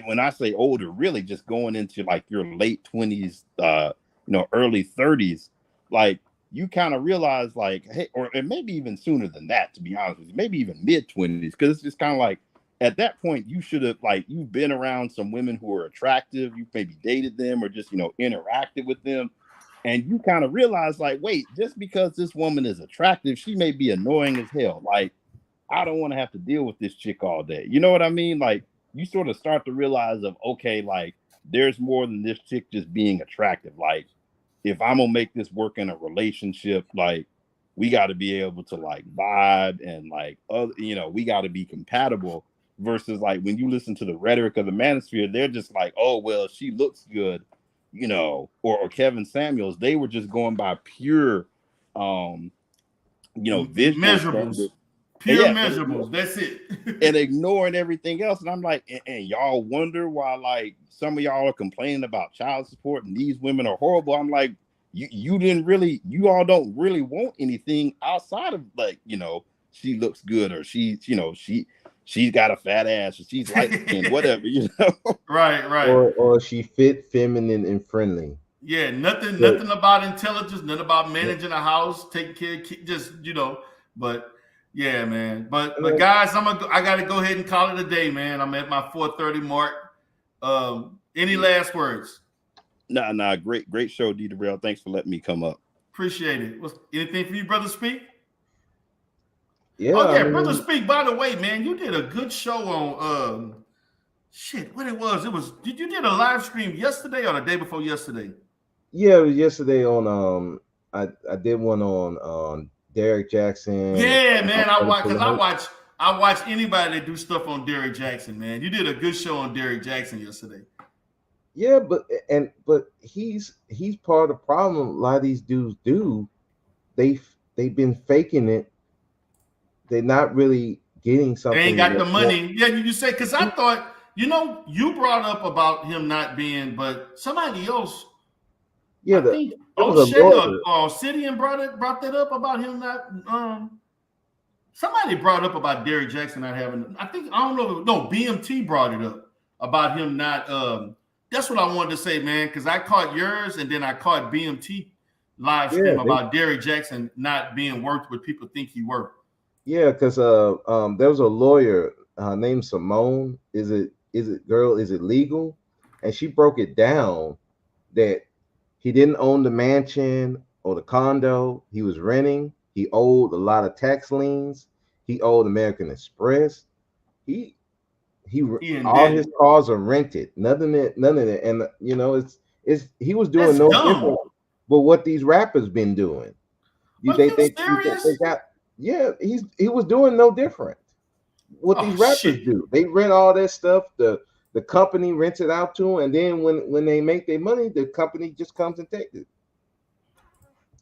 when I say older, really just going into like your late 20s, early 30s, like, you kind of realize, like, hey, and maybe even sooner than that, to be honest with you, maybe even mid 20s, because it's just kind of like, at that point, you should have, like, you've been around some women who are attractive, you maybe dated them or just, you know, interacted with them, and you kind of realize, like, wait, just because this woman is attractive, she may be annoying as hell. Like, I don't want to have to deal with this chick all day. You know what I mean? Like, you sort of start to realize okay, like, there's more than this chick just being attractive. Like, if I'm gonna make this work in a relationship, like, we got to be able to, like, vibe and, like, we got to be compatible. Versus, like, when you listen to the Rhetoric of the Manosphere, they're just like, oh, well, she looks good, you know, or Kevin Samuels, they were just going by pure, visual measurables. standard. Pure measurables. That's it. And ignoring everything else. And I'm like, and y'all wonder why, like, some of y'all are complaining about child support and these women are horrible. I'm like, you all don't really want anything outside of, like, you know, she looks good, or she's got a fat ass, or she's light skinned, whatever, you know. Right. Or she fit, feminine, and friendly. Yeah, nothing about intelligence, nothing about managing a house, taking care of kids, just, you know, but yeah, man. But guys, I gotta go ahead and call it a day, man. I'm at my 4:30 mark. Any last words? Nah, great show, D. Darrell. Thanks for letting me come up. Appreciate it. Anything for you, Brother Speak? Yeah. Oh yeah, Brother Speak. By the way, man, you did a good show on what it was. You did a live stream yesterday or the day before yesterday? Yeah, it was yesterday on I did one on Derek Jackson. Yeah, man, I watch anybody that do stuff on Derek Jackson, man. You did a good show on Derek Jackson yesterday. Yeah, but he's part of the problem. A lot of these dudes do. They've been faking it. They're not really getting something. They ain't got the money. Yeah, you say, because I thought, you know, you brought up about him not being, but somebody else. Yeah, Obsidian brought that up about him not. Somebody brought up about Derek Jackson not having. I don't know. BMT brought it up about him not. That's what I wanted to say, man, because I caught yours and then I caught BMT live stream about Derek Jackson not being worked what people think he worked. Yeah, because there was a lawyer named Simone. Is it legal? And she broke it down that he didn't own the mansion or the condo he was renting. He owed a lot of tax liens. He owed American Express. He all his cars are rented. None of that. And you know, it's he was doing no different. But what these rappers been doing, they got. Yeah, he was doing no different. What these rappers do, they rent all that stuff, the The company rents it out to them, and then when they make their money, the company just comes and takes it.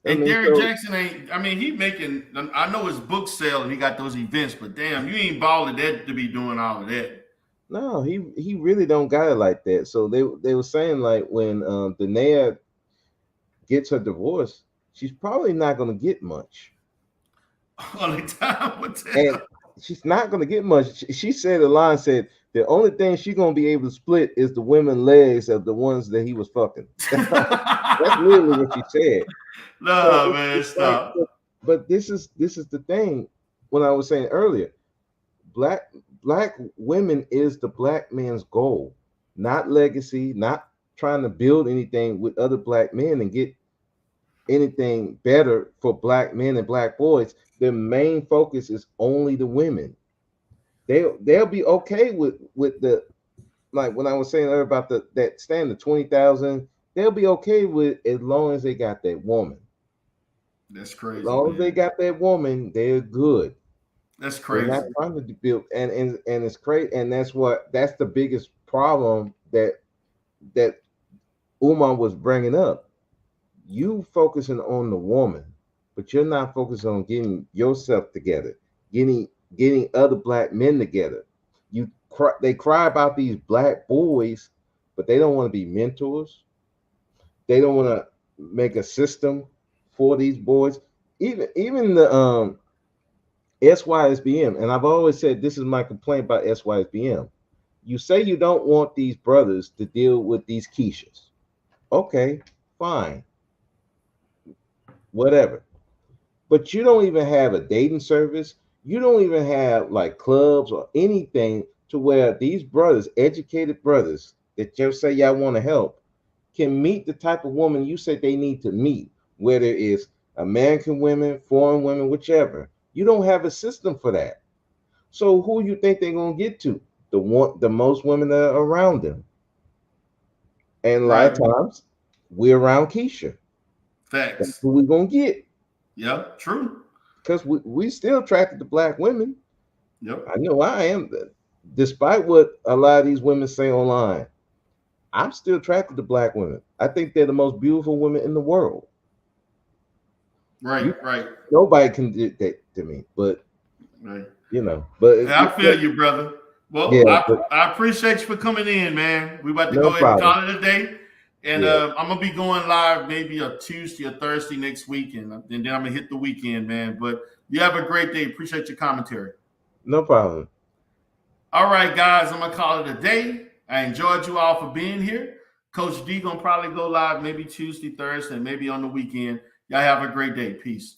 And Derrick Jackson ain't. I mean, he making. I know his book sell and he got those events, but damn, you ain't balling that to be doing all of that. No, he really don't got it like that. So they were saying like when Danae gets her divorce, she's probably not going to get much. Only time and she's not going to get much. She said the line said the only thing she's going to be able to split is the women's legs of the ones that he was fucking. That's literally what she said. No, so man, stop. Like, but this is the thing. When I was saying earlier, black women is the black man's goal, not legacy, not trying to build anything with other black men and get anything better for black men and black boys. The main focus is only the women. They'll be okay with the, like when I was saying earlier about that standard 20,000. They'll be okay with as long as they got that woman. That's crazy. As long as they got that woman, they're good. That's crazy. They're not trying to build, and it's crazy, and that's the biggest problem that Umar was bringing up. You focusing on the woman, but you're not focusing on getting yourself together, getting other black men together. They cry about these black boys, but they don't want to be mentors. They don't want to make a system for these boys. Even the SYSBM, and I've always said this is my complaint about SYSBM. You say you don't want these brothers to deal with these Keishas. Okay, fine. Whatever. But you don't even have a dating service. You don't even have like clubs or anything to where these brothers, educated brothers that just say y'all want to help, can meet the type of woman you said they need to meet, whether it's American women, foreign women, whichever. You don't have a system for that. So who you think they're gonna get to? The most women that are around them. And a lot of times we're around Keisha. Facts. That's who we're gonna get. Yeah, true. Because we still attracted to black women. Yep. I know I am. Despite what a lot of these women say online, I'm still attracted to black women. I think they're the most beautiful women in the world. Right. Nobody can do that to me, but right. But I feel you, brother. Well, yeah, I appreciate you for coming in, man. We about to go ahead and call it a day. And I'm gonna be going live maybe a Tuesday or Thursday next week, and then I'm gonna hit the weekend, man. But you have a great day. Appreciate your commentary. No problem. All right, guys, I'm gonna call it a day. I enjoyed you all for being here. Coach D gonna probably go live maybe Tuesday, Thursday, maybe on the weekend. Y'all have a great day. Peace.